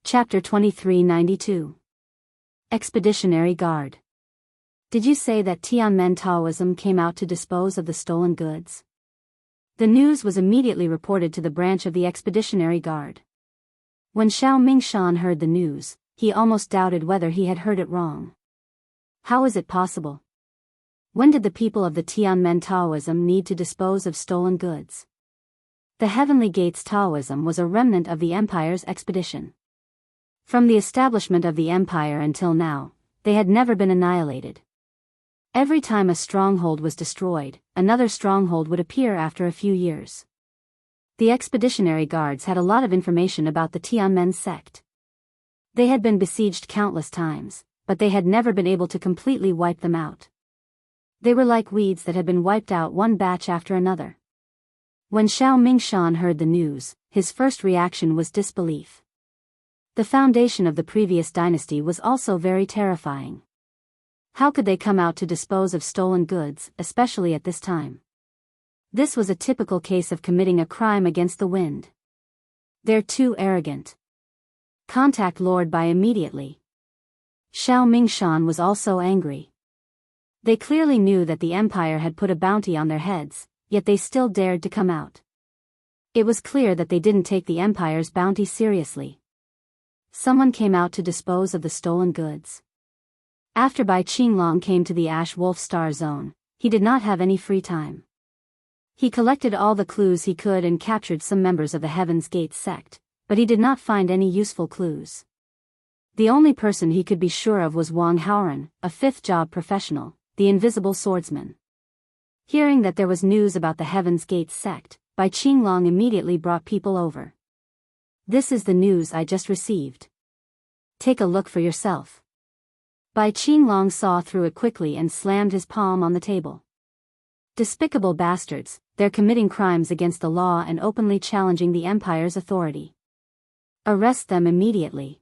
Chapter 2392. Expeditionary Guard. Did you say that Tianmen Taoism came out to dispose of the stolen goods? The news was immediately reported to the branch of the Expeditionary Guard. When Xiao Mingshan heard the news, he almost doubted whether he had heard it wrong. How is it possible? When did the people of the Tianmen Taoism need to dispose of stolen goods? The Heavenly Gates Taoism was a remnant of the Empire's expedition. From the establishment of the Empire until now, they had never been annihilated. Every time a stronghold was destroyed, another stronghold would appear after a few years. The Expeditionary Guards had a lot of information about the Tianmen sect. They had been besieged countless times, but they had never been able to completely wipe them out. They were like weeds that had been wiped out one batch after another. When Xiao Mingshan heard the news, his first reaction was disbelief. The foundation of the previous dynasty was also very terrifying. How could they come out to dispose of stolen goods, especially at this time? This was a typical case of committing a crime against the wind. They're too arrogant. Contact Lord Bai immediately. Xiao Mingshan was also angry. They clearly knew that the Empire had put a bounty on their heads, yet they still dared to come out. It was clear that they didn't take the Empire's bounty seriously. Someone came out to dispose of the stolen goods. After Bai Qinglong came to the Ash Wolf Star Zone, he did not have any free time. He collected all the clues he could and captured some members of the Heaven's Gate sect, but he did not find any useful clues. The only person he could be sure of was Wang Haoran, a fifth-job professional, the invisible swordsman. Hearing that there was news about the Heaven's Gate sect, Bai Qinglong immediately brought people over. This is the news I just received. Take a look for yourself. Bai Qinglong saw through it quickly and slammed his palm on the table. Despicable bastards, they're committing crimes against the law and openly challenging the Empire's authority. Arrest them immediately.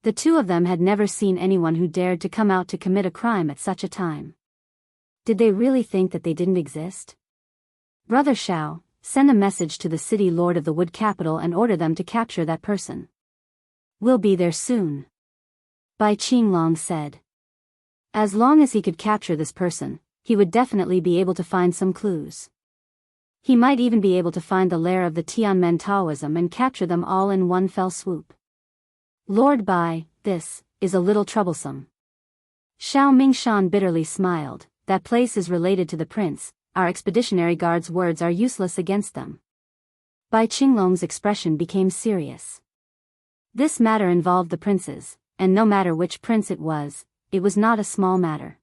The two of them had never seen anyone who dared to come out to commit a crime at such a time. Did they really think that they didn't exist? Brother Xiao, send a message to the city lord of the wood capital and order them to capture that person. We'll be there soon. Bai Qinglong said. As long as he could capture this person, he would definitely be able to find some clues. He might even be able to find the lair of the Tianmen Taoism and capture them all in one fell swoop. Lord Bai, this is a little troublesome. Xiao Mingshan bitterly smiled. That place is related to the prince. Our Expeditionary Guard's words are useless against them. Bai Qinglong's expression became serious. This matter involved the princes, and no matter which prince it was not a small matter.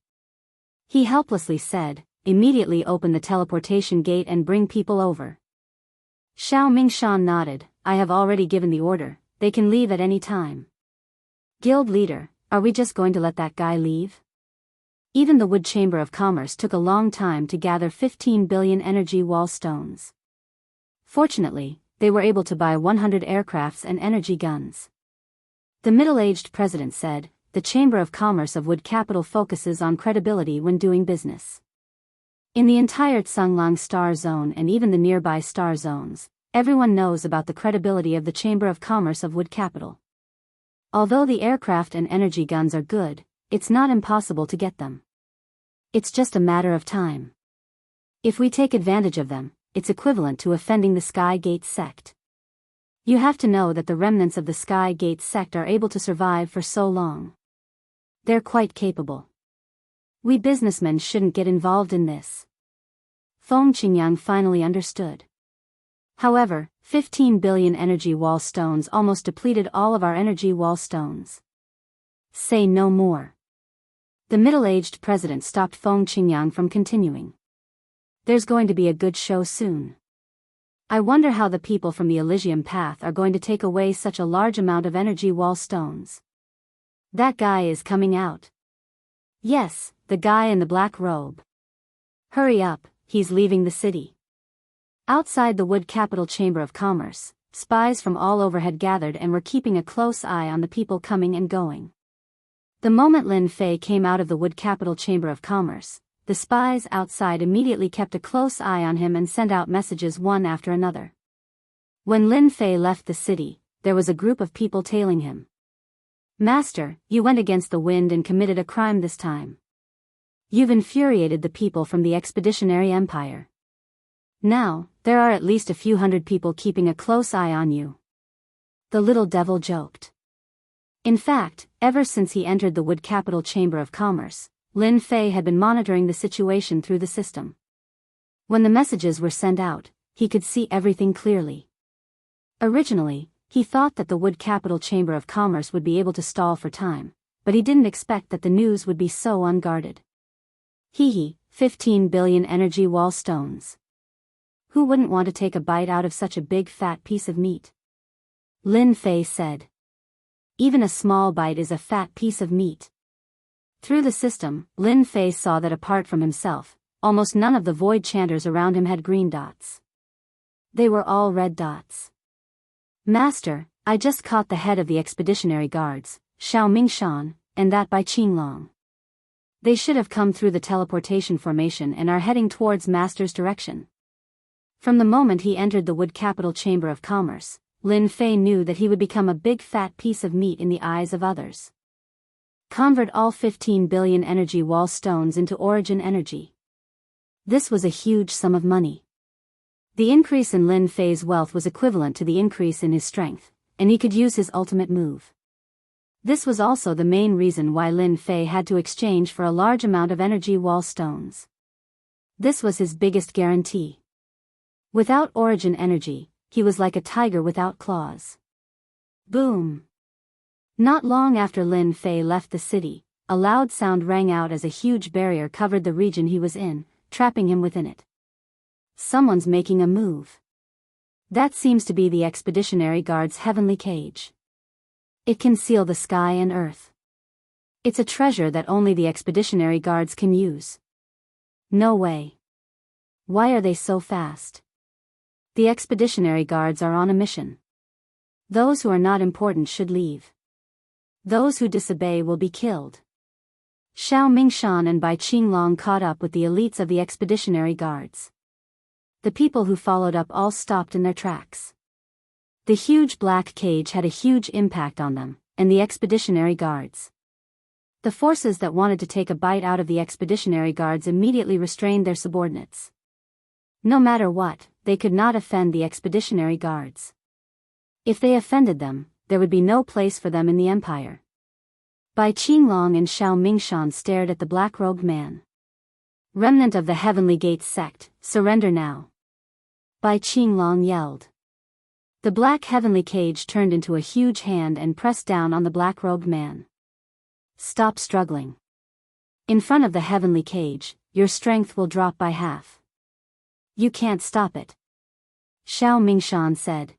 He helplessly said, immediately open the teleportation gate and bring people over. Xiao Mingshan nodded, I have already given the order, they can leave at any time. Guild leader, are we just going to let that guy leave? Even the Wood Chamber of Commerce took a long time to gather 15 billion energy wall stones. Fortunately, they were able to buy 100 aircrafts and energy guns. The middle-aged president said, the Chamber of Commerce of Wood Capital focuses on credibility when doing business. In the entire Tsunglang Star Zone and even the nearby star zones, everyone knows about the credibility of the Chamber of Commerce of Wood Capital. Although the aircraft and energy guns are good, it's not impossible to get them. It's just a matter of time. If we take advantage of them, it's equivalent to offending the Sky Gate sect. You have to know that the remnants of the Sky Gate sect are able to survive for so long. They're quite capable. We businessmen shouldn't get involved in this. Feng Qingyang finally understood. However, 15 billion energy wall stones almost depleted all of our energy wall stones. Say no more. The middle-aged president stopped Feng Qingyang from continuing. There's going to be a good show soon. I wonder how the people from the Elysium Path are going to take away such a large amount of energy wall stones. That guy is coming out. Yes, the guy in the black robe. Hurry up, he's leaving the city. Outside the Wood Capital Chamber of Commerce, spies from all over had gathered and were keeping a close eye on the people coming and going. The moment Lin Fei came out of the Wood Capital Chamber of Commerce, the spies outside immediately kept a close eye on him and sent out messages one after another. When Lin Fei left the city, there was a group of people tailing him. "Master, you went against the wind and committed a crime this time. You've infuriated the people from the Expeditionary Empire. Now, there are at least a few hundred people keeping a close eye on you." The little devil joked. In fact, ever since he entered the Wood Capital Chamber of Commerce, Lin Fei had been monitoring the situation through the system. When the messages were sent out, he could see everything clearly. Originally, he thought that the Wood Capital Chamber of Commerce would be able to stall for time, but he didn't expect that the news would be so unguarded. 15 billion energy wall stones. Who wouldn't want to take a bite out of such a big fat piece of meat? Lin Fei said. Even a small bite is a fat piece of meat. Through the system, Lin Fei saw that apart from himself, almost none of the void chanters around him had green dots. They were all red dots. "Master, I just caught the head of the Expeditionary Guards, Xiao Mingshan, and that by Qinglong. They should have come through the teleportation formation and are heading towards Master's direction." From the moment he entered the Wood Capital Chamber of Commerce, Lin Fei knew that he would become a big fat piece of meat in the eyes of others. Convert all 15 billion energy wall stones into origin energy. This was a huge sum of money. The increase in Lin Fei's wealth was equivalent to the increase in his strength, and he could use his ultimate move. This was also the main reason why Lin Fei had to exchange for a large amount of energy wall stones. This was his biggest guarantee. Without origin energy, he was like a tiger without claws. Boom! Not long after Lin Fei left the city, a loud sound rang out as a huge barrier covered the region he was in, trapping him within it. Someone's making a move. That seems to be the Expeditionary Guard's heavenly cage. It can seal the sky and earth. It's a treasure that only the Expeditionary Guards can use. No way. Why are they so fast? The Expeditionary Guards are on a mission. Those who are not important should leave. Those who disobey will be killed. Xiao Mingshan and Bai Qinglong caught up with the elites of the Expeditionary Guards. The people who followed up all stopped in their tracks. The huge black cage had a huge impact on them, and the Expeditionary Guards. The forces that wanted to take a bite out of the Expeditionary Guards immediately restrained their subordinates. No matter what, they could not offend the Expeditionary Guards. If they offended them, there would be no place for them in the Empire. Bai Qinglong and Xiao Mingshan stared at the black-robed man. "Remnant of the Heavenly Gates sect, surrender now!" Bai Qinglong yelled. The black heavenly cage turned into a huge hand and pressed down on the black-robed man. "Stop struggling. In front of the heavenly cage, your strength will drop by half. You can't stop it," Xiao Mingshan said.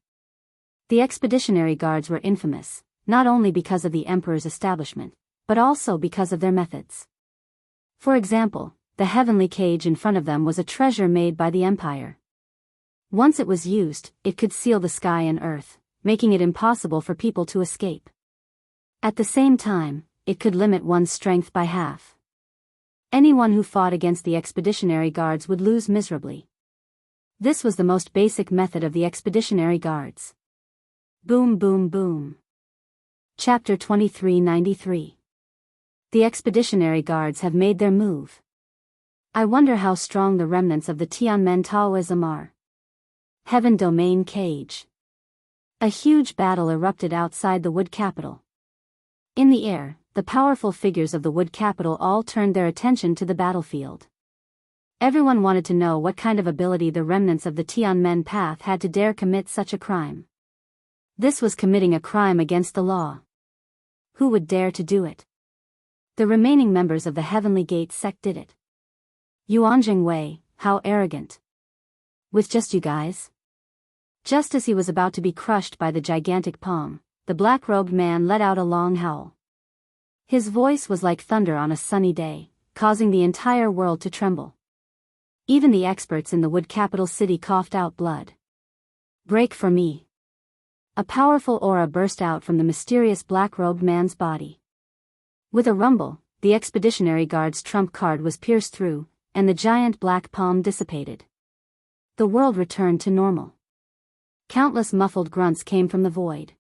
The Expeditionary Guards were infamous, not only because of the Emperor's establishment, but also because of their methods. For example, the heavenly cage in front of them was a treasure made by the Empire. Once it was used, it could seal the sky and earth, making it impossible for people to escape. At the same time, it could limit one's strength by half. Anyone who fought against the Expeditionary Guards would lose miserably. This was the most basic method of the Expeditionary Guards. Boom boom boom. Chapter 2393. The Expeditionary Guards have made their move. I wonder how strong the remnants of the Tianmen Taoism are. Heaven Domain Cage. A huge battle erupted outside the Wood Capital. In the air, the powerful figures of the Wood Capital all turned their attention to the battlefield. Everyone wanted to know what kind of ability the remnants of the Tianmen path had to dare commit such a crime. This was committing a crime against the law. Who would dare to do it? The remaining members of the Heavenly Gate sect did it. Yuanjing Wei, how arrogant. With just you guys? Just as he was about to be crushed by the gigantic palm, the black-robed man let out a long howl. His voice was like thunder on a sunny day, causing the entire world to tremble. Even the experts in the Wood Capital City coughed out blood. Break for me. A powerful aura burst out from the mysterious black-robed man's body. With a rumble, the Expeditionary Guard's trump card was pierced through, and the giant black palm dissipated. The world returned to normal. Countless muffled grunts came from the void.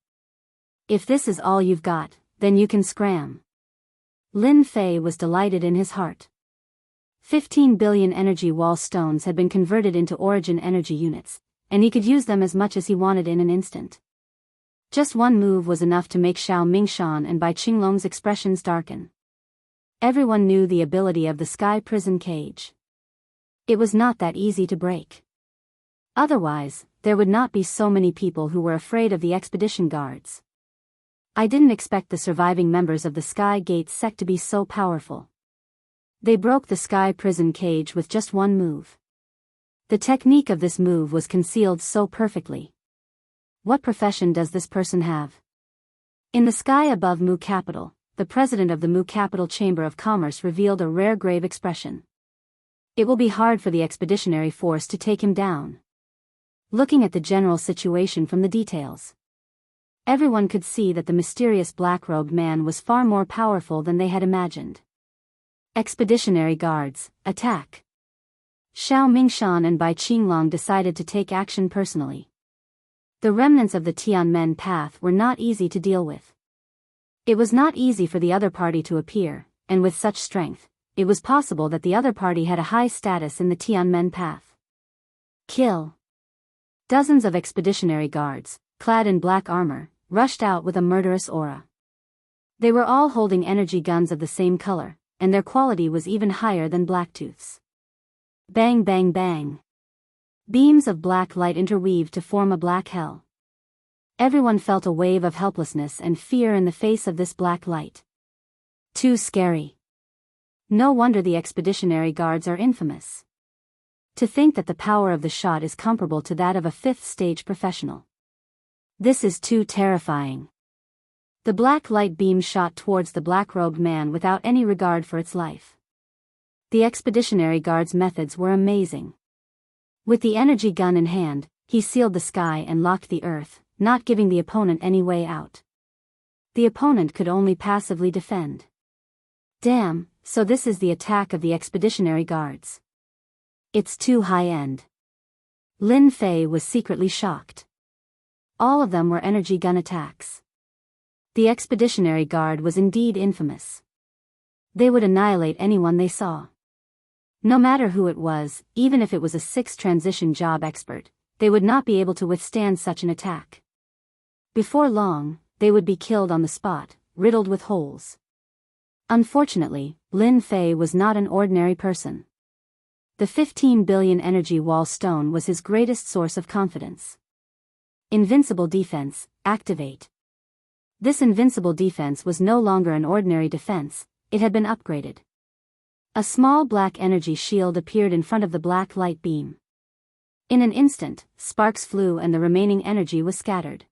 If this is all you've got, then you can scram. Lin Fei was delighted in his heart. 15 billion energy wall stones had been converted into origin energy units, and he could use them as much as he wanted in an instant. Just one move was enough to make Xiao Mingshan and Bai Qinglong's expressions darken. Everyone knew the ability of the sky prison cage. It was not that easy to break. Otherwise, there would not be so many people who were afraid of the expedition guards. I didn't expect the surviving members of the Sky Gate sect to be so powerful. They broke the sky prison cage with just one move. The technique of this move was concealed so perfectly. What profession does this person have? In the sky above Mu Capital, the president of the Mu Capital Chamber of Commerce revealed a rare grave expression. It will be hard for the expeditionary force to take him down. Looking at the general situation from the details, everyone could see that the mysterious black-robed man was far more powerful than they had imagined. Expeditionary guards, attack! Xiao Mingshan and Bai Qinglong decided to take action personally. The remnants of the Tianmen path were not easy to deal with. It was not easy for the other party to appear, and with such strength, it was possible that the other party had a high status in the Tianmen path. Kill! Dozens of expeditionary guards, clad in black armor, rushed out with a murderous aura. They were all holding energy guns of the same color, and their quality was even higher than Blacktooth's. Bang bang bang. Beams of black light interweaved to form a black hell. Everyone felt a wave of helplessness and fear in the face of this black light. Too scary. No wonder the expeditionary guards are infamous. To think that the power of the shot is comparable to that of a fifth-stage professional. This is too terrifying. The black light beam shot towards the black-robed man without any regard for its life. The expeditionary guard's methods were amazing. With the energy gun in hand, he sealed the sky and locked the earth, not giving the opponent any way out. The opponent could only passively defend. Damn, so this is the attack of the expeditionary guards. It's too high-end. Lin Fei was secretly shocked. All of them were energy gun attacks. The expeditionary guard was indeed infamous. They would annihilate anyone they saw. No matter who it was, even if it was a 6th transition job expert, they would not be able to withstand such an attack. Before long, they would be killed on the spot, riddled with holes. Unfortunately, Lin Fei was not an ordinary person. The 15 billion energy wall stone was his greatest source of confidence. Invincible defense, activate. This invincible defense was no longer an ordinary defense, it had been upgraded. A small black energy shield appeared in front of the black light beam. In an instant, sparks flew and the remaining energy was scattered.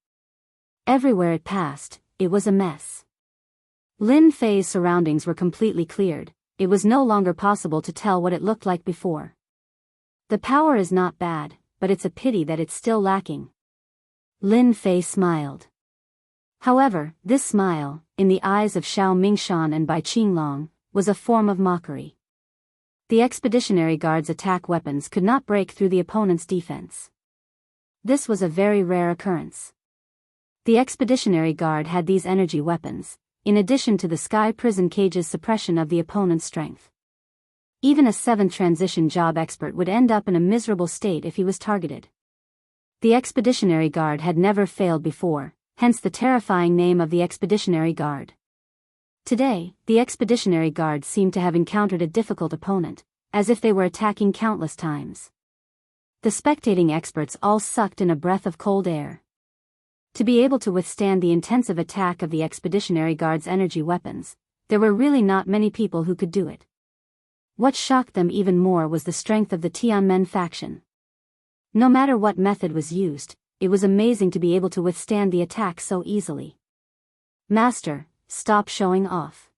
Everywhere it passed, it was a mess. Lin Fei's surroundings were completely cleared, it was no longer possible to tell what it looked like before. The power is not bad, but it's a pity that it's still lacking. Lin Fei smiled. However, this smile, in the eyes of Xiao Mingshan and Bai Qinglong, was a form of mockery. The expeditionary guard's attack weapons could not break through the opponent's defense. This was a very rare occurrence. The expeditionary guard had these energy weapons, in addition to the sky prison cage's suppression of the opponent's strength. Even a 7th transition job expert would end up in a miserable state if he was targeted. The expeditionary guard had never failed before, hence the terrifying name of the expeditionary guard. Today, the expeditionary guard seemed to have encountered a difficult opponent, as if they were attacking countless times. The spectating experts all sucked in a breath of cold air. To be able to withstand the intensive attack of the expeditionary guard's energy weapons, there were really not many people who could do it. What shocked them even more was the strength of the Tianmen faction. No matter what method was used, it was amazing to be able to withstand the attack so easily. Master, stop showing off.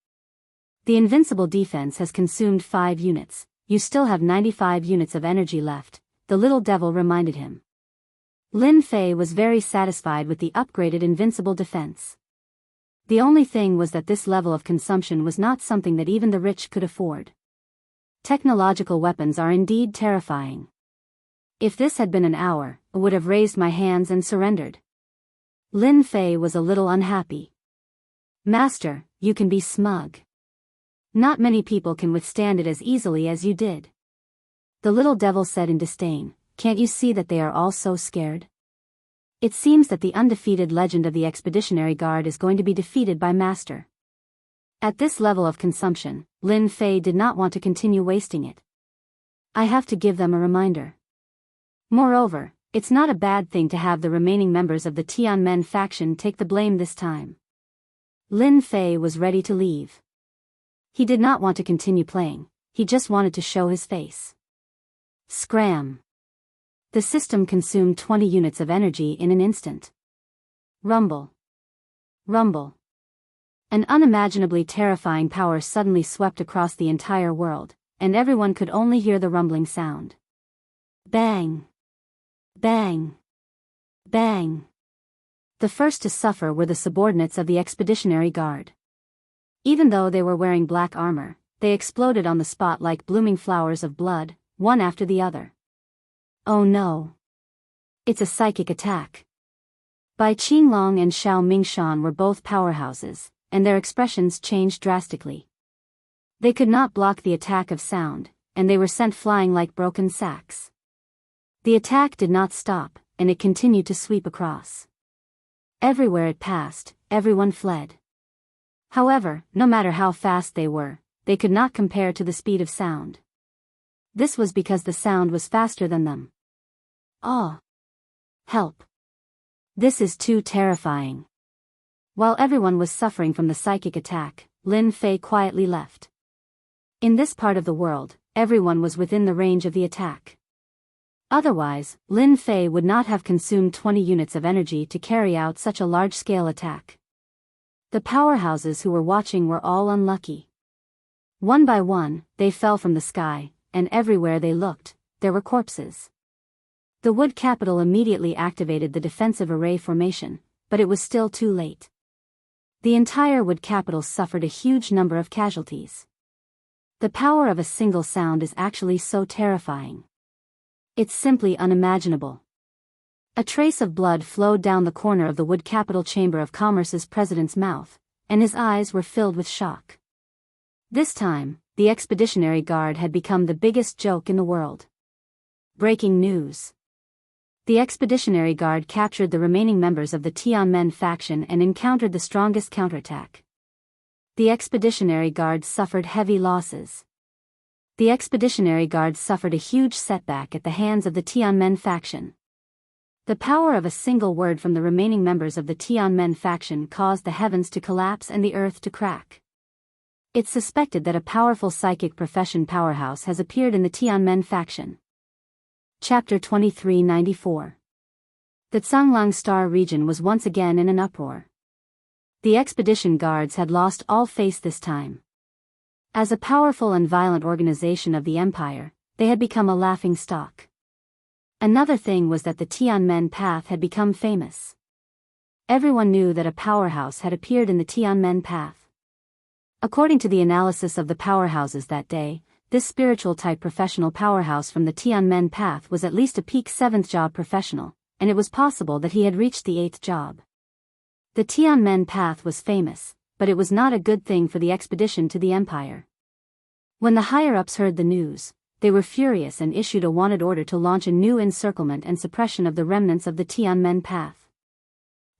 The invincible defense has consumed 5 units, you still have 95 units of energy left, the little devil reminded him. Lin Fei was very satisfied with the upgraded invincible defense. The only thing was that this level of consumption was not something that even the rich could afford. Technological weapons are indeed terrifying. If this had been an hour, I would have raised my hands and surrendered. Lin Fei was a little unhappy. Master, you can be smug. Not many people can withstand it as easily as you did. The little devil said in disdain, can't you see that they are all so scared? It seems that the undefeated legend of the Expeditionary Guard is going to be defeated by Master. At this level of consumption, Lin Fei did not want to continue wasting it. I have to give them a reminder. Moreover, it's not a bad thing to have the remaining members of the Tianmen faction take the blame this time. Lin Fei was ready to leave. He did not want to continue playing, he just wanted to show his face. Scram! The system consumed 20 units of energy in an instant. Rumble. Rumble. An unimaginably terrifying power suddenly swept across the entire world, and everyone could only hear the rumbling sound. Bang! Bang! Bang! The first to suffer were the subordinates of the Expeditionary Guard. Even though they were wearing black armor, they exploded on the spot like blooming flowers of blood, one after the other. Oh no! It's a psychic attack. Bai Qinglong and Xiao Mingshan were both powerhouses, and their expressions changed drastically. They could not block the attack of sound, and they were sent flying like broken sacks. The attack did not stop, and it continued to sweep across. Everywhere it passed, everyone fled. However, no matter how fast they could not compare to the speed of sound. This was because the sound was faster than them. Oh! Help! This is too terrifying. While everyone was suffering from the psychic attack, Lin Fei quietly left. In this part of the world, everyone was within the range of the attack. Otherwise, Lin Fei would not have consumed 20 units of energy to carry out such a large-scale attack. The powerhouses who were watching were all unlucky. One by one, they fell from the sky, and everywhere they looked, there were corpses. The wood capital immediately activated the defensive array formation, but it was still too late. The entire wood capital suffered a huge number of casualties. The power of a single sound is actually so terrifying. It's simply unimaginable. A trace of blood flowed down the corner of the wood capital Chamber of Commerce's president's mouth, and his eyes were filled with shock. This time, the Expeditionary Guard had become the biggest joke in the world. Breaking news. The Expeditionary Guard captured the remaining members of the Tianmen faction and encountered the strongest counterattack. The Expeditionary Guard suffered heavy losses. The Expeditionary Guard suffered a huge setback at the hands of the Tianmen faction. The power of a single word from the remaining members of the Tianmen faction caused the heavens to collapse and the earth to crack. It's suspected that a powerful psychic profession powerhouse has appeared in the Tianmen faction. Chapter 2394. The Zhanglang Star region was once again in an uproar. The expedition guards had lost all face this time. As a powerful and violent organization of the empire, they had become a laughing stock. Another thing was that the Tianmen path had become famous. Everyone knew that a powerhouse had appeared in the Tianmen path. According to the analysis of the powerhouses that day, this spiritual-type professional powerhouse from the Tianmen path was at least a peak 7th job professional, and it was possible that he had reached the 8th job. The Tianmen path was famous, but it was not a good thing for the expedition to the empire. When the higher-ups heard the news, they were furious and issued a wanted order to launch a new encirclement and suppression of the remnants of the Tianmen path.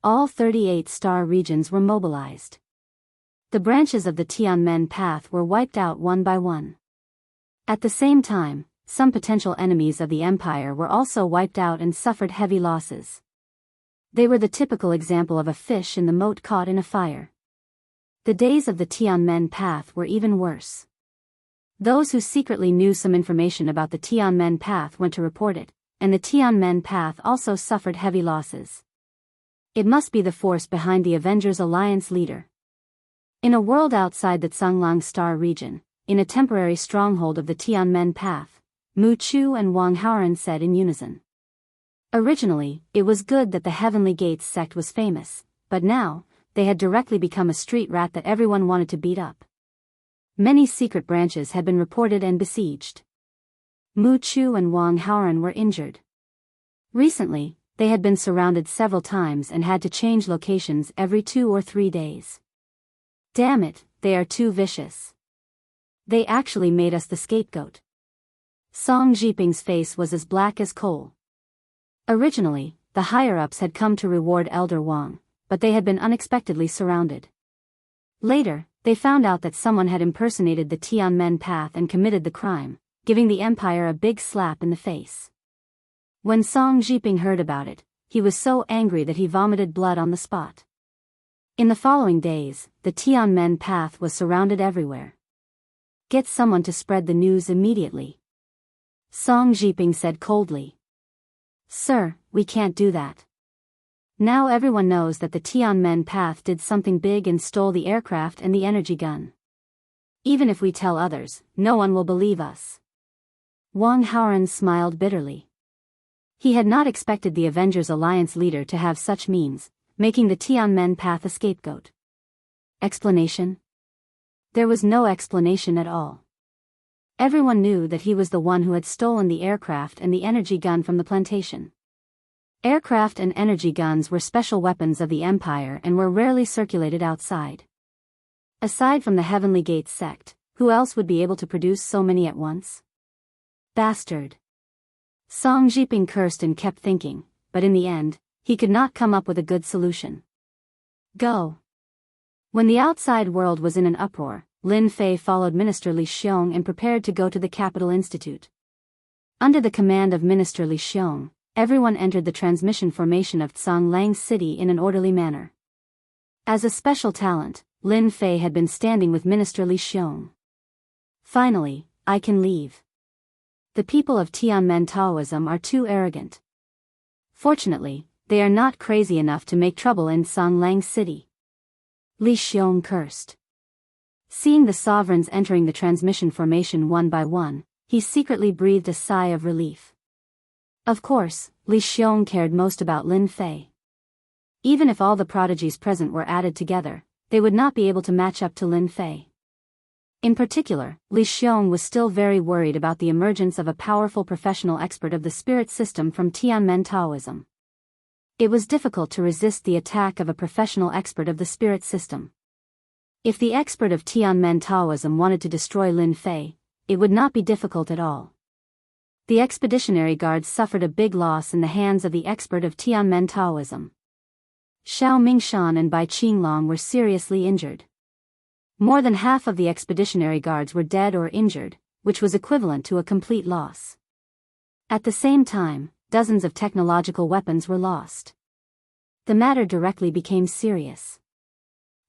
All 38 star regions were mobilized. The branches of the Tianmen path were wiped out one by one. At the same time, some potential enemies of the empire were also wiped out and suffered heavy losses. They were the typical example of a fish in the moat caught in a fire. The days of the Tianmen path were even worse. Those who secretly knew some information about the Tianmen path went to report it, and the Tianmen path also suffered heavy losses. It must be the force behind the Avengers Alliance leader. In a world outside the Zhanglang Star region, in a temporary stronghold of the Tianmen path, Mu Chu and Wang Haoran said in unison. Originally, it was good that the Heavenly Gates sect was famous, but now, they had directly become a street rat that everyone wanted to beat up. Many secret branches had been reported and besieged. Mu Chu and Wang Haoran were injured. Recently, they had been surrounded several times and had to change locations every 2 or 3 days. Damn it, they are too vicious. They actually made us the scapegoat. Song Jiping's face was as black as coal. Originally, the higher-ups had come to reward Elder Wang, but they had been unexpectedly surrounded. Later, they found out that someone had impersonated the Tianmen path and committed the crime, giving the empire a big slap in the face. When Song Jiping heard about it, he was so angry that he vomited blood on the spot. In the following days, the Tianmen path was surrounded everywhere. Get someone to spread the news immediately. Song Jiping said coldly. Sir, we can't do that. Now everyone knows that the Tianmen path did something big and stole the aircraft and the energy gun. Even if we tell others, no one will believe us. Wang Haoran smiled bitterly. He had not expected the Avengers Alliance leader to have such means, making the Tianmen path a scapegoat. Explanation? There was no explanation at all. Everyone knew that he was the one who had stolen the aircraft and the energy gun from the plantation. Aircraft and energy guns were special weapons of the Empire and were rarely circulated outside. Aside from the Heavenly Gate sect, who else would be able to produce so many at once? Bastard. Song Jiping cursed and kept thinking, but in the end, he could not come up with a good solution. Go. When the outside world was in an uproar, Lin Fei followed Minister Li Xiong and prepared to go to the Capital Institute. Under the command of Minister Li Xiong, everyone entered the transmission formation of Tsanglang City in an orderly manner. As a special talent, Lin Fei had been standing with Minister Li Xiong. Finally, I can leave. The people of Tianmen Taoism are too arrogant. Fortunately, they are not crazy enough to make trouble in Tsanglang City. Li Xiong cursed. Seeing the sovereigns entering the transmission formation one by one, he secretly breathed a sigh of relief. Of course, Li Xiong cared most about Lin Fei. Even if all the prodigies present were added together, they would not be able to match up to Lin Fei. In particular, Li Xiong was still very worried about the emergence of a powerful professional expert of the spirit system from Tianmen Taoism. It was difficult to resist the attack of a professional expert of the spirit system. If the expert of Tianmen Taoism wanted to destroy Lin Fei, it would not be difficult at all. The expeditionary guards suffered a big loss in the hands of the expert of Tianmen Taoism. Xiao Mingshan and Bai Qinglong were seriously injured. More than half of the expeditionary guards were dead or injured, which was equivalent to a complete loss. At the same time, dozens of technological weapons were lost. The matter directly became serious.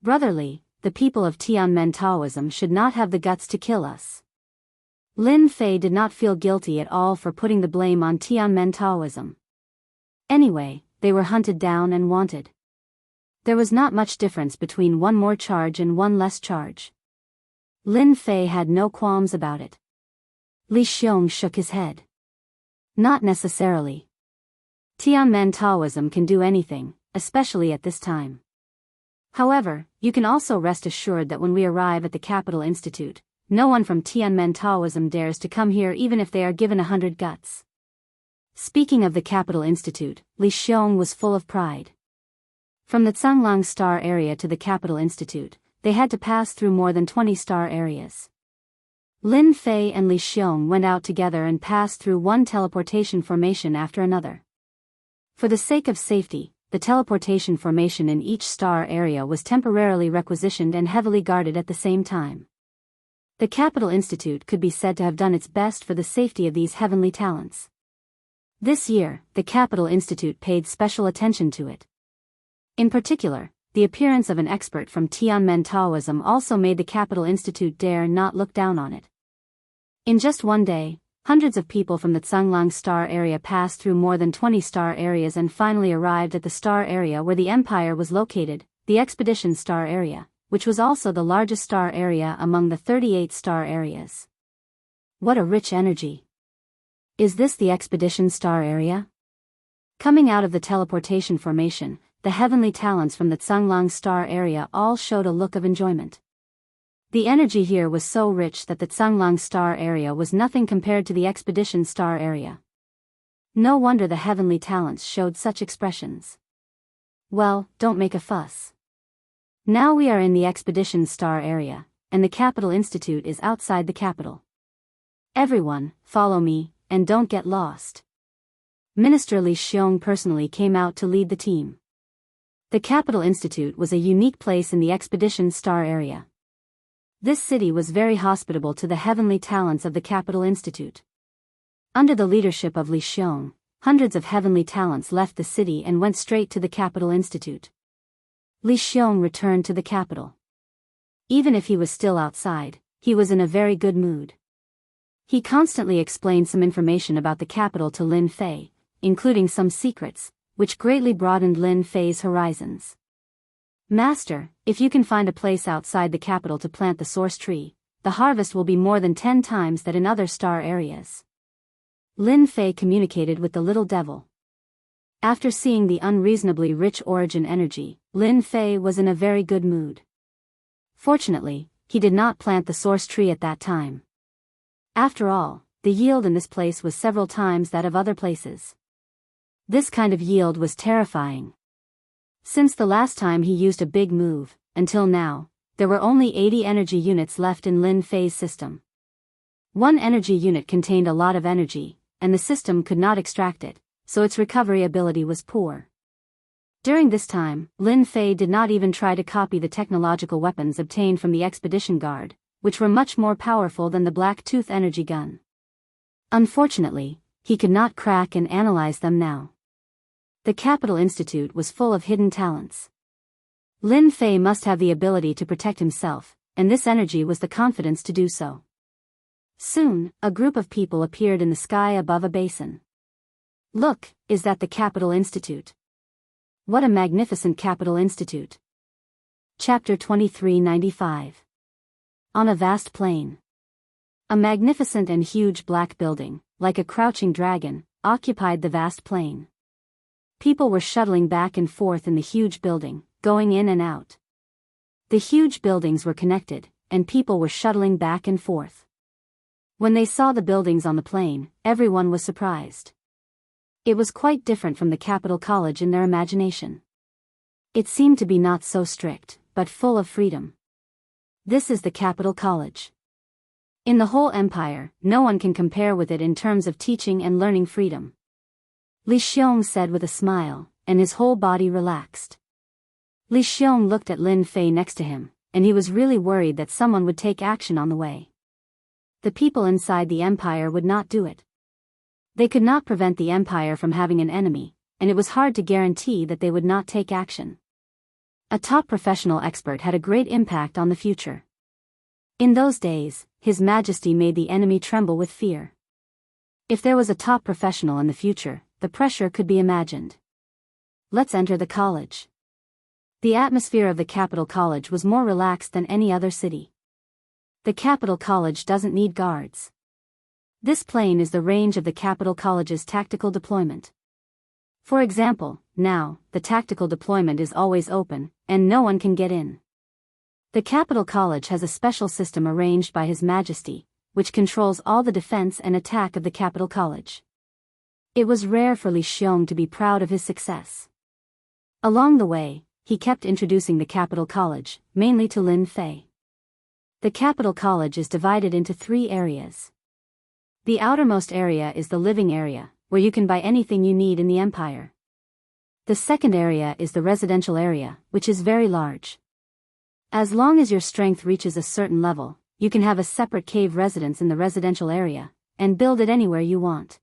Brotherly, the people of Tianmen Taoism should not have the guts to kill us. Lin Fei did not feel guilty at all for putting the blame on Tianmen Taoism. Anyway, they were hunted down and wanted. There was not much difference between one more charge and one less charge. Lin Fei had no qualms about it. Li Xiong shook his head. Not necessarily. Tianmen Taoism can do anything, especially at this time. However, you can also rest assured that when we arrive at the Capital Institute, no one from Tianmen Taoism dares to come here even if they are given 100 guts. Speaking of the Capital Institute, Li Xiong was full of pride. From the Tsanglang star area to the Capital Institute, they had to pass through more than 20 star areas. Lin Fei and Li Xiong went out together and passed through one teleportation formation after another. For the sake of safety, the teleportation formation in each star area was temporarily requisitioned and heavily guarded at the same time. The Capital Institute could be said to have done its best for the safety of these heavenly talents. This year, the Capital Institute paid special attention to it. In particular, the appearance of an expert from Tianmen Taoism also made the Capital Institute dare not look down on it. In just one day, hundreds of people from the Tsanglang star area passed through more than 20 star areas and finally arrived at the star area where the Empire was located, the Expedition star area, which was also the largest star area among the 38 star areas. What a rich energy! Is this the Expedition star area? Coming out of the teleportation formation, the heavenly talents from the Tsanglang star area all showed a look of enjoyment. The energy here was so rich that the Tsanglang star area was nothing compared to the Expedition star area. No wonder the heavenly talents showed such expressions. Well, don't make a fuss. Now we are in the Expedition Star area, and the Capital Institute is outside the capital. Everyone, follow me, and don't get lost. Minister Li Xiong personally came out to lead the team. The Capital Institute was a unique place in the Expedition Star area. This city was very hospitable to the heavenly talents of the Capital Institute. Under the leadership of Li Xiong, hundreds of heavenly talents left the city and went straight to the Capital Institute. Li Xiong returned to the capital. Even if he was still outside, he was in a very good mood. He constantly explained some information about the capital to Lin Fei, including some secrets, which greatly broadened Lin Fei's horizons. Master, if you can find a place outside the capital to plant the source tree, the harvest will be more than 10 times that in other star areas. Lin Fei communicated with the little devil. After seeing the unreasonably rich origin energy, Lin Fei was in a very good mood. Fortunately, he did not plant the source tree at that time. After all, the yield in this place was several times that of other places. This kind of yield was terrifying. Since the last time he used a big move, until now, there were only 80 energy units left in Lin Fei's system. One energy unit contained a lot of energy, and the system could not extract it, so its recovery ability was poor. During this time, Lin Fei did not even try to copy the technological weapons obtained from the Expedition Guard, which were much more powerful than the Black Tooth energy gun. Unfortunately, he could not crack and analyze them now. The Capital Institute was full of hidden talents. Lin Fei must have the ability to protect himself, and this energy was the confidence to do so. Soon, a group of people appeared in the sky above a basin. Look, is that the Capital Institute? What a magnificent Capital Institute. Chapter 2395. On a vast plain. A magnificent and huge black building, like a crouching dragon, occupied the vast plain. People were shuttling back and forth in the huge building, going in and out. The huge buildings were connected, and people were shuttling back and forth. When they saw the buildings on the plain, everyone was surprised. It was quite different from the Capital College in their imagination. It seemed to be not so strict, but full of freedom. This is the Capital College. In the whole empire, no one can compare with it in terms of teaching and learning freedom. Li Xiong said with a smile, and his whole body relaxed. Li Xiong looked at Lin Fei next to him, and he was really worried that someone would take action on the way. The people inside the empire would not do it. They could not prevent the empire from having an enemy, and it was hard to guarantee that they would not take action. A top professional expert had a great impact on the future. In those days, His Majesty made the enemy tremble with fear. If there was a top professional in the future, the pressure could be imagined. Let's enter the college. The atmosphere of the Capital College was more relaxed than any other city. The Capital College doesn't need guards. This plain is the range of the Capital College's tactical deployment. For example, now, the tactical deployment is always open, and no one can get in. The Capital College has a special system arranged by His Majesty, which controls all the defense and attack of the Capital College. It was rare for Li Xiong to be proud of his success. Along the way, he kept introducing the Capital College, mainly to Lin Fei. The Capital College is divided into 3 areas. The outermost area is the living area, where you can buy anything you need in the empire. The second area is the residential area, which is very large. As long as your strength reaches a certain level, you can have a separate cave residence in the residential area, and build it anywhere you want.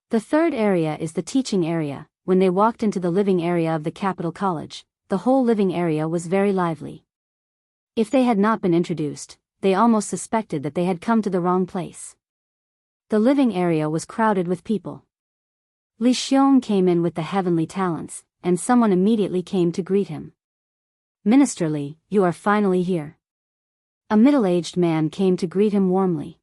The third area is the teaching area. When they walked into the living area of the Capital College, the whole living area was very lively. If they had not been introduced, they almost suspected that they had come to the wrong place. The living area was crowded with people. Li Xiong came in with the heavenly talents, and someone immediately came to greet him. Minister Li, you are finally here. A middle-aged man came to greet him warmly.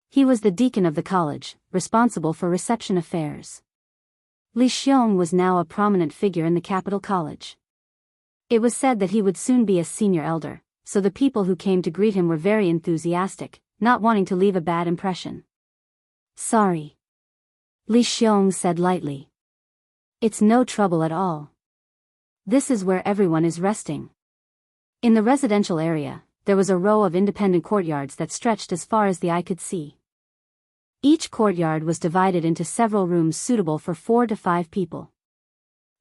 He was the deacon of the college, responsible for reception affairs. Li Xiong was now a prominent figure in the Capital College. It was said that he would soon be a senior elder, so the people who came to greet him were very enthusiastic, not wanting to leave a bad impression. Sorry. Li Xiong said lightly. It's no trouble at all. This is where everyone is resting. In the residential area, there was a row of independent courtyards that stretched as far as the eye could see. Each courtyard was divided into several rooms suitable for 4 to 5 people.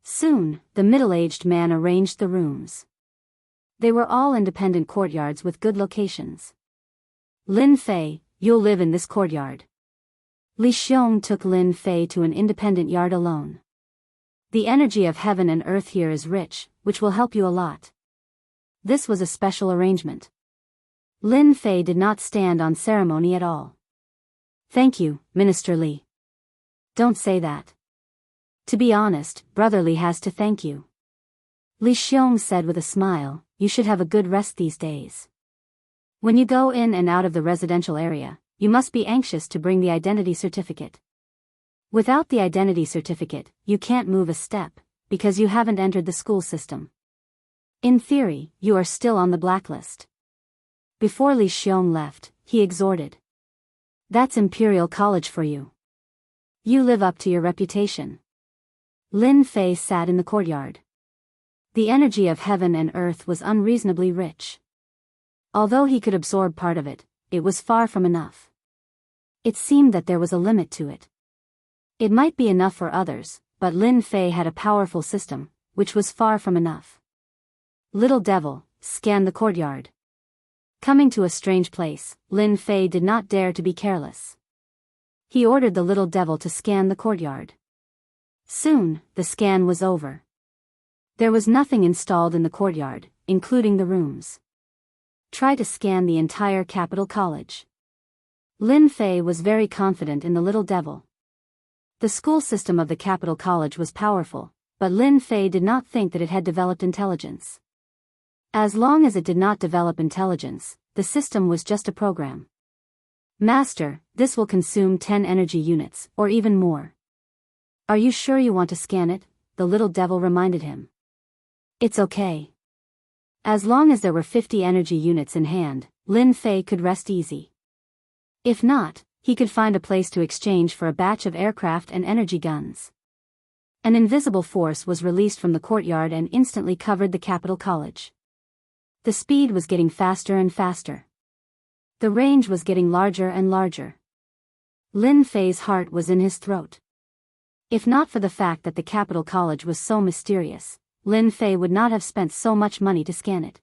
Soon, the middle-aged man arranged the rooms. They were all independent courtyards with good locations. Lin Fei, you'll live in this courtyard. Li Xiong took Lin Fei to an independent yard alone. The energy of heaven and earth here is rich, which will help you a lot. This was a special arrangement. Lin Fei did not stand on ceremony at all. Thank you, Minister Li. Don't say that. To be honest, Brother Li has to thank you. Li Xiong said with a smile, you should have a good rest these days. When you go in and out of the residential area, you must be anxious to bring the identity certificate. Without the identity certificate, you can't move a step, because you haven't entered the school system. In theory, you are still on the blacklist. Before Li Xiong left, he exhorted. That's Imperial College for you. You live up to your reputation. Lin Fei sat in the courtyard. The energy of heaven and earth was unreasonably rich. Although he could absorb part of it, it was far from enough. It seemed that there was a limit to it. It might be enough for others, but Lin Fei had a powerful system, which was far from enough. Little devil, scan the courtyard. Coming to a strange place, Lin Fei did not dare to be careless. He ordered the little devil to scan the courtyard. Soon, the scan was over. There was nothing installed in the courtyard, including the rooms. Try to scan the entire Capital College. Lin Fei was very confident in the little devil. The school system of the Capital College was powerful, but Lin Fei did not think that it had developed intelligence. As long as it did not develop intelligence, the system was just a program. Master, this will consume 10 energy units, or even more. Are you sure you want to scan it? The little devil reminded him. It's okay. As long as there were 50 energy units in hand, Lin Fei could rest easy. If not, he could find a place to exchange for a batch of aircraft and energy guns. An invisible force was released from the courtyard and instantly covered the Capital College. The speed was getting faster and faster. The range was getting larger and larger. Lin Fei's heart was in his throat. If not for the fact that the Capital College was so mysterious, Lin Fei would not have spent so much money to scan it.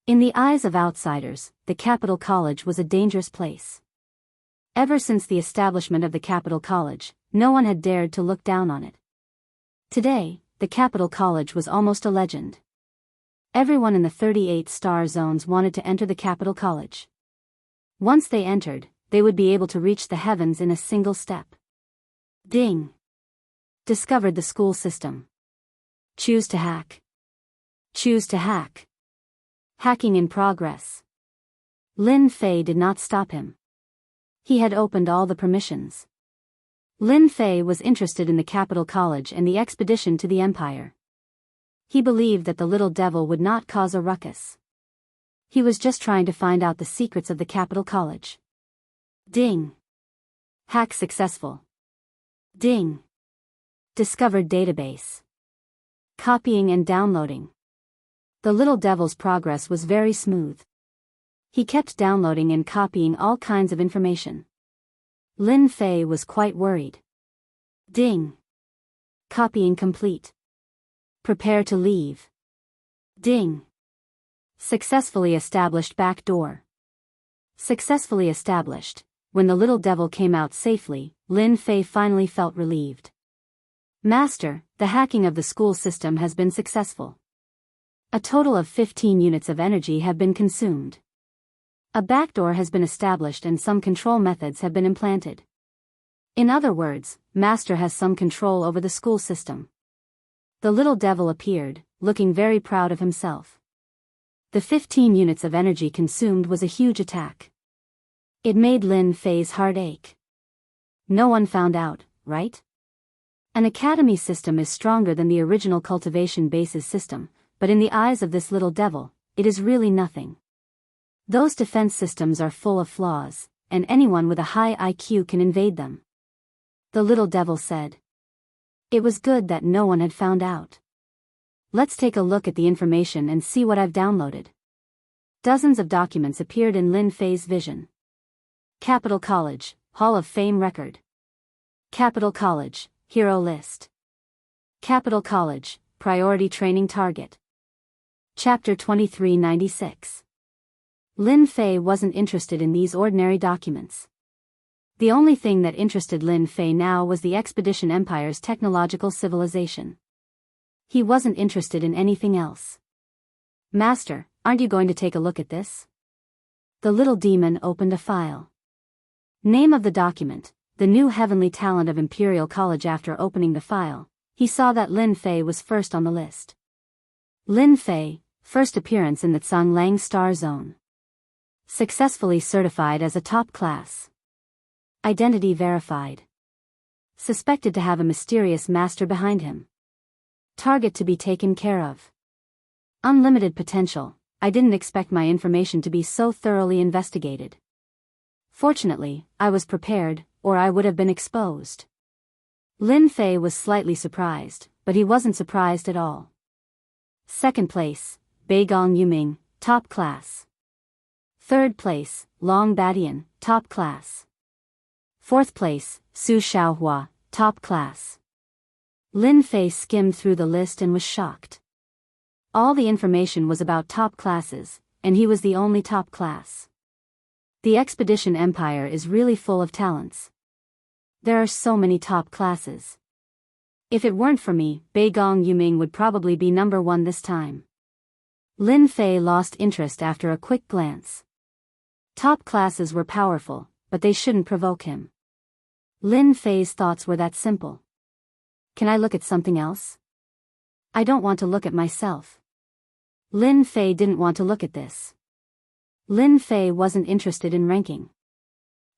In the eyes of outsiders, the Capital College was a dangerous place. Ever since the establishment of the Capital College, no one had dared to look down on it. Today, the Capital College was almost a legend. Everyone in the 38 star zones wanted to enter the Capital College. Once they entered, they would be able to reach the heavens in a single step. Ding! Discovered the school system. Choose to hack. Choose to hack. Hacking in progress. Lin Fei did not stop him. He had opened all the permissions. Lin Fei was interested in the Capital College and the expedition to the Empire. He believed that the little devil would not cause a ruckus. He was just trying to find out the secrets of the Capital College. Ding! Hack successful. Ding! Discovered database. Copying and downloading. The little devil's progress was very smooth. He kept downloading and copying all kinds of information. Lin Fei was quite worried. Ding! Copying complete. Prepare to leave. Ding! Successfully established back door. Successfully established. When the little devil came out safely, Lin Fei finally felt relieved. Master, the hacking of the school system has been successful. A total of 15 units of energy have been consumed. A backdoor has been established and some control methods have been implanted. In other words, Master has some control over the school system. The little devil appeared, looking very proud of himself. The 15 units of energy consumed was a huge attack. It made Lin Fei's heart ache. No one found out, right? An academy system is stronger than the original cultivation bases system, but in the eyes of this little devil, it is really nothing. Those defense systems are full of flaws, and anyone with a high IQ can invade them. the little devil said. It was good that no one had found out. Let's take a look at the information and see what I've downloaded. Dozens of documents appeared in Lin Fei's vision. Capital College, Hall of Fame record. Capital College, hero list. Capital College, priority training target. Chapter 2396. Lin Fei wasn't interested in these ordinary documents. The only thing that interested Lin Fei now was the Expedition Empire's technological civilization. He wasn't interested in anything else. Master, aren't you going to take a look at this? The little demon opened a file. Name of the document, the new heavenly talent of Imperial College. After opening the file, he saw that Lin Fei was first on the list. Lin Fei, first appearance in the Tsanglang Star Zone. Successfully certified as a top class. Identity verified. Suspected to have a mysterious master behind him. Target to be taken care of. Unlimited potential. I didn't expect my information to be so thoroughly investigated. Fortunately, I was prepared, or I would have been exposed. Lin Fei was slightly surprised, but he wasn't surprised at all. Second place, Beigong Yuming, top class. Third place, Long Badian, top class. Fourth place, Su Xiaohua, top class. Lin Fei skimmed through the list and was shocked. All the information was about top classes, and he was the only top class. The Expedition Empire is really full of talents. There are so many top classes. If it weren't for me, Beigong Yuming would probably be number 1 this time. Lin Fei lost interest after a quick glance. Top classes were powerful, but they shouldn't provoke him. Lin Fei's thoughts were that simple. Can I look at something else? I don't want to look at myself. Lin Fei didn't want to look at this. Lin Fei wasn't interested in ranking.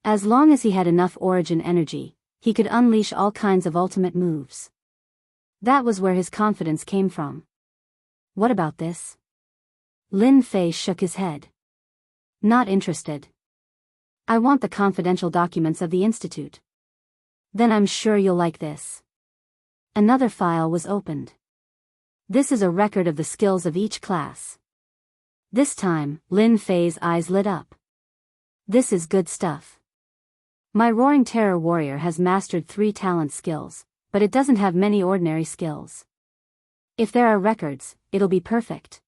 As long as he had enough origin energy, he could unleash all kinds of ultimate moves. That was where his confidence came from. What about this? Lin Fei shook his head. Not interested. I want the confidential documents of the Institute. Then I'm sure you'll like this. Another file was opened. This is a record of the skills of each class. This time, Lin Fei's eyes lit up. This is good stuff. My Roaring Terror Warrior has mastered 3 talent skills, but it doesn't have many ordinary skills. If there are records, it'll be perfect.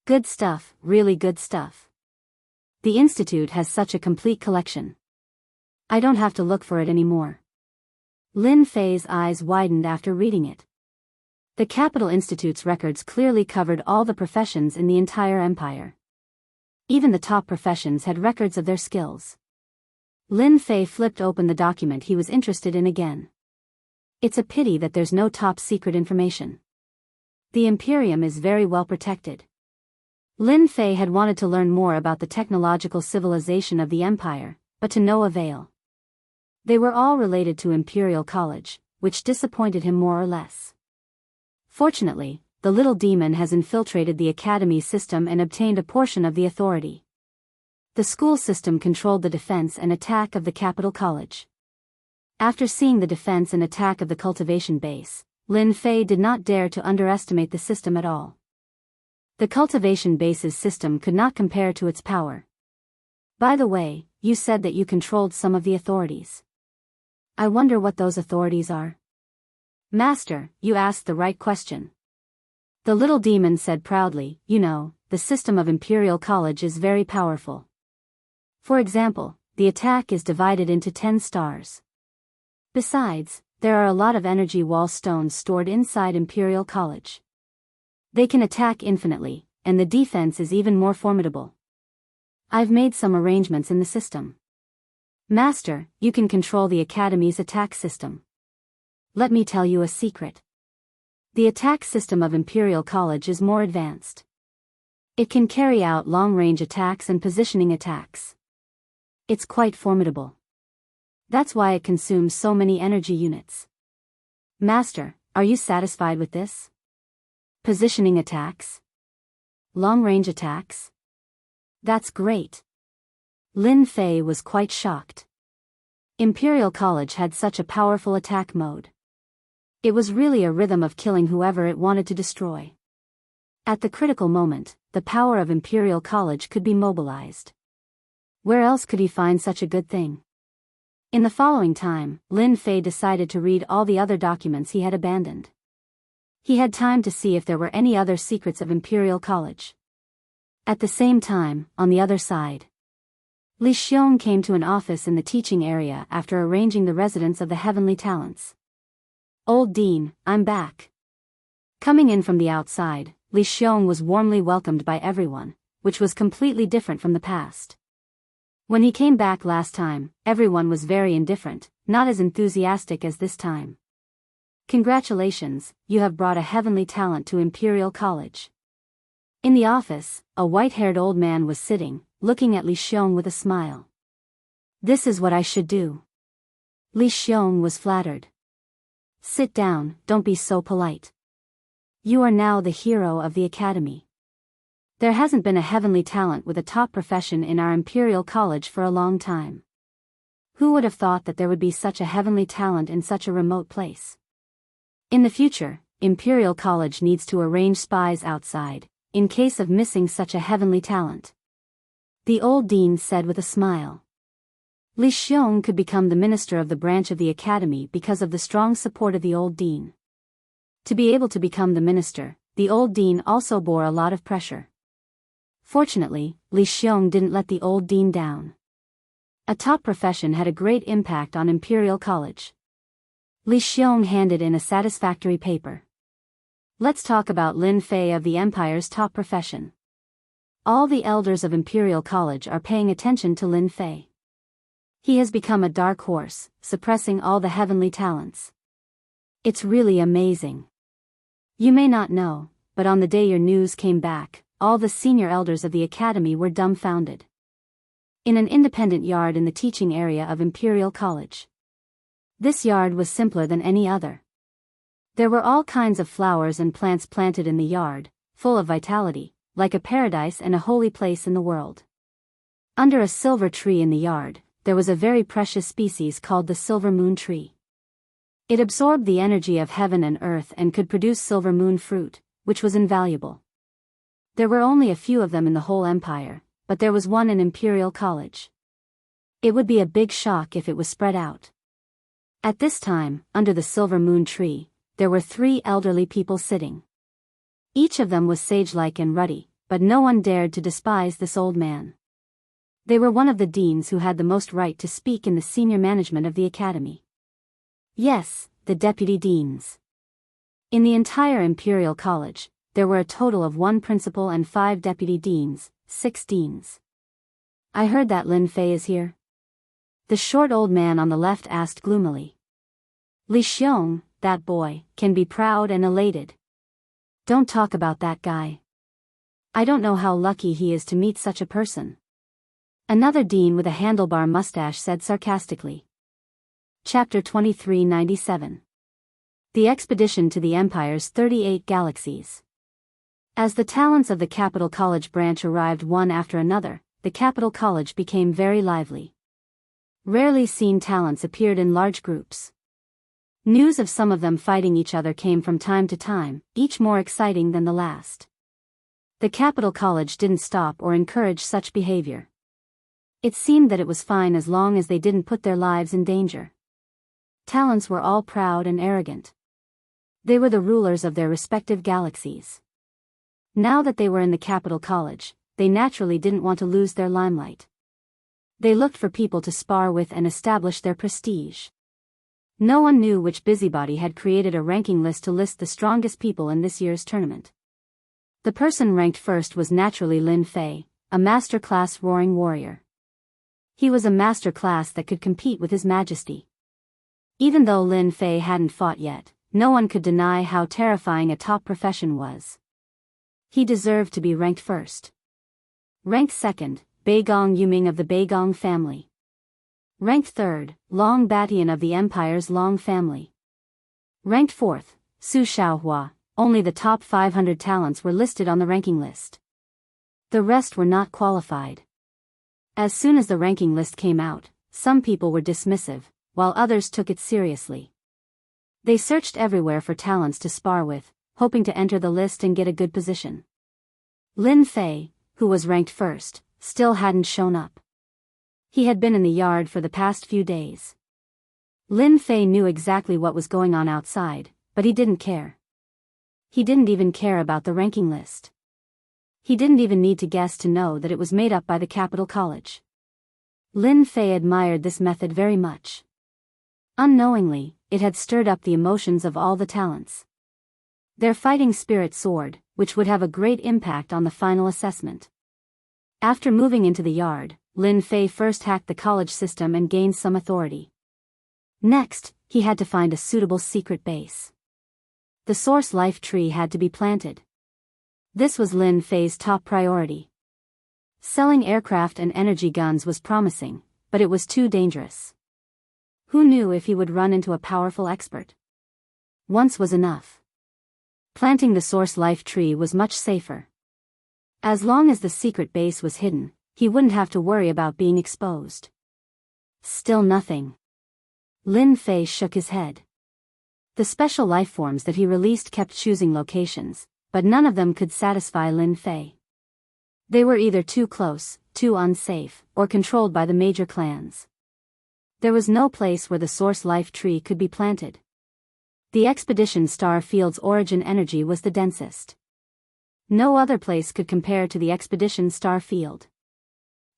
Good stuff, really good stuff. The Institute has such a complete collection. I don't have to look for it anymore. Lin Fei's eyes widened after reading it. The Capital Institute's records clearly covered all the professions in the entire empire. Even the top professions had records of their skills. Lin Fei flipped open the document he was interested in again. It's a pity that there's no top secret information. The Imperium is very well protected. Lin Fei had wanted to learn more about the technological civilization of the Empire, but to no avail. They were all related to Imperial College, which disappointed him more or less. Fortunately, the little demon has infiltrated the academy system and obtained a portion of the authority. The school system controlled the defense and attack of the Capital College. After seeing the defense and attack of the Cultivation base, Lin Fei did not dare to underestimate the system at all. The Cultivation base's system could not compare to its power. By the way, you said that you controlled some of the authorities. I wonder what those authorities are. Master, you asked the right question. The little demon said proudly, you know, the system of Imperial College is very powerful. For example, the attack is divided into 10 stars. Besides, there are a lot of energy wall stones stored inside Imperial College. They can attack infinitely, and the defense is even more formidable. I've made some arrangements in the system. Master, you can control the Academy's attack system. Let me tell you a secret. The attack system of Imperial College is more advanced. It can carry out long-range attacks and positioning attacks. It's quite formidable. That's why it consumes so many energy units. Master, are you satisfied with this? Positioning attacks? Long-range attacks? That's great. Lin Fei was quite shocked. Imperial College had such a powerful attack mode. It was really a rhythm of killing whoever it wanted to destroy. At the critical moment, the power of Imperial College could be mobilized. Where else could he find such a good thing? In the following time, Lin Fei decided to read all the other documents he had abandoned. He had time to see if there were any other secrets of Imperial College. At the same time, on the other side, Li Xiong came to an office in the teaching area after arranging the residence of the heavenly talents. "Old Dean, I'm back." Coming in from the outside, Li Xiong was warmly welcomed by everyone, which was completely different from the past. When he came back last time, everyone was very indifferent, not as enthusiastic as this time. "Congratulations, you have brought a heavenly talent to Imperial College." In the office, a white-haired old man was sitting, looking at Li Xiong with a smile. "This is what I should do." Li Xiong was flattered. "Sit down, don't be so polite. You are now the hero of the academy. There hasn't been a heavenly talent with a top profession in our Imperial College for a long time. Who would have thought that there would be such a heavenly talent in such a remote place? In the future, Imperial College needs to arrange spies outside, in case of missing such a heavenly talent." The old dean said with a smile. Li Xiong could become the minister of the branch of the academy because of the strong support of the old dean. To be able to become the minister, the old dean also bore a lot of pressure. Fortunately, Li Xiong didn't let the old dean down. A top profession had a great impact on Imperial College. Li Xiong handed in a satisfactory paper. "Let's talk about Lin Fei of the Empire's top profession. All the elders of Imperial College are paying attention to Lin Fei. He has become a dark horse, suppressing all the heavenly talents. It's really amazing. You may not know, but on the day your news came back, all the senior elders of the academy were dumbfounded. In an independent yard in the teaching area of Imperial College. This yard was simpler than any other. There were all kinds of flowers and plants planted in the yard, full of vitality, like a paradise and a holy place in the world. Under a silver tree in the yard, there was a very precious species called the silver moon tree. It absorbed the energy of heaven and earth and could produce silver moon fruit, which was invaluable. There were only a few of them in the whole empire, but there was one in Imperial College. It would be a big shock if it was spread out. At this time, under the silver moon tree, there were 3 elderly people sitting. Each of them was sage-like and ruddy, but no one dared to despise this old man. They were one of the deans who had the most right to speak in the senior management of the academy. Yes, the deputy deans. In the entire Imperial College, there were a total of 1 principal and 5 deputy deans, 6 deans. "I heard that Lin Fei is here?" The short old man on the left asked gloomily. Li Xiong, that boy, can be proud and elated. "Don't talk about that guy. I don't know how lucky he is to meet such a person." Another dean with a handlebar mustache said sarcastically. Chapter 2397. The Expedition to the Empire's 38 Galaxies. As the talents of the Capital College branch arrived one after another, the Capital College became very lively. Rarely seen talents appeared in large groups. News of some of them fighting each other came from time to time, each more exciting than the last. The Capital College didn't stop or encourage such behavior. It seemed that it was fine as long as they didn't put their lives in danger. Talents were all proud and arrogant. They were the rulers of their respective galaxies. Now that they were in the Capital College, they naturally didn't want to lose their limelight. They looked for people to spar with and establish their prestige. No one knew which busybody had created a ranking list to list the strongest people in this year's tournament. The person ranked first was naturally Lin Fei, a master-class roaring warrior. He was a master-class that could compete with His Majesty. Even though Lin Fei hadn't fought yet, no one could deny how terrifying a top profession was. He deserved to be ranked first. Ranked second, Beigong Yuming of the Beigong family. Ranked third, Long Batian of the Empire's Long family. Ranked fourth, Su Xiaohua. Only the top 500 talents were listed on the ranking list. The rest were not qualified. As soon as the ranking list came out, some people were dismissive, while others took it seriously. They searched everywhere for talents to spar with, hoping to enter the list and get a good position. Lin Fei, who was ranked first, still hadn't shown up. He had been in the yard for the past few days. Lin Fei knew exactly what was going on outside, but he didn't care. He didn't even care about the ranking list. He didn't even need to guess to know that it was made up by the Capital College. Lin Fei admired this method very much. Unknowingly, it had stirred up the emotions of all the talents. Their fighting spirit soared, which would have a great impact on the final assessment. After moving into the yard, Lin Fei first hacked the college system and gained some authority. Next, he had to find a suitable secret base. The source life tree had to be planted. This was Lin Fei's top priority. Selling aircraft and energy guns was promising, but it was too dangerous. Who knew if he would run into a powerful expert? Once was enough. Planting the source life tree was much safer. As long as the secret base was hidden, he wouldn't have to worry about being exposed. Still nothing. Lin Fei shook his head. The special life forms that he released kept choosing locations, but none of them could satisfy Lin Fei. They were either too close, too unsafe, or controlled by the major clans. There was no place where the source life tree could be planted. The expedition star field's origin energy was the densest. No other place could compare to the expedition star field.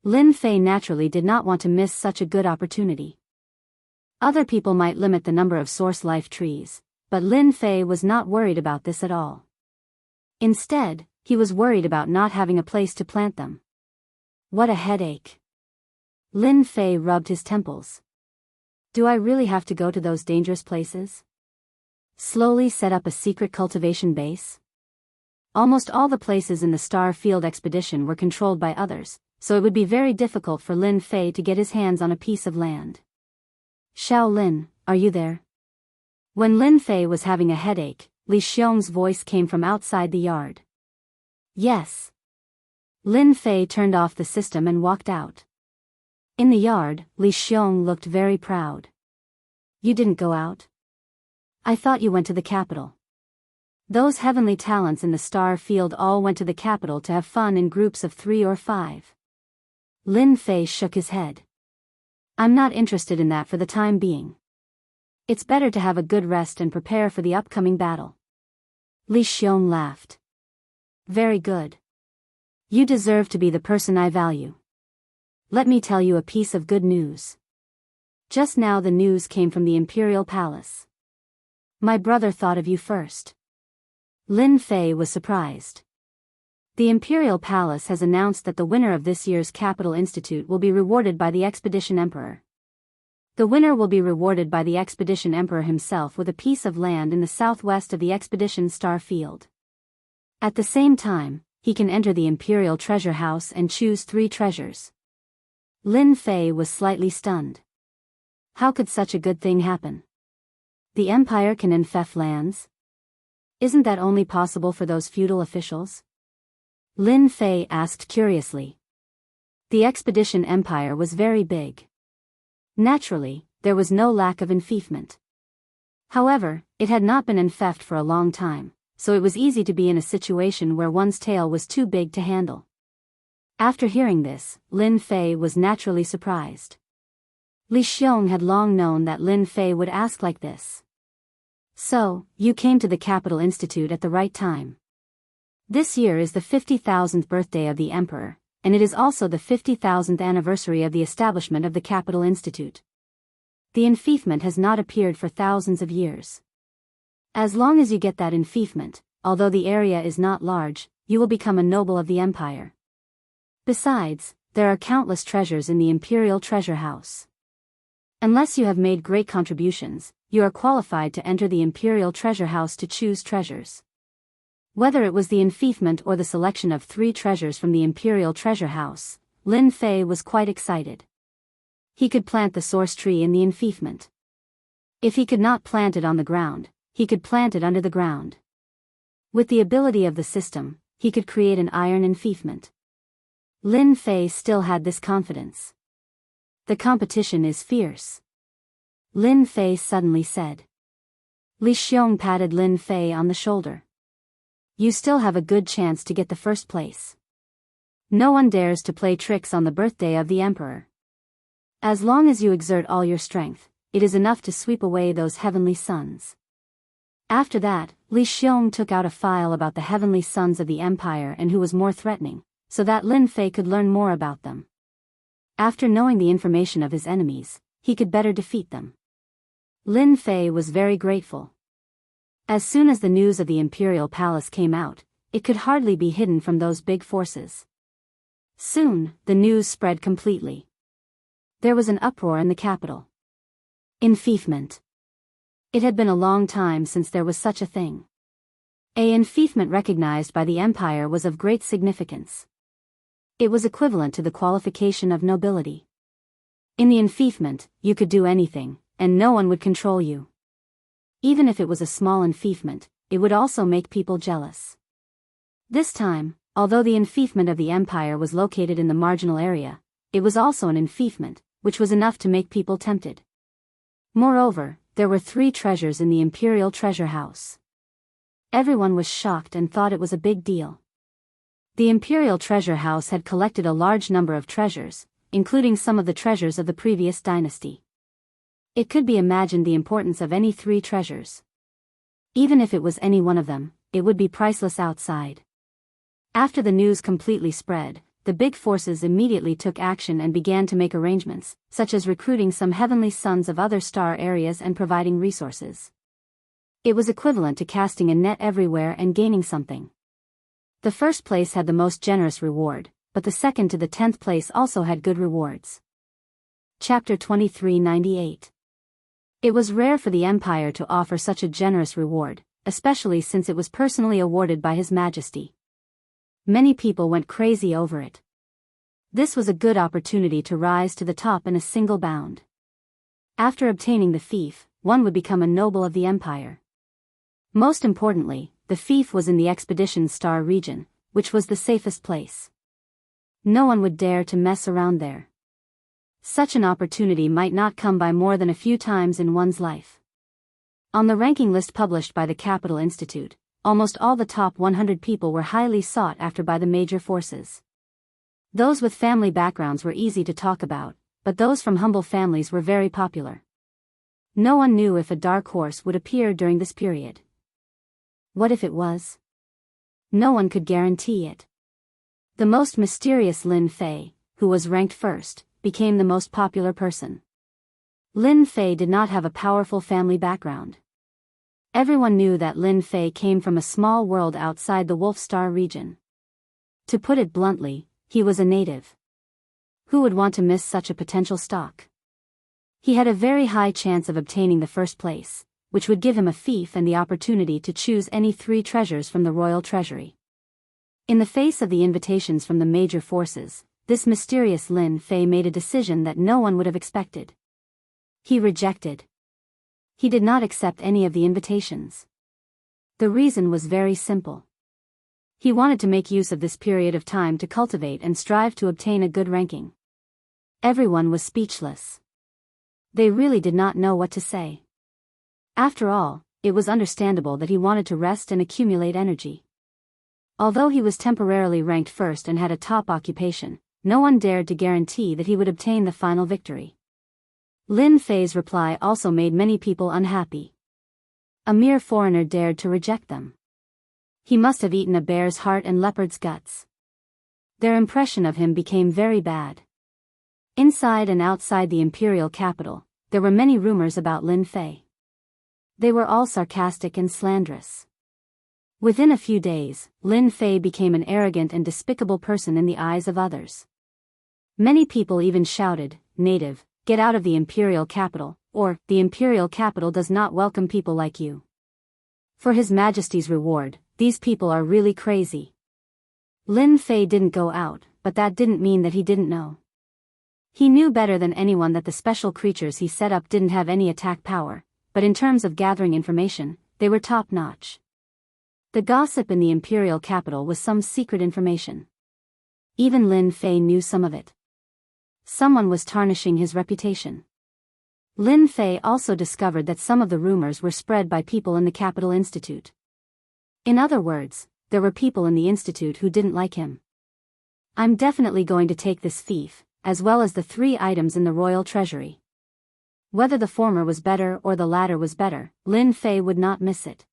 Lin Fei naturally did not want to miss such a good opportunity. Other people might limit the number of source life trees, but Lin Fei was not worried about this at all. Instead, he was worried about not having a place to plant them. What a headache. Lin Fei rubbed his temples. Do I really have to go to those dangerous places? Slowly set up a secret cultivation base? Almost all the places in the Star Field expedition were controlled by others, so it would be very difficult for Lin Fei to get his hands on a piece of land. Xiao Lin, are you there? When Lin Fei was having a headache, Li Xiong's voice came from outside the yard. Yes. Lin Fei turned off the system and walked out. In the yard, Li Xiong looked very proud. You didn't go out? I thought you went to the capital. Those heavenly talents in the star field all went to the capital to have fun in groups of 3 or 5. Lin Fei shook his head. I'm not interested in that for the time being. It's better to have a good rest and prepare for the upcoming battle. Li Xiong laughed. Very good. You deserve to be the person I value. Let me tell you a piece of good news. Just now the news came from the Imperial Palace. My brother thought of you first. Lin Fei was surprised. The Imperial Palace has announced that the winner of this year's Capital Institute will be rewarded by the Expedition Emperor. The winner will be rewarded by the Expedition Emperor himself with a piece of land in the southwest of the Expedition Star Field. At the same time, he can enter the Imperial Treasure House and choose 3 treasures. Lin Fei was slightly stunned. How could such a good thing happen? The Empire can infect lands? Isn't that only possible for those feudal officials? Lin Fei asked curiously. The Expedition Empire was very big. Naturally, there was no lack of enfeoffment. However, it had not been enfeoffed for a long time, so it was easy to be in a situation where one's tail was too big to handle. After hearing this, Lin Fei was naturally surprised. Li Xiong had long known that Lin Fei would ask like this. So, you came to the Capital Institute at the right time. This year is the 50,000th birthday of the Emperor, and it is also the 50,000th anniversary of the establishment of the Capital Institute. The enfeoffment has not appeared for thousands of years. As long as you get that enfeoffment, although the area is not large, you will become a noble of the Empire. Besides, there are countless treasures in the Imperial Treasure House. Unless you have made great contributions, you are qualified to enter the Imperial Treasure House to choose treasures. Whether it was the enfeoffment or the selection of 3 treasures from the Imperial Treasure House, Lin Fei was quite excited. He could plant the source tree in the enfeoffment. If he could not plant it on the ground, he could plant it under the ground. With the ability of the system, he could create an iron enfeoffment. Lin Fei still had this confidence. The competition is fierce. Lin Fei suddenly said. Li Xiong patted Lin Fei on the shoulder. You still have a good chance to get the first place. No one dares to play tricks on the birthday of the emperor. As long as you exert all your strength, it is enough to sweep away those heavenly sons. After that, Li Xiong took out a file about the heavenly sons of the empire and who was more threatening, so that Lin Fei could learn more about them. After knowing the information of his enemies, he could better defeat them. Lin Fei was very grateful. As soon as the news of the imperial palace came out, it could hardly be hidden from those big forces. Soon, the news spread completely. There was an uproar in the capital. Enfeoffment. It had been a long time since there was such a thing. An enfeoffment recognized by the empire was of great significance. It was equivalent to the qualification of nobility. In the enfeoffment, you could do anything, and no one would control you. Even if it was a small enfeoffment, it would also make people jealous. This time, although the enfeoffment of the empire was located in the marginal area, it was also an enfeoffment, which was enough to make people tempted. Moreover, there were 3 treasures in the imperial treasure house. Everyone was shocked and thought it was a big deal. The imperial treasure house had collected a large number of treasures, including some of the treasures of the previous dynasty. It could be imagined the importance of any 3 treasures. Even if it was any one of them, it would be priceless outside. After the news completely spread, the big forces immediately took action and began to make arrangements, such as recruiting some heavenly sons of other star areas and providing resources. It was equivalent to casting a net everywhere and gaining something. The first place had the most generous reward, but the second to the 10th place also had good rewards. Chapter 2398. It was rare for the empire to offer such a generous reward, especially since it was personally awarded by His Majesty. Many people went crazy over it. This was a good opportunity to rise to the top in a single bound. After obtaining the fief, one would become a noble of the empire. Most importantly, the fief was in the Expedition Star region, which was the safest place. No one would dare to mess around there. Such an opportunity might not come by more than a few times in one's life. On the ranking list published by the Capital Institute, almost all the top 100 people were highly sought after by the major forces. Those with family backgrounds were easy to talk about, but those from humble families were very popular. No one knew if a dark horse would appear during this period. What if it was? No one could guarantee it. The most mysterious Lin Fei, who was ranked first, became the most popular person. Lin Fei did not have a powerful family background. Everyone knew that Lin Fei came from a small world outside the Wolf Star region. To put it bluntly, he was a native. Who would want to miss such a potential stock? He had a very high chance of obtaining the first place, which would give him a fief and the opportunity to choose any 3 treasures from the royal treasury. In the face of the invitations from the major forces, this mysterious Lin Fei made a decision that no one would have expected. He rejected. He did not accept any of the invitations. The reason was very simple. He wanted to make use of this period of time to cultivate and strive to obtain a good ranking. Everyone was speechless. They really did not know what to say. After all, it was understandable that he wanted to rest and accumulate energy. Although he was temporarily ranked first and had a top occupation, no one dared to guarantee that he would obtain the final victory. Lin Fei's reply also made many people unhappy. A mere foreigner dared to reject them. He must have eaten a bear's heart and leopard's guts. Their impression of him became very bad. Inside and outside the imperial capital, there were many rumors about Lin Fei. They were all sarcastic and slanderous. Within a few days, Lin Fei became an arrogant and despicable person in the eyes of others. Many people even shouted, "Native, get out of the imperial capital," or, "The imperial capital does not welcome people like you." For His Majesty's reward, these people are really crazy. Lin Fei didn't go out, but that didn't mean that he didn't know. He knew better than anyone that the special creatures he set up didn't have any attack power, but in terms of gathering information, they were top-notch. The gossip in the imperial capital was some secret information. Even Lin Fei knew some of it. Someone was tarnishing his reputation. Lin Fei also discovered that some of the rumors were spread by people in the Capital Institute. In other words, there were people in the institute who didn't like him. I'm definitely going to take this thief, as well as the 3 items in the royal treasury. Whether the former was better or the latter was better, Lin Fei would not miss it.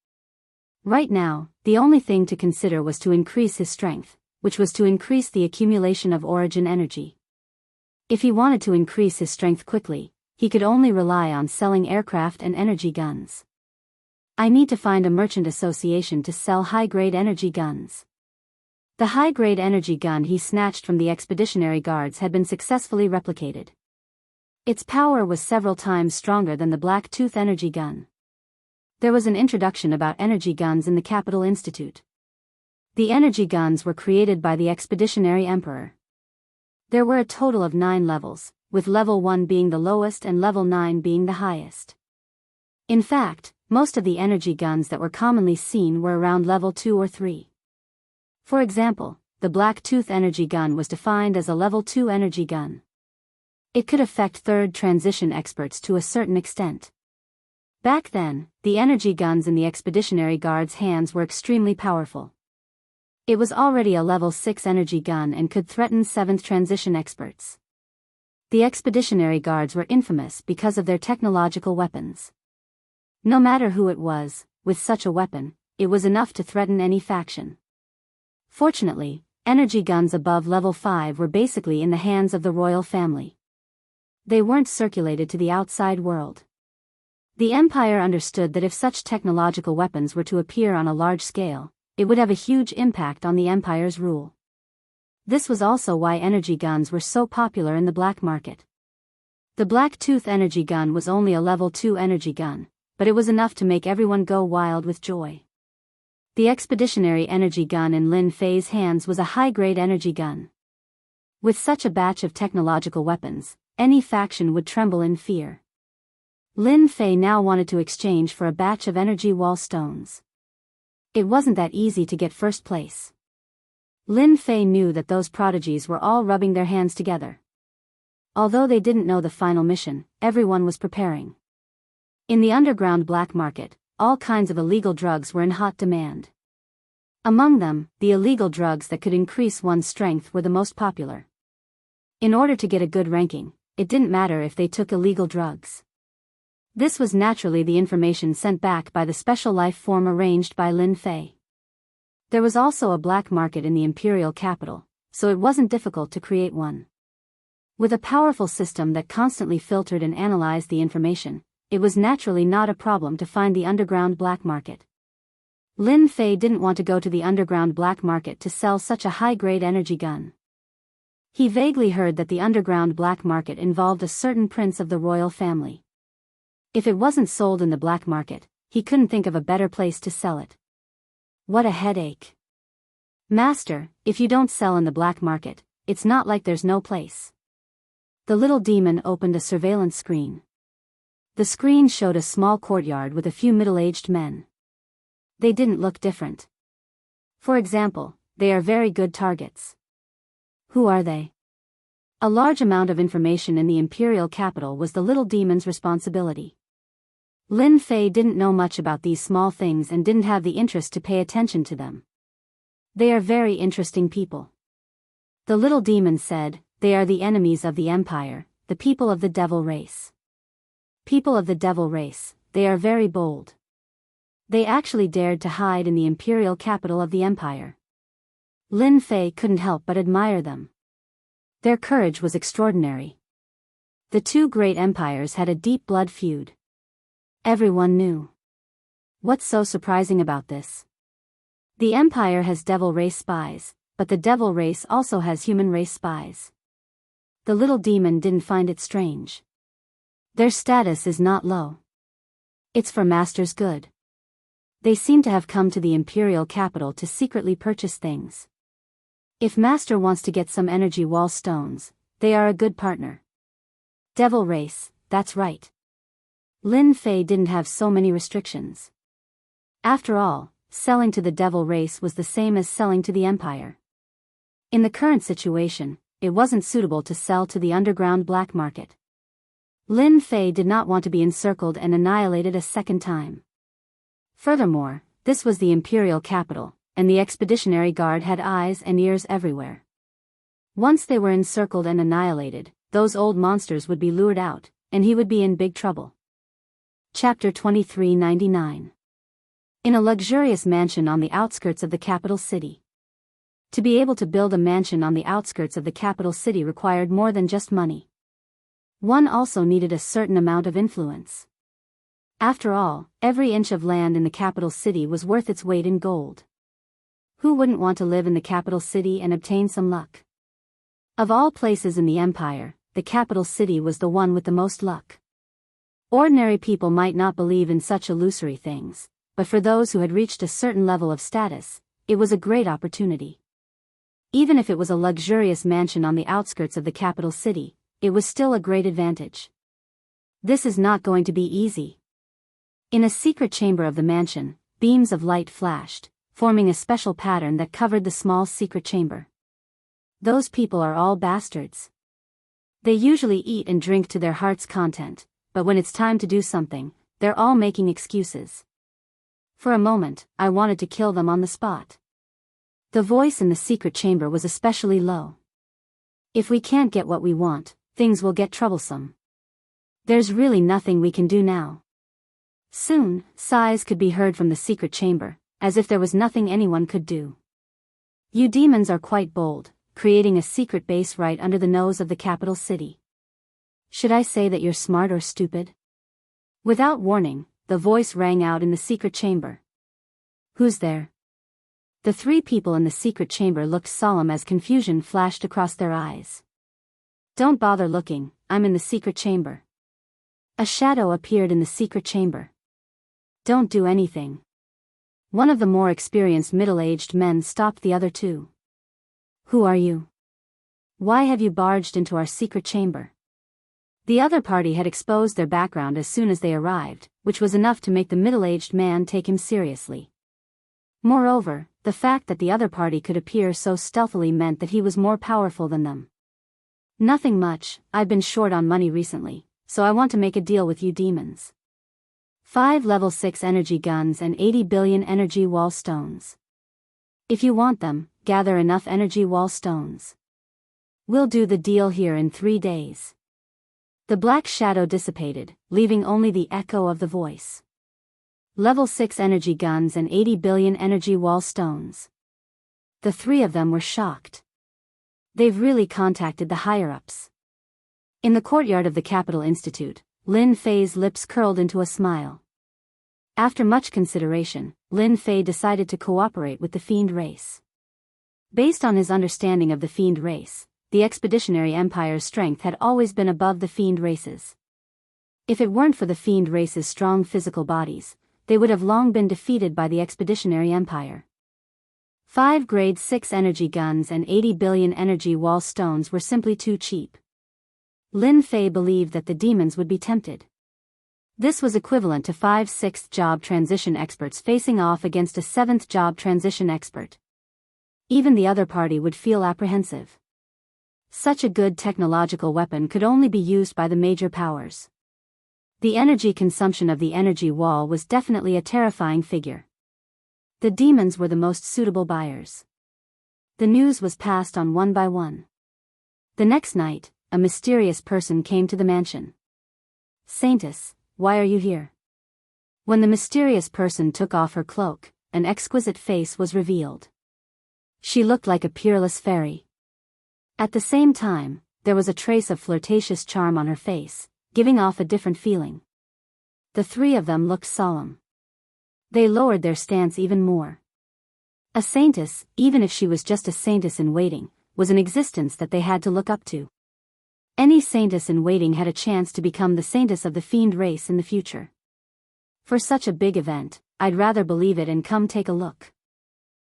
Right now, the only thing to consider was to increase his strength, which was to increase the accumulation of origin energy. If he wanted to increase his strength quickly, he could only rely on selling aircraft and energy guns. I need to find a merchant association to sell high-grade energy guns. The high-grade energy gun he snatched from the expeditionary guards had been successfully replicated. Its power was several times stronger than the Black Tooth energy gun. There was an introduction about energy guns in the Capital Institute. The energy guns were created by the Expeditionary Emperor. There were a total of 9 levels, with level 1 being the lowest and level 9 being the highest. In fact, most of the energy guns that were commonly seen were around level 2 or 3. For example, the Black Tooth energy gun was defined as a level 2 energy gun. It could affect third transition experts to a certain extent. Back then, the energy guns in the Expeditionary Guard's hands were extremely powerful. It was already a level 6 energy gun and could threaten 7th transition experts. The Expeditionary Guards were infamous because of their technological weapons. No matter who it was, with such a weapon, it was enough to threaten any faction. Fortunately, energy guns above level 5 were basically in the hands of the royal family. They weren't circulated to the outside world. The Empire understood that if such technological weapons were to appear on a large scale, it would have a huge impact on the Empire's rule. This was also why energy guns were so popular in the black market. The Black Tooth energy gun was only a level 2 energy gun, but it was enough to make everyone go wild with joy. The expeditionary energy gun in Lin Fei's hands was a high-grade energy gun. With such a batch of technological weapons, any faction would tremble in fear. Lin Fei now wanted to exchange for a batch of energy wall stones. It wasn't that easy to get first place. Lin Fei knew that those prodigies were all rubbing their hands together. Although they didn't know the final mission, everyone was preparing. In the underground black market, all kinds of illegal drugs were in hot demand. Among them, the illegal drugs that could increase one's strength were the most popular. In order to get a good ranking, it didn't matter if they took illegal drugs. This was naturally the information sent back by the special life form arranged by Lin Fei. There was also a black market in the imperial capital, so it wasn't difficult to create one. With a powerful system that constantly filtered and analyzed the information, it was naturally not a problem to find the underground black market. Lin Fei didn't want to go to the underground black market to sell such a high-grade energy gun. He vaguely heard that the underground black market involved a certain prince of the royal family. If it wasn't sold in the black market, he couldn't think of a better place to sell it. What a headache. Master, if you don't sell in the black market, it's not like there's no place. The little demon opened a surveillance screen. The screen showed a small courtyard with a few middle-aged men. They didn't look different. For example, they are very good targets. Who are they? A large amount of information in the imperial capital was the little demon's responsibility. Lin Fei didn't know much about these small things and didn't have the interest to pay attention to them. They are very interesting people. The little demon said, they are the enemies of the Empire, the people of the devil race. People of the devil race, they are very bold. They actually dared to hide in the imperial capital of the Empire. Lin Fei couldn't help but admire them. Their courage was extraordinary. The two great empires had a deep blood feud. Everyone knew. What's so surprising about this? The Empire has devil race spies, but the devil race also has human race spies. The little demon didn't find it strange. Their status is not low. It's for Master's good. They seem to have come to the imperial capital to secretly purchase things. If Master wants to get some energy wall stones, they are a good partner. Devil race, that's right. Lin Fei didn't have so many restrictions. After all, selling to the devil race was the same as selling to the Empire. In the current situation, it wasn't suitable to sell to the underground black market. Lin Fei did not want to be encircled and annihilated a second time. Furthermore, this was the imperial capital, and the Expeditionary Guard had eyes and ears everywhere. Once they were encircled and annihilated, those old monsters would be lured out, and he would be in big trouble. Chapter 2399. In a luxurious mansion on the outskirts of the capital city. To be able to build a mansion on the outskirts of the capital city required more than just money. One also needed a certain amount of influence. After all, every inch of land in the capital city was worth its weight in gold. Who wouldn't want to live in the capital city and obtain some luck? Of all places in the empire, the capital city was the one with the most luck. Ordinary people might not believe in such illusory things, but for those who had reached a certain level of status, it was a great opportunity. Even if it was a luxurious mansion on the outskirts of the capital city, it was still a great advantage. This is not going to be easy. In a secret chamber of the mansion, beams of light flashed, forming a special pattern that covered the small secret chamber. Those people are all bastards. They usually eat and drink to their heart's content, but when it's time to do something, they're all making excuses. For a moment, I wanted to kill them on the spot. The voice in the secret chamber was especially low. If we can't get what we want, things will get troublesome. There's really nothing we can do now. Soon, sighs could be heard from the secret chamber, as if there was nothing anyone could do. You demons are quite bold, creating a secret base right under the nose of the capital city. Should I say that you're smart or stupid? Without warning, the voice rang out in the secret chamber. Who's there? The three people in the secret chamber looked solemn as confusion flashed across their eyes. Don't bother looking, I'm in the secret chamber. A shadow appeared in the secret chamber. Don't do anything. One of the more experienced middle-aged men stopped the other two. Who are you? Why have you barged into our secret chamber? The other party had exposed their background as soon as they arrived, which was enough to make the middle-aged man take him seriously. Moreover, the fact that the other party could appear so stealthily meant that he was more powerful than them. Nothing much, I've been short on money recently, so I want to make a deal with you demons. 5 level 6 energy guns and 80 billion energy wall stones. If you want them, gather enough energy wall stones. We'll do the deal here in 3 days. The black shadow dissipated, leaving only the echo of the voice. Level 6 energy guns and 80 billion energy wall stones. The three of them were shocked. They've really contacted the higher-ups. In the courtyard of the Capital Institute, Lin Fei's lips curled into a smile. After much consideration, Lin Fei decided to cooperate with the Fiend race. Based on his understanding of the Fiend race, the Expeditionary Empire's strength had always been above the Fiend races. If it weren't for the Fiend race's strong physical bodies, they would have long been defeated by the Expeditionary Empire. 5 grade 6 energy guns and 80 billion energy wall stones were simply too cheap. Lin Fei believed that the demons would be tempted. This was equivalent to 5 6th job transition experts facing off against a 7th job transition expert. Even the other party would feel apprehensive. Such a good technological weapon could only be used by the major powers. The energy consumption of the energy wall was definitely a terrifying figure. The demons were the most suitable buyers. The news was passed on one by one. The next night, a mysterious person came to the mansion. Saintess, why are you here? When the mysterious person took off her cloak, an exquisite face was revealed. She looked like a peerless fairy. At the same time, there was a trace of flirtatious charm on her face, giving off a different feeling. The three of them looked solemn. They lowered their stance even more. A saintess, even if she was just a saintess in waiting, was an existence that they had to look up to. Any saintess in waiting had a chance to become the saintess of the Fiend race in the future. For such a big event, I'd rather believe it and come take a look.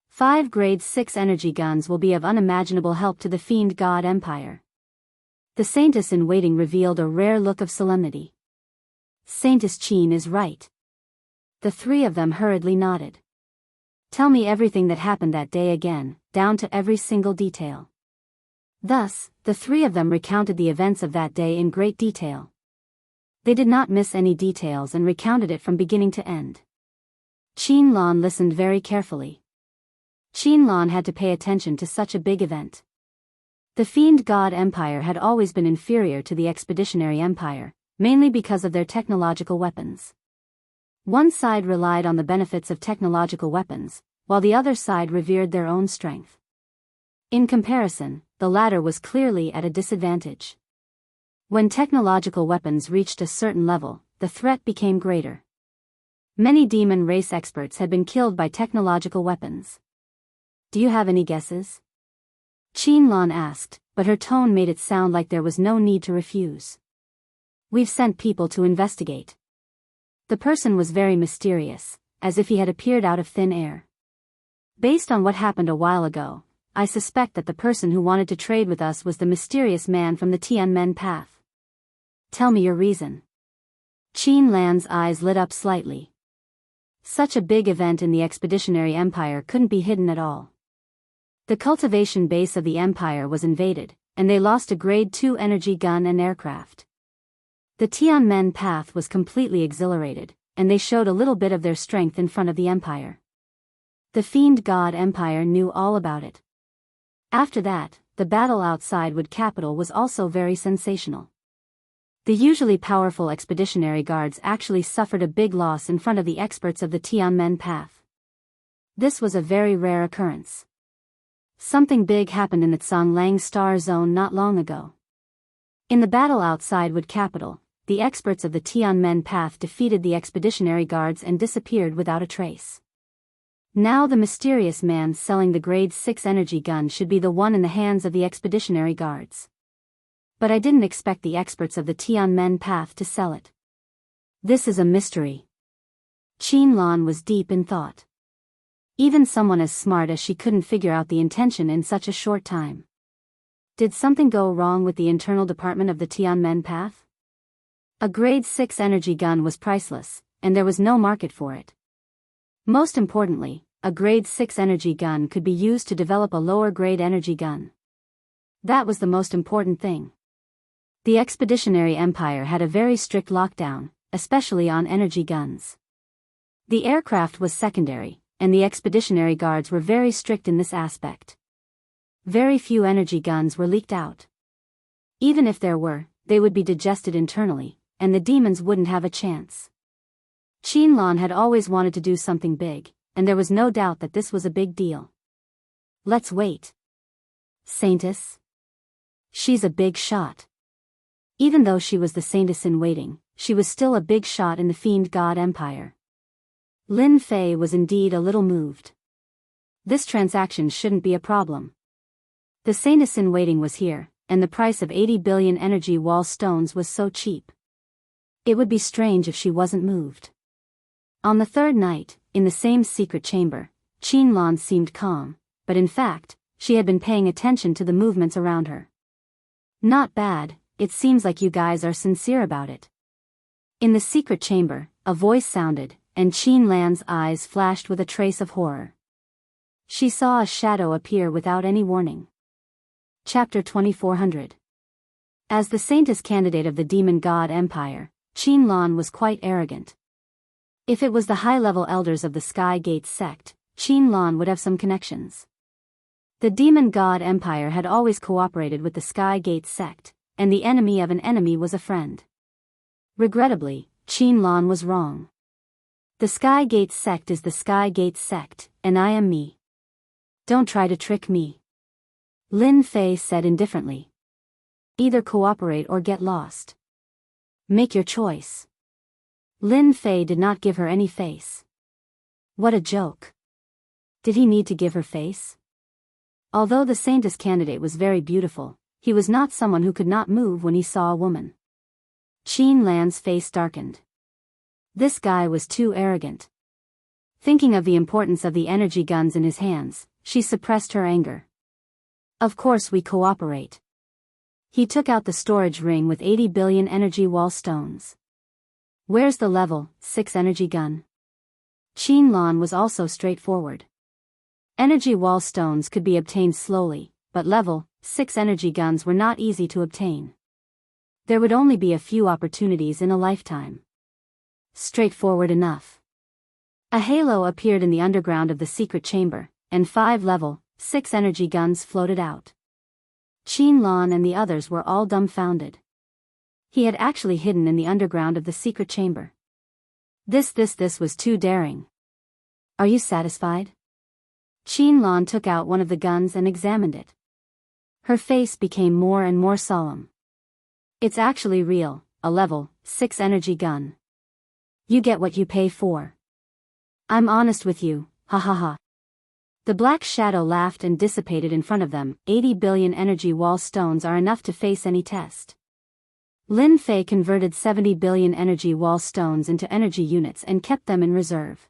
5 grade 6 energy guns will be of unimaginable help to the Fiend God Empire. The saintess in waiting revealed a rare look of solemnity. Saintess Qin is right. The three of them hurriedly nodded. Tell me everything that happened that day again, down to every single detail. Thus, the three of them recounted the events of that day in great detail. They did not miss any details and recounted it from beginning to end. Qianlan listened very carefully. Qianlan had to pay attention to such a big event. The Fiend God Empire had always been inferior to the Expeditionary Empire, mainly because of their technological weapons. One side relied on the benefits of technological weapons, while the other side revered their own strength. In comparison, the latter was clearly at a disadvantage. When technological weapons reached a certain level, the threat became greater. Many demon race experts had been killed by technological weapons. Do you have any guesses? Qianlan asked, but her tone made it sound like there was no need to refuse. We've sent people to investigate. The person was very mysterious, as if he had appeared out of thin air. Based on what happened a while ago, I suspect that the person who wanted to trade with us was the mysterious man from the Tianmen path. Tell me your reason. Qianlan's eyes lit up slightly. Such a big event in the Expeditionary Empire couldn't be hidden at all. The cultivation base of the Empire was invaded, and they lost a Grade 2 energy gun and aircraft. The Tianmen path was completely exhilarated, and they showed a little bit of their strength in front of the Empire. The Fiend God Empire knew all about it. After that, the battle outside Wood Capital was also very sensational. The usually powerful expeditionary guards actually suffered a big loss in front of the experts of the Tianmen path. This was a very rare occurrence. Something big happened in the Tsanglang Star Zone not long ago. In the battle outside Wood Capital, the experts of the Tianmen path defeated the expeditionary guards and disappeared without a trace. Now the mysterious man selling the Grade 6 energy gun should be the one in the hands of the expeditionary guards. But I didn't expect the experts of the Tianmen path to sell it. This is a mystery. Qianlan was deep in thought. Even someone as smart as she couldn't figure out the intention in such a short time. Did something go wrong with the internal department of the Tianmen path? A Grade 6 energy gun was priceless, and there was no market for it. Most importantly, a Grade 6 energy gun could be used to develop a lower grade energy gun. That was the most important thing. The Expeditionary Empire had a very strict lockdown, especially on energy guns. The aircraft was secondary, and the expeditionary guards were very strict in this aspect. Very few energy guns were leaked out. Even if there were, they would be digested internally, and the demons wouldn't have a chance. Qianlan had always wanted to do something big, and there was no doubt that this was a big deal. Let's wait. Saintess? She's a big shot. Even though she was the saintess in waiting, she was still a big shot in the Fiend God Empire. Lin Fei was indeed a little moved. This transaction shouldn't be a problem. The saintess in waiting was here, and the price of 80 billion energy wall stones was so cheap. It would be strange if she wasn't moved. On the third night, in the same secret chamber, Qianlan seemed calm, but in fact, she had been paying attention to the movements around her. Not bad, it seems like you guys are sincere about it. In the secret chamber, a voice sounded, and Qianlan's eyes flashed with a trace of horror. She saw a shadow appear without any warning. Chapter 2400. As the saintess candidate of the Demon God Empire, Qianlan was quite arrogant. If it was the high-level elders of the Sky Gate sect, Qianlan would have some connections. The Demon God Empire had always cooperated with the Sky Gate sect, and the enemy of an enemy was a friend. Regrettably, Qianlan was wrong. The Sky Gate sect is the Sky Gate sect, and I am me. Don't try to trick me. Lin Fei said indifferently. Either cooperate or get lost. Make your choice. Lin Fei did not give her any face. What a joke. Did he need to give her face? Although the saintess candidate was very beautiful, he was not someone who could not move when he saw a woman. Qianlan's face darkened. This guy was too arrogant. Thinking of the importance of the energy guns in his hands, she suppressed her anger. Of course we cooperate. He took out the storage ring with 80 billion energy wall stones. Where's the level 6 energy gun? Qianlan was also straightforward. Energy wall stones could be obtained slowly, but level 6 energy guns were not easy to obtain. There would only be a few opportunities in a lifetime. Straightforward enough. A halo appeared in the underground of the secret chamber, and 5 level 6 energy guns floated out. Qianlong and the others were all dumbfounded. He had actually hidden in the underground of the secret chamber. This was too daring. Are you satisfied? Qianlong took out one of the guns and examined it. Her face became more and more solemn. It's actually real, a level 6 energy gun. You get what you pay for. I'm honest with you, ha ha ha. The black shadow laughed and dissipated in front of them. 80 billion energy wall stones are enough to face any test. Lin Fei converted 70 billion energy wall stones into energy units and kept them in reserve.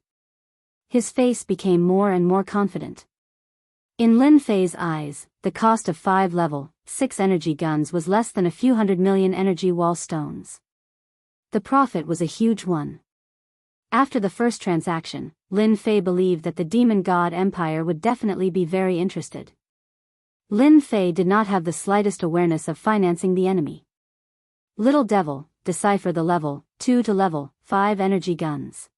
His face became more and more confident. In Lin Fei's eyes, the cost of 5 level 6 energy guns was less than a few 100 million energy wall stones. The profit was a huge one. After the first transaction, Lin Fei believed that the Demon God Empire would definitely be very interested. Lin Fei did not have the slightest awareness of financing the enemy. Little devil, decipher the level 2 to level 5 energy guns.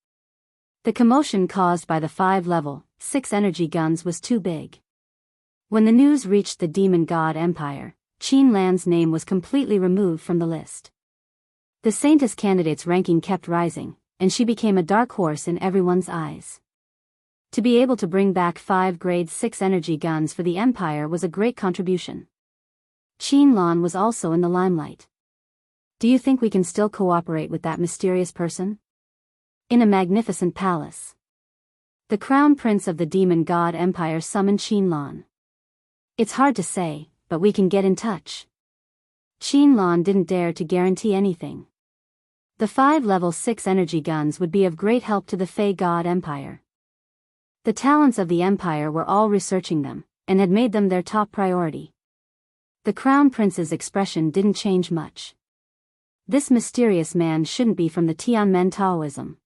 The commotion caused by the 5 level 6 energy guns was too big. When the news reached the Demon God Empire, Qianlong's name was completely removed from the list. The Saintess candidate's ranking kept rising, and she became a dark horse in everyone's eyes. To be able to bring back 5 grade 6 energy guns for the Empire was a great contribution. Qianlong was also in the limelight. Do you think we can still cooperate with that mysterious person? In a magnificent palace. The Crown Prince of the Demon God Empire summoned Qianlong. It's hard to say, but we can get in touch. Qianlong didn't dare to guarantee anything. The 5 level 6 energy guns would be of great help to the Fey God Empire. The talents of the Empire were all researching them, and had made them their top priority. The Crown Prince's expression didn't change much. This mysterious man shouldn't be from the Tianmen Taoism.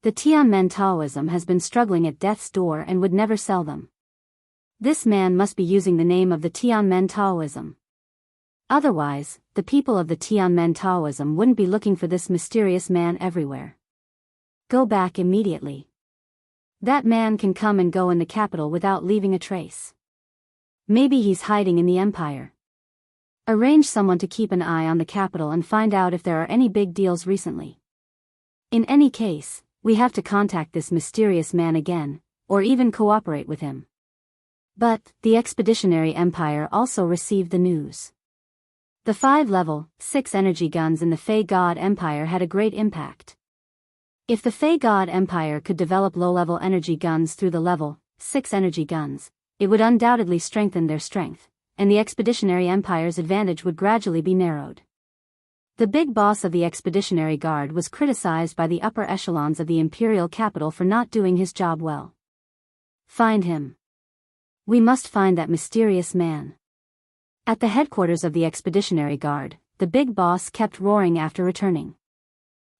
The Tianmen Taoism has been struggling at death's door and would never sell them. This man must be using the name of the Tianmen Taoism. Otherwise, the people of the Tianmen Taoism wouldn't be looking for this mysterious man everywhere. Go back immediately. That man can come and go in the capital without leaving a trace. Maybe he's hiding in the Empire. Arrange someone to keep an eye on the capital and find out if there are any big deals recently. In any case, we have to contact this mysterious man again, or even cooperate with him. But, the Expeditionary Empire also received the news. The 5 level 6 energy guns in the Fey God Empire had a great impact. If the Fey God Empire could develop low-level energy guns through the level 6 energy guns, it would undoubtedly strengthen their strength, and the Expeditionary Empire's advantage would gradually be narrowed. The big boss of the Expeditionary Guard was criticized by the upper echelons of the imperial capital for not doing his job well. Find him. We must find that mysterious man. At the headquarters of the Expeditionary Guard, the big boss kept roaring after returning.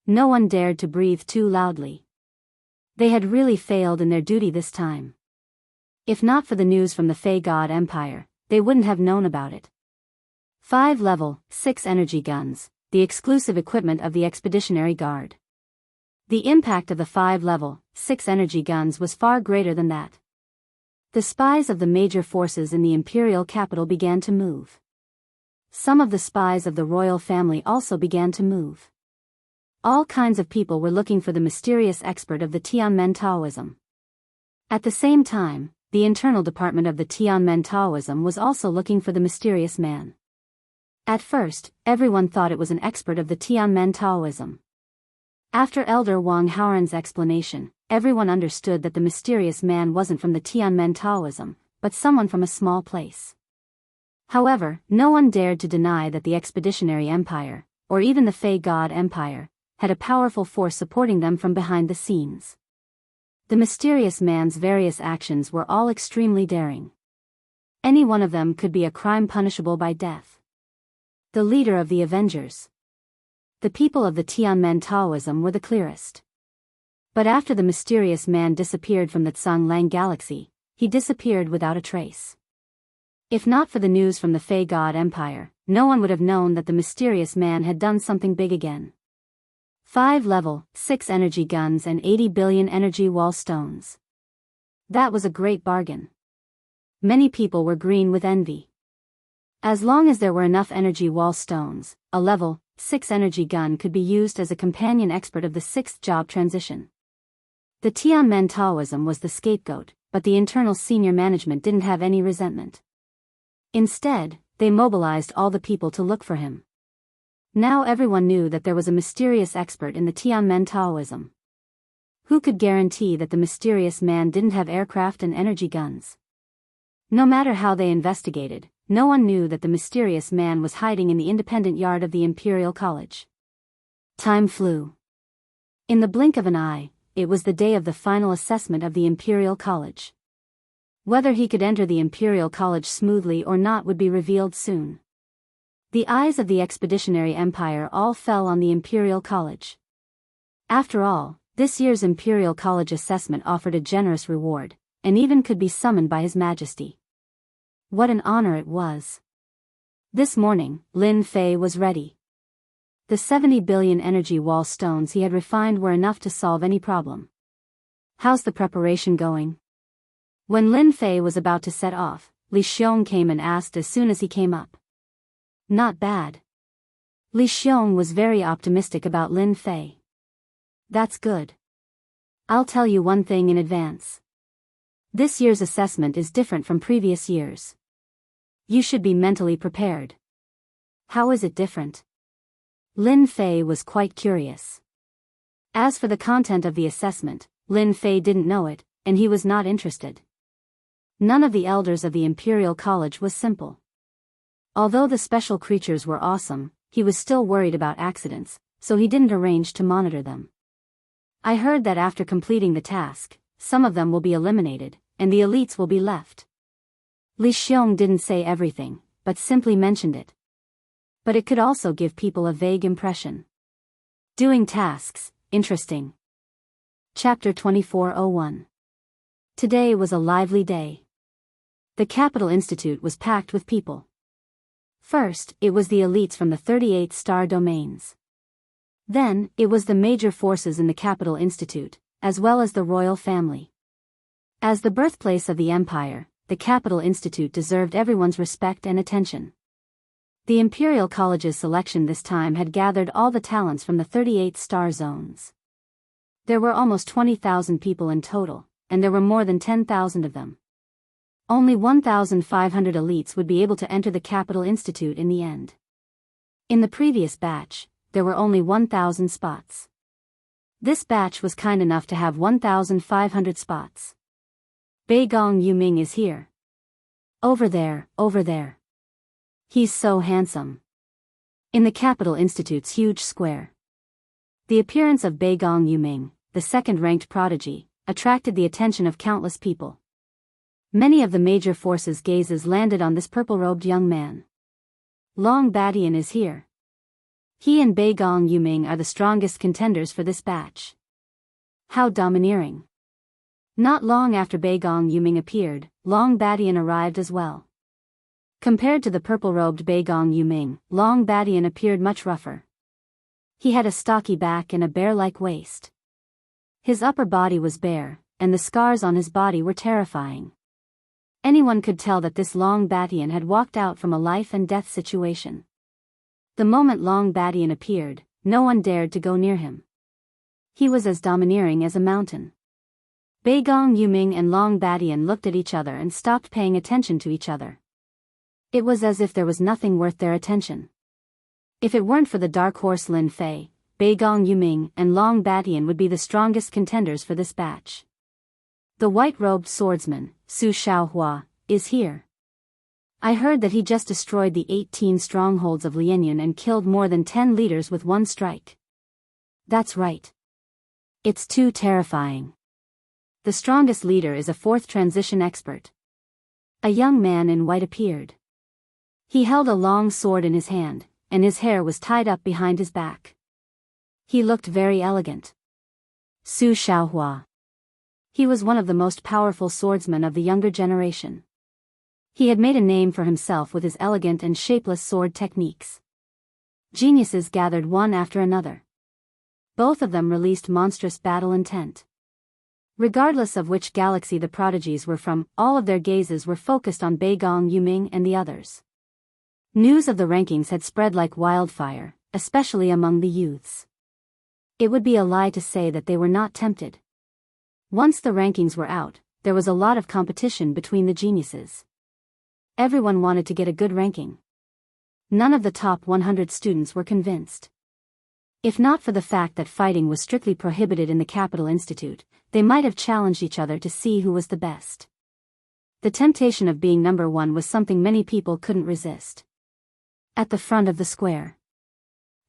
No one dared to breathe too loudly. They had really failed in their duty this time. If not for the news from the Fey God Empire, they wouldn't have known about it. 5 level 6 energy guns, the exclusive equipment of the Expeditionary Guard. The impact of the 5 level 6 energy guns was far greater than that. The spies of the major forces in the imperial capital began to move. Some of the spies of the royal family also began to move. All kinds of people were looking for the mysterious expert of the Tianmen Taoism. At the same time, the internal department of the Tianmen Taoism was also looking for the mysterious man. At first, everyone thought it was an expert of the Tianmen Taoism. After Elder Wang Haoran's explanation, everyone understood that the mysterious man wasn't from the Tianmen Taoism, but someone from a small place. However, no one dared to deny that the Expeditionary Empire, or even the Fey God Empire, had a powerful force supporting them from behind the scenes. The mysterious man's various actions were all extremely daring. Any one of them could be a crime punishable by death. The leader of the Avengers. The people of the Tianmen Taoism were the clearest. But after the mysterious man disappeared from the Tsanglang galaxy, he disappeared without a trace. If not for the news from the Fey God Empire, no one would have known that the mysterious man had done something big again. 5 level, 6 energy guns and 80 billion energy wall stones. That was a great bargain. Many people were green with envy. As long as there were enough energy wall stones, a level 6 energy gun could be used as a companion expert of the 6th job transition. The Tianmen Taoism was the scapegoat, but the internal senior management didn't have any resentment. Instead, they mobilized all the people to look for him. Now everyone knew that there was a mysterious expert in the Tianmen Taoism. Who could guarantee that the mysterious man didn't have aircraft and energy guns? No matter how they investigated, no one knew that the mysterious man was hiding in the independent yard of the Imperial College. Time flew. In the blink of an eye, it was the day of the final assessment of the Imperial College. Whether he could enter the Imperial College smoothly or not would be revealed soon. The eyes of the Expeditionary Empire all fell on the Imperial College. After all, this year's Imperial College assessment offered a generous reward, and even could be summoned by His Majesty. What an honor it was. This morning, Lin Fei was ready. The 70 billion energy wall stones he had refined were enough to solve any problem. How's the preparation going? When Lin Fei was about to set off, Li Xiong came and asked as soon as he came up. Not bad. Li Xiong was very optimistic about Lin Fei. That's good. I'll tell you one thing in advance. This year's assessment is different from previous years. You should be mentally prepared. How is it different? Lin Fei was quite curious. As for the content of the assessment, Lin Fei didn't know it, and he was not interested. None of the elders of the Imperial College was simple. Although the special creatures were awesome, he was still worried about accidents, so he didn't arrange to monitor them. I heard that after completing the task, some of them will be eliminated, and the elites will be left. Li Xiong didn't say everything, but simply mentioned it. But it could also give people a vague impression. Doing tasks, interesting. Chapter 2401. Today was a lively day. The Capital Institute was packed with people. First, it was the elites from the 38 star domains. Then, it was the major forces in the Capital Institute, as well as the royal family. As the birthplace of the empire, the Capital Institute deserved everyone's respect and attention. The Imperial College's selection this time had gathered all the talents from the 38 star zones. There were almost 20,000 people in total, and there were more than 10,000 of them. Only 1,500 elites would be able to enter the Capital Institute in the end. In the previous batch, there were only 1,000 spots. This batch was kind enough to have 1,500 spots. Beigong Yuming is here. Over there, over there. He's so handsome. In the Capital Institute's huge square. The appearance of Beigong Yuming, the second-ranked prodigy, attracted the attention of countless people. Many of the major forces' gazes landed on this purple-robed young man. Long Badian is here. He and Beigong Yuming are the strongest contenders for this batch. How domineering. Not long after Beigong Yuming appeared, Long Badian arrived as well. Compared to the purple-robed Beigong Yuming, Long Badian appeared much rougher. He had a stocky back and a bear-like waist. His upper body was bare, and the scars on his body were terrifying. Anyone could tell that this Long Badian had walked out from a life-and-death situation. The moment Long Badian appeared, no one dared to go near him. He was as domineering as a mountain. Beigong Yuming and Long Badian looked at each other and stopped paying attention to each other. It was as if there was nothing worth their attention. If it weren't for the dark horse Lin Fei, Beigong Yuming and Long Badian would be the strongest contenders for this batch. The white-robed swordsman, Su Shaohua, is here. I heard that he just destroyed the 18 strongholds of Lianyun and killed more than 10 leaders with one strike. That's right. It's too terrifying. The strongest leader is a 4th transition expert. A young man in white appeared. He held a long sword in his hand, and his hair was tied up behind his back. He looked very elegant. Su Shaohua. He was one of the most powerful swordsmen of the younger generation. He had made a name for himself with his elegant and shapeless sword techniques. Geniuses gathered one after another. Both of them released monstrous battle intent. Regardless of which galaxy the prodigies were from, all of their gazes were focused on Beigong Yuming and the others. News of the rankings had spread like wildfire, especially among the youths. It would be a lie to say that they were not tempted. Once the rankings were out, there was a lot of competition between the geniuses. Everyone wanted to get a good ranking. None of the top 100 students were convinced. If not for the fact that fighting was strictly prohibited in the Capital Institute, they might have challenged each other to see who was the best. The temptation of being number one was something many people couldn't resist. At the front of the square,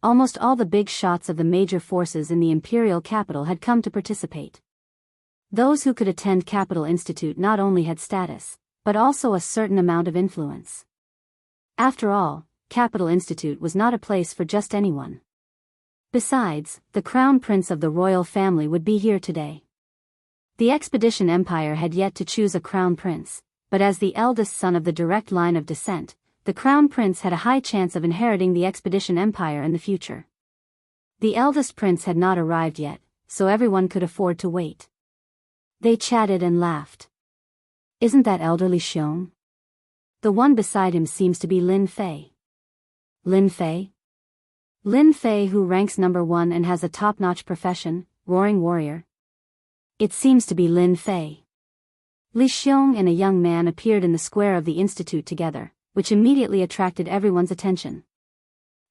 almost all the big shots of the major forces in the imperial capital had come to participate. Those who could attend Capital Institute not only had status, but also a certain amount of influence. After all, Capital Institute was not a place for just anyone. Besides, the crown prince of the royal family would be here today. The Expedition Empire had yet to choose a crown prince, but as the eldest son of the direct line of descent, the crown prince had a high chance of inheriting the Expedition Empire in the future. The eldest prince had not arrived yet, so everyone could afford to wait. They chatted and laughed. Isn't that elderly Xiong? The one beside him seems to be Lin Fei. Lin Fei? Lin Fei, who ranks number 1 and has a top-notch profession, roaring warrior. It seems to be Lin Fei. Li Xiong and a young man appeared in the square of the institute together, which immediately attracted everyone's attention.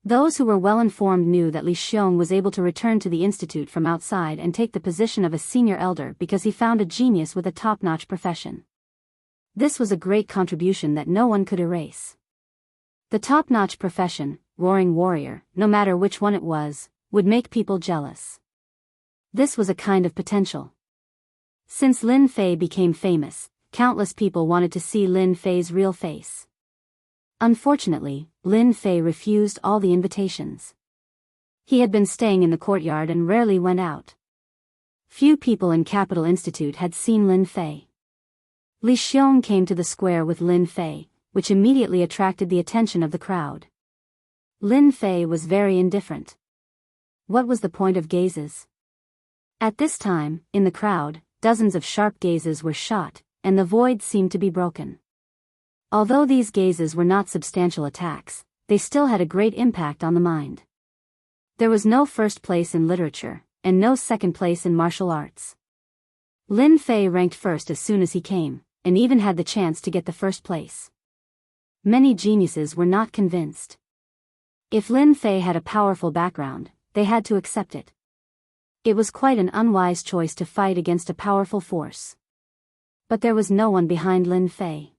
Those who were well informed knew that Li Xiong was able to return to the institute from outside and take the position of a senior elder because he found a genius with a top-notch profession. This was a great contribution that no one could erase. The top-notch profession, roaring warrior, no matter which one it was, would make people jealous. This was a kind of potential. Since Lin Fei became famous, countless people wanted to see Lin Fei's real face. Unfortunately, Lin Fei refused all the invitations. He had been staying in the courtyard and rarely went out. Few people in Capital Institute had seen Lin Fei. Li Xiong came to the square with Lin Fei, which immediately attracted the attention of the crowd. Lin Fei was very indifferent. What was the point of gazes? At this time, in the crowd, dozens of sharp gazes were shot, and the void seemed to be broken. Although these gazes were not substantial attacks, they still had a great impact on the mind. There was no first place in literature, and no second place in martial arts. Lin Fei ranked first as soon as he came, and even had the chance to get the first place. Many geniuses were not convinced. If Lin Fei had a powerful background, they had to accept it. It was quite an unwise choice to fight against a powerful force. But there was no one behind Lin Fei.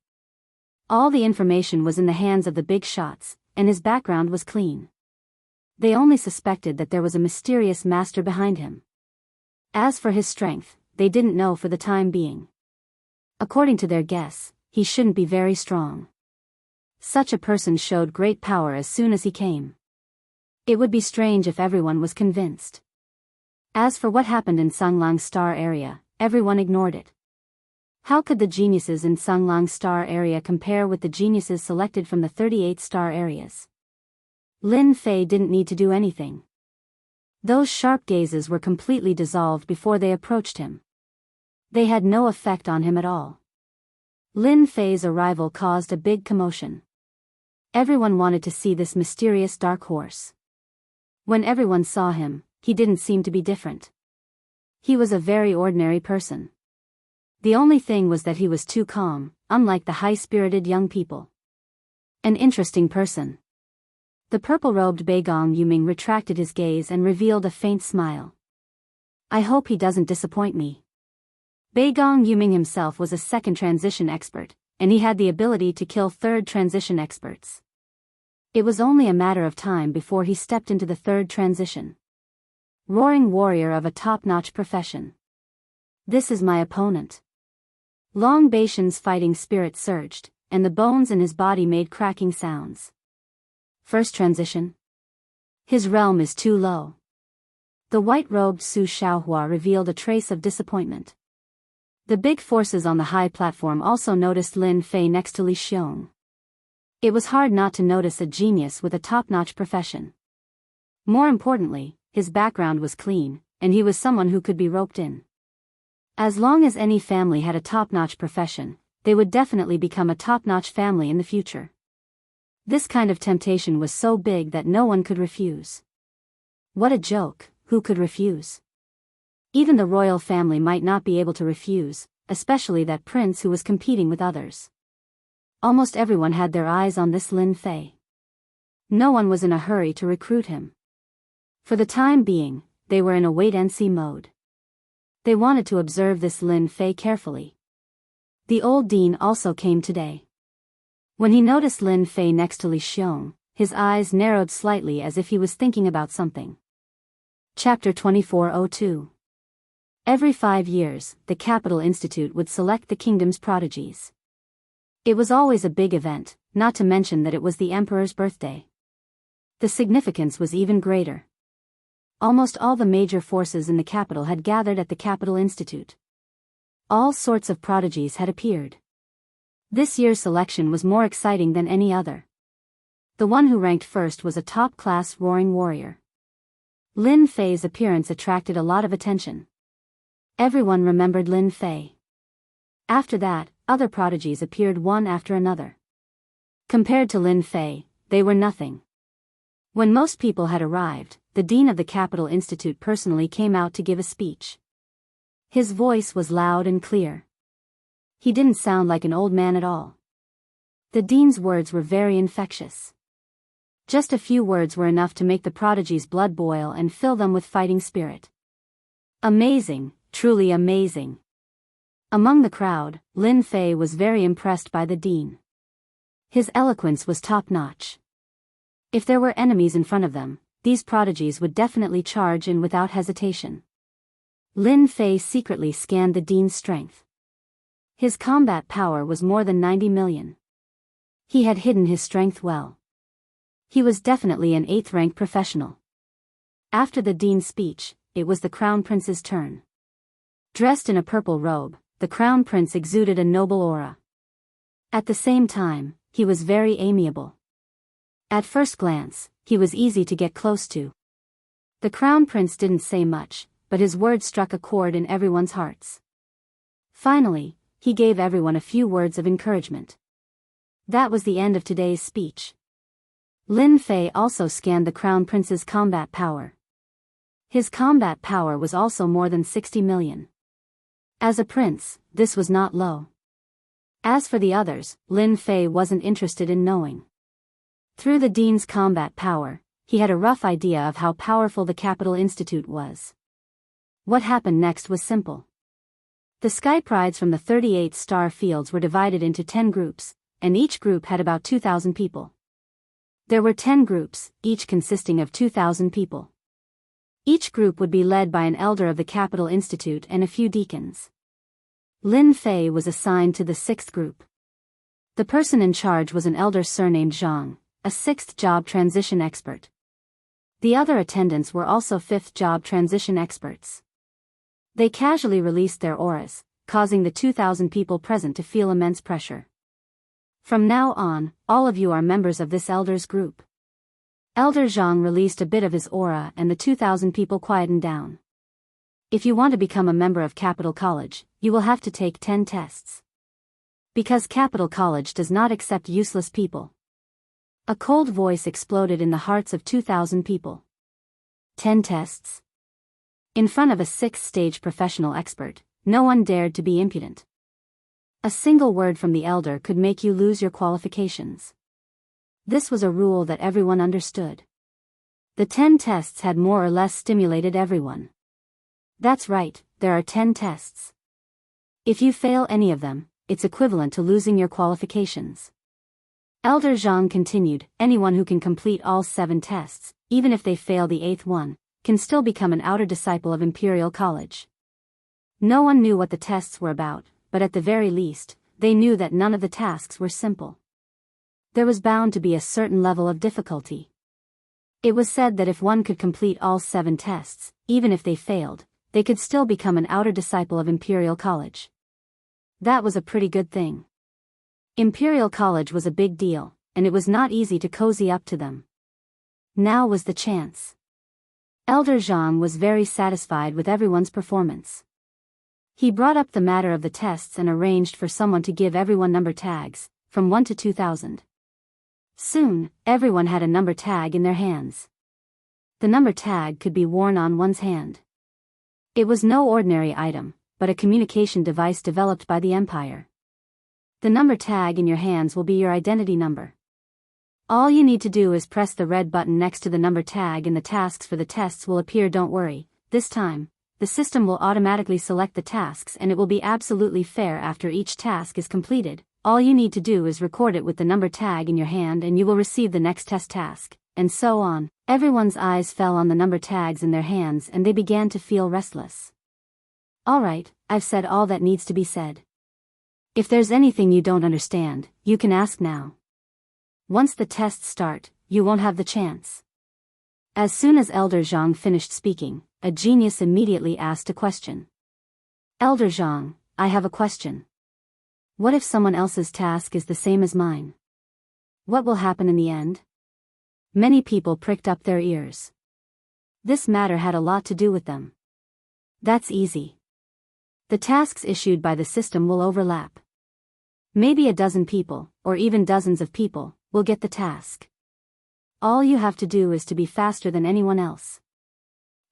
All the information was in the hands of the big shots, and his background was clean. They only suspected that there was a mysterious master behind him. As for his strength, they didn't know for the time being. According to their guess, he shouldn't be very strong. Such a person showed great power as soon as he came. It would be strange if everyone was convinced. As for what happened in Sanglang Star area, everyone ignored it. How could the geniuses in Sanglang Star area compare with the geniuses selected from the 38 star areas? Lin Fei didn't need to do anything. Those sharp gazes were completely dissolved before they approached him. They had no effect on him at all. Lin Fei's arrival caused a big commotion. Everyone wanted to see this mysterious dark horse. When everyone saw him, he didn't seem to be different. He was a very ordinary person. The only thing was that he was too calm, unlike the high-spirited young people. An interesting person. The purple-robed Beigong Yuming retracted his gaze and revealed a faint smile. I hope he doesn't disappoint me. Beigong Yuming himself was a second transition expert, and he had the ability to kill third transition experts. It was only a matter of time before he stepped into the third transition. Roaring warrior of a top-notch profession. This is my opponent. Long Beishan's fighting spirit surged, and the bones in his body made cracking sounds. First transition. His realm is too low. The white-robed Su Xiaohua revealed a trace of disappointment. The big forces on the high platform also noticed Lin Fei next to Li Xiong. It was hard not to notice a genius with a top-notch profession. More importantly, his background was clean, and he was someone who could be roped in. As long as any family had a top-notch profession, they would definitely become a top-notch family in the future. This kind of temptation was so big that no one could refuse. What a joke, who could refuse? Even the royal family might not be able to refuse, especially that prince who was competing with others. Almost everyone had their eyes on this Lin Fei. No one was in a hurry to recruit him. For the time being, they were in a wait-and-see mode. They wanted to observe this Lin Fei carefully. The old dean also came today. When he noticed Lin Fei next to Li Xiong, his eyes narrowed slightly as if he was thinking about something. Chapter 2402. Every 5 years, the Capital Institute would select the kingdom's prodigies. It was always a big event, not to mention that it was the emperor's birthday. The significance was even greater. Almost all the major forces in the capital had gathered at the Capital Institute. All sorts of prodigies had appeared. This year's selection was more exciting than any other. The one who ranked first was a top-class roaring warrior. Lin Fei's appearance attracted a lot of attention. Everyone remembered Lin Fei. After that, other prodigies appeared one after another. Compared to Lin Fei, they were nothing. When most people had arrived, the dean of the Capital Institute personally came out to give a speech. His voice was loud and clear. He didn't sound like an old man at all. The dean's words were very infectious. Just a few words were enough to make the prodigies' blood boil and fill them with fighting spirit. Amazing, truly amazing. Among the crowd, Lin Fei was very impressed by the dean. His eloquence was top-notch. If there were enemies in front of them, these prodigies would definitely charge in without hesitation. Lin Fei secretly scanned the dean's strength. His combat power was more than 90 million. He had hidden his strength well. He was definitely an 8th-rank professional. After the dean's speech, it was the crown prince's turn. Dressed in a purple robe, the crown prince exuded a noble aura. At the same time, he was very amiable. At first glance, he was easy to get close to. The crown prince didn't say much, but his words struck a chord in everyone's hearts. Finally, he gave everyone a few words of encouragement. That was the end of today's speech. Lin Fei also scanned the crown prince's combat power. His combat power was also more than 60 million. As a prince, this was not low. As for the others, Lin Fei wasn't interested in knowing. Through the dean's combat power, he had a rough idea of how powerful the Capital Institute was. What happened next was simple. The sky prides from the 38 star fields were divided into 10 groups, and each group had about 2,000 people. There were 10 groups, each consisting of 2,000 people. Each group would be led by an elder of the Capital Institute and a few deacons. Lin Fei was assigned to the 6th group. The person in charge was an elder surnamed Zhang, a 6th job transition expert. The other attendants were also 5th job transition experts. They casually released their auras, causing the 2,000 people present to feel immense pressure. From now on, all of you are members of this elder's group. Elder Zhang released a bit of his aura and the 2,000 people quietened down. If you want to become a member of Capital College, you will have to take 10 tests. Because Capital College does not accept useless people. A cold voice exploded in the hearts of 2,000 people. 10 tests? In front of a 6th-stage professional expert, no one dared to be impudent. A single word from the elder could make you lose your qualifications. This was a rule that everyone understood. The 10 tests had more or less stimulated everyone. That's right, there are 10 tests. If you fail any of them, it's equivalent to losing your qualifications. Elder Zhang continued, anyone who can complete all 7 tests, even if they fail the 8th one, can still become an outer disciple of Imperial College. No one knew what the tests were about, but at the very least, they knew that none of the tasks were simple. There was bound to be a certain level of difficulty. It was said that if one could complete all 7 tests, even if they failed, they could still become an outer disciple of Imperial College. That was a pretty good thing. Imperial College was a big deal, and it was not easy to cozy up to them. Now was the chance. Elder Zhang was very satisfied with everyone's performance. He brought up the matter of the tests and arranged for someone to give everyone number tags, from 1 to 2,000. Soon, everyone had a number tag in their hands. The number tag could be worn on one's hand. It was no ordinary item, but a communication device developed by the Empire. The number tag in your hands will be your identity number. All you need to do is press the red button next to the number tag and the tasks for the tests will appear. Don't worry, this time, the system will automatically select the tasks and it will be absolutely fair after each task is completed. All you need to do is record it with the number tag in your hand and you will receive the next test task, and so on. Everyone's eyes fell on the number tags in their hands and they began to feel restless. Alright, I've said all that needs to be said. If there's anything you don't understand, you can ask now. Once the tests start, you won't have the chance. As soon as Elder Zhang finished speaking, a genius immediately asked a question. Elder Zhang, I have a question. What if someone else's task is the same as mine? What will happen in the end? Many people pricked up their ears. This matter had a lot to do with them. That's easy. The tasks issued by the system will overlap. Maybe a dozen people, or even dozens of people, will get the task. All you have to do is to be faster than anyone else.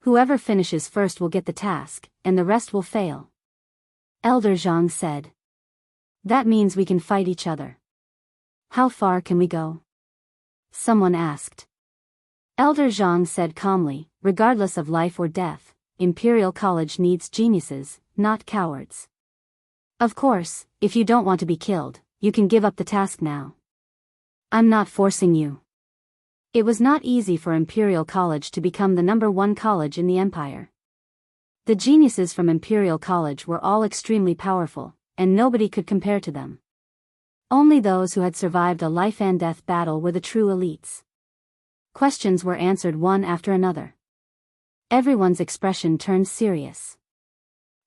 Whoever finishes first will get the task, and the rest will fail. Elder Zhang said. That means we can fight each other. How far can we go? Someone asked. Elder Zhang said calmly, regardless of life or death, Imperial College needs geniuses, not cowards. Of course, if you don't want to be killed, you can give up the task now. I'm not forcing you. It was not easy for Imperial College to become the #1 college in the Empire. The geniuses from Imperial College were all extremely powerful, and nobody could compare to them. Only those who had survived a life-and-death battle were the true elites. Questions were answered one after another. Everyone's expression turned serious.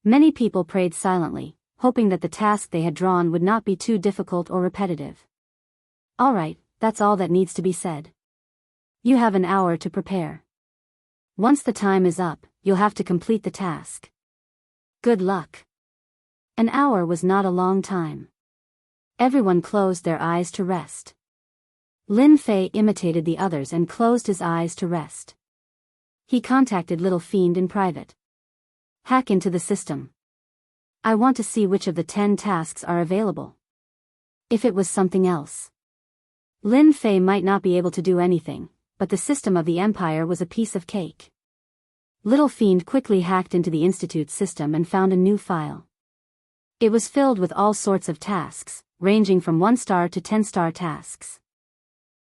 Many people prayed silently, hoping that the task they had drawn would not be too difficult or repetitive. Alright, that's all that needs to be said. You have an hour to prepare. Once the time is up, you'll have to complete the task. Good luck. An hour was not a long time. Everyone closed their eyes to rest. Lin Fei imitated the others and closed his eyes to rest. He contacted Little Fiend in private. Hack into the system. I want to see which of the 10 tasks are available. If it was something else. Lin Fei might not be able to do anything, but the system of the Empire was a piece of cake. Little Fiend quickly hacked into the Institute's system and found a new file. It was filled with all sorts of tasks, ranging from 1-star to 10-star tasks.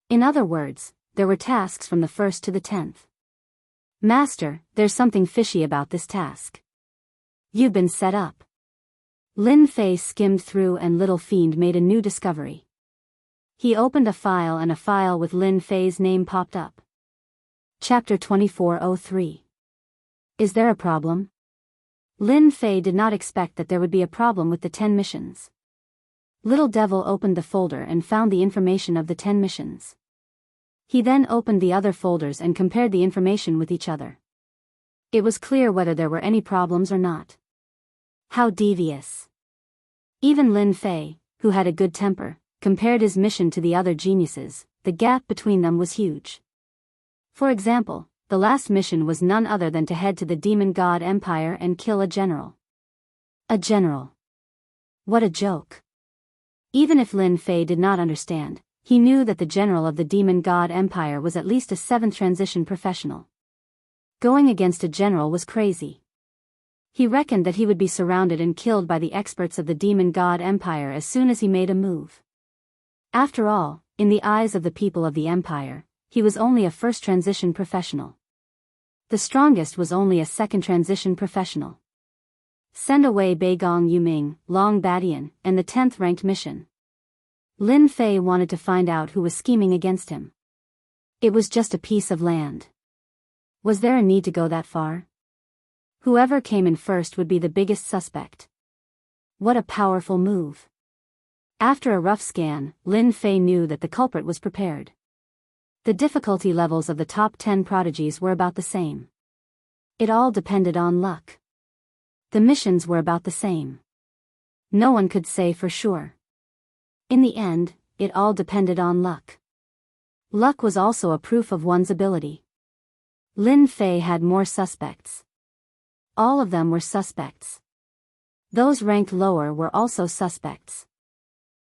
In other words, there were tasks from the 1st to the 10th. Master, there's something fishy about this task. You've been set up. Lin Fei skimmed through and Little Fiend made a new discovery. He opened a file and a file with Lin Fei's name popped up. Chapter 2403. Is there a problem? Lin Fei did not expect that there would be a problem with the 10 missions. Little Devil opened the folder and found the information of the 10 missions. He then opened the other folders and compared the information with each other. It was clear whether there were any problems or not. How devious. Even Lin Fei, who had a good temper, compared his mission to the other geniuses. The gap between them was huge. For example, the last mission was none other than to head to the Demon God Empire and kill a general. A general. What a joke. Even if Lin Fei did not understand, he knew that the general of the Demon God Empire was at least a 7th transition professional. Going against a general was crazy. He reckoned that he would be surrounded and killed by the experts of the Demon God Empire as soon as he made a move. After all, in the eyes of the people of the Empire, he was only a 1st transition professional. The strongest was only a 2nd transition professional. Send away Beigong Yuming, Long Badian, and the 10th ranked mission. Lin Fei wanted to find out who was scheming against him. It was just a piece of land. Was there a need to go that far? Whoever came in first would be the biggest suspect. What a powerful move. After a rough scan, Lin Fei knew that the culprit was prepared. The difficulty levels of the top 10 prodigies were about the same. It all depended on luck. The missions were about the same. No one could say for sure. In the end, it all depended on luck. Luck was also a proof of one's ability. Lin Fei had more suspects. All of them were suspects. Those ranked lower were also suspects.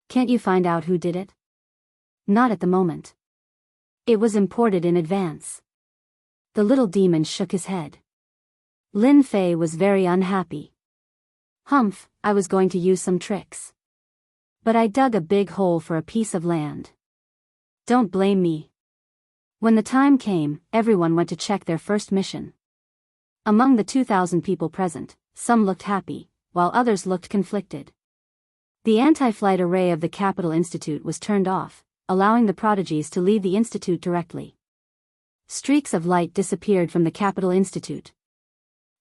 Can't you find out who did it? Not at the moment. It was imported in advance. The little demon shook his head. Lin Fei was very unhappy. Humph, I was going to use some tricks. But I dug a big hole for a piece of land. Don't blame me. When the time came, everyone went to check their first mission. Among the 2,000 people present, some looked happy, while others looked conflicted. The anti-flight array of the Capital Institute was turned off, allowing the prodigies to leave the institute directly. Streaks of light disappeared from the Capital Institute.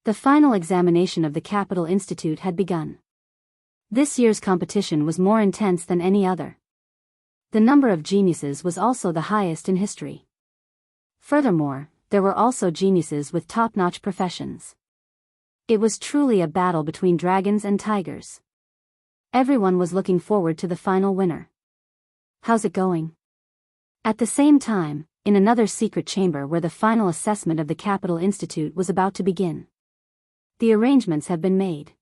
The final examination of the Capital Institute had begun. This year's competition was more intense than any other. The number of geniuses was also the highest in history. Furthermore, there were also geniuses with top-notch professions. It was truly a battle between dragons and tigers. Everyone was looking forward to the final winner. How's it going? At the same time, in another secret chamber where the final assessment of the Capital Institute was about to begin. The arrangements have been made.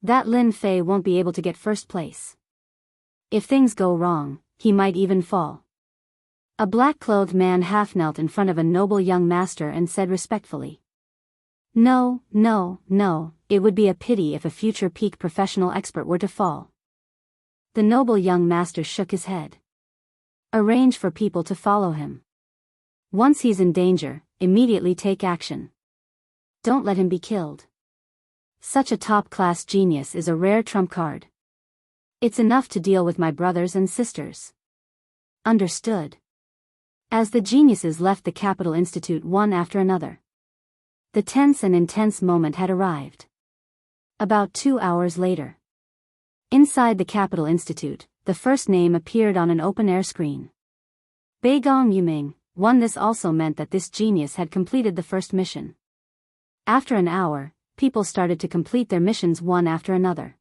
That Lin Fei won't be able to get first place. If things go wrong, he might even fall. A black-clothed man half-knelt in front of a noble young master and said respectfully. No, it would be a pity if a future peak professional expert were to fall. The noble young master shook his head. Arrange for people to follow him. Once he's in danger, immediately take action. Don't let him be killed. Such a top-class genius is a rare trump card. It's enough to deal with my brothers and sisters. Understood. As the geniuses left the Capital Institute one after another, the tense and intense moment had arrived. About 2 hours later. Inside the Capital Institute, the first name appeared on an open-air screen. Beigong Yuming won. This also meant that this genius had completed the first mission. After an hour, people started to complete their missions one after another.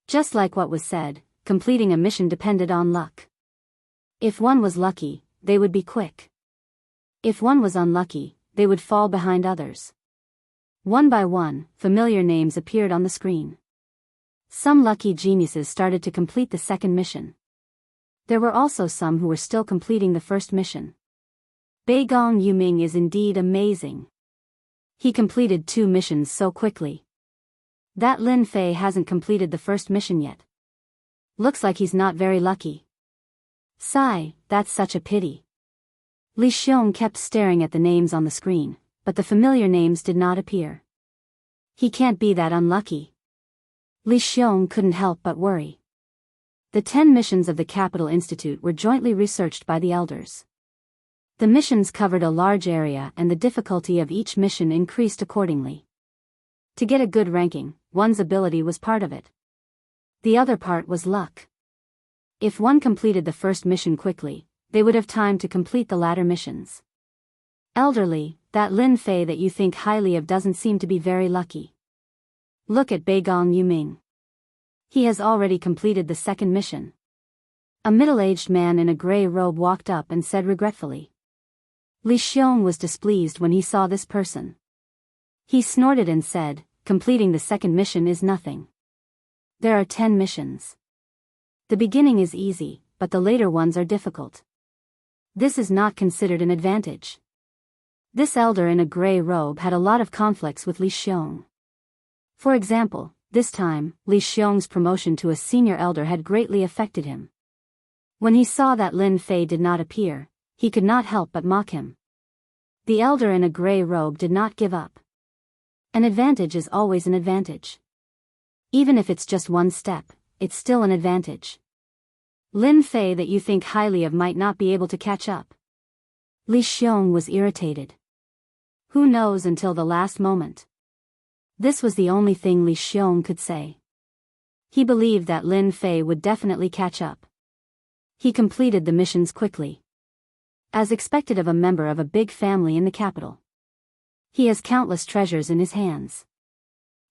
Just like what was said, completing a mission depended on luck. If one was lucky, they would be quick. If one was unlucky, they would fall behind others. One by one, familiar names appeared on the screen. Some lucky geniuses started to complete the second mission. There were also some who were still completing the first mission. Beigong Yuming is indeed amazing. He completed 2 missions so quickly. That Lin Fei hasn't completed the first mission yet. Looks like he's not very lucky. Sigh, that's such a pity. Li Xiong kept staring at the names on the screen, but the familiar names did not appear. He can't be that unlucky. Li Xiong couldn't help but worry. The 10 missions of the Capital Institute were jointly researched by the elders. The missions covered a large area and the difficulty of each mission increased accordingly. To get a good ranking, one's ability was part of it. The other part was luck. If one completed the first mission quickly, they would have time to complete the latter missions. Elderly, that Lin Fei that you think highly of doesn't seem to be very lucky. Look at Beigong Yuming. He has already completed the second mission. A middle-aged man in a gray robe walked up and said regretfully. Li Xiong was displeased when he saw this person. He snorted and said, completing the second mission is nothing. There are 10 missions. The beginning is easy, but the later ones are difficult. This is not considered an advantage. This elder in a gray robe had a lot of conflicts with Li Xiong. For example, this time, Li Xiong's promotion to a senior elder had greatly affected him. When he saw that Lin Fei did not appear, he could not help but mock him. The elder in a gray robe did not give up. An advantage is always an advantage. Even if it's just one step, it's still an advantage. Lin Fei that you think highly of might not be able to catch up. Li Xiong was irritated. Who knows until the last moment? This was the only thing Li Xiong could say. He believed that Lin Fei would definitely catch up. He completed the missions quickly, as expected of a member of a big family in the capital. He has countless treasures in his hands.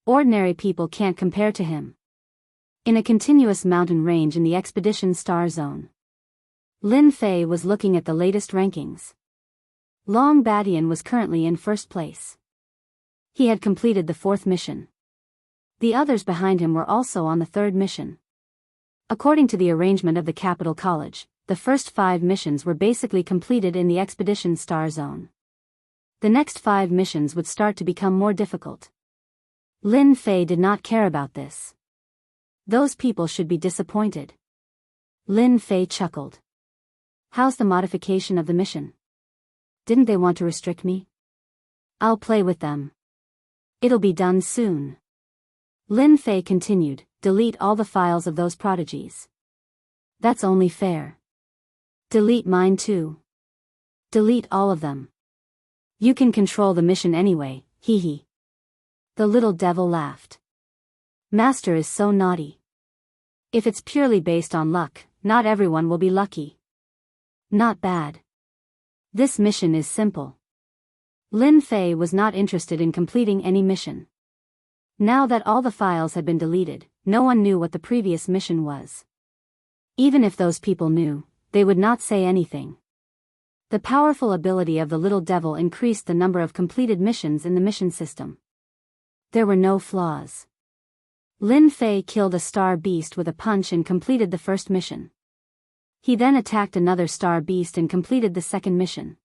Ordinary people can't compare to him. In a continuous mountain range in the expedition star zone, Lin Fei was looking at the latest rankings. Long Badian was currently in first place. He had completed the 4th mission. The others behind him were also on the 3rd mission. According to the arrangement of the Capital College, the first 5 missions were basically completed in the expedition star zone. The next 5 missions would start to become more difficult. Lin Fei did not care about this. Those people should be disappointed. Lin Fei chuckled. How's the modification of the mission? Didn't they want to restrict me? I'll play with them. It'll be done soon. Lin Fei continued, delete all the files of those prodigies. That's only fair. Delete mine too. Delete all of them. You can control the mission anyway, hee hee. The little devil laughed. Master is so naughty. If it's purely based on luck, not everyone will be lucky. Not bad. This mission is simple. Lin Fei was not interested in completing any mission. Now that all the files had been deleted, no one knew what the previous mission was. Even if those people knew, they would not say anything. The powerful ability of the little devil increased the number of completed missions in the mission system. There were no flaws. Lin Fei killed a star beast with a punch and completed the 1st mission. He then attacked another star beast and completed the 2nd mission.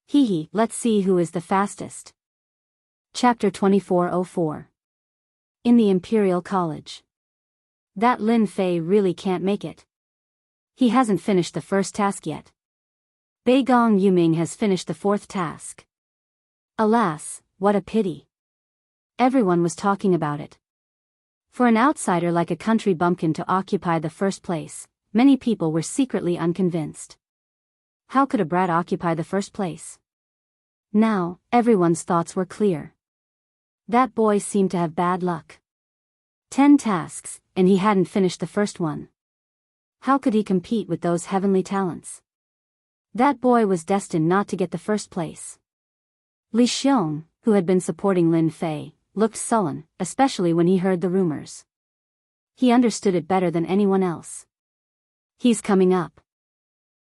Hee hee, let's see who is the fastest. Chapter 2404. In the Imperial College. That Lin Fei really can't make it. He hasn't finished the 1st task yet. Beigong Yuming has finished the 4th task. Alas, what a pity. Everyone was talking about it. For an outsider like a country bumpkin to occupy the 1st place, many people were secretly unconvinced. How could a brat occupy the 1st place? Now, everyone's thoughts were clear. That boy seemed to have bad luck. 10 tasks, and he hadn't finished the 1st one. How could he compete with those heavenly talents? That boy was destined not to get the 1st place. Li Xiong, who had been supporting Lin Fei, looked sullen, especially when he heard the rumors. He understood it better than anyone else. He's coming up.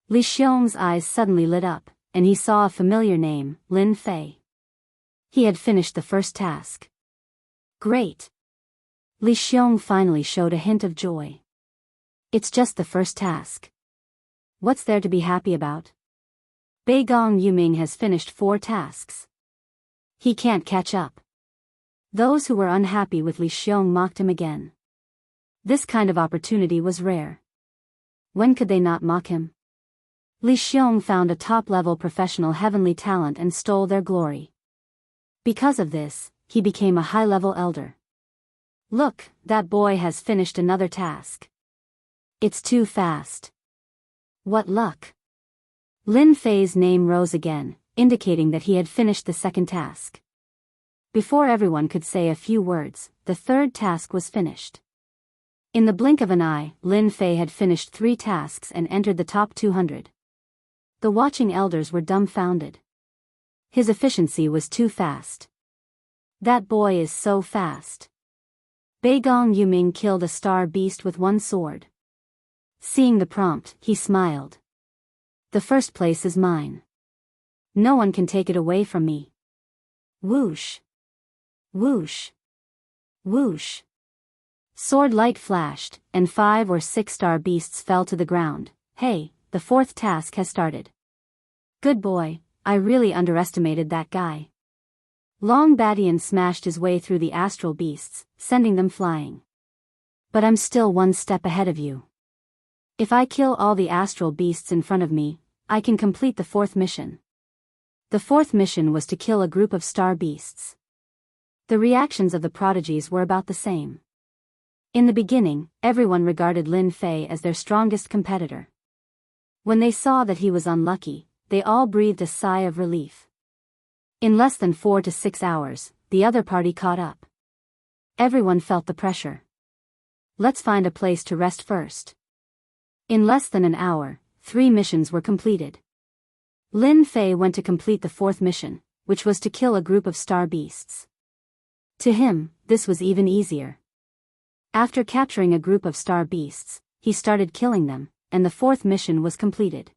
Li Xiong's eyes suddenly lit up, and he saw a familiar name, Lin Fei. He had finished the 1st task. Great. Li Xiong finally showed a hint of joy. It's just the 1st task. What's there to be happy about? Beigong Yuming has finished 4 tasks. He can't catch up. Those who were unhappy with Li Xiong mocked him again. This kind of opportunity was rare. When could they not mock him? Li Xiong found a top-level professional heavenly talent and stole their glory. Because of this, he became a high-level elder. Look, that boy has finished another task. It's too fast. What luck. Lin Fei's name rose again, indicating that he had finished the 2nd task. Before everyone could say a few words, the 3rd task was finished. In the blink of an eye, Lin Fei had finished 3 tasks and entered the top 200. The watching elders were dumbfounded. His efficiency was too fast. That boy is so fast. Beigong Yuming killed a star beast with 1 sword. Seeing the prompt, he smiled. The 1st place is mine. No one can take it away from me. Whoosh. Whoosh. Whoosh. Sword light flashed, and 5 or 6 star beasts fell to the ground. Hey, the 4th task has started. Good boy, I really underestimated that guy. Long Badian smashed his way through the astral beasts, sending them flying. But I'm still 1 step ahead of you. If I kill all the astral beasts in front of me, I can complete the 4th mission. The 4th mission was to kill a group of star beasts. The reactions of the prodigies were about the same. In the beginning, everyone regarded Lin Fei as their strongest competitor. When they saw that he was unlucky, they all breathed a sigh of relief. In less than 4 to 6 hours, the other party caught up. Everyone felt the pressure. Let's find a place to rest first. In less than an hour, 3 missions were completed. Lin Fei went to complete the 4th mission, which was to kill a group of star beasts. To him, this was even easier. After capturing a group of star beasts, he started killing them, and the 4th mission was completed.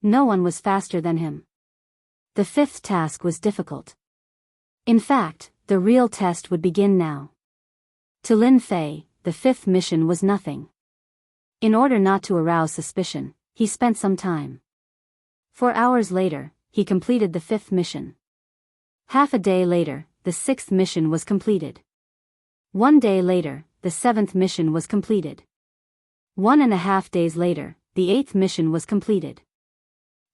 No one was faster than him. The 5th task was difficult. In fact, the real test would begin now. To Lin Fei, the 5th mission was nothing. In order not to arouse suspicion, he spent some time. 4 hours later, he completed the 5th mission. Half a day later, the 6th mission was completed. 1 day later, the 7th mission was completed. 1.5 days later, the 8th mission was completed.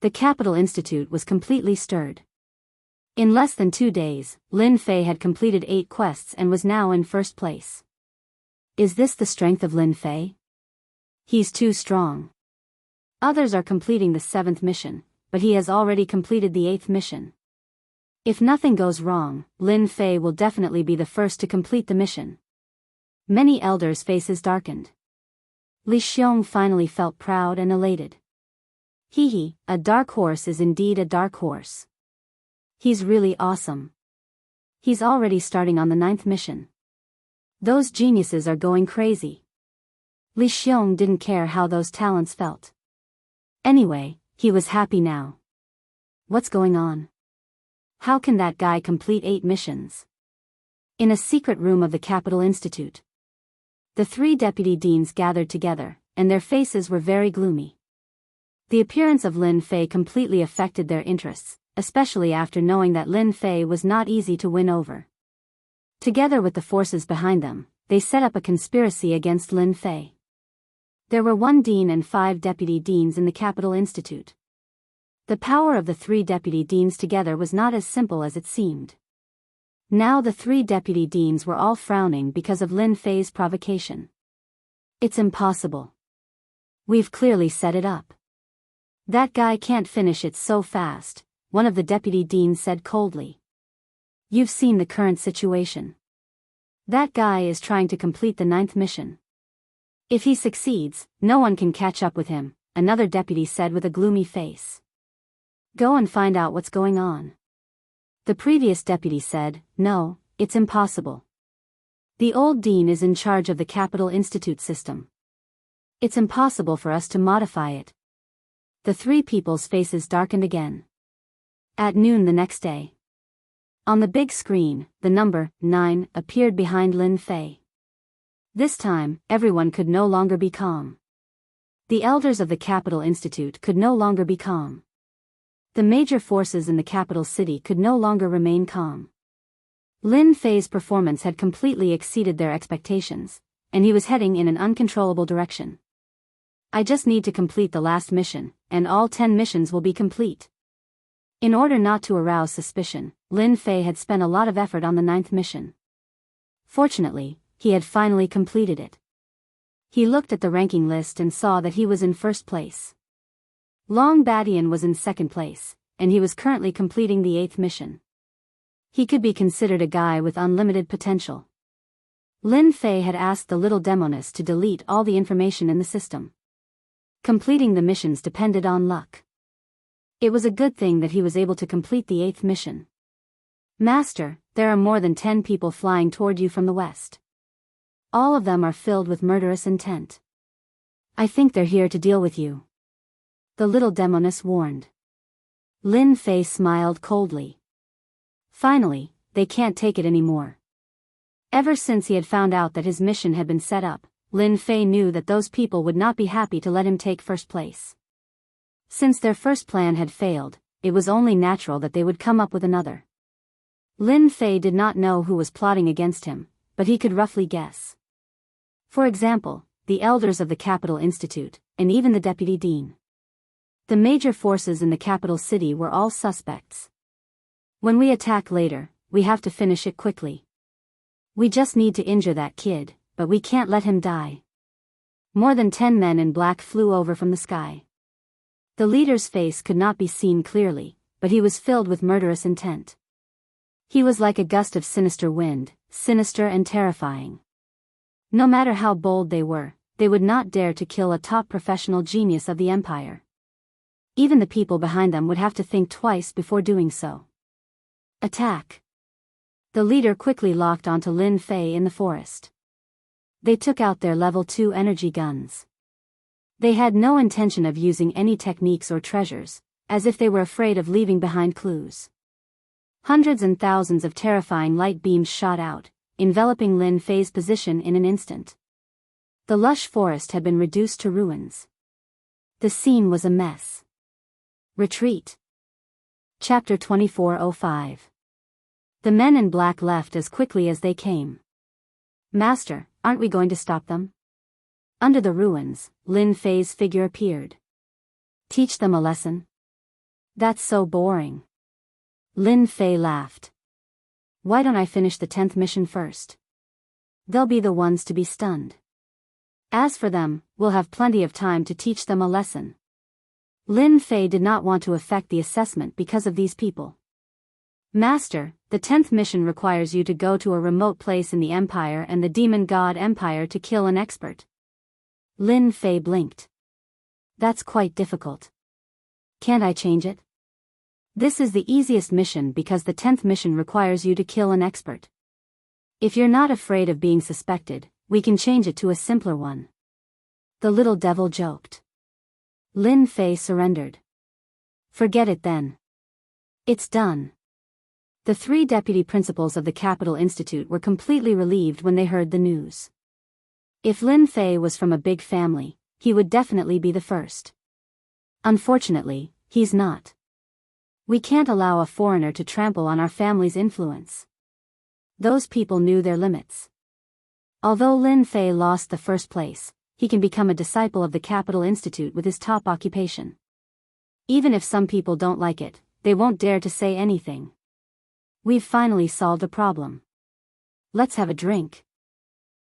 The Capital Institute was completely stirred. In less than 2 days, Lin Fei had completed 8 quests and was now in first place. Is this the strength of Lin Fei? He's too strong. Others are completing the 7th mission, but he has already completed the 8th mission. If nothing goes wrong, Lin Fei will definitely be the first to complete the mission. Many elders' faces darkened. Li Xiong finally felt proud and elated. Hee, a dark horse is indeed a dark horse. He's really awesome. He's already starting on the 9th mission. Those geniuses are going crazy. Li Xiong didn't care how those talents felt. Anyway, he was happy now. What's going on? How can that guy complete 8 missions? In a secret room of the Capital Institute, the 3 deputy deans gathered together, and their faces were very gloomy. The appearance of Lin Fei completely affected their interests, especially after knowing that Lin Fei was not easy to win over. Together with the forces behind them, they set up a conspiracy against Lin Fei. There were 1 dean and 5 deputy deans in the Capital Institute. The power of the 3 deputy deans together was not as simple as it seemed. Now the 3 deputy deans were all frowning because of Lin Fei's provocation. It's impossible. We've clearly set it up. That guy can't finish it so fast, one of the deputy deans said coldly. You've seen the current situation. That guy is trying to complete the 9th mission. If he succeeds, no one can catch up with him, another deputy said with a gloomy face. Go and find out what's going on. The previous deputy said, no, it's impossible. The old dean is in charge of the Capital Institute system. It's impossible for us to modify it. The 3 people's faces darkened again. At noon the next day, on the big screen, the number 9 appeared behind Lin Fei. This time, everyone could no longer be calm. The elders of the Capital Institute could no longer be calm. The major forces in the capital city could no longer remain calm. Lin Fei's performance had completely exceeded their expectations, and he was heading in an uncontrollable direction. I just need to complete the last mission, and all 10 missions will be complete. In order not to arouse suspicion, Lin Fei had spent a lot of effort on the 9th mission. Fortunately, he had finally completed it. He looked at the ranking list and saw that he was in first place. Long Badian was in second place, and he was currently completing the 8th mission. He could be considered a guy with unlimited potential. Lin Fei had asked the little demoness to delete all the information in the system. Completing the missions depended on luck. It was a good thing that he was able to complete the 8th mission. Master, there are more than 10 people flying toward you from the west. All of them are filled with murderous intent. I think they're here to deal with you. The little demoness warned. Lin Fei smiled coldly. Finally, they can't take it anymore. Ever since he had found out that his mission had been set up, Lin Fei knew that those people would not be happy to let him take first place. Since their first plan had failed, it was only natural that they would come up with another. Lin Fei did not know who was plotting against him, but he could roughly guess. For example, the elders of the Capital Institute, and even the deputy dean. The major forces in the capital city were all suspects. When we attack later, we have to finish it quickly. We just need to injure that kid, but we can't let him die. More than 10 men in black flew over from the sky. The leader's face could not be seen clearly, but he was filled with murderous intent. He was like a gust of sinister wind, sinister and terrifying. No matter how bold they were, they would not dare to kill a top professional genius of the empire. Even the people behind them would have to think twice before doing so. Attack! The leader quickly locked onto Lin Fei in the forest. They took out their level 2 energy guns. They had no intention of using any techniques or treasures, as if they were afraid of leaving behind clues. Hundreds and thousands of terrifying light beams shot out, enveloping Lin Fei's position in an instant. The lush forest had been reduced to ruins. The scene was a mess. Retreat. Chapter 2405. The men in black left as quickly as they came. Master, aren't we going to stop them? Under the ruins, Lin Fei's figure appeared. Teach them a lesson? That's so boring. Lin Fei laughed. Why don't I finish the 10th mission first? They'll be the ones to be stunned. As for them, we'll have plenty of time to teach them a lesson. Lin Fei did not want to affect the assessment because of these people. Master, the 10th mission requires you to go to a remote place in the Empire and the Demon God Empire to kill an expert. Lin Fei blinked. That's quite difficult. Can't I change it? This is the easiest mission because the 10th mission requires you to kill an expert. If you're not afraid of being suspected, we can change it to a simpler one. The little devil joked. Lin Fei surrendered. Forget it then. It's done. The 3 deputy principals of the Capital Institute were completely relieved when they heard the news. If Lin Fei was from a big family, he would definitely be the first. Unfortunately, he's not. We can't allow a foreigner to trample on our family's influence. Those people knew their limits. Although Lin Fei lost the first place, he can become a disciple of the Capital Institute with his top occupation. Even if some people don't like it, they won't dare to say anything. We've finally solved a problem. Let's have a drink.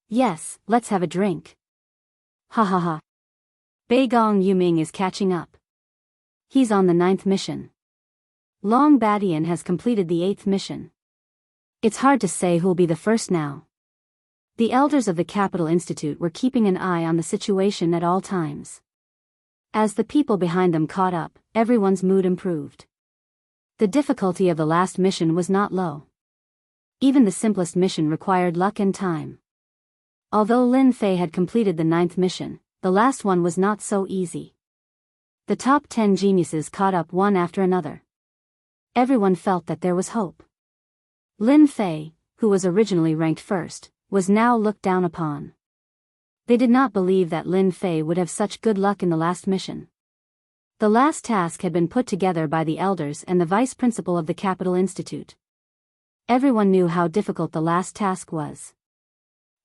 Yes, let's have a drink. Ha ha ha. Beigong Yuming is catching up. He's on the 9th mission. Long Badian has completed the 8th mission. It's hard to say who'll be the first now. The elders of the Capital Institute were keeping an eye on the situation at all times. As the people behind them caught up, everyone's mood improved. The difficulty of the last mission was not low. Even the simplest mission required luck and time. Although Lin Fei had completed the 9th mission, the last one was not so easy. The top 10 geniuses caught up one after another. Everyone felt that there was hope. Lin Fei, who was originally ranked first, was now looked down upon. They did not believe that Lin Fei would have such good luck in the last mission. The last task had been put together by the elders and the vice principal of the Capital Institute. Everyone knew how difficult the last task was.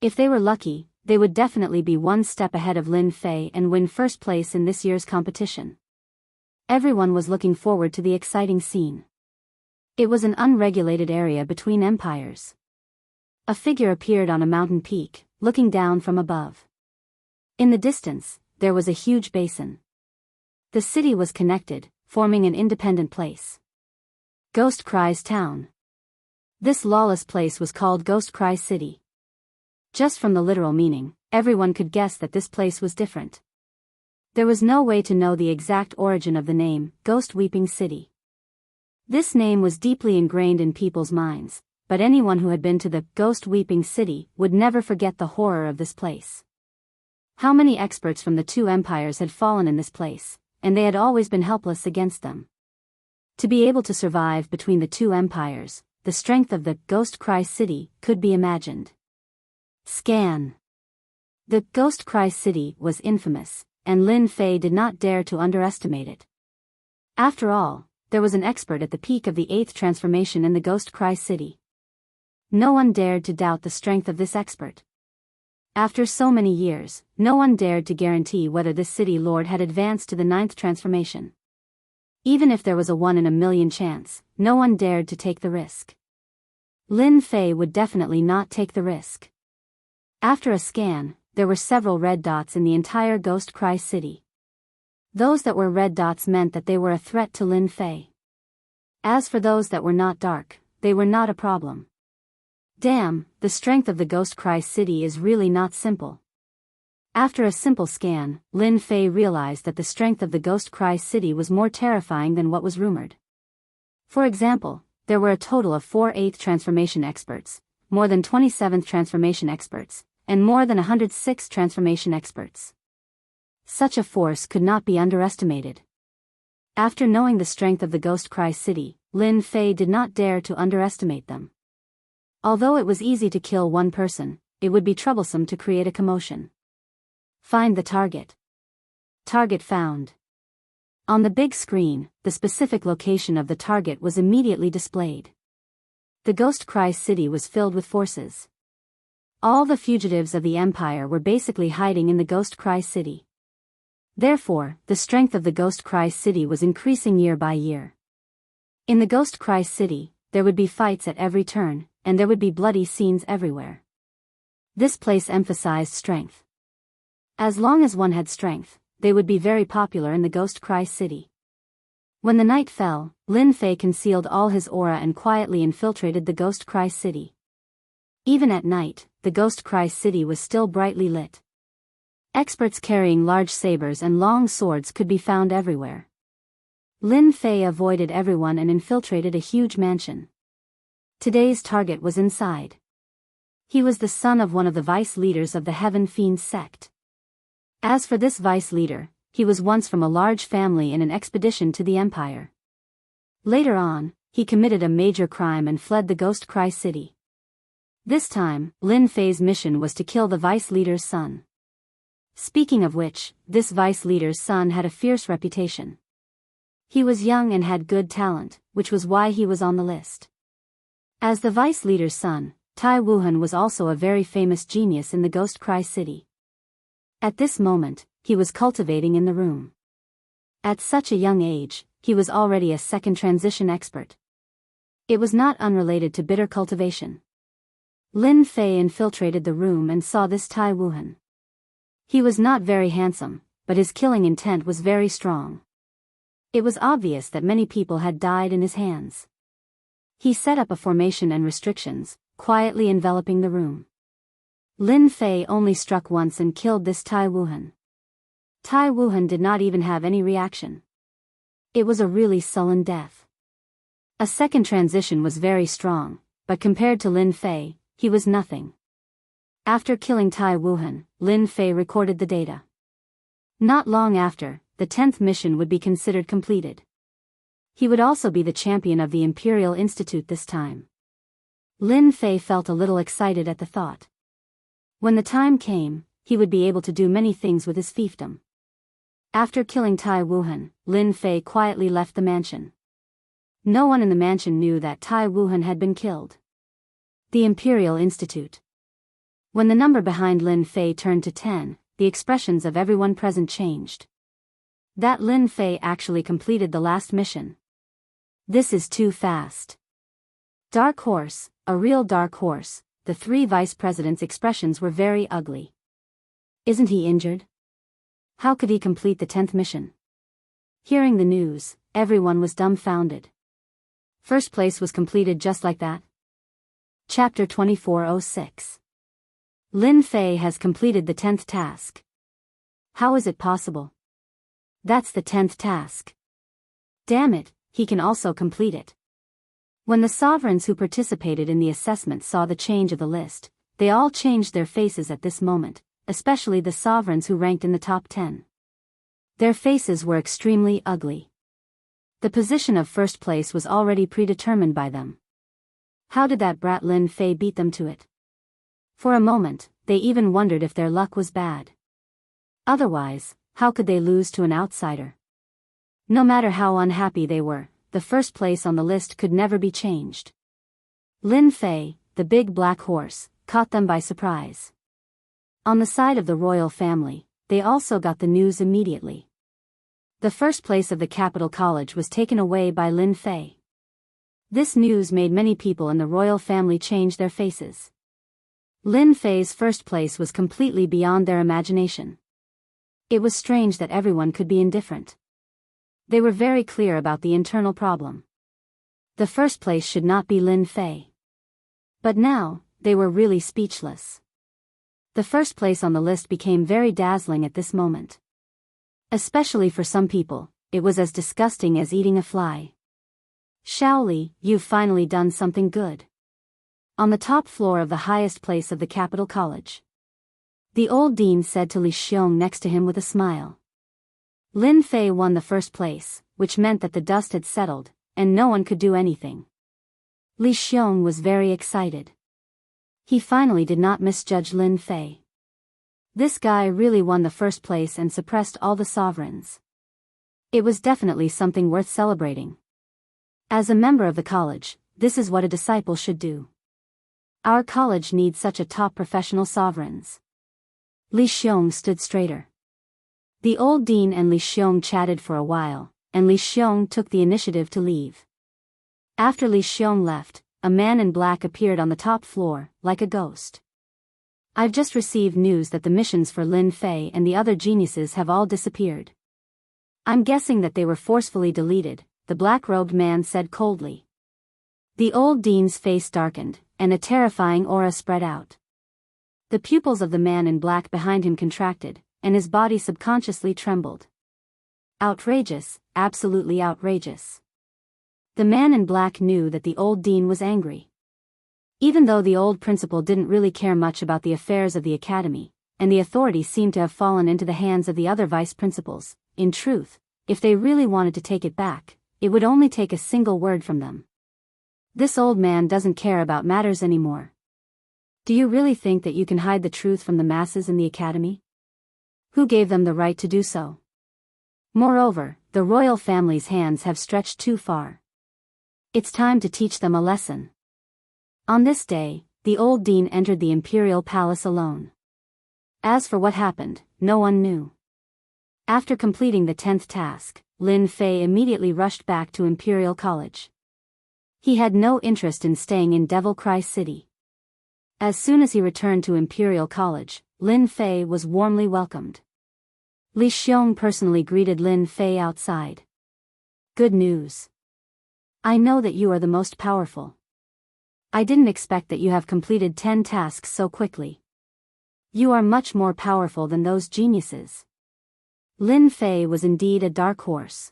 If they were lucky, they would definitely be one step ahead of Lin Fei and win first place in this year's competition. Everyone was looking forward to the exciting scene. It was an unregulated area between empires. A figure appeared on a mountain peak, looking down from above. In the distance, there was a huge basin. The city was connected, forming an independent place. Ghost Cry's town. This lawless place was called Ghost Cry City. Just from the literal meaning, everyone could guess that this place was different. There was no way to know the exact origin of the name, Ghost Weeping City. This name was deeply ingrained in people's minds, but anyone who had been to the Ghost Weeping City would never forget the horror of this place. How many experts from the 2 empires had fallen in this place, and they had always been helpless against them. To be able to survive between the 2 empires, the strength of the Ghost Cry City could be imagined. Scan. The Ghost Cry City was infamous, and Lin Fei did not dare to underestimate it. After all, there was an expert at the peak of the 8th transformation in the Ghost Cry City. No one dared to doubt the strength of this expert. After so many years, no one dared to guarantee whether this city lord had advanced to the 9th transformation. Even if there was a 1 in a million chance, no one dared to take the risk. Lin Fei would definitely not take the risk. After a scan, there were several red dots in the entire Ghost Cry City. Those that were red dots meant that they were a threat to Lin Fei. As for those that were not dark, they were not a problem. Damn, the strength of the Ghost Cry City is really not simple. After a simple scan, Lin Fei realized that the strength of the Ghost Cry City was more terrifying than what was rumored. For example, there were a total of 4 8th transformation experts, more than 27th transformation experts, and more than 106 transformation experts. Such a force could not be underestimated. After knowing the strength of the Ghost Cry City, Lin Fei did not dare to underestimate them. Although it was easy to kill one person, it would be troublesome to create a commotion. Find the target. Target found. On the big screen, the specific location of the target was immediately displayed. The Ghost Cry City was filled with forces. All the fugitives of the Empire were basically hiding in the Ghost Cry City. Therefore, the strength of the Ghost Cry City was increasing year by year. In the Ghost Cry City, there would be fights at every turn, and there would be bloody scenes everywhere. This place emphasized strength. As long as one had strength, they would be very popular in the Ghost Cry City. When the night fell, Lin Fei concealed all his aura and quietly infiltrated the Ghost Cry City. Even at night, the Ghost Cry City was still brightly lit. Experts carrying large sabers and long swords could be found everywhere. Lin Fei avoided everyone and infiltrated a huge mansion. Today's target was inside. He was the son of one of the vice leaders of the Heaven Fiends sect. As for this vice leader, he was once from a large family in an expedition to the Empire. Later on, he committed a major crime and fled the Ghost Cry City. This time, Lin Fei's mission was to kill the vice leader's son. Speaking of which, this vice leader's son had a fierce reputation. He was young and had good talent, which was why he was on the list. As the vice leader's son, Tai Wuhan was also a very famous genius in the Ghost Cry City. At this moment, he was cultivating in the room. At such a young age, he was already a second transition expert. It was not unrelated to bitter cultivation. Lin Fei infiltrated the room and saw this Tai Wuhan. He was not very handsome, but his killing intent was very strong. It was obvious that many people had died in his hands. He set up a formation and restrictions, quietly enveloping the room. Lin Fei only struck once and killed this Tai Wuhan. Tai Wuhan did not even have any reaction. It was a really sullen death. A second transition was very strong, but compared to Lin Fei, he was nothing. After killing Tai Wuhan, Lin Fei recorded the data. Not long after, the 10th mission would be considered completed. He would also be the champion of the Imperial Institute this time. Lin Fei felt a little excited at the thought. When the time came, he would be able to do many things with his fiefdom. After killing Tai Wuhan, Lin Fei quietly left the mansion. No one in the mansion knew that Tai Wuhan had been killed. The Imperial Institute. When the number behind Lin Fei turned to 10, the expressions of everyone present changed. That Lin Fei actually completed the last mission. This is too fast. Dark horse, a real dark horse. The 3 vice presidents' expressions were very ugly. Isn't he injured? How could he complete the 10th mission? Hearing the news, everyone was dumbfounded. First place was completed just like that. Chapter 2406. Lin Fei has completed the 10th task. How is it possible? That's the 10th task. Damn it, he can also complete it. When the sovereigns who participated in the assessment saw the change of the list, they all changed their faces at this moment, especially the sovereigns who ranked in the top 10. Their faces were extremely ugly. The position of first place was already predetermined by them. How did that brat Lin Fei beat them to it? For a moment, they even wondered if their luck was bad. Otherwise, how could they lose to an outsider? No matter how unhappy they were, the first place on the list could never be changed. Lin Fei, the big black horse, caught them by surprise. On the side of the royal family, they also got the news immediately. The first place of the capital college was taken away by Lin Fei. This news made many people in the royal family change their faces. Lin Fei's first place was completely beyond their imagination. It was strange that everyone could be indifferent. They were very clear about the internal problem. The first place should not be Lin Fei. But now, they were really speechless. The first place on the list became very dazzling at this moment. Especially for some people, it was as disgusting as eating a fly. Shaoli, you've finally done something good. On the top floor of the highest place of the capital college. The old dean said to Li Xiong next to him with a smile. Lin Fei won the first place, which meant that the dust had settled, and no one could do anything. Li Xiong was very excited. He finally did not misjudge Lin Fei. This guy really won the first place and suppressed all the sovereigns. It was definitely something worth celebrating. As a member of the college, this is what a disciple should do. Our college needs such a top professional sovereigns. Li Xiong stood straighter. The old dean and Li Xiong chatted for a while, and Li Xiong took the initiative to leave. After Li Xiong left, a man in black appeared on the top floor, like a ghost. I've just received news that the missions for Lin Fei and the other geniuses have all disappeared. I'm guessing that they were forcefully deleted, the black-robed man said coldly. The old dean's face darkened, and a terrifying aura spread out. The pupils of the man in black behind him contracted, and his body subconsciously trembled. Outrageous, absolutely outrageous. The man in black knew that the old dean was angry. Even though the old principal didn't really care much about the affairs of the academy, and the authority seemed to have fallen into the hands of the other vice principals, in truth, if they really wanted to take it back, it would only take a single word from them. This old man doesn't care about matters anymore. Do you really think that you can hide the truth from the masses in the academy? Who gave them the right to do so? Moreover, the royal family's hands have stretched too far. It's time to teach them a lesson. On this day, the old dean entered the imperial palace alone. As for what happened, no one knew. After completing the 10th task, Lin Fei immediately rushed back to Imperial College. He had no interest in staying in Devil Cry City. As soon as he returned to Imperial College, Lin Fei was warmly welcomed. Li Xiong personally greeted Lin Fei outside. Good news. I know that you are the most powerful. I didn't expect that you have completed 10 tasks so quickly. You are much more powerful than those geniuses. Lin Fei was indeed a dark horse.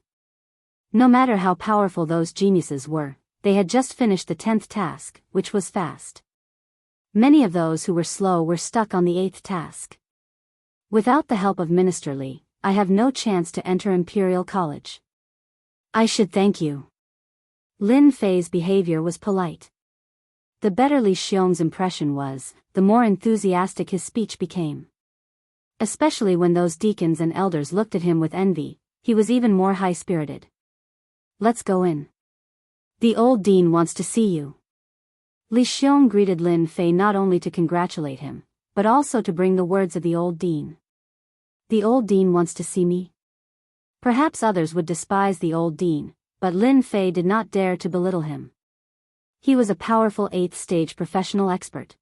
No matter how powerful those geniuses were, they had just finished the 10th task, which was fast. Many of those who were slow were stuck on the 8th task. Without the help of Minister Li, I have no chance to enter Imperial College. I should thank you. Lin Fei's behavior was polite. The better Li Xiong's impression was, the more enthusiastic his speech became. Especially when those deacons and elders looked at him with envy, he was even more high-spirited. Let's go in. The old dean wants to see you. Li Xiong greeted Lin Fei not only to congratulate him, but also to bring the words of the old dean. The old dean wants to see me? Perhaps others would despise the old dean, but Lin Fei did not dare to belittle him. He was a powerful 8th stage professional expert.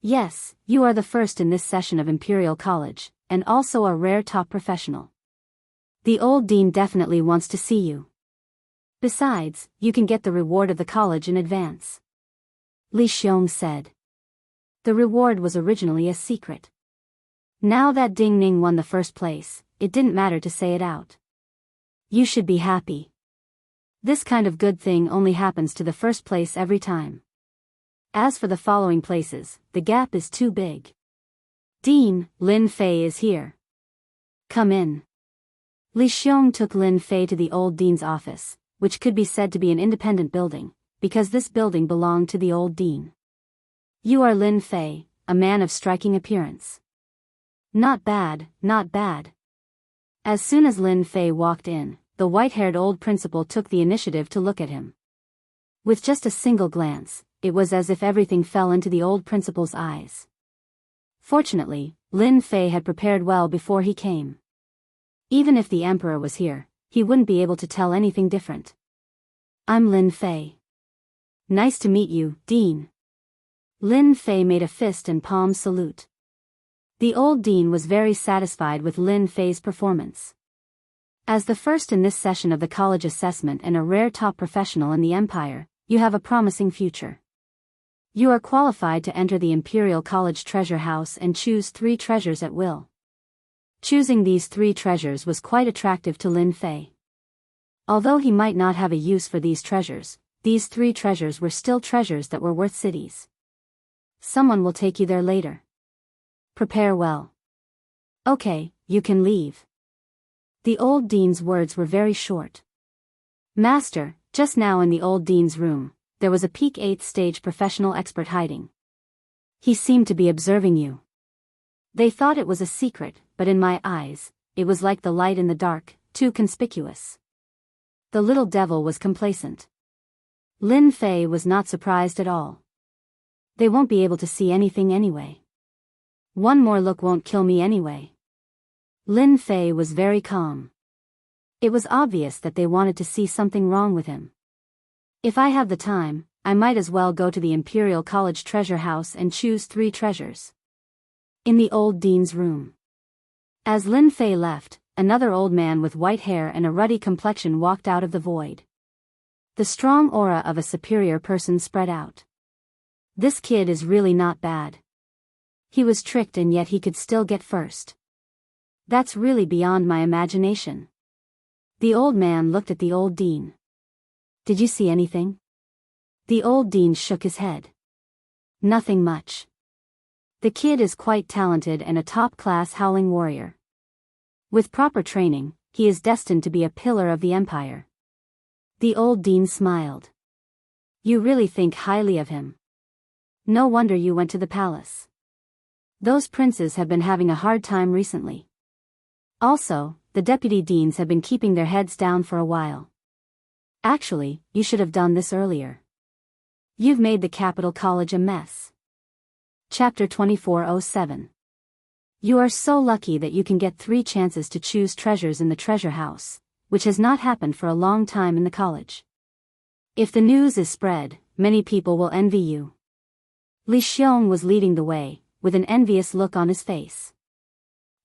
Yes, you are the first in this session of Imperial College, and also a rare top professional. The old dean definitely wants to see you. Besides, you can get the reward of the college in advance. Li Xiong said. The reward was originally a secret. Now that Ding Ning won the first place, it didn't matter to say it out. You should be happy. This kind of good thing only happens to the first place every time. As for the following places, the gap is too big. Dean, Lin Fei is here. Come in. Li Xiong took Lin Fei to the old dean's office, which could be said to be an independent building, because this building belonged to the old dean. You are Lin Fei, a man of striking appearance. Not bad, not bad. As soon as Lin Fei walked in, the white-haired old principal took the initiative to look at him. With just a single glance, it was as if everything fell into the old principal's eyes. Fortunately, Lin Fei had prepared well before he came. Even if the emperor was here, he wouldn't be able to tell anything different. I'm Lin Fei. Nice to meet you, Dean. Lin Fei made a fist and palm salute. The old dean was very satisfied with Lin Fei's performance. As the first in this session of the college assessment and a rare top professional in the empire, you have a promising future. You are qualified to enter the Imperial College Treasure House and choose 3 treasures at will. Choosing these 3 treasures was quite attractive to Lin Fei. Although he might not have a use for these 3 treasures were still treasures that were worth cities. Someone will take you there later. Prepare well. Okay, you can leave. The old dean's words were very short. Master, just now in the old dean's room, there was a peak 8th stage professional expert hiding. He seemed to be observing you. They thought it was a secret, but in my eyes, it was like the light in the dark, too conspicuous. The little devil was complacent. Lin Fei was not surprised at all. They won't be able to see anything anyway. One more look won't kill me anyway. Lin Fei was very calm. It was obvious that they wanted to see something wrong with him. If I have the time, I might as well go to the Imperial College Treasure House and choose 3 treasures. In the old dean's room. As Lin Fei left, another old man with white hair and a ruddy complexion walked out of the void. The strong aura of a superior person spread out. This kid is really not bad. He was tricked and yet he could still get first. That's really beyond my imagination. The old man looked at the old dean. Did you see anything? The old dean shook his head. Nothing much. The kid is quite talented and a top-class howling warrior. With proper training, he is destined to be a pillar of the empire. The old dean smiled. You really think highly of him. No wonder you went to the palace. Those princes have been having a hard time recently. Also, the deputy deans have been keeping their heads down for a while. Actually, you should have done this earlier. You've made the capital college a mess. Chapter 2407. You are so lucky that you can get 3 chances to choose treasures in the treasure house, which has not happened for a long time in the college. If the news is spread, many people will envy you. Li Xiong was leading the way, with an envious look on his face.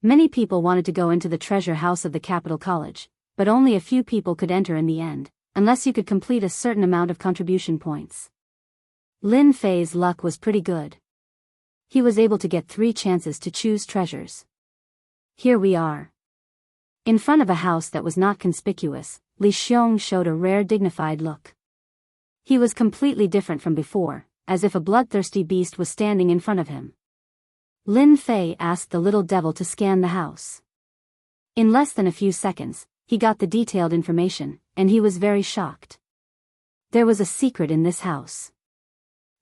Many people wanted to go into the treasure house of the capital college, but only a few people could enter in the end, unless you could complete a certain amount of contribution points. Lin Fei's luck was pretty good. He was able to get 3 chances to choose treasures. Here we are. In front of a house that was not conspicuous, Li Xiong showed a rare dignified look. He was completely different from before, as if a bloodthirsty beast was standing in front of him. Lin Fei asked the little devil to scan the house. In less than a few seconds, he got the detailed information, and he was very shocked. There was a secret in this house.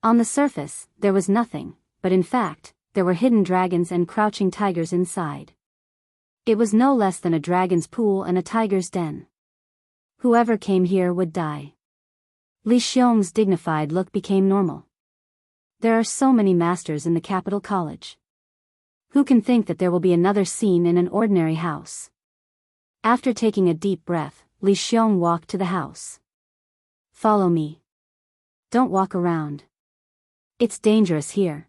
On the surface, there was nothing, but in fact, there were hidden dragons and crouching tigers inside. It was no less than a dragon's pool and a tiger's den. Whoever came here would die. Li Xiong's dignified look became normal. There are so many masters in the capital college. Who can think that there will be another scene in an ordinary house? After taking a deep breath, Li Xiong walked to the house. Follow me. Don't walk around. It's dangerous here.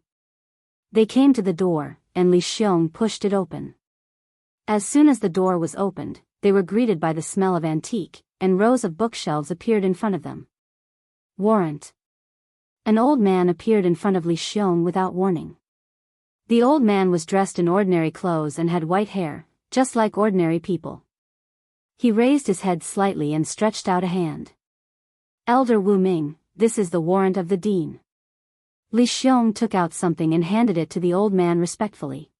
They came to the door, and Li Xiong pushed it open. As soon as the door was opened, they were greeted by the smell of antique, and rows of bookshelves appeared in front of them. Warrant. An old man appeared in front of Li Xiong without warning. The old man was dressed in ordinary clothes and had white hair, just like ordinary people. He raised his head slightly and stretched out a hand. Elder Wu Ming, this is the warrant of the dean. Li Xiong took out something and handed it to the old man respectfully.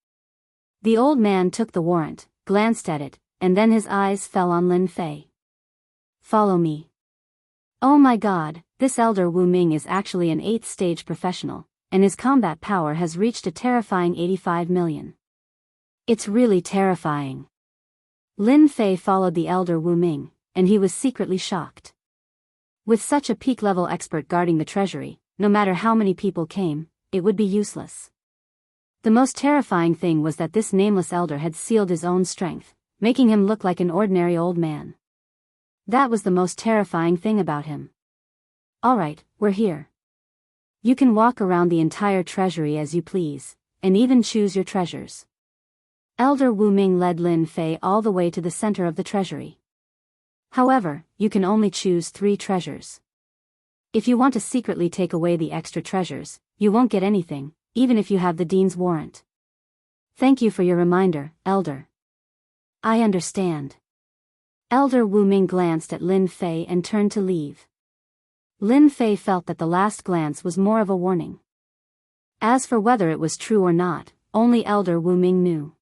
The old man took the warrant, glanced at it, and then his eyes fell on Lin Fei. Follow me. Oh my god, this Elder Wu Ming is actually an 8th stage professional, and his combat power has reached a terrifying 85 million. It's really terrifying. Lin Fei followed the Elder Wu Ming, and he was secretly shocked. With such a peak-level expert guarding the treasury, no matter how many people came, it would be useless. The most terrifying thing was that this nameless elder had sealed his own strength, making him look like an ordinary old man. That was the most terrifying thing about him. Alright, we're here. You can walk around the entire treasury as you please, and even choose your treasures. Elder Wu Ming led Lin Fei all the way to the center of the treasury. However, you can only choose 3 treasures. If you want to secretly take away the extra treasures, you won't get anything, even if you have the dean's warrant. Thank you for your reminder, Elder. I understand. Elder Wu Ming glanced at Lin Fei and turned to leave. Lin Fei felt that the last glance was more of a warning. As for whether it was true or not, only Elder Wu Ming knew.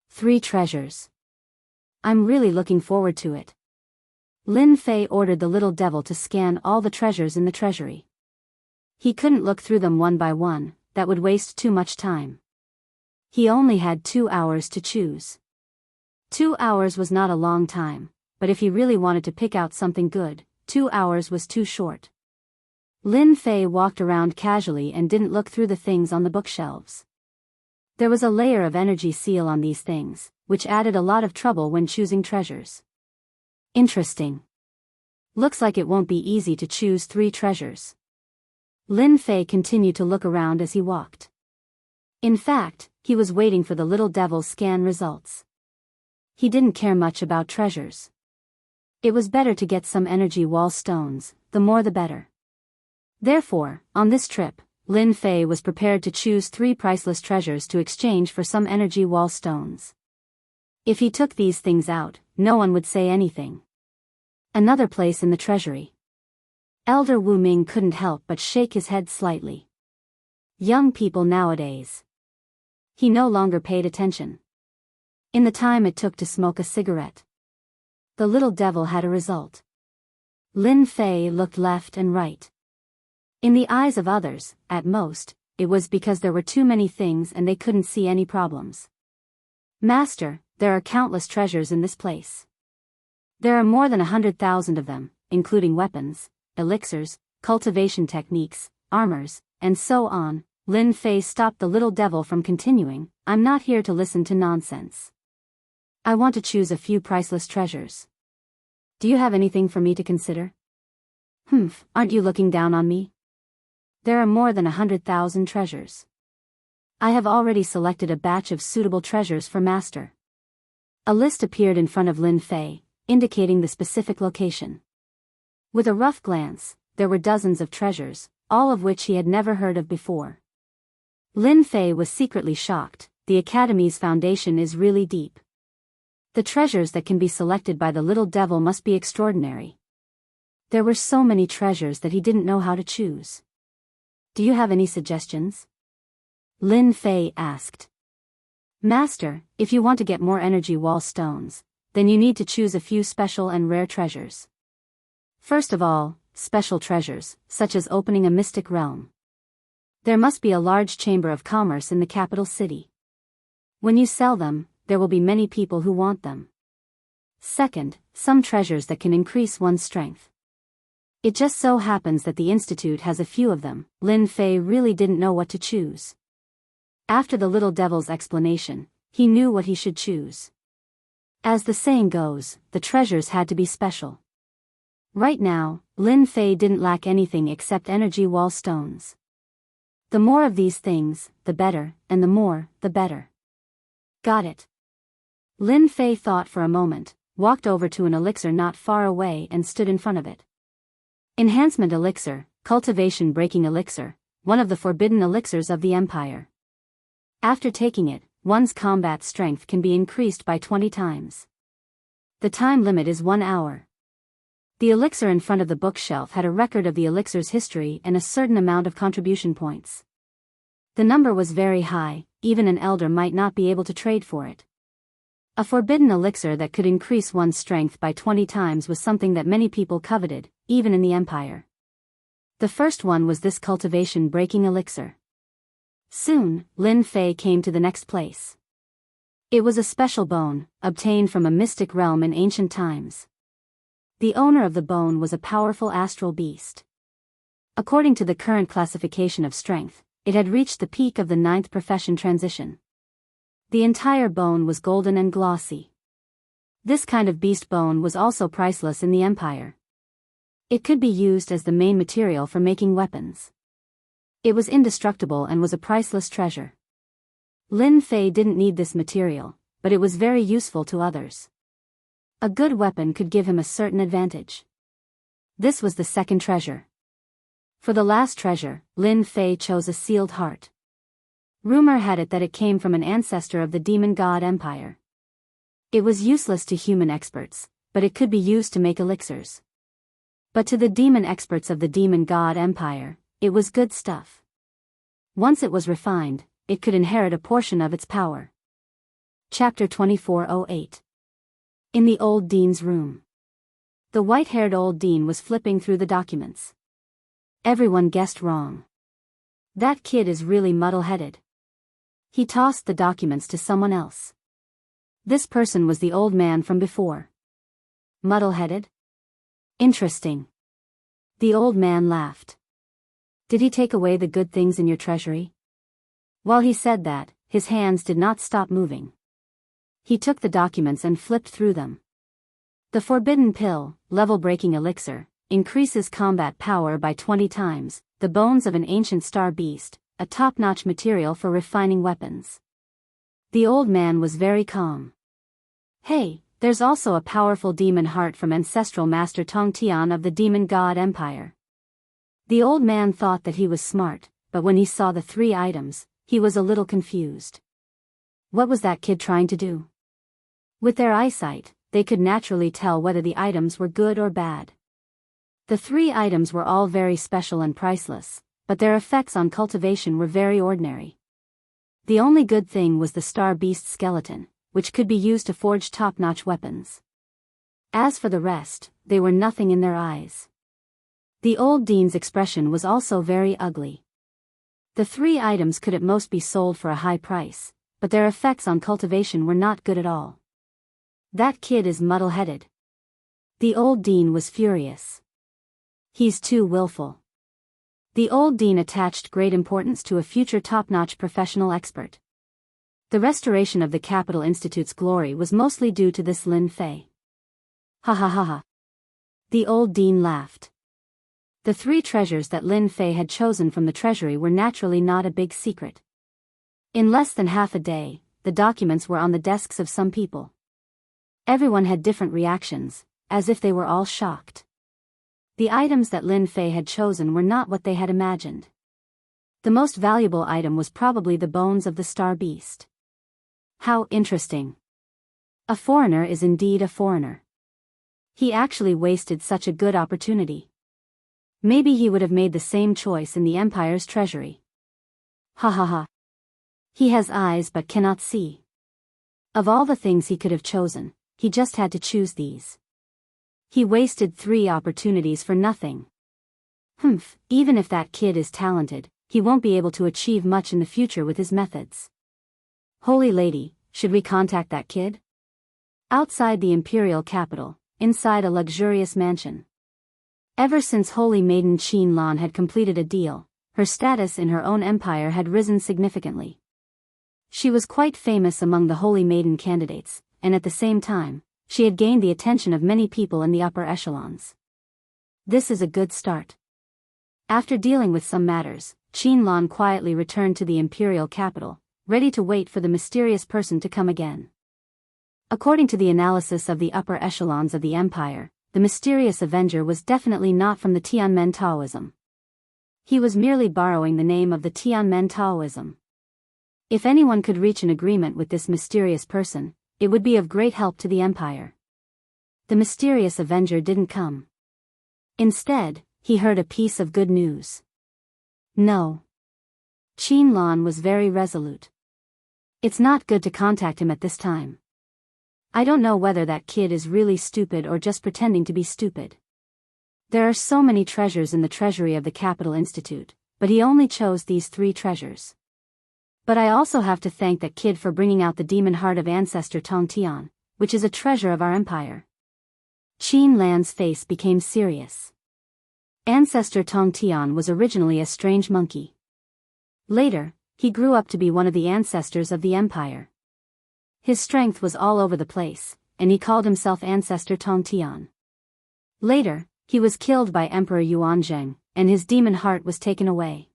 3 treasures. I'm really looking forward to it. Lin Fei ordered the little devil to scan all the treasures in the treasury. He couldn't look through them one by one, that would waste too much time. He only had 2 hours to choose. 2 hours was not a long time, but if he really wanted to pick out something good, 2 hours was too short. Lin Fei walked around casually and didn't look through the things on the bookshelves. There was a layer of energy seal on these things, which added a lot of trouble when choosing treasures. Interesting. Looks like it won't be easy to choose 3 treasures. Lin Fei continued to look around as he walked. In fact, he was waiting for the little devil's scan results. He didn't care much about treasures. It was better to get some energy wall stones, the more the better. Therefore, on this trip, Lin Fei was prepared to choose 3 priceless treasures to exchange for some energy wall stones. If he took these things out, no one would say anything. Another place in the treasury. Elder Wu Ming couldn't help but shake his head slightly. Young people nowadays. He no longer paid attention. In the time it took to smoke a cigarette, the little devil had a result. Lin Fei looked left and right. In the eyes of others, at most, it was because there were too many things and they couldn't see any problems. Master, there are countless treasures in this place. There are more than 100,000 of them, including weapons, elixirs, cultivation techniques, armors, and so on. Lin Fei stopped the little devil from continuing. I'm not here to listen to nonsense. I want to choose a few priceless treasures. Do you have anything for me to consider? Aren't you looking down on me? There are more than 100,000 treasures. I have already selected a batch of suitable treasures for Master. A list appeared in front of Lin Fei, indicating the specific location. With a rough glance, there were dozens of treasures, all of which he had never heard of before. Lin Fei was secretly shocked. The Academy's foundation is really deep. The treasures that can be selected by the little devil must be extraordinary. There were so many treasures that he didn't know how to choose. Do you have any suggestions? Lin Fei asked. Master, if you want to get more energy wall stones, then you need to choose a few special and rare treasures. First of all, special treasures, such as opening a mystic realm. There must be a large chamber of commerce in the capital city. When you sell them, there will be many people who want them. Second, some treasures that can increase one's strength. It just so happens that the Institute has a few of them. Lin Fei really didn't know what to choose. After the little devil's explanation, he knew what he should choose. As the saying goes, the treasures had to be special. Right now, Lin Fei didn't lack anything except energy wall stones. The more of these things, the better, and the more, the better. Got it. Lin Fei thought for a moment, walked over to an elixir not far away and stood in front of it. Enhancement elixir, cultivation breaking elixir, one of the forbidden elixirs of the Empire. After taking it, one's combat strength can be increased by 20 times. The time limit is 1 hour. The elixir in front of the bookshelf had a record of the elixir's history and a certain amount of contribution points. The number was very high, even an elder might not be able to trade for it. A forbidden elixir that could increase one's strength by 20 times was something that many people coveted, even in the Empire. The first one was this cultivation breaking elixir. Soon, Lin Fei came to the next place. It was a special bone, obtained from a mystic realm in ancient times. The owner of the bone was a powerful astral beast. According to the current classification of strength, it had reached the peak of the 9th profession transition. The entire bone was golden and glossy. This kind of beast bone was also priceless in the Empire. It could be used as the main material for making weapons. It was indestructible and was a priceless treasure. Lin Fei didn't need this material, but it was very useful to others. A good weapon could give him a certain advantage. This was the second treasure. For the last treasure, Lin Fei chose a sealed heart. Rumor had it that it came from an ancestor of the demon god empire. It was useless to human experts, but it could be used to make elixirs. But to the demon experts of the demon god empire, it was good stuff. Once it was refined, it could inherit a portion of its power. Chapter 2408. In the old dean's room. The white-haired old dean was flipping through the documents. Everyone guessed wrong. That kid is really muddle-headed. He tossed the documents to someone else. This person was the old man from before. Muddle-headed? Interesting. The old man laughed. Did he take away the good things in your treasury? While he said that, his hands did not stop moving. He took the documents and flipped through them. The forbidden pill, level-breaking elixir, increases combat power by 20 times, the bones of an ancient star beast, a top-notch material for refining weapons. The old man was very calm. Hey, there's also a powerful demon heart from ancestral master Tong Tian of the demon god empire. The old man thought that he was smart, but when he saw the 3 items, he was a little confused. What was that kid trying to do? With their eyesight, they could naturally tell whether the items were good or bad. The 3 items were all very special and priceless, but their effects on cultivation were very ordinary. The only good thing was the star beast skeleton, which could be used to forge top-notch weapons. As for the rest, they were nothing in their eyes. The old dean's expression was also very ugly. The 3 items could at most be sold for a high price, but their effects on cultivation were not good at all. That kid is muddle-headed. The old dean was furious. He's too willful. The old dean attached great importance to a future top-notch professional expert. The restoration of the Capital Institute's glory was mostly due to this Lin Fei. Ha ha ha ha. The old dean laughed. The 3 treasures that Lin Fei had chosen from the treasury were naturally not a big secret. In less than half a day, the documents were on the desks of some people. Everyone had different reactions, as if they were all shocked. The items that Lin Fei had chosen were not what they had imagined. The most valuable item was probably the bones of the star beast. How interesting. A foreigner is indeed a foreigner. He actually wasted such a good opportunity. Maybe he would have made the same choice in the Empire's treasury. Ha ha ha. He has eyes but cannot see. Of all the things he could have chosen, he just had to choose these. He wasted 3 opportunities for nothing. Even if that kid is talented, he won't be able to achieve much in the future with his methods. Holy Lady, should we contact that kid? Outside the imperial capital, inside a luxurious mansion. Ever since Holy Maiden Qin Lan had completed a deal, her status in her own empire had risen significantly. She was quite famous among the Holy Maiden candidates, and at the same time, she had gained the attention of many people in the upper echelons. This is a good start. After dealing with some matters, Qin Lan quietly returned to the imperial capital, ready to wait for the mysterious person to come again. According to the analysis of the upper echelons of the empire, the mysterious avenger was definitely not from the Tianmen Taoism. He was merely borrowing the name of the Tianmen Taoism. If anyone could reach an agreement with this mysterious person, it would be of great help to the empire. The mysterious avenger didn't come. Instead, he heard a piece of good news. No. Qin Lan was very resolute. It's not good to contact him at this time. I don't know whether that kid is really stupid or just pretending to be stupid. There are so many treasures in the treasury of the Capital Institute, but he only chose these 3 treasures. But I also have to thank that kid for bringing out the demon heart of ancestor Tong Tian, which is a treasure of our empire. Qin Lan's face became serious. Ancestor Tong Tian was originally a strange monkey. Later, he grew up to be one of the ancestors of the empire. His strength was all over the place, and he called himself Ancestor Tong Tian. Later, he was killed by Emperor Yuanzheng, and his demon heart was taken away.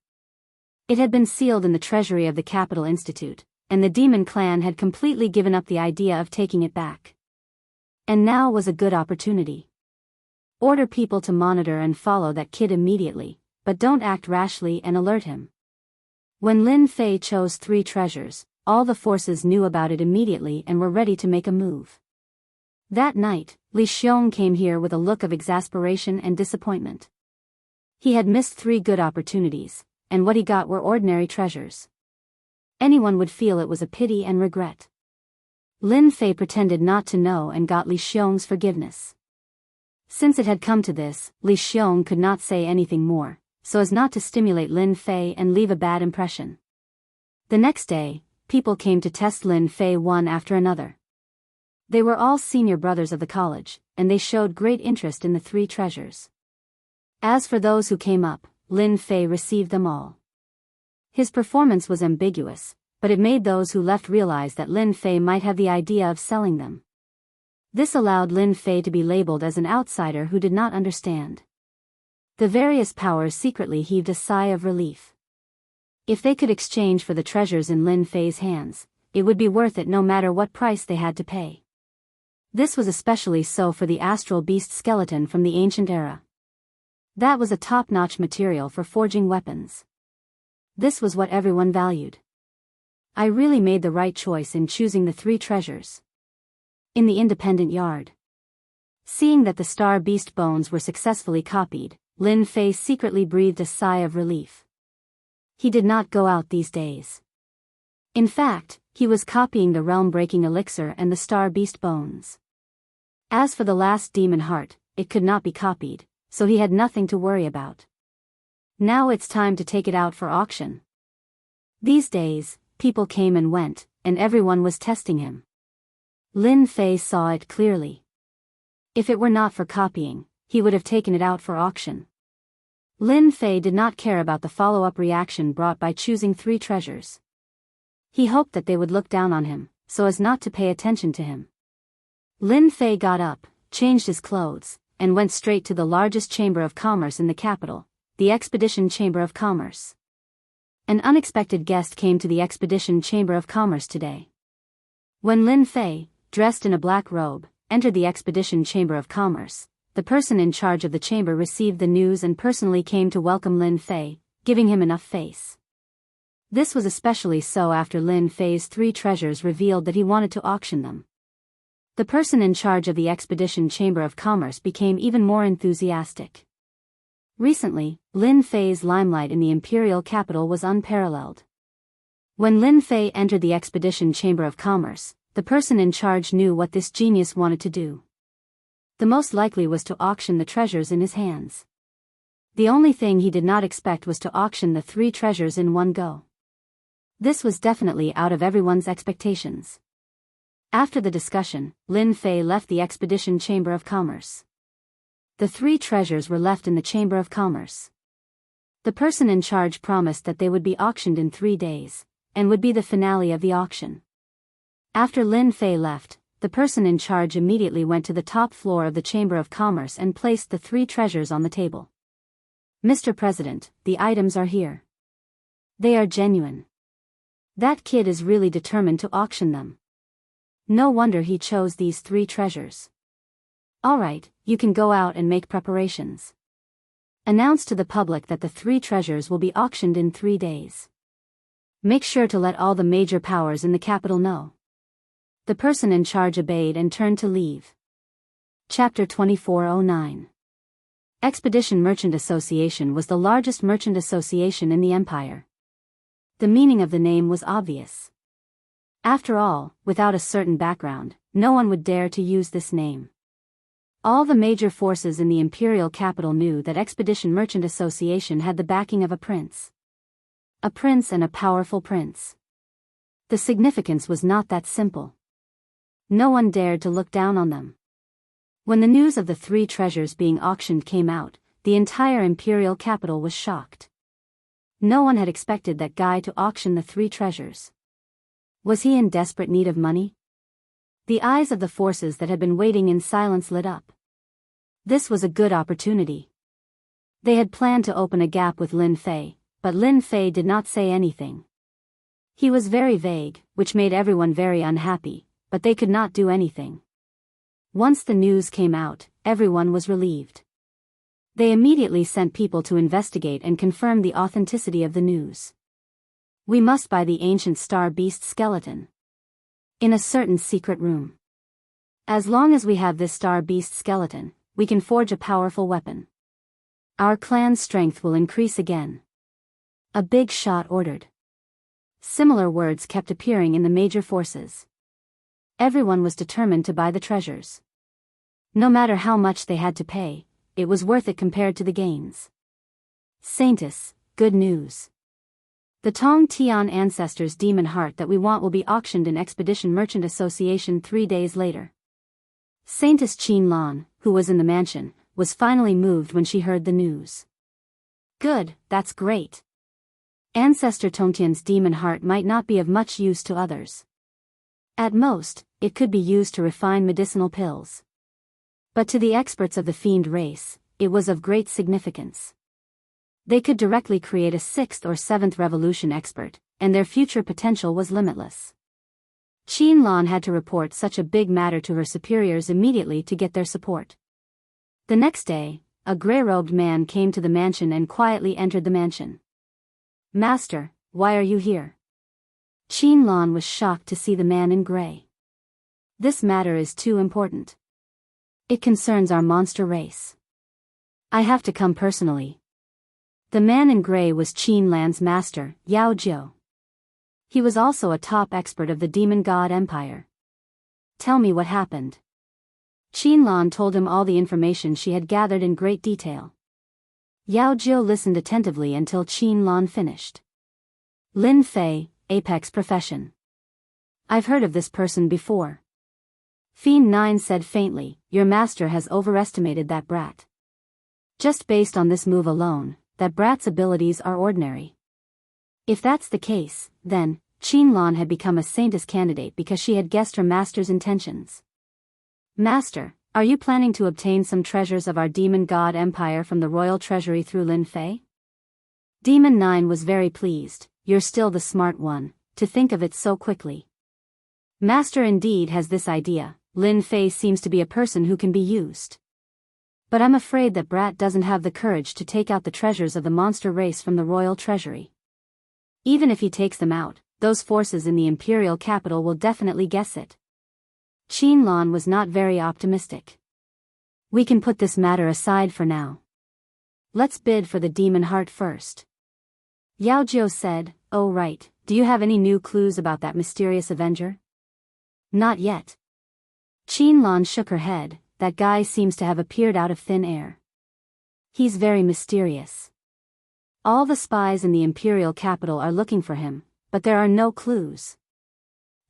It had been sealed in the treasury of the Capital Institute, and the demon clan had completely given up the idea of taking it back. And now was a good opportunity. Order people to monitor and follow that kid immediately, but don't act rashly and alert him. When Lin Fei chose 3 treasures, all the forces knew about it immediately and were ready to make a move. That night, Li Xiong came here with a look of exasperation and disappointment. He had missed 3 good opportunities, and what he got were ordinary treasures. Anyone would feel it was a pity and regret. Lin Fei pretended not to know and got Li Xiong's forgiveness. Since it had come to this, Li Xiong could not say anything more, so as not to stimulate Lin Fei and leave a bad impression. The next day, people came to test Lin Fei one after another. They were all senior brothers of the college, and they showed great interest in the 3 treasures. As for those who came up, Lin Fei received them all. His performance was ambiguous, but it made those who left realize that Lin Fei might have the idea of selling them. This allowed Lin Fei to be labeled as an outsider who did not understand. The various powers secretly heaved a sigh of relief. If they could exchange for the treasures in Lin Fei's hands, it would be worth it no matter what price they had to pay. This was especially so for the astral beast skeleton from the ancient era. That was a top-notch material for forging weapons. This was what everyone valued. I really made the right choice in choosing the 3 treasures. In the independent yard. Seeing that the star beast bones were successfully copied, Lin Fei secretly breathed a sigh of relief. He did not go out these days. In fact, he was copying the realm-breaking elixir and the star beast bones. As for the last demon heart, it could not be copied, so he had nothing to worry about. Now it's time to take it out for auction. These days, people came and went, and everyone was testing him. Lin Fei saw it clearly. If it were not for copying, he would have taken it out for auction. Lin Fei did not care about the follow-up reaction brought by choosing 3 treasures. He hoped that they would look down on him, so as not to pay attention to him. Lin Fei got up, changed his clothes, and went straight to the largest chamber of commerce in the capital, the Expedition Chamber of Commerce. An unexpected guest came to the Expedition Chamber of Commerce today. When Lin Fei, dressed in a black robe, entered the Expedition Chamber of Commerce, the person in charge of the chamber received the news and personally came to welcome Lin Fei, giving him enough face. This was especially so after Lin Fei's 3 treasures revealed that he wanted to auction them. The person in charge of the Expedition Chamber of Commerce became even more enthusiastic. Recently, Lin Fei's limelight in the imperial capital was unparalleled. When Lin Fei entered the Expedition Chamber of Commerce, the person in charge knew what this genius wanted to do. The most likely was to auction the treasures in his hands. The only thing he did not expect was to auction the 3 treasures in one go. This was definitely out of everyone's expectations. After the discussion, Lin Fei left the Expedition Chamber of Commerce. The 3 treasures were left in the Chamber of Commerce. The person in charge promised that they would be auctioned in 3 days, and would be the finale of the auction. After Lin Fei left, the person in charge immediately went to the top floor of the Chamber of Commerce and placed the 3 treasures on the table. Mr. President, the items are here. They are genuine. That kid is really determined to auction them. No wonder he chose these 3 treasures. Alright, you can go out and make preparations. Announce to the public that the 3 treasures will be auctioned in 3 days. Make sure to let all the major powers in the capital know. The person in charge obeyed and turned to leave. Chapter 2409. Expedition Merchant Association was the largest merchant association in the empire. The meaning of the name was obvious. After all, without a certain background, no one would dare to use this name. All the major forces in the imperial capital knew that Expedition Merchant Association had the backing of a prince. A prince and a powerful prince. The significance was not that simple. No one dared to look down on them. When the news of the 3 treasures being auctioned came out, the entire imperial capital was shocked. No one had expected that guy to auction the 3 treasures. Was he in desperate need of money? The eyes of the forces that had been waiting in silence lit up. This was a good opportunity. They had planned to open a gap with Lin Fei, but Lin Fei did not say anything. He was very vague, which made everyone very unhappy, but they could not do anything. Once the news came out, everyone was relieved. They immediately sent people to investigate and confirm the authenticity of the news. We must buy the ancient star beast skeleton in a certain secret room. As long as we have this star beast skeleton, we can forge a powerful weapon. Our clan's strength will increase again. A big shot ordered. Similar words kept appearing in the major forces. Everyone was determined to buy the treasures. No matter how much they had to pay, it was worth it compared to the gains. Saintus, good news. The Tong Tian ancestors' demon heart that we want will be auctioned in Expedition Merchant Association 3 days later. Saintess Qin Lan, who was in the mansion, was finally moved when she heard the news. Good, that's great. Ancestor Tongtian's demon heart might not be of much use to others. At most, it could be used to refine medicinal pills. But to the experts of the fiend race, it was of great significance. They could directly create a 6th or 7th revolution expert, and their future potential was limitless. Qin Lan had to report such a big matter to her superiors immediately to get their support. The next day, a gray-robed man came to the mansion and quietly entered the mansion. Master, why are you here? Qin Lan was shocked to see the man in gray. This matter is too important. It concerns our monster race. I have to come personally. The man in gray was Qin Lan's master, Yao Jiu. He was also a top expert of the demon god empire. Tell me what happened. Qin Lan told him all the information she had gathered in great detail. Yao Jiu listened attentively until Qin Lan finished. Lin Fei, Apex Profession. I've heard of this person before. Fiend 9 said faintly, your master has overestimated that brat. Just based on this move alone, that brat's abilities are ordinary. If that's the case, then, Qin Lan had become a saintess candidate because she had guessed her master's intentions. Master, are you planning to obtain some treasures of our demon god empire from the royal treasury through Lin Fei? Demon 9 was very pleased, you're still the smart one, to think of it so quickly. Master indeed has this idea, Lin Fei seems to be a person who can be used. But I'm afraid that brat doesn't have the courage to take out the treasures of the monster race from the royal treasury. Even if he takes them out, those forces in the imperial capital will definitely guess it. Qin Lan was not very optimistic. We can put this matter aside for now. Let's bid for the demon heart first. Yao Jiu said, oh right, do you have any new clues about that mysterious avenger? Not yet. Qin Lan shook her head, that guy seems to have appeared out of thin air. He's very mysterious. All the spies in the imperial capital are looking for him, but there are no clues.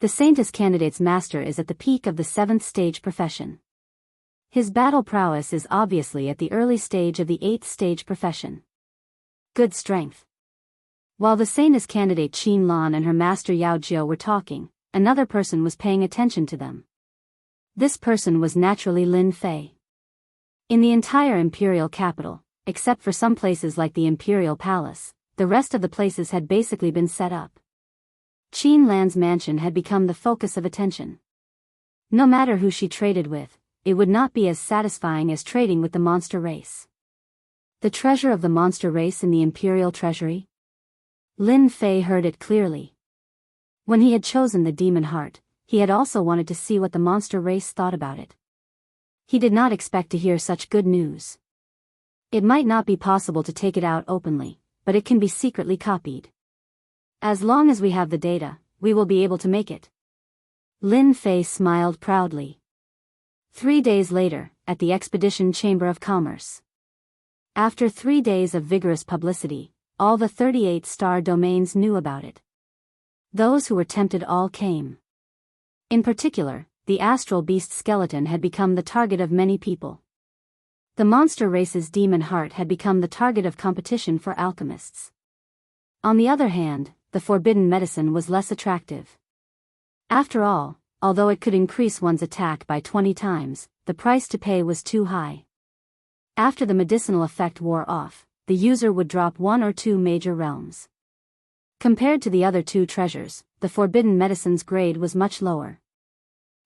The Saintess candidate's master is at the peak of the 7th stage profession. His battle prowess is obviously at the early stage of the 8th stage profession. Good strength. While the Saintess candidate Qin Lan and her master Yao Jiu were talking, another person was paying attention to them. This person was naturally Lin Fei. In the entire imperial capital, except for some places like the imperial palace, the rest of the places had basically been set up. Qin Lan's mansion had become the focus of attention. No matter who she traded with, it would not be as satisfying as trading with the monster race. The treasure of the monster race in the imperial treasury? Lin Fei heard it clearly. When he had chosen the demon heart, he had also wanted to see what the monster race thought about it. He did not expect to hear such good news. It might not be possible to take it out openly, but it can be secretly copied. As long as we have the data, we will be able to make it. Lin Fei smiled proudly. 3 days later, at the Expedition Chamber of Commerce. After 3 days of vigorous publicity, all the 38 star domains knew about it. Those who were tempted all came. In particular, the astral beast skeleton had become the target of many people. The monster race's demon heart had become the target of competition for alchemists. On the other hand, the forbidden medicine was less attractive. After all, although it could increase one's attack by 20 times, the price to pay was too high. After the medicinal effect wore off, the user would drop 1 or 2 major realms. Compared to the other 2 treasures, the forbidden medicine's grade was much lower.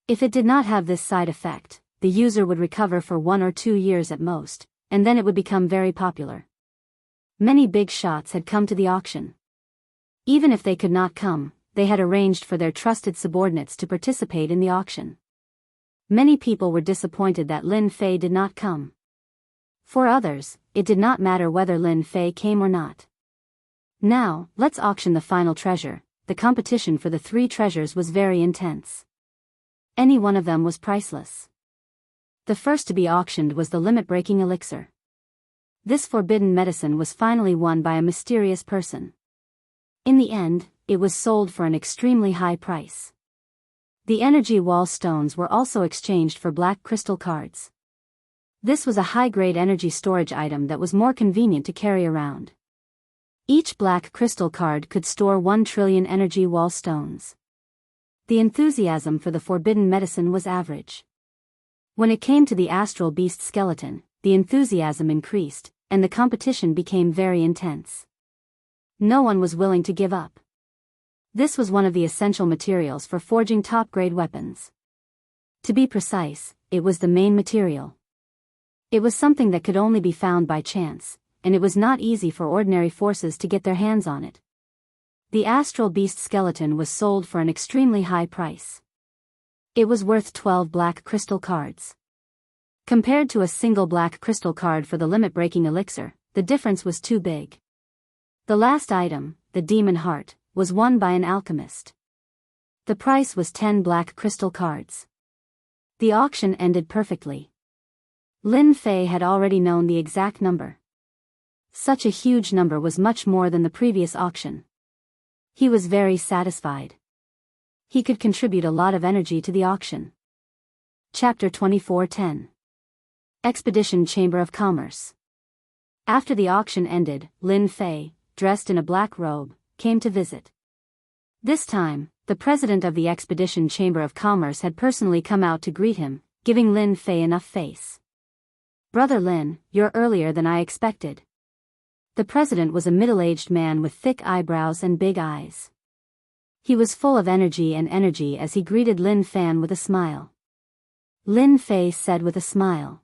If it did not have this side effect, the user would recover for 1 or 2 years at most, and then it would become very popular. Many big shots had come to the auction. Even if they could not come, they had arranged for their trusted subordinates to participate in the auction. Many people were disappointed that Lin Fei did not come. For others, it did not matter whether Lin Fei came or not. Now, let's auction the final treasure. The competition for the 3 treasures was very intense. Any one of them was priceless. The first to be auctioned was the limit-breaking elixir. This forbidden medicine was finally won by a mysterious person. In the end, it was sold for an extremely high price. The energy wall stones were also exchanged for black crystal cards. This was a high-grade energy storage item that was more convenient to carry around. Each black crystal card could store 1 trillion energy wall stones. The enthusiasm for the forbidden medicine was average. When it came to the astral beast skeleton, the enthusiasm increased, and the competition became very intense. No one was willing to give up. This was one of the essential materials for forging top-grade weapons. To be precise, it was the main material. It was something that could only be found by chance, and it was not easy for ordinary forces to get their hands on it. The astral beast skeleton was sold for an extremely high price. It was worth 12 black crystal cards. Compared to a single black crystal card for the limit-breaking elixir, the difference was too big. The last item, the demon heart, was won by an alchemist. The price was 10 black crystal cards. The auction ended perfectly. Lin Fei had already known the exact number. Such a huge number was much more than the previous auction. He was very satisfied. He could contribute a lot of energy to the auction. Chapter 24:10. Expedition Chamber of Commerce. After the auction ended, Lin Fei, dressed in a black robe, came to visit. This time, the president of the Expedition Chamber of Commerce had personally come out to greet him, giving Lin Fei enough face. "Brother Lin, you're earlier than I expected." The president was a middle-aged man with thick eyebrows and big eyes. He was full of energy as he greeted Lin Fan with a smile. Lin Fei said with a smile,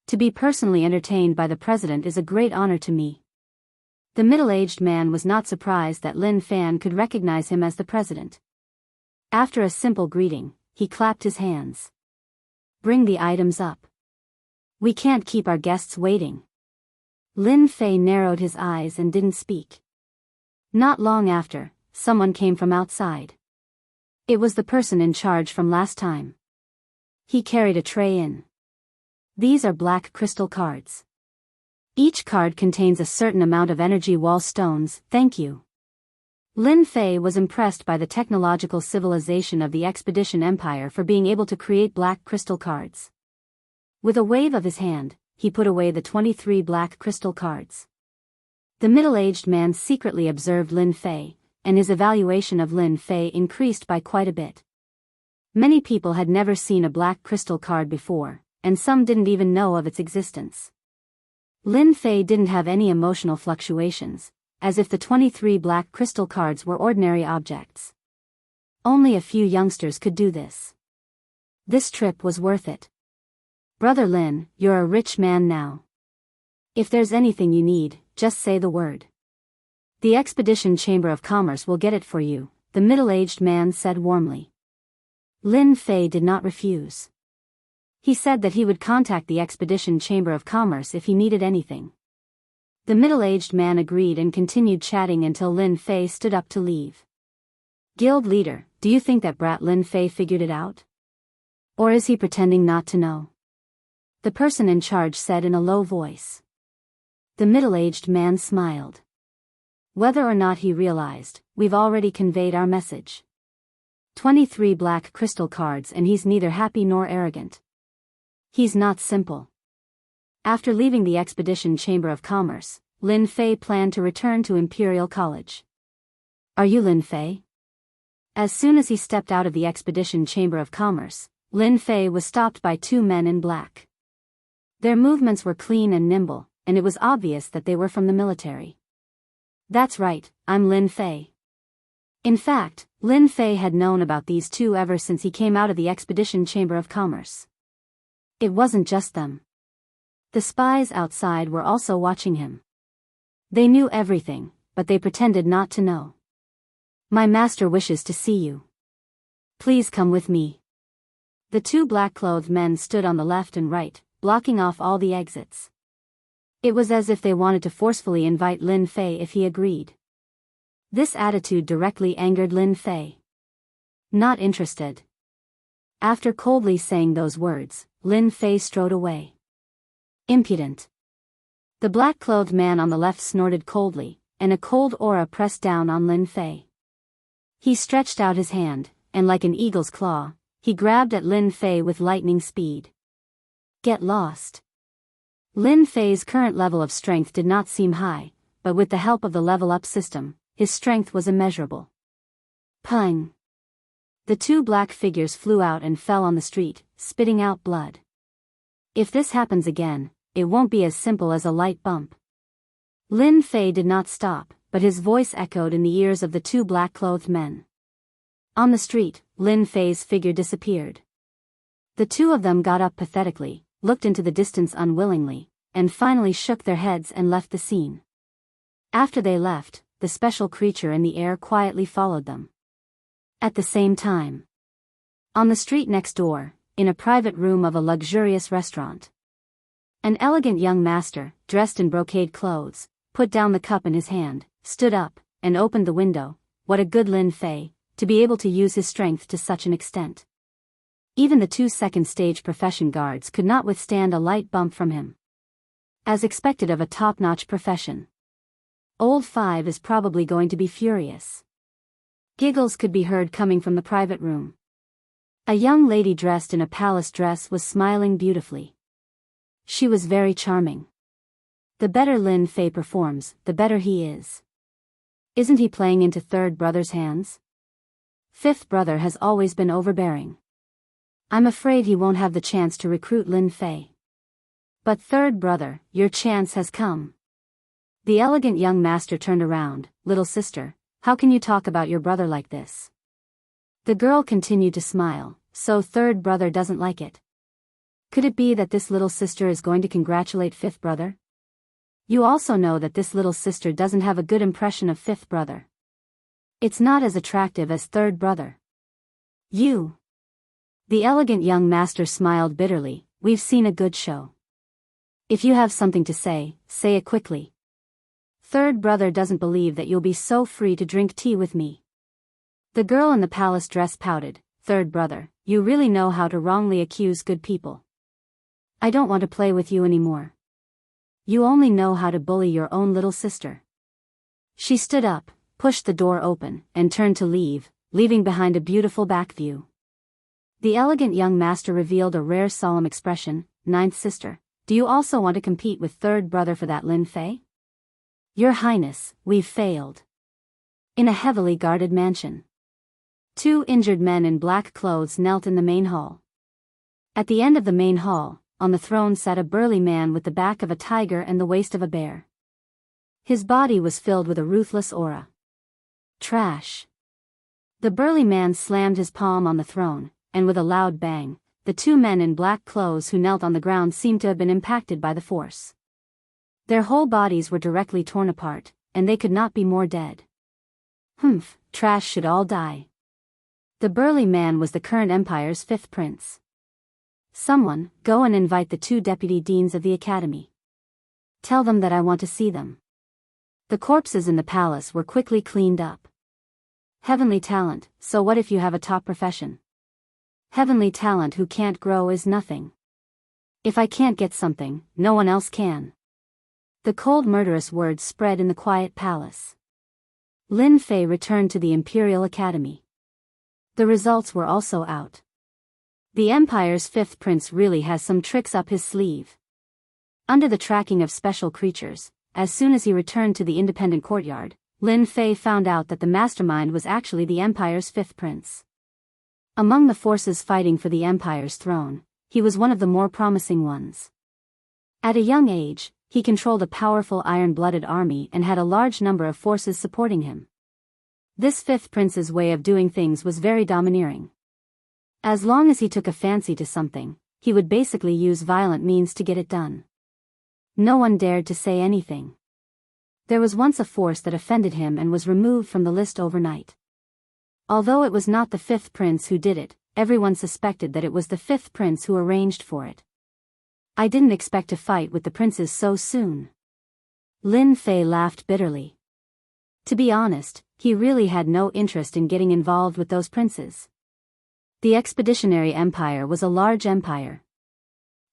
"To be personally entertained by the president is a great honor to me." The middle-aged man was not surprised that Lin Fan could recognize him as the president. After a simple greeting, he clapped his hands. "Bring the items up. We can't keep our guests waiting." Lin Fei narrowed his eyes and didn't speak. Not long after, someone came from outside. It was the person in charge from last time. He carried a tray in. "These are black crystal cards. Each card contains a certain amount of energy wall stones, thank you." Lin Fei was impressed by the technological civilization of the Expedition Empire for being able to create black crystal cards. With a wave of his hand, he put away the 23 black crystal cards. The middle-aged man secretly observed Lin Fei, and his evaluation of Lin Fei increased by quite a bit. Many people had never seen a black crystal card before, and some didn't even know of its existence. Lin Fei didn't have any emotional fluctuations, as if the 23 black crystal cards were ordinary objects. Only a few youngsters could do this. This trip was worth it. "Brother Lin, you're a rich man now. If there's anything you need, just say the word. The Expedition Chamber of Commerce will get it for you," the middle-aged man said warmly. Lin Fei did not refuse. He said that he would contact the Expedition Chamber of Commerce if he needed anything. The middle-aged man agreed and continued chatting until Lin Fei stood up to leave. "Guild leader, do you think that brat Lin Fei figured it out? Or is he pretending not to know?" the person in charge said in a low voice. The middle-aged man smiled. "Whether or not he realized, we've already conveyed our message. 23 black crystal cards and he's neither happy nor arrogant. He's not simple." After leaving the Expedition Chamber of Commerce, Lin Fei planned to return to Imperial College. "Are you Lin Fei?" As soon as he stepped out of the Expedition Chamber of Commerce, Lin Fei was stopped by 2 men in black. Their movements were clean and nimble, and it was obvious that they were from the military. "That's right, I'm Lin Fei." In fact, Lin Fei had known about these 2 ever since he came out of the Expedition Chamber of Commerce. It wasn't just them. The spies outside were also watching him. They knew everything, but they pretended not to know. My master wishes to see you. Please come with me. The two black-clothed men stood on the left and right, blocking off all the exits. It was as if they wanted to forcefully invite Lin Fei if he agreed. This attitude directly angered Lin Fei. Not interested. After coldly saying those words, Lin Fei strode away. Impudent. The black-clothed man on the left snorted coldly, and a cold aura pressed down on Lin Fei. He stretched out his hand, and like an eagle's claw, he grabbed at Lin Fei with lightning speed. Get lost. Lin Fei's current level of strength did not seem high, but with the help of the level-up system, his strength was immeasurable. Pung! The two black figures flew out and fell on the street, spitting out blood. If this happens again, it won't be as simple as a light bump. Lin Fei did not stop, but his voice echoed in the ears of the two black-clothed men. On the street, Lin Fei's figure disappeared. The two of them got up pathetically, looked into the distance unwillingly, and finally shook their heads and left the scene. After they left, the special creature in the air quietly followed them. At the same time, on the street next door, in a private room of a luxurious restaurant, an elegant young master, dressed in brocade clothes, put down the cup in his hand, stood up, and opened the window. What a good Lin Fei, to be able to use his strength to such an extent. Even the two second-stage profession guards could not withstand a light bump from him. As expected of a top-notch profession. Old Five is probably going to be furious. Giggles could be heard coming from the private room. A young lady dressed in a palace dress was smiling beautifully. She was very charming. The better Lin Fei performs, the better he is. Isn't he playing into third brother's hands? Fifth brother has always been overbearing. I'm afraid he won't have the chance to recruit Lin Fei. But third brother, your chance has come. The elegant young master turned around. Little sister, how can you talk about your brother like this? The girl continued to smile. So third brother doesn't like it. Could it be that this little sister is going to congratulate fifth brother? You also know that this little sister doesn't have a good impression of fifth brother. It's not as attractive as third brother. You. The elegant young master smiled bitterly. We've seen a good show. If you have something to say, say it quickly. Third brother doesn't believe that you'll be so free to drink tea with me. The girl in the palace dress pouted. Third brother, you really know how to wrongly accuse good people. I don't want to play with you anymore. You only know how to bully your own little sister. She stood up, pushed the door open, and turned to leave, leaving behind a beautiful back view. The elegant young master revealed a rare solemn expression. Ninth sister, do you also want to compete with third brother for that Lin Fei? Your Highness, we've failed. In a heavily guarded mansion. Two injured men in black clothes knelt in the main hall. At the end of the main hall, on the throne sat a burly man with the back of a tiger and the waist of a bear. His body was filled with a ruthless aura. Trash. The burly man slammed his palm on the throne, and with a loud bang, the two men in black clothes who knelt on the ground seemed to have been impacted by the force. Their whole bodies were directly torn apart, and they could not be more dead. Humph, trash should all die. The burly man was the current empire's fifth prince. Someone, go and invite the two deputy deans of the academy. Tell them that I want to see them. The corpses in the palace were quickly cleaned up. Heavenly talent, so what if you have a top profession? Heavenly talent who can't grow is nothing. If I can't get something, no one else can. The cold murderous words spread in the quiet palace. Lin Fei returned to the Imperial Academy. The results were also out. The Empire's fifth prince really has some tricks up his sleeve. Under the tracking of special creatures, as soon as he returned to the independent courtyard, Lin Fei found out that the mastermind was actually the Empire's fifth prince. Among the forces fighting for the Empire's throne, he was one of the more promising ones. At a young age, he controlled a powerful iron-blooded army and had a large number of forces supporting him. This fifth prince's way of doing things was very domineering. As long as he took a fancy to something, he would basically use violent means to get it done. No one dared to say anything. There was once a force that offended him and was removed from the list overnight. Although it was not the fifth prince who did it, everyone suspected that it was the fifth prince who arranged for it. I didn't expect to fight with the princes so soon. Lin Fei laughed bitterly. To be honest, he really had no interest in getting involved with those princes. The Expeditionary Empire was a large empire.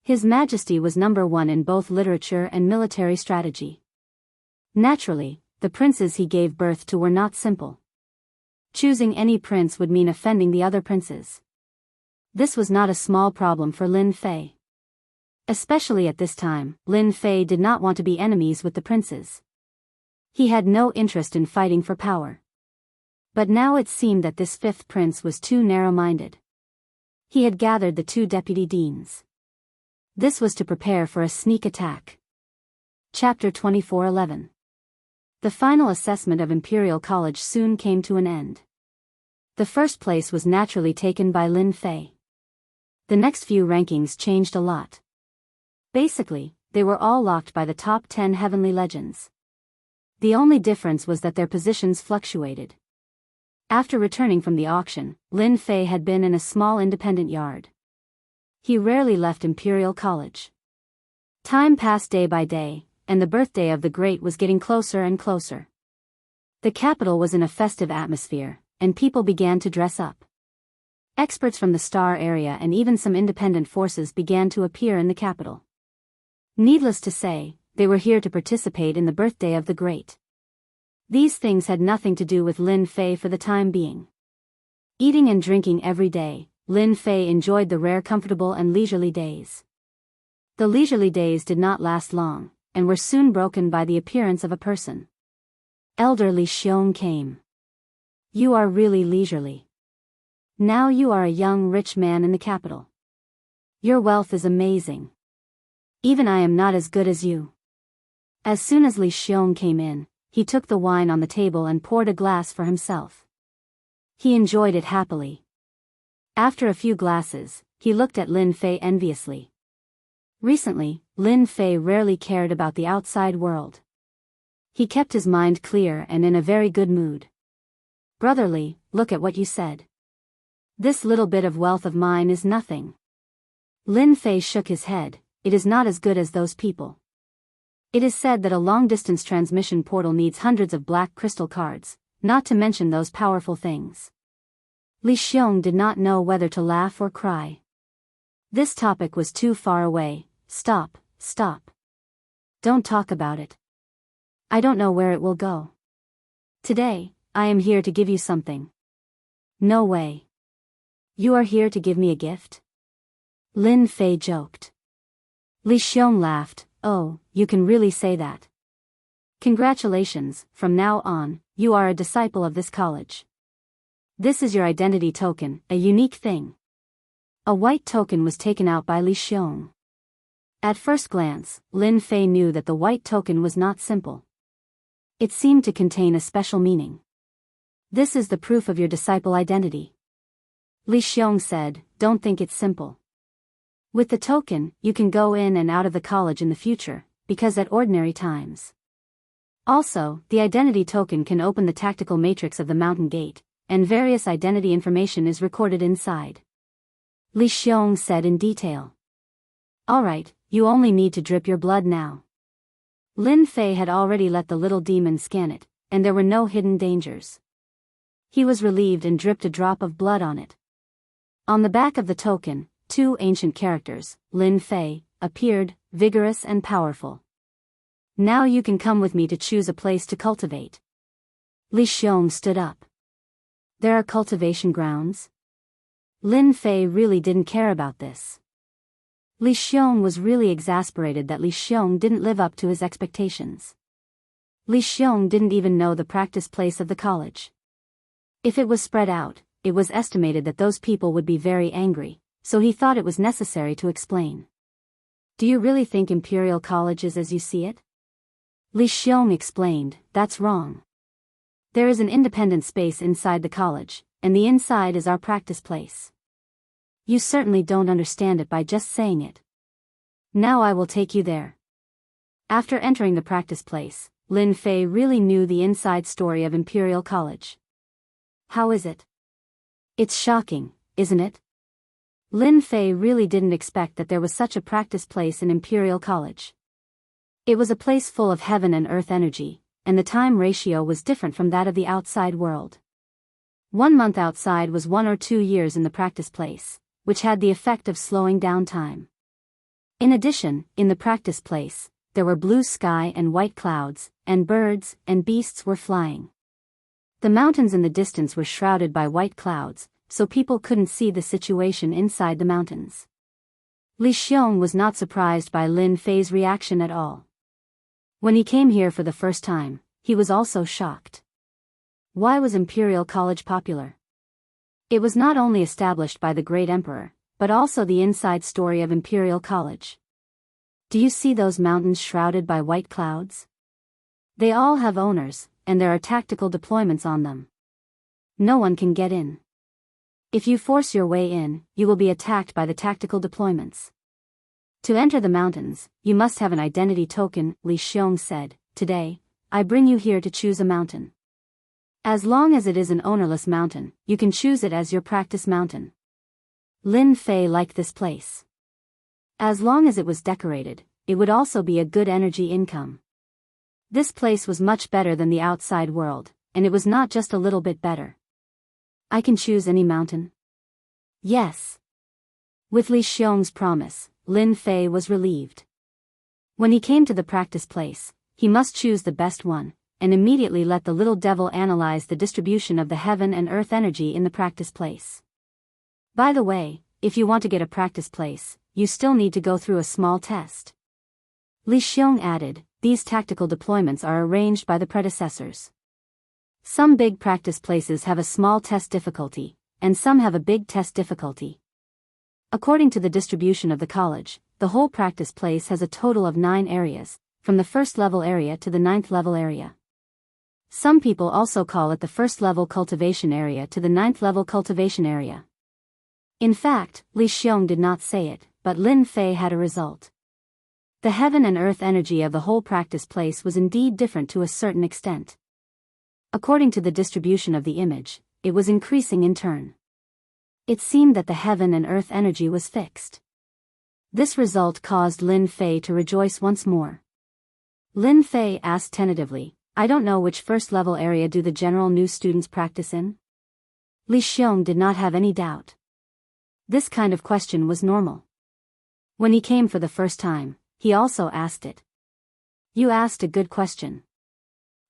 His Majesty was number one in both literature and military strategy. Naturally, the princes he gave birth to were not simple. Choosing any prince would mean offending the other princes. This was not a small problem for Lin Fei. Especially at this time, Lin Fei did not want to be enemies with the princes. He had no interest in fighting for power. But now it seemed that this fifth prince was too narrow-minded. He had gathered the two deputy deans. This was to prepare for a sneak attack. Chapter 24:11. The final assessment of Imperial College soon came to an end. The first place was naturally taken by Lin Fei. The next few rankings changed a lot. Basically, they were all locked by the top 10 heavenly legends. The only difference was that their positions fluctuated. After returning from the auction, Lin Fei had been in a small independent yard. He rarely left Imperial College. Time passed day by day, and the birthday of the Great was getting closer and closer. The capital was in a festive atmosphere, and people began to dress up. Experts from the Star area and even some independent forces began to appear in the capital. Needless to say, they were here to participate in the birthday of the Great. These things had nothing to do with Lin Fei for the time being. Eating and drinking every day, Lin Fei enjoyed the rare comfortable and leisurely days. The leisurely days did not last long, and were soon broken by the appearance of a person. Elder Li Xiong came. You are really leisurely. Now you are a young rich man in the capital. Your wealth is amazing. Even I am not as good as you. As soon as Li Xiong came in, he took the wine on the table and poured a glass for himself. He enjoyed it happily. After a few glasses, he looked at Lin Fei enviously. Recently, Lin Fei rarely cared about the outside world. He kept his mind clear and in a very good mood. Brotherly, look at what you said. This little bit of wealth of mine is nothing. Lin Fei shook his head. It is not as good as those people. It is said that a long-distance transmission portal needs hundreds of black crystal cards, not to mention those powerful things. Li Xiong did not know whether to laugh or cry. This topic was too far away. Stop. Don't talk about it. I don't know where it will go. Today, I am here to give you something. No way. You are here to give me a gift? Lin Fei joked. Li Xiong laughed. Oh, you can really say that. Congratulations, from now on, you are a disciple of this college. This is your identity token, a unique thing. A white token was taken out by Li Xiong. At first glance, Lin Fei knew that the white token was not simple. It seemed to contain a special meaning. This is the proof of your disciple identity. Li Xiong said, don't think it's simple. With the token, you can go in and out of the college in the future, because at ordinary times. Also, the identity token can open the tactical matrix of the mountain gate, and various identity information is recorded inside. Li Xiong said in detail. Alright, you only need to drip your blood now. Lin Fei had already let the little demon scan it, and there were no hidden dangers. He was relieved and dripped a drop of blood on it. On the back of the token, two ancient characters, Lin Fei, appeared, vigorous and powerful. Now you can come with me to choose a place to cultivate. Li Xiong stood up. There are cultivation grounds? Lin Fei really didn't care about this. Li Xiong was really exasperated that Li Xiong didn't live up to his expectations. Li Xiong didn't even know the practice place of the college. If it was spread out, it was estimated that those people would be very angry, so he thought it was necessary to explain. Do you really think Imperial College is as you see it? Li Xiong explained, that's wrong. There is an independent space inside the college, and the inside is our practice place. You certainly don't understand it by just saying it. Now I will take you there. After entering the practice place, Lin Fei really knew the inside story of Imperial College. How is it? It's shocking, isn't it? Lin Fei really didn't expect that there was such a practice place in Imperial College. It was a place full of heaven and earth energy, and the time ratio was different from that of the outside world. 1 month outside was 1 or 2 years in the practice place, which had the effect of slowing down time. In addition, in the practice place, there were blue sky and white clouds, and birds and beasts were flying. The mountains in the distance were shrouded by white clouds, so people couldn't see the situation inside the mountains. Li Xiong was not surprised by Lin Fei's reaction at all. When he came here for the first time, he was also shocked. Why was Imperial College popular? It was not only established by the great emperor, but also the inside story of Imperial College. Do you see those mountains shrouded by white clouds? They all have owners, and there are tactical deployments on them. No one can get in. If you force your way in, you will be attacked by the tactical deployments. To enter the mountains, you must have an identity token, Li Xiong said. Today, I bring you here to choose a mountain. As long as it is an ownerless mountain, you can choose it as your practice mountain. Lin Fei liked this place. As long as it was decorated, it would also be a good energy income. This place was much better than the outside world, and it was not just a little bit better. I can choose any mountain? Yes. With Li Xiong's promise, Lin Fei was relieved. When he came to the practice place, he must choose the best one, and immediately let the little devil analyze the distribution of the heaven and earth energy in the practice place. By the way, if you want to get a practice place, you still need to go through a small test. Li Xiong added, these tactical deployments are arranged by the predecessors. Some big practice places have a small test difficulty, and some have a big test difficulty. According to the distribution of the college, the whole practice place has a total of 9 areas, from the first level area to the 9th level area. Some people also call it the first level cultivation area to the 9th level cultivation area. In fact, Li Xiong did not say it, but Lin Fei had a result. The heaven and earth energy of the whole practice place was indeed different to a certain extent. According to the distribution of the image, it was increasing in turn. It seemed that the heaven and earth energy was fixed. This result caused Lin Fei to rejoice once more. Lin Fei asked tentatively, I don't know which first level area do the general new students practice in? Li Xiong did not have any doubt. This kind of question was normal. When he came for the first time, he also asked it. You asked a good question.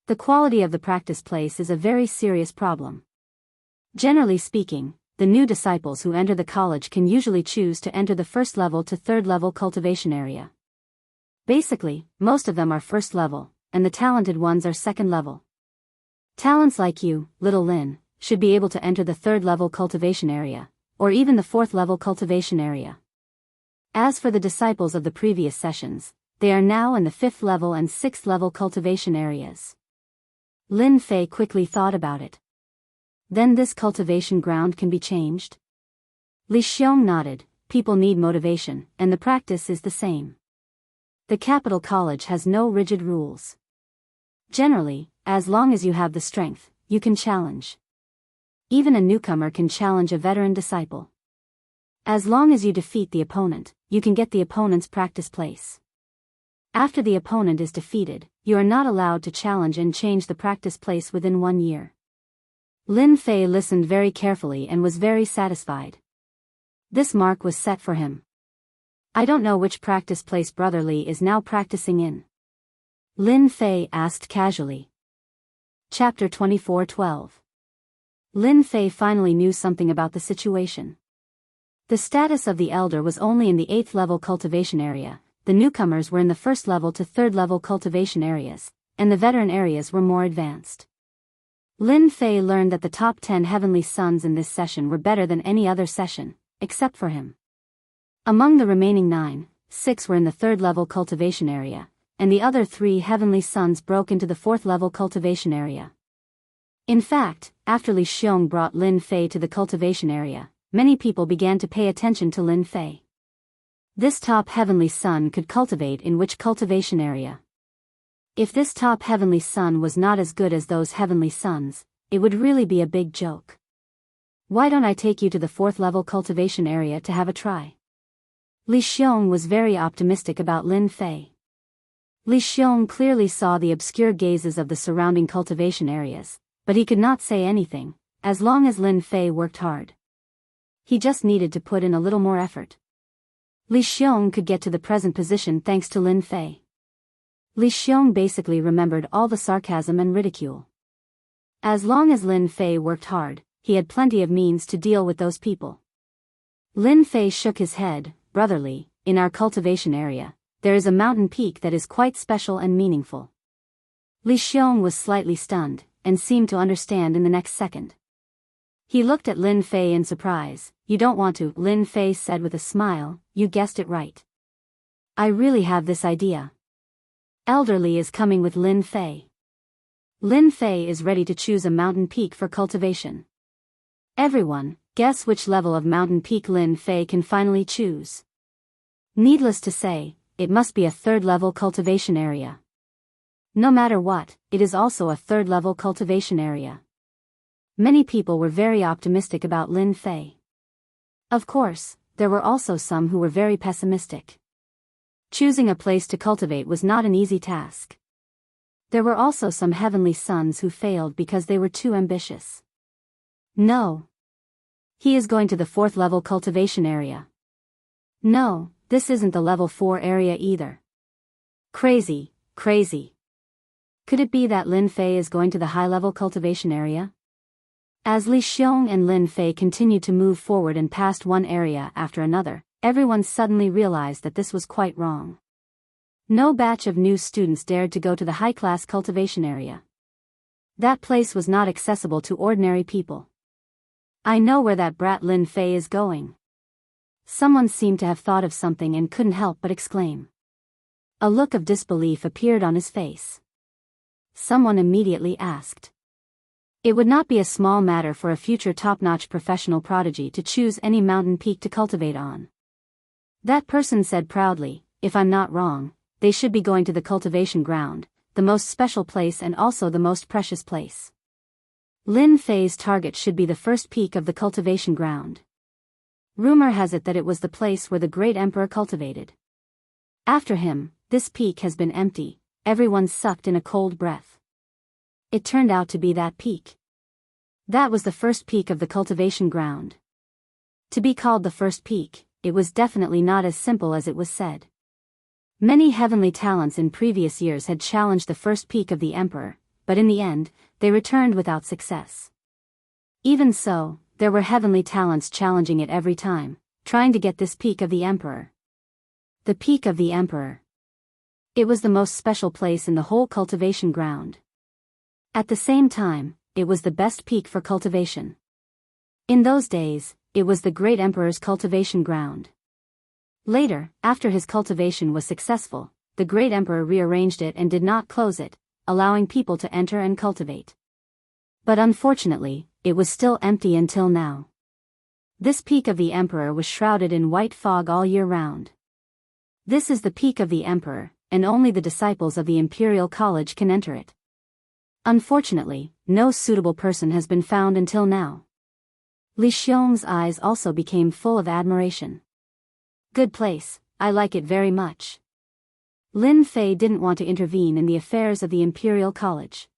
The quality of the practice place is a very serious problem. Generally speaking, the new disciples who enter the college can usually choose to enter the first level to 3rd level cultivation area. Basically, most of them are first level, and the talented ones are 2nd level. Talents like you, little Lin, should be able to enter the 3rd level cultivation area, or even the 4th level cultivation area. As for the disciples of the previous sessions, they are now in the 5th level and 6th level cultivation areas. Lin Fei quickly thought about it. Then this cultivation ground can be changed? Li Xiong nodded. People need motivation, and the practice is the same. The capital college has no rigid rules. Generally, as long as you have the strength, you can challenge. Even a newcomer can challenge a veteran disciple. As long as you defeat the opponent, you can get the opponent's practice place. After the opponent is defeated, you are not allowed to challenge and change the practice place within 1 year. Lin Fei listened very carefully and was very satisfied. This mark was set for him. I don't know which practice place Brother Li is now practicing in. Lin Fei asked casually. Chapter 24:12. Lin Fei finally knew something about the situation. The status of the elder was only in the 8th level cultivation area, the newcomers were in the 1st level to 3rd level cultivation areas, and the veteran areas were more advanced. Lin Fei learned that the top 10 heavenly sons in this session were better than any other session, except for him. Among the remaining 9, 6 were in the 3rd level cultivation area, and the other 3 heavenly sons broke into the 4th level cultivation area. In fact, after Li Xiong brought Lin Fei to the cultivation area, many people began to pay attention to Lin Fei. This top heavenly son could cultivate in which cultivation area? If this top heavenly sun was not as good as those heavenly suns, it would really be a big joke. Why don't I take you to the 4th level cultivation area to have a try? Li Xiong was very optimistic about Lin Fei. Li Xiong clearly saw the obscure gazes of the surrounding cultivation areas, but he could not say anything, as long as Lin Fei worked hard. He just needed to put in a little more effort. Li Xiong could get to the present position thanks to Lin Fei. Li Xiong basically remembered all the sarcasm and ridicule. As long as Lin Fei worked hard, he had plenty of means to deal with those people. Lin Fei shook his head. Brotherly, in our cultivation area, there is a mountain peak that is quite special and meaningful. Li Xiong was slightly stunned, and seemed to understand in the next second. He looked at Lin Fei in surprise. You don't want to, Lin Fei said with a smile. You guessed it right. I really have this idea. Elderly is coming with Lin Fei. Lin Fei is ready to choose a mountain peak for cultivation. Everyone, guess which level of mountain peak Lin Fei can finally choose. Needless to say, it must be a 3rd level cultivation area. No matter what, it is also a 3rd level cultivation area. Many people were very optimistic about Lin Fei. Of course, there were also some who were very pessimistic. Choosing a place to cultivate was not an easy task. There were also some heavenly sons who failed because they were too ambitious. No. He is going to the 4th level cultivation area. No, this isn't the level 4 area either. Crazy, crazy. Could it be that Lin Fei is going to the high level cultivation area? As Li Xiong and Lin Fei continued to move forward and passed one area after another, everyone suddenly realized that this was quite wrong. No batch of new students dared to go to the high-class cultivation area. That place was not accessible to ordinary people. I know where that brat Lin Fei is going. Someone seemed to have thought of something and couldn't help but exclaim. A look of disbelief appeared on his face. Someone immediately asked. It would not be a small matter for a future top-notch professional prodigy to choose any mountain peak to cultivate on. That person said proudly, if I'm not wrong, they should be going to the cultivation ground, the most special place and also the most precious place. Lin Fei's target should be the first peak of the cultivation ground. Rumor has it that it was the place where the great emperor cultivated. After him, this peak has been empty. Everyone sucked in a cold breath. It turned out to be that peak. That was the first peak of the cultivation ground. To be called the first peak, it was definitely not as simple as it was said. Many heavenly talents in previous years had challenged the first peak of the emperor, but in the end, they returned without success. Even so, there were heavenly talents challenging it every time, trying to get this peak of the emperor. The peak of the emperor. It was the most special place in the whole cultivation ground. At the same time, it was the best peak for cultivation. In those days, it was the great emperor's cultivation ground. Later, after his cultivation was successful, the great emperor rearranged it and did not close it, allowing people to enter and cultivate. But unfortunately, it was still empty until now. This peak of the emperor was shrouded in white fog all year round. This is the peak of the emperor, and only the disciples of the Imperial College can enter it. Unfortunately, no suitable person has been found until now. Li Xiong's eyes also became full of admiration. Good place, I like it very much. Lin Fei didn't want to intervene in the affairs of the Imperial College.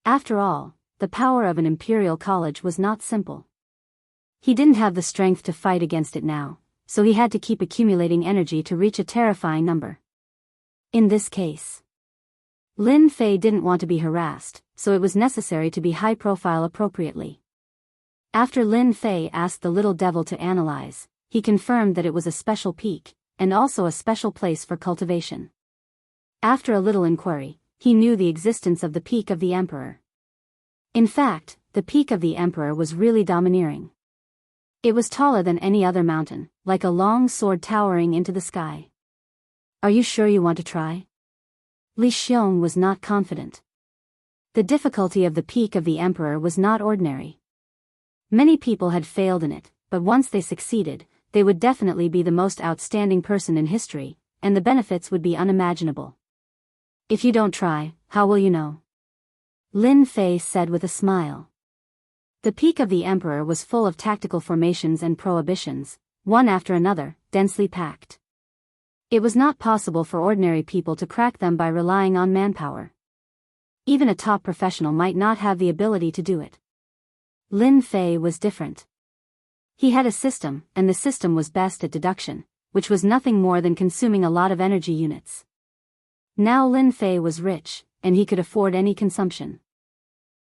After all, the power of an Imperial College was not simple. He didn't have the strength to fight against it now, so he had to keep accumulating energy to reach a terrifying number. In this case, Lin Fei didn't want to be harassed, so it was necessary to be high-profile appropriately. After Lin Fei asked the little devil to analyze, he confirmed that it was a special peak, and also a special place for cultivation. After a little inquiry, he knew the existence of the peak of the emperor. In fact, the peak of the emperor was really domineering. It was taller than any other mountain, like a long sword towering into the sky. Are you sure you want to try? Li Xiong was not confident. The difficulty of the peak of the emperor was not ordinary. Many people had failed in it, but once they succeeded, they would definitely be the most outstanding person in history, and the benefits would be unimaginable. If you don't try, how will you know? Lin Fei said with a smile. The peak of the Emperor was full of tactical formations and prohibitions, one after another, densely packed. It was not possible for ordinary people to crack them by relying on manpower. Even a top professional might not have the ability to do it. Lin Fei was different. He had a system, and the system was best at deduction, which was nothing more than consuming a lot of energy units. Now Lin Fei was rich, and he could afford any consumption.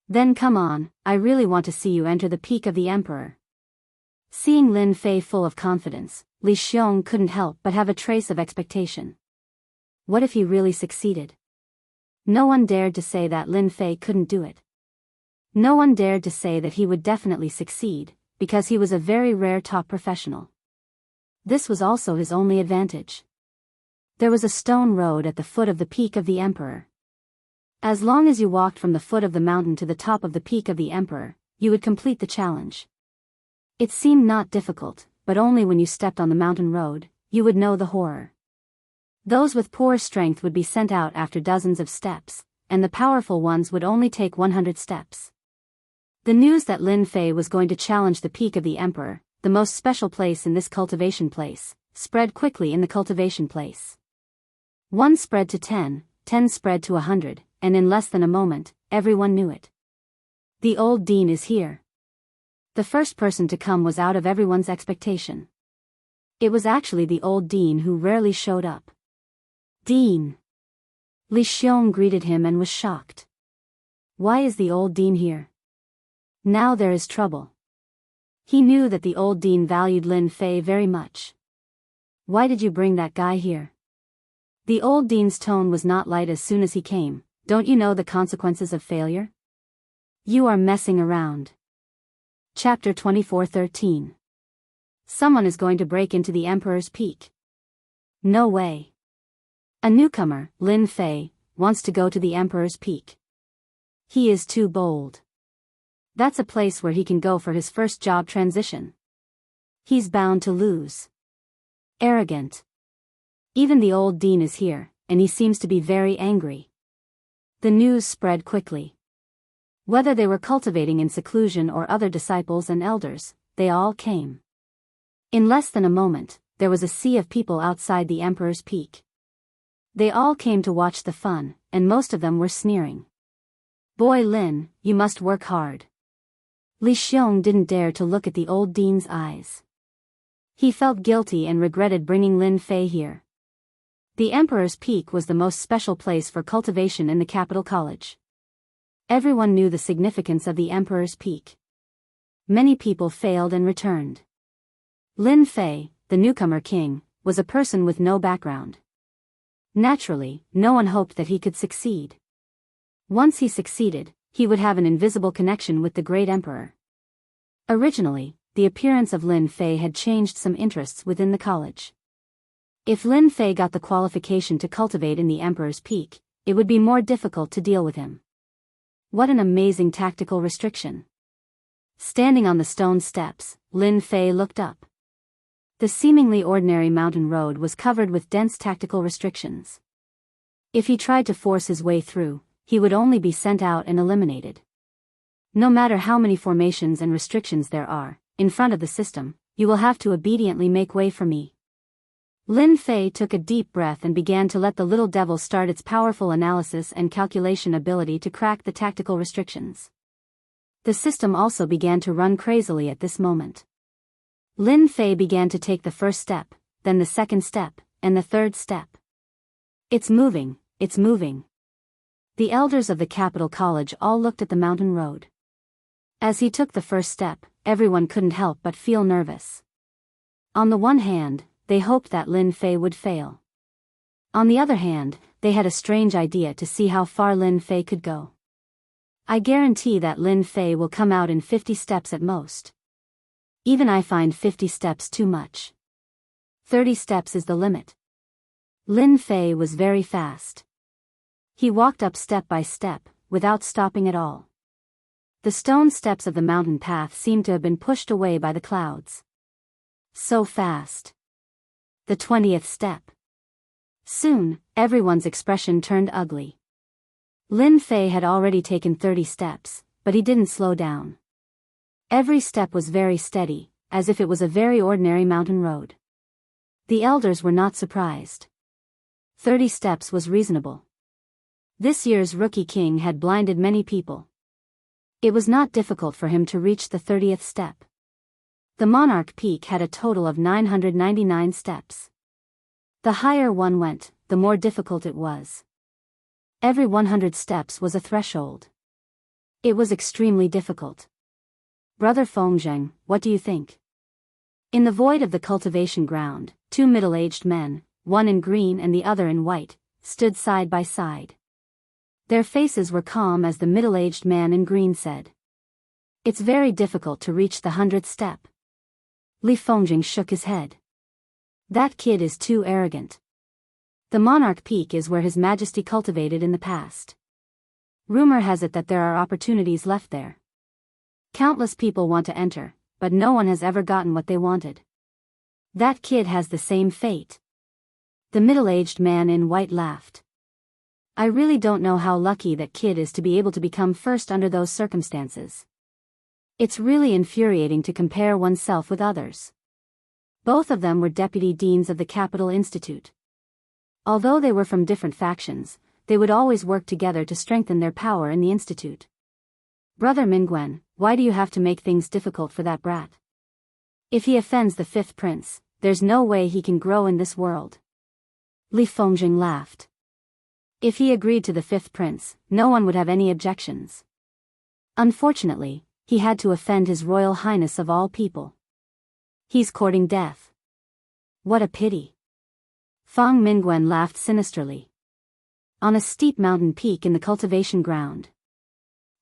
Then come on, I really want to see you enter the peak of the Emperor. Seeing Lin Fei full of confidence, Li Xiong couldn't help but have a trace of expectation. What if he really succeeded? No one dared to say that Lin Fei couldn't do it. No one dared to say that he would definitely succeed, because he was a very rare top professional. This was also his only advantage. There was a stone road at the foot of the peak of the Emperor. As long as you walked from the foot of the mountain to the top of the peak of the Emperor, you would complete the challenge. It seemed not difficult, but only when you stepped on the mountain road, you would know the horror. Those with poor strength would be sent out after dozens of steps, and the powerful ones would only take 100 steps. The news that Lin Fei was going to challenge the peak of the Emperor, the most special place in this cultivation place, spread quickly in the cultivation place. 1 spread to 10, 10 spread to 100, and in less than a moment, everyone knew it. The old dean is here. The first person to come was out of everyone's expectation. It was actually the old dean who rarely showed up. Dean! Li Xiong greeted him and was shocked. Why is the old dean here? Now there is trouble. He knew that the old dean valued Lin Fei very much. Why did you bring that guy here? The old dean's tone was not light as soon as he came. Don't you know the consequences of failure? You are messing around. Chapter 24:13. Someone is going to break into the Emperor's Peak. No way. A newcomer, Lin Fei, wants to go to the Emperor's Peak. He is too bold. That's a place where he can go for his first job transition. He's bound to lose. Arrogant. Even the old dean is here, and he seems to be very angry. The news spread quickly. Whether they were cultivating in seclusion or other disciples and elders, they all came. In less than a moment, there was a sea of people outside the Emperor's Peak. They all came to watch the fun, and most of them were sneering. Boy Lin, you must work hard. Li Xiong didn't dare to look at the old dean's eyes. He felt guilty and regretted bringing Lin Fei here. The Emperor's Peak was the most special place for cultivation in the capital college. Everyone knew the significance of the Emperor's Peak. Many people failed and returned. Lin Fei, the newcomer king, was a person with no background. Naturally, no one hoped that he could succeed. Once he succeeded, he would have an invisible connection with the great emperor. Originally, the appearance of Lin Fei had changed some interests within the college. If Lin Fei got the qualification to cultivate in the Emperor's Peak, it would be more difficult to deal with him. What an amazing tactical restriction. Standing on the stone steps, Lin Fei looked up. The seemingly ordinary mountain road was covered with dense tactical restrictions. If he tried to force his way through, he would only be sent out and eliminated. No matter how many formations and restrictions there are, in front of the system, you will have to obediently make way for me. Lin Fei took a deep breath and began to let the little devil start its powerful analysis and calculation ability to crack the tactical restrictions. The system also began to run crazily at this moment. Lin Fei began to take the first step, then the second step, and the third step. It's moving, it's moving. The elders of the capital college all looked at the mountain road. As he took the first step, everyone couldn't help but feel nervous. On the one hand, they hoped that Lin Fei would fail. On the other hand, they had a strange idea to see how far Lin Fei could go. I guarantee that Lin Fei will come out in 50 steps at most. Even I find 50 steps too much. 30 steps is the limit. Lin Fei was very fast. He walked up step by step, without stopping at all. The stone steps of the mountain path seemed to have been pushed away by the clouds. So fast. The 20th step. Soon, everyone's expression turned ugly. Lin Fei had already taken 30 steps, but he didn't slow down. Every step was very steady, as if it was a very ordinary mountain road. The elders were not surprised. 30 steps was reasonable. This year's rookie king had blinded many people. It was not difficult for him to reach the 30th step. The monarch peak had a total of 999 steps. The higher one went, the more difficult it was. Every 100 steps was a threshold. It was extremely difficult. Brother Fengzheng, what do you think? In the void of the cultivation ground, two middle-aged men, one in green and the other in white, stood side by side. Their faces were calm as the middle-aged man in green said. It's very difficult to reach the 100th step. Li Fengzheng shook his head. That kid is too arrogant. The monarch peak is where His Majesty cultivated in the past. Rumor has it that there are opportunities left there. Countless people want to enter, but no one has ever gotten what they wanted. That kid has the same fate. The middle-aged man in white laughed. I really don't know how lucky that kid is to be able to become first under those circumstances. It's really infuriating to compare oneself with others. Both of them were deputy deans of the Capital Institute. Although they were from different factions, they would always work together to strengthen their power in the institute. Brother Mingwen, why do you have to make things difficult for that brat? If he offends the fifth prince, there's no way he can grow in this world. Li Fengzheng laughed. If he agreed to the fifth prince, no one would have any objections. Unfortunately, he had to offend His Royal Highness of all people. He's courting death. What a pity. Fang Mingwen laughed sinisterly. On a steep mountain peak in the cultivation ground,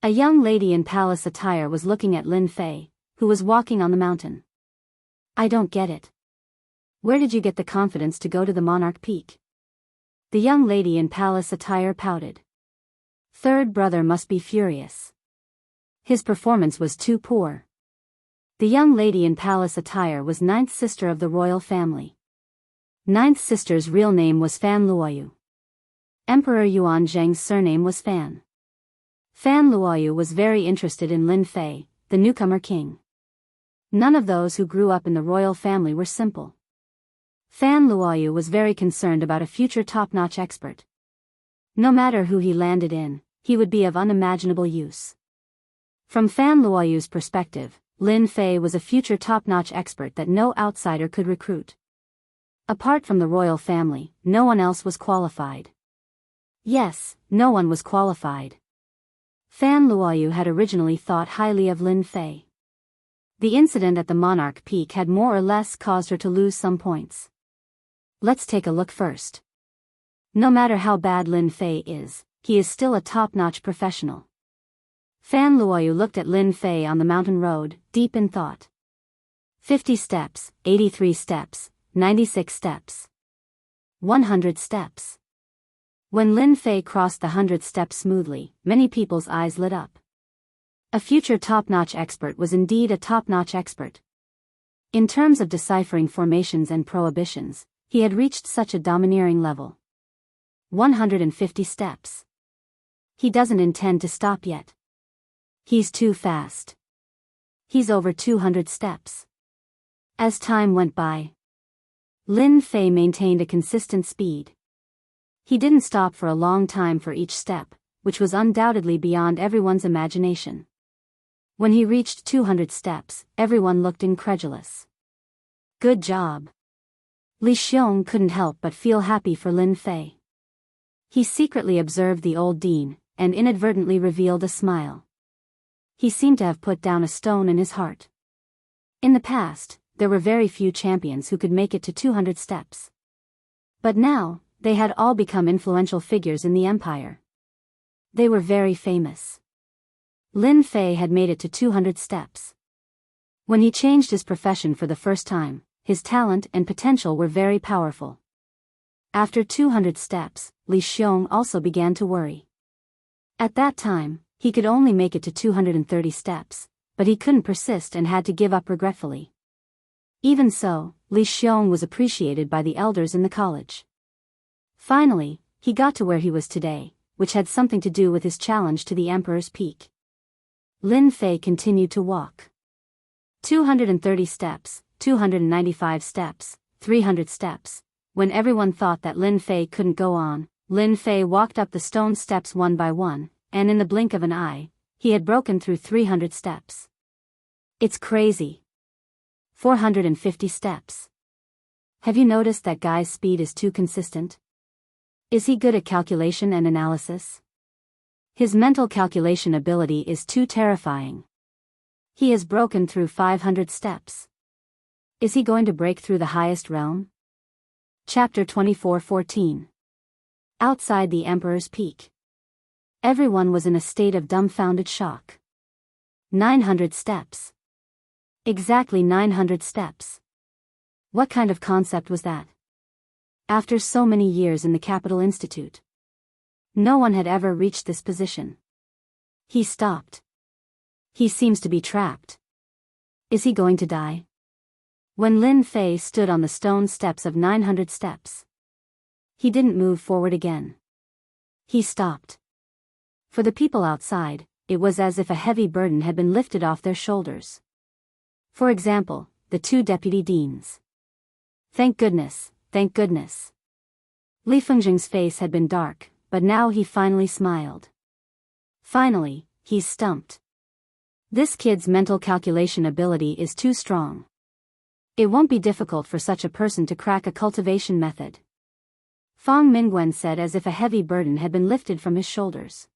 a young lady in palace attire was looking at Lin Fei, who was walking on the mountain. I don't get it. Where did you get the confidence to go to the monarch peak? The young lady in palace attire pouted. Third brother must be furious. His performance was too poor. The young lady in palace attire was ninth sister of the royal family. Ninth sister's real name was Fan Luoyu. Emperor Yuan Zheng's surname was Fan. Fan Luoyu was very interested in Lin Fei, the newcomer king. None of those who grew up in the royal family were simple. Fan Luoyu was very concerned about a future top-notch expert. No matter who he landed in, he would be of unimaginable use. From Fan Luoyu's perspective, Lin Fei was a future top-notch expert that no outsider could recruit. Apart from the royal family, no one else was qualified. Yes, no one was qualified. Fan Luoyu had originally thought highly of Lin Fei. The incident at the monarch peak had more or less caused her to lose some points. Let's take a look first. No matter how bad Lin Fei is, he is still a top-notch professional. Fan Luoyu looked at Lin Fei on the mountain road, deep in thought. 50 steps, 83 steps, 96 steps. 100 steps. When Lin Fei crossed the 100th step smoothly, many people's eyes lit up. A future top-notch expert was indeed a top-notch expert. In terms of deciphering formations and prohibitions, he had reached such a domineering level. 150 steps. He doesn't intend to stop yet. He's too fast. He's over 200 steps. As time went by, Lin Fei maintained a consistent speed. He didn't stop for a long time for each step, which was undoubtedly beyond everyone's imagination. When he reached 200 steps, everyone looked incredulous. Good job. Li Xiong couldn't help but feel happy for Lin Fei. He secretly observed the old dean, and inadvertently revealed a smile. He seemed to have put down a stone in his heart. In the past, there were very few champions who could make it to 200 steps. But now, they had all become influential figures in the empire. They were very famous. Lin Fei had made it to 200 steps. When he changed his profession for the first time, his talent and potential were very powerful. After 200 steps, Li Xiong also began to worry. At that time, he could only make it to 230 steps, but he couldn't persist and had to give up regretfully. Even so, Li Xiong was appreciated by the elders in the college. Finally, he got to where he was today, which had something to do with his challenge to the Emperor's Peak. Lin Fei continued to walk. 230 steps, 295 steps, 300 steps. When everyone thought that Lin Fei couldn't go on, Lin Fei walked up the stone steps one by one, and in the blink of an eye, he had broken through 300 steps. It's crazy. 450 steps. Have you noticed that guy's speed is too consistent? Is he good at calculation and analysis? His mental calculation ability is too terrifying. He has broken through 500 steps. Is he going to break through the highest realm? Chapter 24:14. Outside the Emperor's Peak. Everyone was in a state of dumbfounded shock. 900 steps. Exactly 900 steps. What kind of concept was that? After so many years in the Capital Institute, no one had ever reached this position. He stopped. He seems to be trapped. Is he going to die? When Lin Fei stood on the stone steps of 900 steps, he didn't move forward again. He stopped. For the people outside, it was as if a heavy burden had been lifted off their shoulders. For example, the two deputy deans. Thank goodness, thank goodness. Li Fengjing's face had been dark, but now he finally smiled. Finally, he's stumped. This kid's mental calculation ability is too strong. It won't be difficult for such a person to crack a cultivation method. Fang Mingwen said as if a heavy burden had been lifted from his shoulders.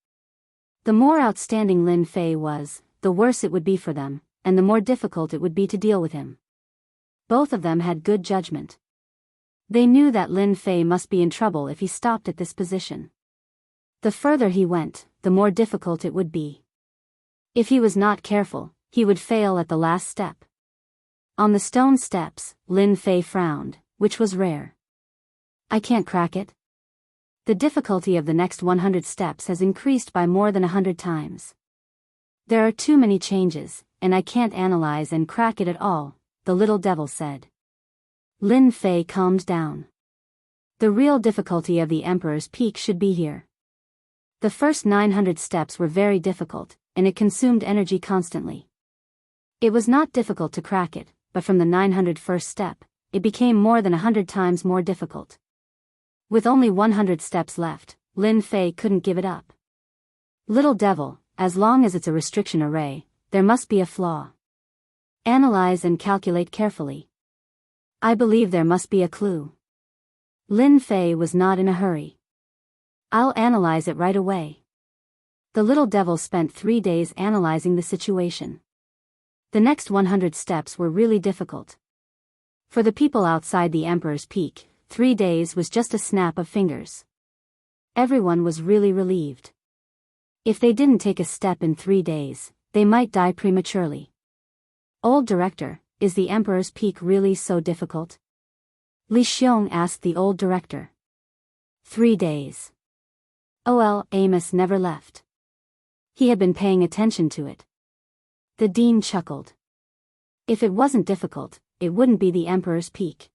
The more outstanding Lin Fei was, the worse it would be for them, and the more difficult it would be to deal with him. Both of them had good judgment. They knew that Lin Fei must be in trouble if he stopped at this position. The further he went, the more difficult it would be. If he was not careful, he would fail at the last step. On the stone steps, Lin Fei frowned, which was rare. I can't crack it. The difficulty of the next 100 steps has increased by more than 100 times. There are too many changes, and I can't analyze and crack it at all, the little devil said. Lin Fei calmed down. The real difficulty of the Emperor's Peak should be here. The first 900 steps were very difficult, and it consumed energy constantly. It was not difficult to crack it, but from the 901st step, it became more than 100 times more difficult. With only 100 steps left, Lin Fei couldn't give it up. Little devil, as long as it's a restriction array, there must be a flaw. Analyze and calculate carefully. I believe there must be a clue. Lin Fei was not in a hurry. I'll analyze it right away. The little devil spent 3 days analyzing the situation. The next 100 steps were really difficult. For the people outside the Emperor's Peak, 3 days was just a snap of fingers. Everyone was really relieved. If they didn't take a step in 3 days, they might die prematurely. Old director, is the Emperor's Peak really so difficult? Li Xiong asked the old director. 3 days. OL Amos never left. He had been paying attention to it. The dean chuckled. If it wasn't difficult, it wouldn't be the Emperor's Peak.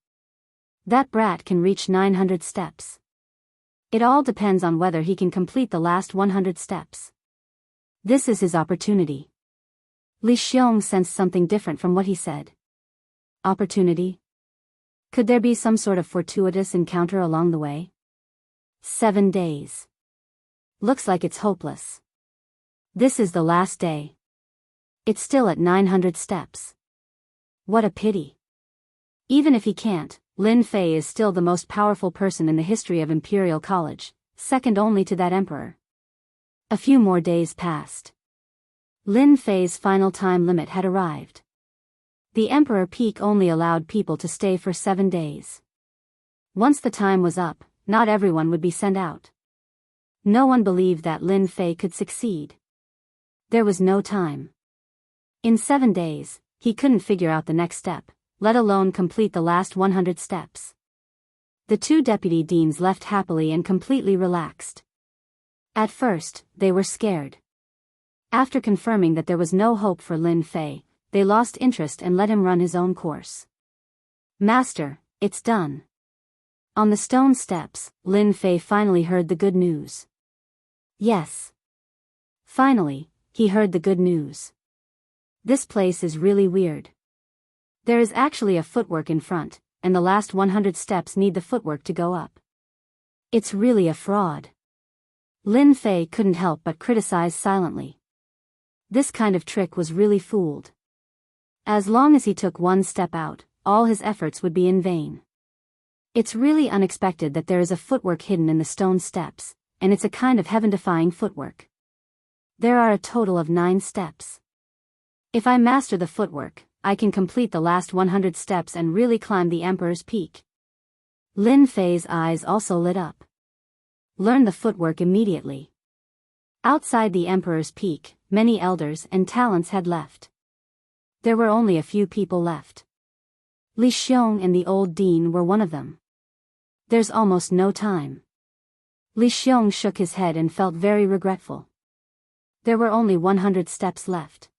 That brat can reach 900 steps. It all depends on whether he can complete the last 100 steps. This is his opportunity. Li Xiong sensed something different from what he said. Opportunity? Could there be some sort of fortuitous encounter along the way? 7 days. Looks like it's hopeless. This is the last day. It's still at 900 steps. What a pity. Even if he can't, Lin Fei is still the most powerful person in the history of Imperial College, second only to that emperor. A few more days passed. Lin Fei's final time limit had arrived. The Emperor Peak only allowed people to stay for 7 days. Once the time was up, not everyone would be sent out. No one believed that Lin Fei could succeed. There was no time. In 7 days, he couldn't figure out the next step, let alone complete the last 100 steps. The two deputy deans left happily and completely relaxed. At first, they were scared. After confirming that there was no hope for Lin Fei, they lost interest and let him run his own course. Master, it's done. On the stone steps, Lin Fei finally heard the good news. Yes. Finally, he heard the good news. This place is really weird. There is actually a footwork in front, and the last 100 steps need the footwork to go up. It's really a fraud. Lin Fei couldn't help but criticize silently. This kind of trick was really fooled. As long as he took one step out, all his efforts would be in vain. It's really unexpected that there is a footwork hidden in the stone steps, and it's a kind of heaven-defying footwork. There are a total of 9 steps. If I master the footwork, I can complete the last 100 steps and really climb the Emperor's Peak. Lin Fei's eyes also lit up. Learn the footwork immediately. Outside the Emperor's Peak, many elders and talents had left. There were only a few people left. Li Xiong and the old dean were one of them. There's almost no time. Li Xiong shook his head and felt very regretful. There were only 100 steps left.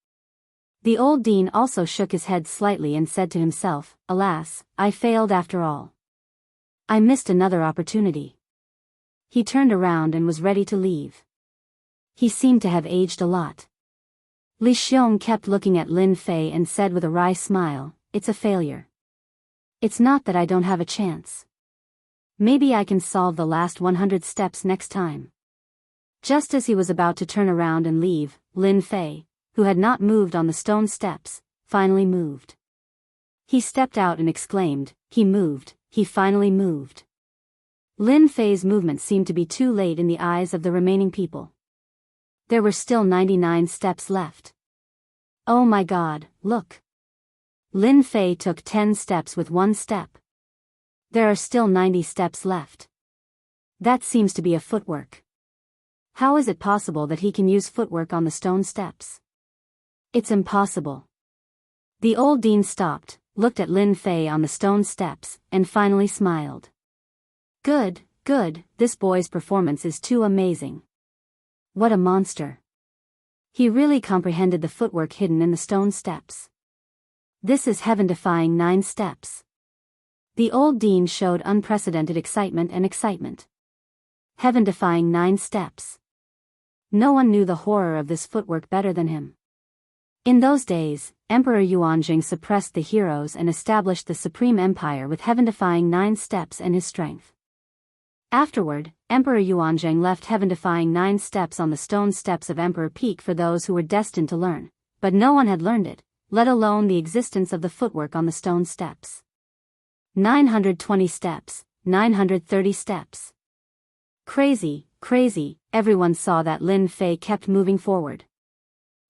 The old dean also shook his head slightly and said to himself, "Alas, I failed after all. I missed another opportunity." He turned around and was ready to leave. He seemed to have aged a lot. Li Xiong kept looking at Lin Fei and said with a wry smile, "It's a failure. It's not that I don't have a chance. Maybe I can solve the last 100 steps next time." Just as he was about to turn around and leave, Lin Fei, who had not moved on the stone steps, finally moved. He stepped out and exclaimed, "He moved, he finally moved." Lin Fei's movement seemed to be too late in the eyes of the remaining people. There were still 99 steps left. Oh my God, look. Lin Fei took 10 steps with one step. There are still 90 steps left. That seems to be a footwork. How is it possible that he can use footwork on the stone steps? It's impossible. The old dean stopped, looked at Lin Fei on the stone steps, and finally smiled. Good, this boy's performance is too amazing. What a monster. He really comprehended the footwork hidden in the stone steps. This is heaven-defying 9 steps. The old dean showed unprecedented excitement. Heaven-defying 9 steps. No one knew the horror of this footwork better than him. In those days, Emperor Yuanjing suppressed the heroes and established the supreme empire with heaven-defying 9 steps and his strength. Afterward, Emperor Yuanzhang left heaven-defying 9 steps on the stone steps of Emperor Peak for those who were destined to learn, but no one had learned it, let alone the existence of the footwork on the stone steps. 920 steps, 930 steps. Crazy, everyone saw that Lin Fei kept moving forward.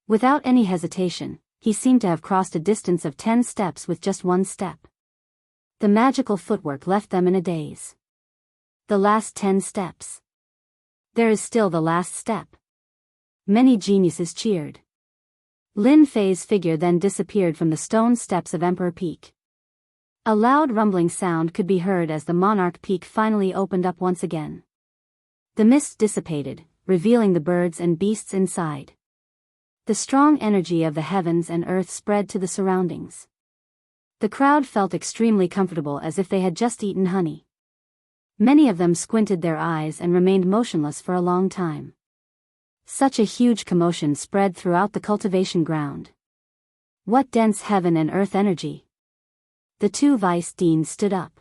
Without any hesitation, he seemed to have crossed a distance of 10 steps with just one step. The magical footwork left them in a daze. The last 10 steps. There is still the last step. Many geniuses cheered. Lin Fei's figure then disappeared from the stone steps of Emperor Peak. A loud rumbling sound could be heard as the monarch peak finally opened up once again. The mist dissipated, revealing the birds and beasts inside. The strong energy of the heavens and earth spread to the surroundings. The crowd felt extremely comfortable as if they had just eaten honey. Many of them squinted their eyes and remained motionless for a long time. Such a huge commotion spread throughout the cultivation ground. What dense heaven and earth energy! The 2 vice deans stood up.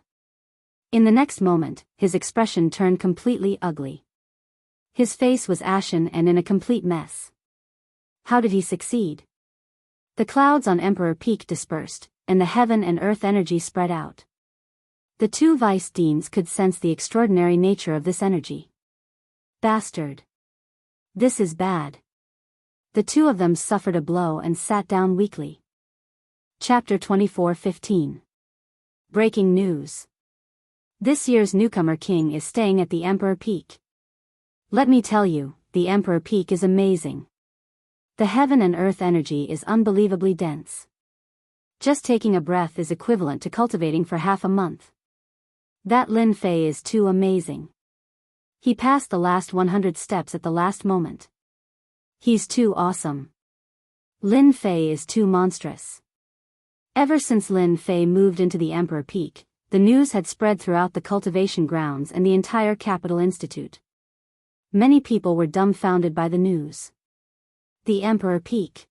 In the next moment, his expression turned completely ugly. His face was ashen and in a complete mess. How did he succeed? The clouds on Emperor Peak dispersed, and the heaven and earth energy spread out. The 2 vice deans could sense the extraordinary nature of this energy. Bastard. This is bad. The 2 of them suffered a blow and sat down weakly. Chapter 24:15. Breaking news. This year's newcomer king is staying at the Emperor Peak. Let me tell you, the Emperor Peak is amazing. The heaven and earth energy is unbelievably dense. Just taking a breath is equivalent to cultivating for half a month. That Lin Fei is too amazing. He passed the last 100 steps at the last moment. He's too awesome. Lin Fei is too monstrous. Ever since Lin Fei moved into the Emperor Peak, the news had spread throughout the cultivation grounds and the entire Capital Institute. Many people were dumbfounded by the news. The Emperor Peak.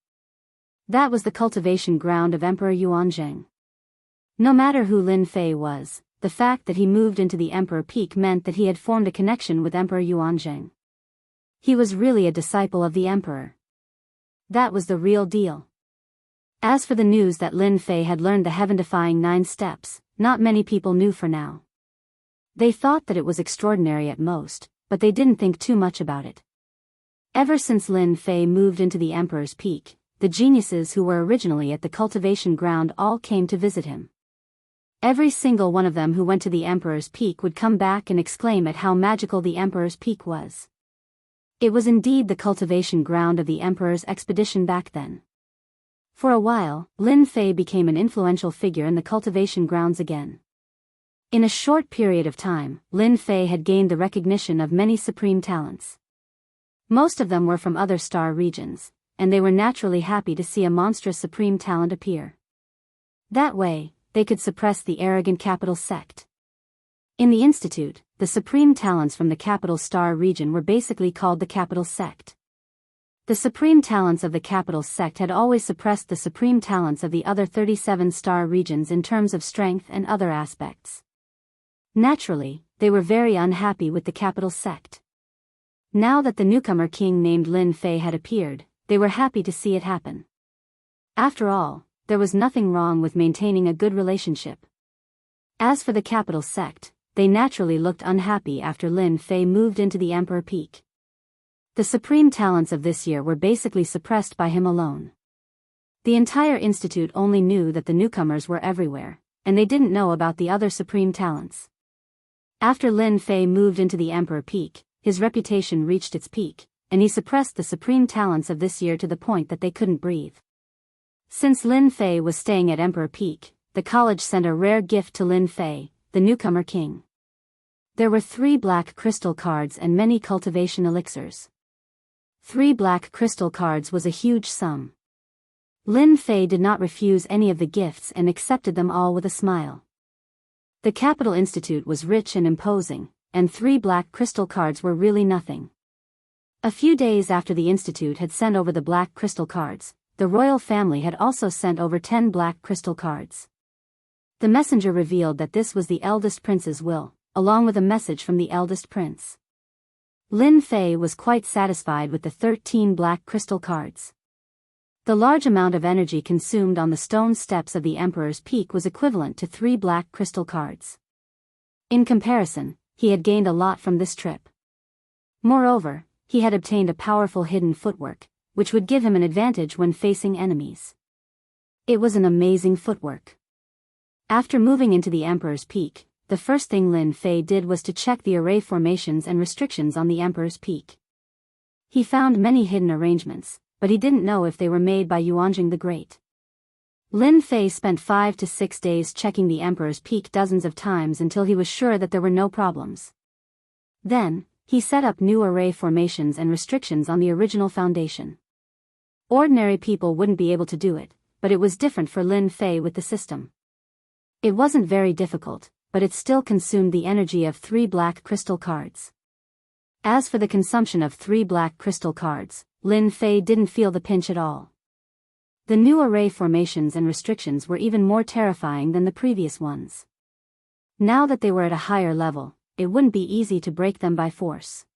That was the cultivation ground of Emperor Yuanzheng. No matter who Lin Fei was, the fact that he moved into the Emperor Peak meant that he had formed a connection with Emperor Yuanzheng. He was really a disciple of the emperor. That was the real deal. As for the news that Lin Fei had learned the heaven-defying 9 steps, not many people knew for now. They thought that it was extraordinary at most, but they didn't think too much about it. Ever since Lin Fei moved into the Emperor's Peak, the geniuses who were originally at the cultivation ground all came to visit him. Every single one of them who went to the Emperor's Peak would come back and exclaim at how magical the Emperor's Peak was. It was indeed the cultivation ground of the Emperor's expedition back then. For a while, Lin Fei became an influential figure in the cultivation grounds again. In a short period of time, Lin Fei had gained the recognition of many supreme talents. Most of them were from other star regions, and they were naturally happy to see a monstrous supreme talent appear. That way, they could suppress the arrogant capital sect. In the Institute, the supreme talents from the capital star region were basically called the capital sect. The supreme talents of the capital sect had always suppressed the supreme talents of the other 37 star regions in terms of strength and other aspects. Naturally, they were very unhappy with the capital sect. Now that the newcomer king named Lin Fei had appeared, they were happy to see it happen. After all, there was nothing wrong with maintaining a good relationship. As for the capital sect, they naturally looked unhappy after Lin Fei moved into the Emperor Peak. The supreme talents of this year were basically suppressed by him alone. The entire institute only knew that the newcomers were everywhere, and they didn't know about the other supreme talents. After Lin Fei moved into the Emperor Peak, his reputation reached its peak, and he suppressed the supreme talents of this year to the point that they couldn't breathe. Since Lin Fei was staying at Emperor Peak, the college sent a rare gift to Lin Fei, the newcomer king. There were 3 black crystal cards and many cultivation elixirs. 3 black crystal cards was a huge sum. Lin Fei did not refuse any of the gifts and accepted them all with a smile. The Capital Institute was rich and imposing, and 3 black crystal cards were really nothing. A few days after the Institute had sent over the black crystal cards, the royal family had also sent over 10 black crystal cards. The messenger revealed that this was the eldest prince's will, along with a message from the eldest prince. Lin Fei was quite satisfied with the 13 black crystal cards. The large amount of energy consumed on the stone steps of the Emperor's Peak was equivalent to 3 black crystal cards. In comparison, he had gained a lot from this trip. Moreover, he had obtained a powerful hidden footwork, which would give him an advantage when facing enemies. It was an amazing footwork. After moving into the Emperor's Peak, the first thing Lin Fei did was to check the array formations and restrictions on the Emperor's Peak. He found many hidden arrangements, but he didn't know if they were made by Yuanzheng the Great. Lin Fei spent 5 to 6 days checking the Emperor's Peak dozens of times until he was sure that there were no problems. Then, he set up new array formations and restrictions on the original foundation. Ordinary people wouldn't be able to do it, but it was different for Lin Fei with the system. It wasn't very difficult, but it still consumed the energy of 3 black crystal cards. As for the consumption of 3 black crystal cards, Lin Fei didn't feel the pinch at all. The new array formations and restrictions were even more terrifying than the previous ones. Now that they were at a higher level, it wouldn't be easy to break them by force.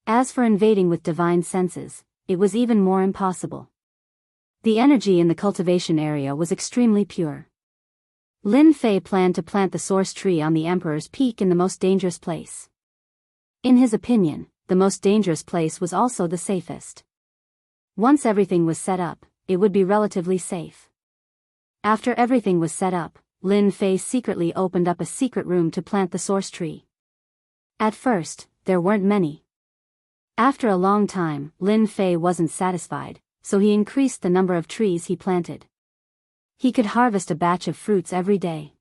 As for invading with divine senses, it was even more impossible. The energy in the cultivation area was extremely pure. Lin Fei planned to plant the source tree on the Emperor's Peak in the most dangerous place. In his opinion, the most dangerous place was also the safest. Once everything was set up, it would be relatively safe. After everything was set up, Lin Fei secretly opened up a secret room to plant the source tree. At first, there weren't many. After a long time, Lin Fei wasn't satisfied, so he increased the number of trees he planted. He could harvest a batch of fruits every day.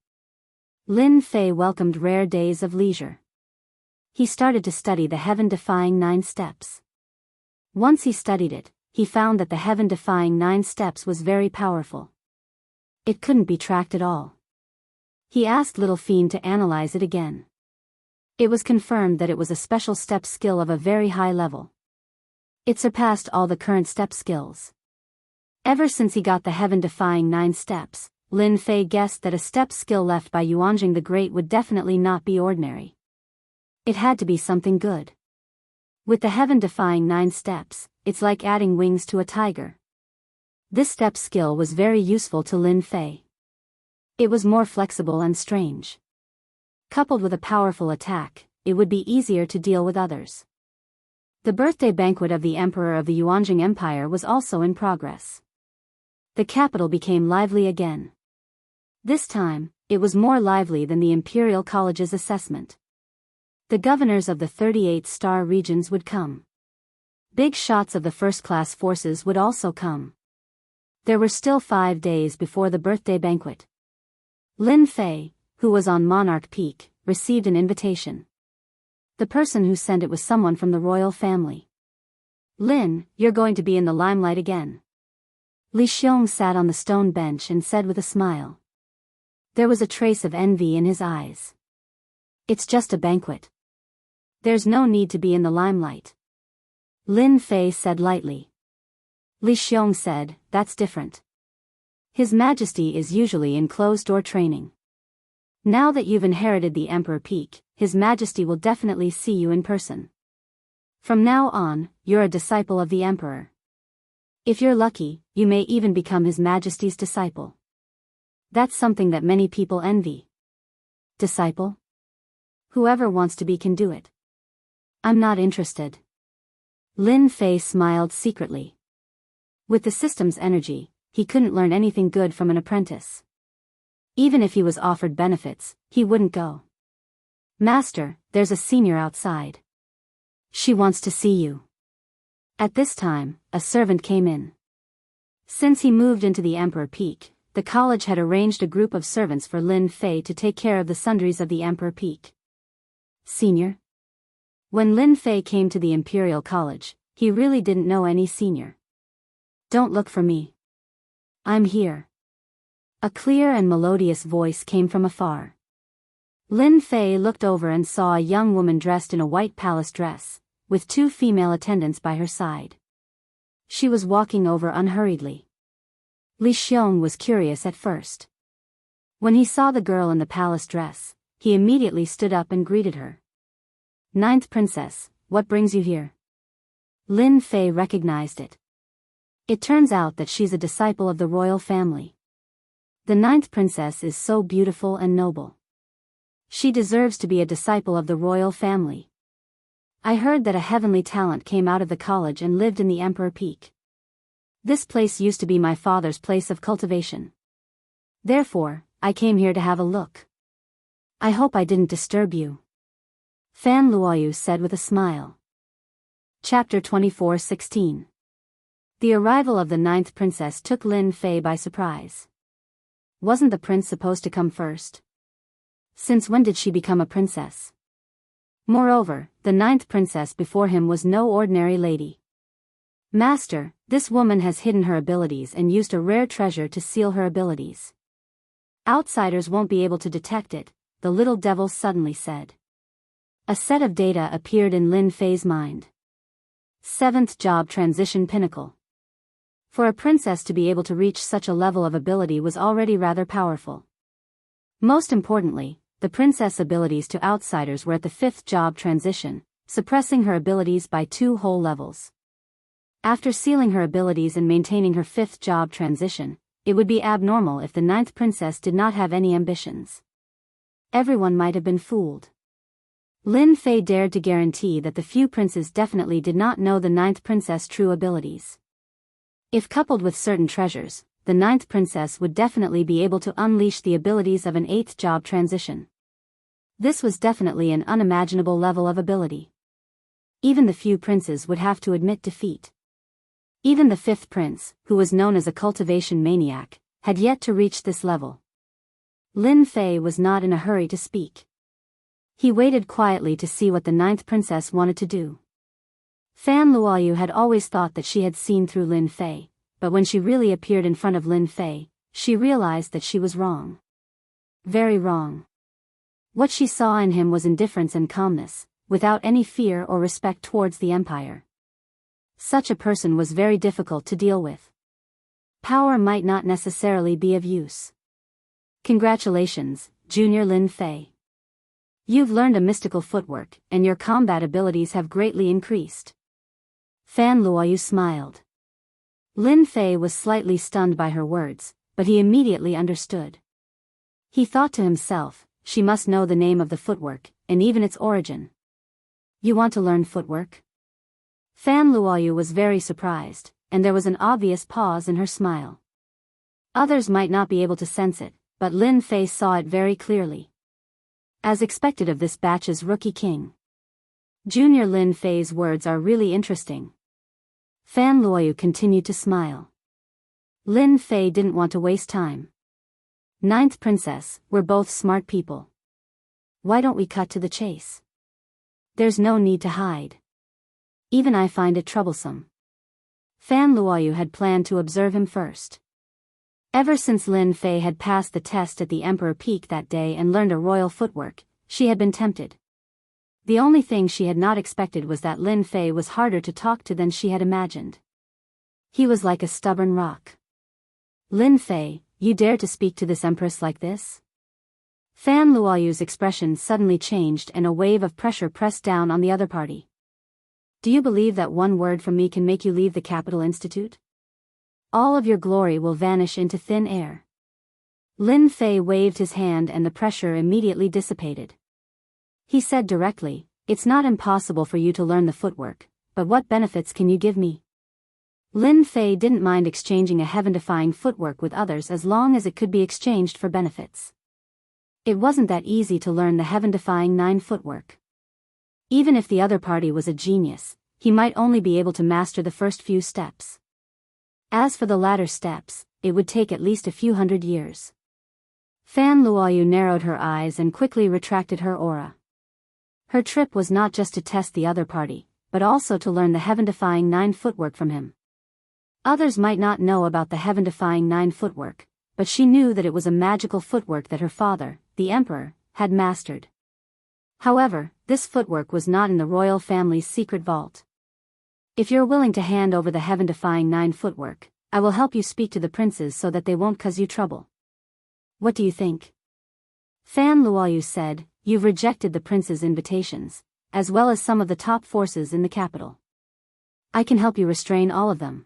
Lin Fei welcomed rare days of leisure. He started to study the heaven-defying 9 steps. Once he studied it, he found that the heaven-defying 9 steps was very powerful. It couldn't be tracked at all. He asked Little Fiend to analyze it again. It was confirmed that it was a special step skill of a very high level. It surpassed all the current step skills. Ever since he got the heaven-defying 9 steps, Lin Fei guessed that a step skill left by Yuanjing the Great would definitely not be ordinary. It had to be something good. With the heaven-defying 9 steps, it's like adding wings to a tiger. This step skill was very useful to Lin Fei. It was more flexible and strange. Coupled with a powerful attack, it would be easier to deal with others. The birthday banquet of the Emperor of the Yuanjing Empire was also in progress. The capital became lively again. This time, it was more lively than the Imperial College's assessment. The governors of the 38 star regions would come. Big shots of the first-class forces would also come. There were still 5 days before the birthday banquet. Lin Fei, who was on Monarch Peak, received an invitation. The person who sent it was someone from the royal family. "Lin, you're going to be in the limelight again." Li Xiong sat on the stone bench and said with a smile. There was a trace of envy in his eyes. "It's just a banquet. There's no need to be in the limelight." Lin Fei said lightly. Li Xiong said, "That's different. His Majesty is usually in closed-door training. Now that you've inherited the Emperor Peak, His Majesty will definitely see you in person. From now on, you're a disciple of the Emperor. If you're lucky, you may even become His Majesty's disciple. That's something that many people envy." "Disciple? Whoever wants to be can do it. I'm not interested." Lin Fei smiled secretly. With the system's energy, he couldn't learn anything good from an apprentice. Even if he was offered benefits, he wouldn't go. "Master, there's a senior outside. She wants to see you." At this time, a servant came in. Since he moved into the Emperor Peak, the college had arranged a group of servants for Lin Fei to take care of the sundries of the Emperor Peak. "Senior?" When Lin Fei came to the Imperial College, he really didn't know any senior. "Don't look for me. I'm here." A clear and melodious voice came from afar. Lin Fei looked over and saw a young woman dressed in a white palace dress, with 2 female attendants by her side. She was walking over unhurriedly. Li Xiong was curious at first. When he saw the girl in the palace dress, he immediately stood up and greeted her. "Ninth Princess, what brings you here?" Lin Fei recognized it. It turns out that she's a disciple of the royal family. The 9th princess is so beautiful and noble. She deserves to be a disciple of the royal family. I heard that a heavenly talent came out of the college and lived in the Emperor Peak. This place used to be my father's place of cultivation. Therefore, I came here to have a look. I hope I didn't disturb you." Fan Luoyu said with a smile. Chapter 24:16. The arrival of the 9th princess took Lin Fei by surprise. Wasn't the prince supposed to come first? Since when did she become a princess? Moreover, the 9th princess before him was no ordinary lady. "Master, this woman has hidden her abilities and used a rare treasure to seal her abilities. Outsiders won't be able to detect it," the little devil suddenly said. A set of data appeared in Lin Fei's mind. 7th Job Transition Pinnacle. For a princess to be able to reach such a level of ability was already rather powerful. Most importantly, the princess' abilities to outsiders were at the 5th job transition, suppressing her abilities by 2 whole levels. After sealing her abilities and maintaining her 5th job transition, it would be abnormal if the 9th princess did not have any ambitions. Everyone might have been fooled. Lin Fei dared to guarantee that the few princes definitely did not know the 9th princess' true abilities. If coupled with certain treasures, the 9th princess would definitely be able to unleash the abilities of an 8th job transition. This was definitely an unimaginable level of ability. Even the few princes would have to admit defeat. Even the 5th prince, who was known as a cultivation maniac, had yet to reach this level. Lin Fei was not in a hurry to speak. He waited quietly to see what the 9th princess wanted to do. Fan Luoyu had always thought that she had seen through Lin Fei, but when she really appeared in front of Lin Fei, she realized that she was wrong. Very wrong. What she saw in him was indifference and calmness, without any fear or respect towards the empire. Such a person was very difficult to deal with. Power might not necessarily be of use. Congratulations, Junior Lin Fei. You've learned a mystical footwork, and your combat abilities have greatly increased. Fan Luoyu smiled. Lin Fei was slightly stunned by her words, but he immediately understood. He thought to himself, she must know the name of the footwork, and even its origin. You want to learn footwork? Fan Luoyu was very surprised, and there was an obvious pause in her smile. Others might not be able to sense it, but Lin Fei saw it very clearly. As expected of this batch's rookie king. Junior Lin Fei's words are really interesting. Fan Luoyu continued to smile. Lin Fei didn't want to waste time. Ninth Princess, we're both smart people. Why don't we cut to the chase? There's no need to hide. Even I find it troublesome. Fan Luoyu had planned to observe him first. Ever since Lin Fei had passed the test at the Emperor Peak that day and learned a royal footwork, she had been tempted. The only thing she had not expected was that Lin Fei was harder to talk to than she had imagined. He was like a stubborn rock. Lin Fei, you dare to speak to this empress like this? Fan Luoyu's expression suddenly changed and a wave of pressure pressed down on the other party. Do you believe that one word from me can make you leave the Capital Institute? All of your glory will vanish into thin air. Lin Fei waved his hand and the pressure immediately dissipated. He said directly, it's not impossible for you to learn the footwork, but what benefits can you give me? Lin Fei didn't mind exchanging a heaven-defying footwork with others as long as it could be exchanged for benefits. It wasn't that easy to learn the heaven-defying 9 footwork. Even if the other party was a genius, he might only be able to master the first few steps. As for the latter steps, it would take at least a few hundred years. Fan Luoyu narrowed her eyes and quickly retracted her aura. Her trip was not just to test the other party, but also to learn the heaven-defying 9 footwork from him. Others might not know about the heaven-defying 9 footwork, but she knew that it was a magical footwork that her father, the emperor, had mastered. However, this footwork was not in the royal family's secret vault. If you're willing to hand over the heaven-defying 9 footwork, I will help you speak to the princes so that they won't cause you trouble. What do you think? Fan Luoyu said, you've rejected the prince's invitations, as well as some of the top forces in the capital. I can help you restrain all of them.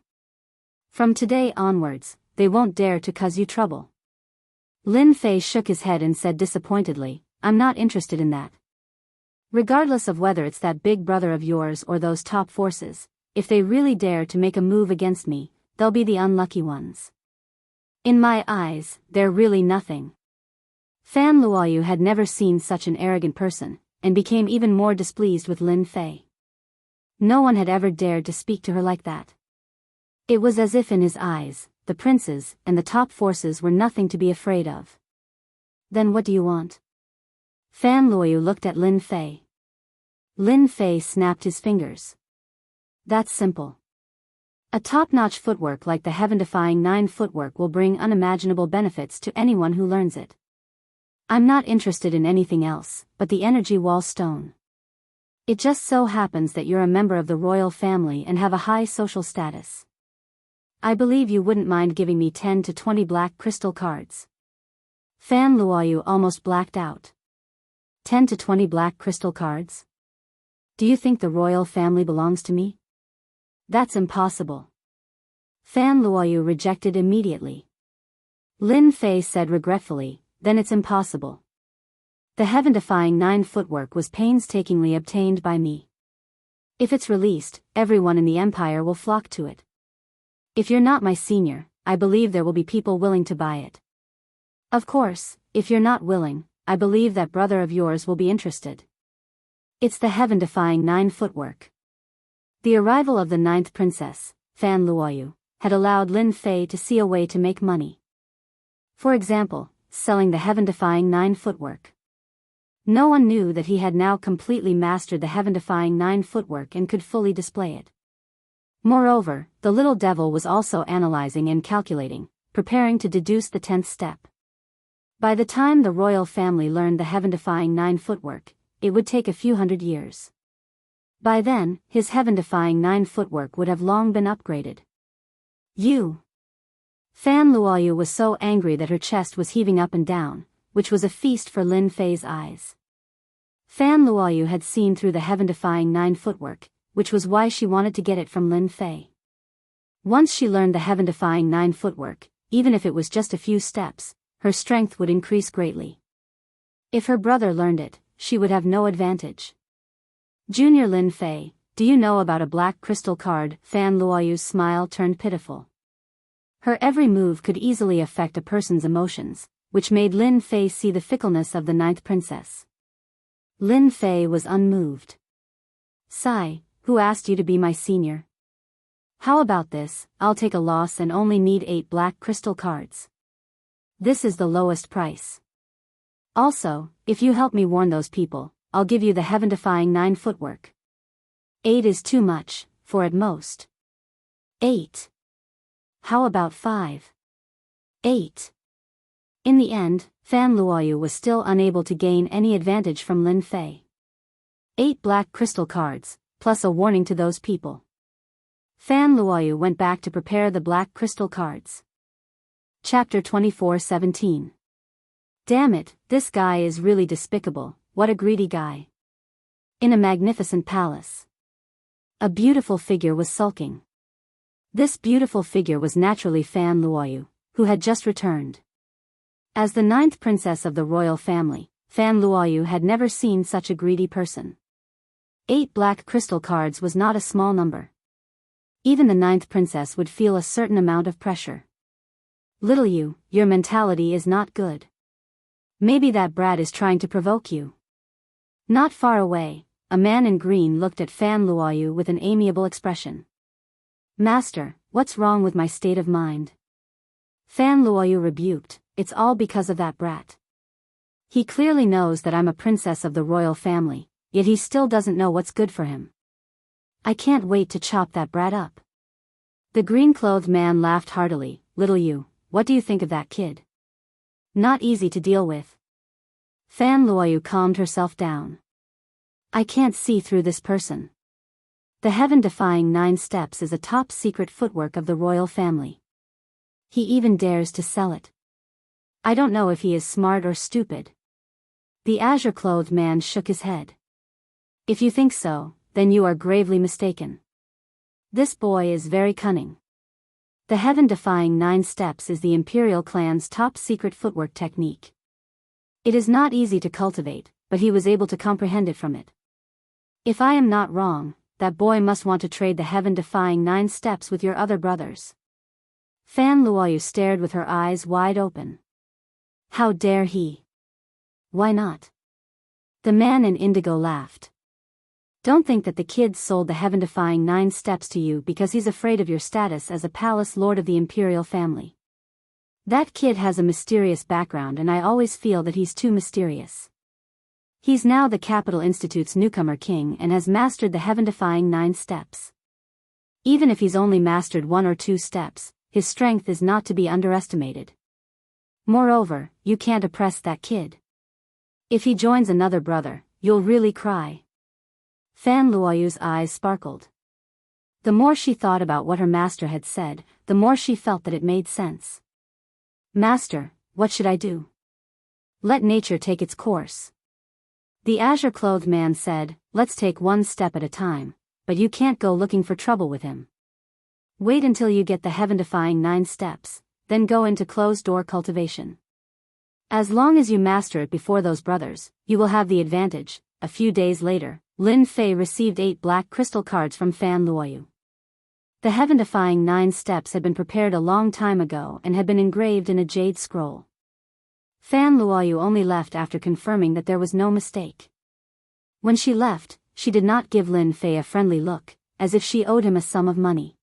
From today onwards, they won't dare to cause you trouble. Lin Fei shook his head and said disappointedly, I'm not interested in that. Regardless of whether it's that big brother of yours or those top forces, if they really dare to make a move against me, they'll be the unlucky ones. In my eyes, they're really nothing. Fan Luoyu had never seen such an arrogant person, and became even more displeased with Lin Fei. No one had ever dared to speak to her like that. It was as if in his eyes, the princes and the top forces were nothing to be afraid of. Then what do you want? Fan Luoyu looked at Lin Fei. Lin Fei snapped his fingers. That's simple. A top-notch footwork like the heaven-defying 9 footwork will bring unimaginable benefits to anyone who learns it. I'm not interested in anything else, but the energy wall stone. It just so happens that you're a member of the royal family and have a high social status. I believe you wouldn't mind giving me 10 to 20 black crystal cards. Fan Luoyu almost blacked out. 10 to 20 black crystal cards? Do you think the royal family belongs to me? That's impossible. Fan Luoyu rejected immediately. Lin Fei said regretfully, then it's impossible. The heaven-defying 9 footwork was painstakingly obtained by me. If it's released, everyone in the empire will flock to it. If you're not my senior, I believe there will be people willing to buy it. Of course, if you're not willing, I believe that brother of yours will be interested. It's the heaven-defying 9 footwork. The arrival of the 9th princess, Fan Luoyu, had allowed Lin Fei to see a way to make money. For example, selling the heaven-defying 9 footwork. No one knew that he had now completely mastered the heaven-defying 9 footwork and could fully display it. Moreover, the little devil was also analyzing and calculating, preparing to deduce the 10th step. By the time the royal family learned the heaven-defying 9 footwork, it would take a few hundred years. By then, his heaven-defying 9 footwork would have long been upgraded. Fan Luoyu was so angry that her chest was heaving up and down, which was a feast for Lin Fei's eyes. Fan Luoyu had seen through the heaven-defying 9 footwork, which was why she wanted to get it from Lin Fei. Once she learned the heaven-defying 9 footwork, even if it was just a few steps, her strength would increase greatly. If her brother learned it, she would have no advantage. Junior Lin Fei, do you know about a black crystal card? Fan Luoyu's smile turned pitiful. Her every move could easily affect a person's emotions, which made Lin Fei see the fickleness of the 9th princess. Lin Fei was unmoved. Sigh, who asked you to be my senior? How about this? I'll take a loss and only need 8 black crystal cards. This is the lowest price. Also, if you help me warn those people, I'll give you the heaven-defying 9 footwork. 8 is too much, for at most 8. How about 5? 8. In the end, Fan Luoyu was still unable to gain any advantage from Lin Fei. 8 black crystal cards, plus a warning to those people. Fan Luoyu went back to prepare the black crystal cards. Chapter 24:17. Damn it, this guy is really despicable, what a greedy guy. In a magnificent palace, a beautiful figure was sulking. This beautiful figure was naturally Fan Luoyu, who had just returned. As the 9th princess of the royal family, Fan Luoyu had never seen such a greedy person. 8 black crystal cards was not a small number. Even the 9th princess would feel a certain amount of pressure. Little you, your mentality is not good. Maybe that brat is trying to provoke you. Not far away, a man in green looked at Fan Luoyu with an amiable expression. Master, what's wrong with my state of mind? Fan Luoyu rebuked, it's all because of that brat. He clearly knows that I'm a princess of the royal family, yet he still doesn't know what's good for him. I can't wait to chop that brat up. The green-clothed man laughed heartily. Little you, what do you think of that kid? Not easy to deal with. Fan Luoyu calmed herself down. I can't see through this person. The heaven-defying 9 steps is a top-secret footwork of the royal family. He even dares to sell it. I don't know if he is smart or stupid. The azure-clothed man shook his head. If you think so, then you are gravely mistaken. This boy is very cunning. The heaven-defying 9 steps is the imperial clan's top-secret footwork technique. It is not easy to cultivate, but he was able to comprehend it from it. If I am not wrong, that boy must want to trade the heaven-defying 9 steps with your other brothers. Fan Luoyu stared with her eyes wide open. How dare he? Why not? The man in indigo laughed. Don't think that the kid sold the heaven-defying 9 steps to you because he's afraid of your status as a palace lord of the imperial family. That kid has a mysterious background and I always feel that he's too mysterious. He's now the Capital Institute's newcomer king and has mastered the heaven-defying 9 steps. Even if he's only mastered 1 or 2 steps, his strength is not to be underestimated. Moreover, you can't oppress that kid. If he joins another brother, you'll really cry. Fan Luoyu's eyes sparkled. The more she thought about what her master had said, the more she felt that it made sense. Master, what should I do? Let nature take its course. The azure-clothed man said, let's take 1 step at a time, but you can't go looking for trouble with him. Wait until you get the heaven-defying 9 steps, then go into closed-door cultivation. As long as you master it before those brothers, you will have the advantage. A few days later, Lin Fei received 8 black crystal cards from Fan Luoyu. The heaven-defying 9 steps had been prepared a long time ago and had been engraved in a jade scroll. Fan Luoyu only left after confirming that there was no mistake. When she left, she did not give Lin Fei a friendly look, as if she owed him a sum of money.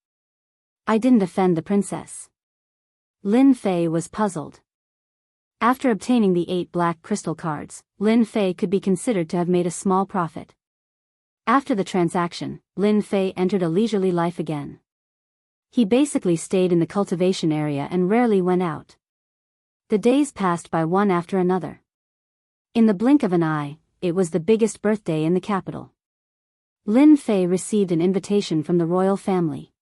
I didn't offend the princess. Lin Fei was puzzled. After obtaining the 8 black crystal cards, Lin Fei could be considered to have made a small profit. After the transaction, Lin Fei entered a leisurely life again. He basically stayed in the cultivation area and rarely went out. The days passed by one after another. In the blink of an eye, it was the biggest birthday in the capital. Lin Fei received an invitation from the royal family.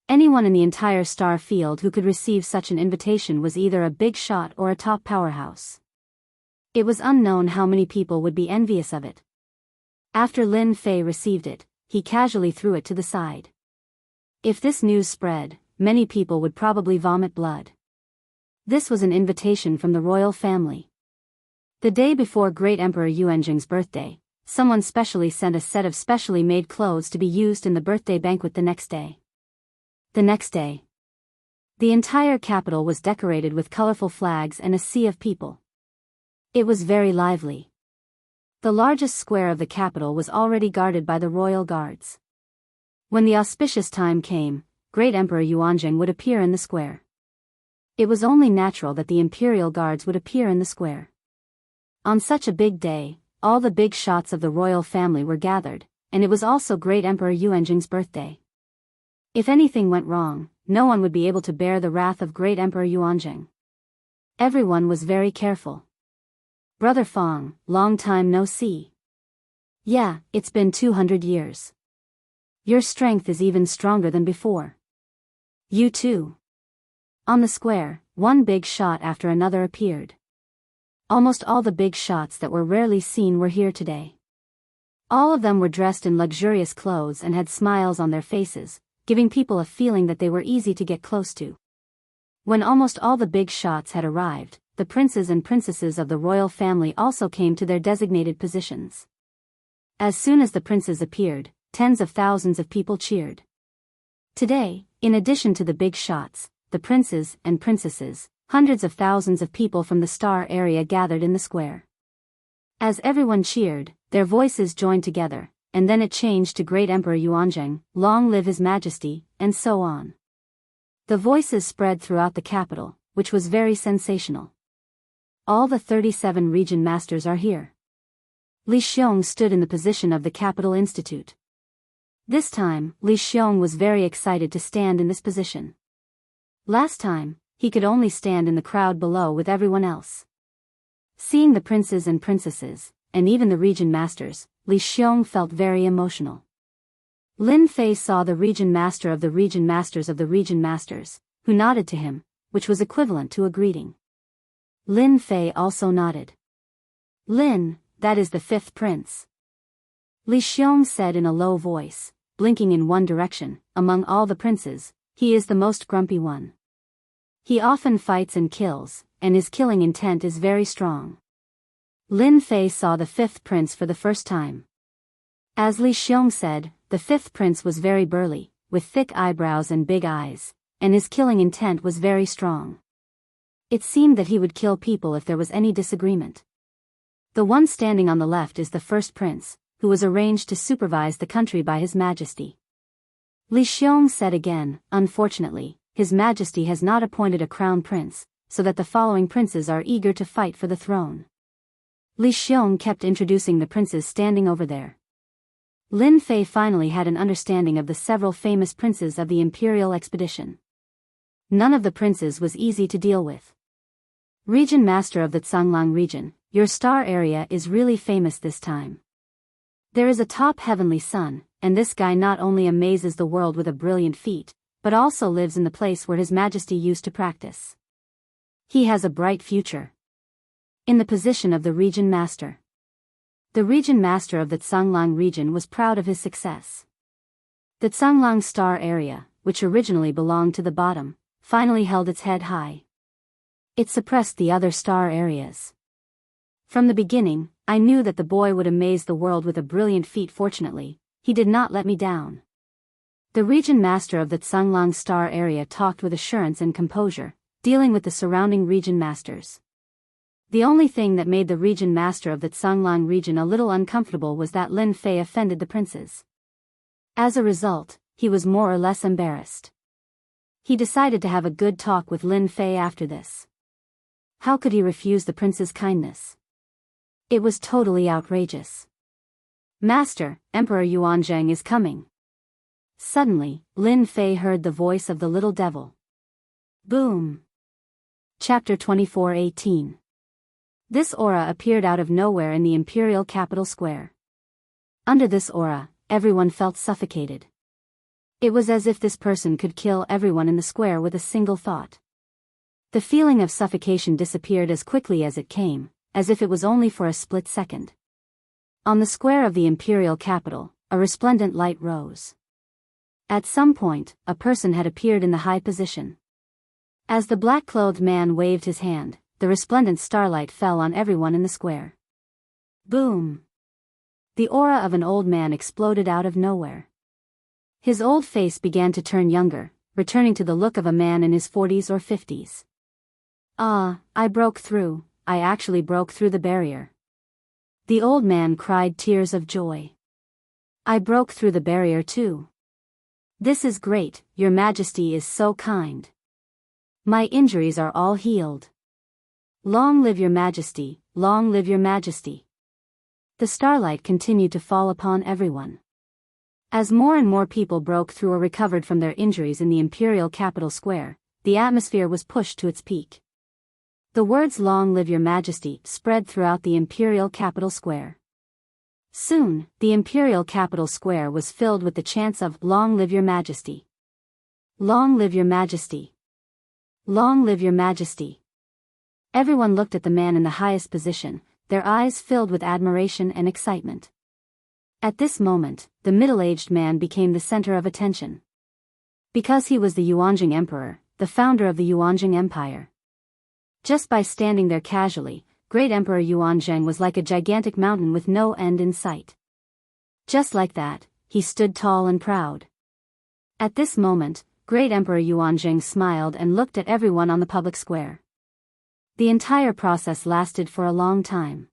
Anyone in the entire star field who could receive such an invitation was either a big shot or a top powerhouse. It was unknown how many people would be envious of it. After Lin Fei received it, he casually threw it to the side. If this news spread, many people would probably vomit blood. This was an invitation from the royal family. The day before Great Emperor Yuanjing's birthday, someone specially sent a set of specially made clothes to be used in the birthday banquet the next day. The next day, the entire capital was decorated with colorful flags and a sea of people. It was very lively. The largest square of the capital was already guarded by the royal guards. When the auspicious time came, Great Emperor Yuanjing would appear in the square. It was only natural that the imperial guards would appear in the square. On such a big day, all the big shots of the royal family were gathered, and it was also Great Emperor Yuanjing's birthday. If anything went wrong, no one would be able to bear the wrath of Great Emperor Yuanjing. Everyone was very careful. Brother Fong, long time no see. Yeah, it's been 200 years. Your strength is even stronger than before. You too. On the square, one big shot after another appeared. Almost all the big shots that were rarely seen were here today. All of them were dressed in luxurious clothes and had smiles on their faces, giving people a feeling that they were easy to get close to. When almost all the big shots had arrived, the princes and princesses of the royal family also came to their designated positions. As soon as the princes appeared, tens of thousands of people cheered. Today, in addition to the big shots, the princes and princesses, hundreds of thousands of people from the star area gathered in the square. As everyone cheered, their voices joined together, and then it changed to Great Emperor Yuanjing, long live His Majesty, and so on. The voices spread throughout the capital, which was very sensational. All the 37 region masters are here. Li Xiong stood in the position of the Capital Institute. This time, Li Xiong was very excited to stand in this position. Last time, he could only stand in the crowd below with everyone else. Seeing the princes and princesses, and even the region masters, Li Xiong felt very emotional. Lin Fei saw the region master of the region masters of the region masters, who nodded to him, which was equivalent to a greeting. Lin Fei also nodded. Lin, that is the fifth prince. Li Xiong said in a low voice, blinking in one direction. Among all the princes, he is the most grumpy one. He often fights and kills, and his killing intent is very strong. Lin Fei saw the fifth prince for the first time. As Li Xiong said, the fifth prince was very burly, with thick eyebrows and big eyes, and his killing intent was very strong. It seemed that he would kill people if there was any disagreement. The one standing on the left is the first prince, who was arranged to supervise the country by His Majesty. Li Xiong said again, unfortunately, His Majesty has not appointed a crown prince, so that the following princes are eager to fight for the throne. Li Xiong kept introducing the princes standing over there. Lin Fei finally had an understanding of the several famous princes of the imperial expedition. None of the princes was easy to deal with. Region Master of the Tsanglang region, your star area is really famous this time. There is a top heavenly sun, and this guy not only amazes the world with a brilliant feat, but also lives in the place where His Majesty used to practice. He has a bright future. In the position of the region master. The region master of the Tsanglang region was proud of his success. The Tsanglang star area, which originally belonged to the bottom, finally held its head high. It suppressed the other star areas. From the beginning, I knew that the boy would amaze the world with a brilliant feat. Fortunately, he did not let me down. The region master of the Tsanglang star area talked with assurance and composure, dealing with the surrounding region masters. The only thing that made the region master of the Tsanglang region a little uncomfortable was that Lin Fei offended the princes. As a result, he was more or less embarrassed. He decided to have a good talk with Lin Fei after this. How could he refuse the prince's kindness? It was totally outrageous. Master, Emperor Yuanzhang is coming. Suddenly, Lin Fei heard the voice of the little devil. Boom! Chapter 24:18. This aura appeared out of nowhere in the imperial capital square. Under this aura, everyone felt suffocated. It was as if this person could kill everyone in the square with a single thought. The feeling of suffocation disappeared as quickly as it came, as if it was only for a split second. On the square of the imperial capital, a resplendent light rose. At some point, a person had appeared in the high position. As the black-clothed man waved his hand, the resplendent starlight fell on everyone in the square. Boom! The aura of an old man exploded out of nowhere. His old face began to turn younger, returning to the look of a man in his 40s or 50s. Ah, I broke through, I actually broke through the barrier. The old man cried tears of joy. I broke through the barrier too. This is great, Your Majesty is so kind. My injuries are all healed. Long live Your Majesty, long live Your Majesty. The starlight continued to fall upon everyone. As more and more people broke through or recovered from their injuries in the imperial capital square, the atmosphere was pushed to its peak. The words "Long live Your Majesty" spread throughout the imperial capital square. Soon, the imperial capital square was filled with the chants of "Long live Your Majesty. Long live Your Majesty. Long live Your Majesty." Everyone looked at the man in the highest position, their eyes filled with admiration and excitement. At this moment, the middle-aged man became the center of attention. Because he was the Yuanjing Emperor, the founder of the Yuanjing Empire. Just by standing there casually, Great Emperor Yuanzheng was like a gigantic mountain with no end in sight. Just like that, he stood tall and proud. At this moment, Great Emperor Yuanzheng smiled and looked at everyone on the public square. The entire process lasted for a long time.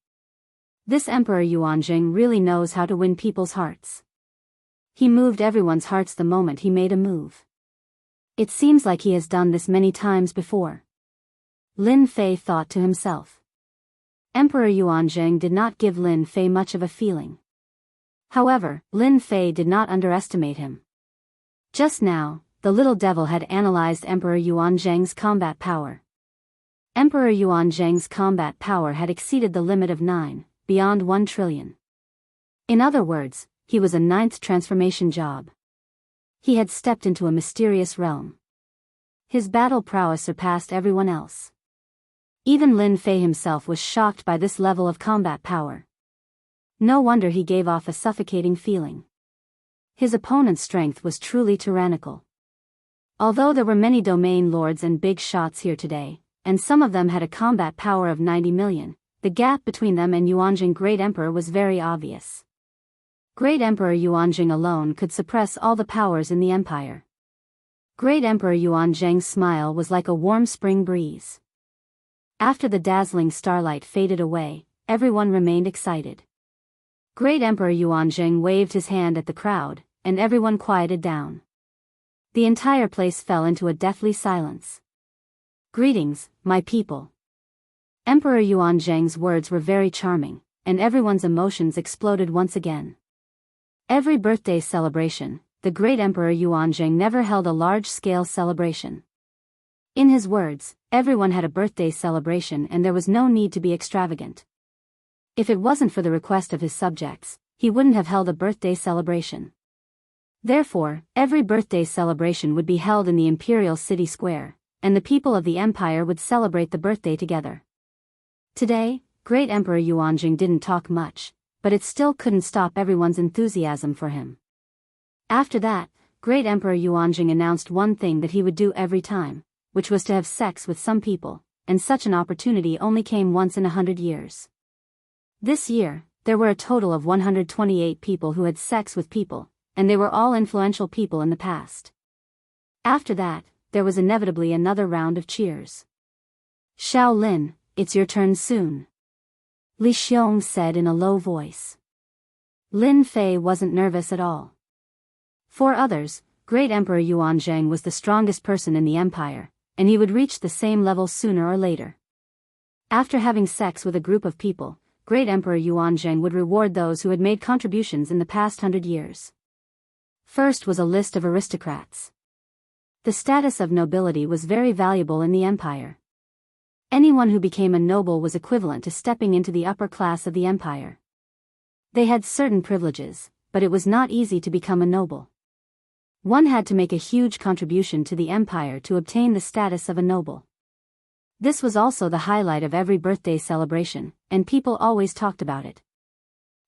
This Emperor Yuanzheng really knows how to win people's hearts. He moved everyone's hearts the moment he made a move. It seems like he has done this many times before. Lin Fei thought to himself. Emperor Yuanzheng did not give Lin Fei much of a feeling. However, Lin Fei did not underestimate him. Just now, the little devil had analyzed Emperor Yuanzheng's combat power. Emperor Yuanzheng's combat power had exceeded the limit of 9, beyond 1 trillion. In other words, he was a 9th transformation job. He had stepped into a mysterious realm. His battle prowess surpassed everyone else. Even Lin Fei himself was shocked by this level of combat power. No wonder he gave off a suffocating feeling. His opponent's strength was truly tyrannical. Although there were many domain lords and big shots here today, and some of them had a combat power of 90 million, the gap between them and Yuanjing Great Emperor was very obvious. Great Emperor Yuanjing alone could suppress all the powers in the empire. Great Emperor Yuanzheng's smile was like a warm spring breeze. After the dazzling starlight faded away, everyone remained excited. Great Emperor Yuanzheng waved his hand at the crowd, and everyone quieted down. The entire place fell into a deathly silence. Greetings, my people. Emperor Yuanzheng's words were very charming, and everyone's emotions exploded once again. Every birthday celebration, the great Emperor Yuanzheng never held a large-scale celebration. In his words, everyone had a birthday celebration and there was no need to be extravagant. If it wasn't for the request of his subjects, he wouldn't have held a birthday celebration. Therefore, every birthday celebration would be held in the imperial city square, and the people of the empire would celebrate the birthday together. Today, Great Emperor Yuanjing didn't talk much, but it still couldn't stop everyone's enthusiasm for him. After that, Great Emperor Yuanjing announced one thing that he would do every time, which was to have sex with some people, and such an opportunity only came once in 100 years. This year, there were a total of 128 people who had sex with people, and they were all influential people in the past. After that, there was inevitably another round of cheers. Xiao Lin, it's your turn soon. Li Xiong said in a low voice. Lin Fei wasn't nervous at all. For others, Great Emperor Yuanzheng was the strongest person in the empire, and he would reach the same level sooner or later. After having sex with a group of people, Great Emperor Yuanzheng would reward those who had made contributions in the past 100 years. First was a list of aristocrats. The status of nobility was very valuable in the empire. Anyone who became a noble was equivalent to stepping into the upper class of the empire. They had certain privileges, but it was not easy to become a noble. One had to make a huge contribution to the empire to obtain the status of a noble. This was also the highlight of every birthday celebration, and people always talked about it.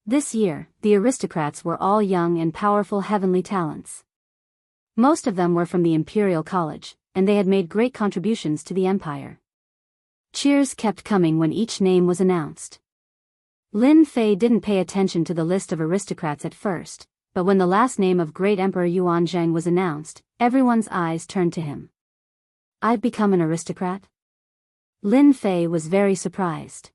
This year, the aristocrats were all young and powerful heavenly talents. Most of them were from the Imperial College, and they had made great contributions to the empire. Cheers kept coming when each name was announced. Lin Fei didn't pay attention to the list of aristocrats at first, but when the last name of Great Emperor Yuanzhang was announced, everyone's eyes turned to him. I've become an aristocrat? Lin Fei was very surprised.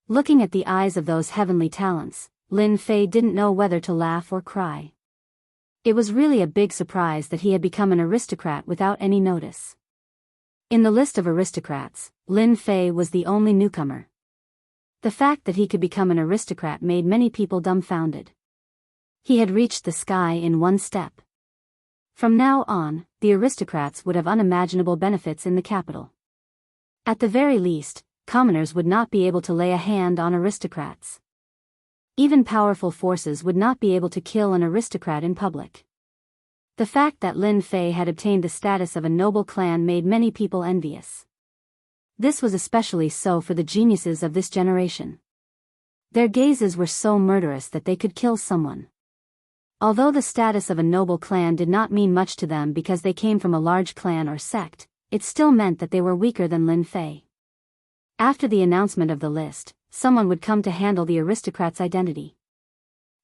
Looking at the eyes of those heavenly talents, Lin Fei didn't know whether to laugh or cry. It was really a big surprise that he had become an aristocrat without any notice. In the list of aristocrats, Lin Fei was the only newcomer. The fact that he could become an aristocrat made many people dumbfounded. He had reached the sky in one step. From now on, the aristocrats would have unimaginable benefits in the capital. At the very least, commoners would not be able to lay a hand on aristocrats. Even powerful forces would not be able to kill an aristocrat in public. The fact that Lin Fei had obtained the status of a noble clan made many people envious. This was especially so for the geniuses of this generation. Their gazes were so murderous that they could kill someone. Although the status of a noble clan did not mean much to them because they came from a large clan or sect, it still meant that they were weaker than Lin Fei. After the announcement of the list, someone would come to handle the aristocrat's identity.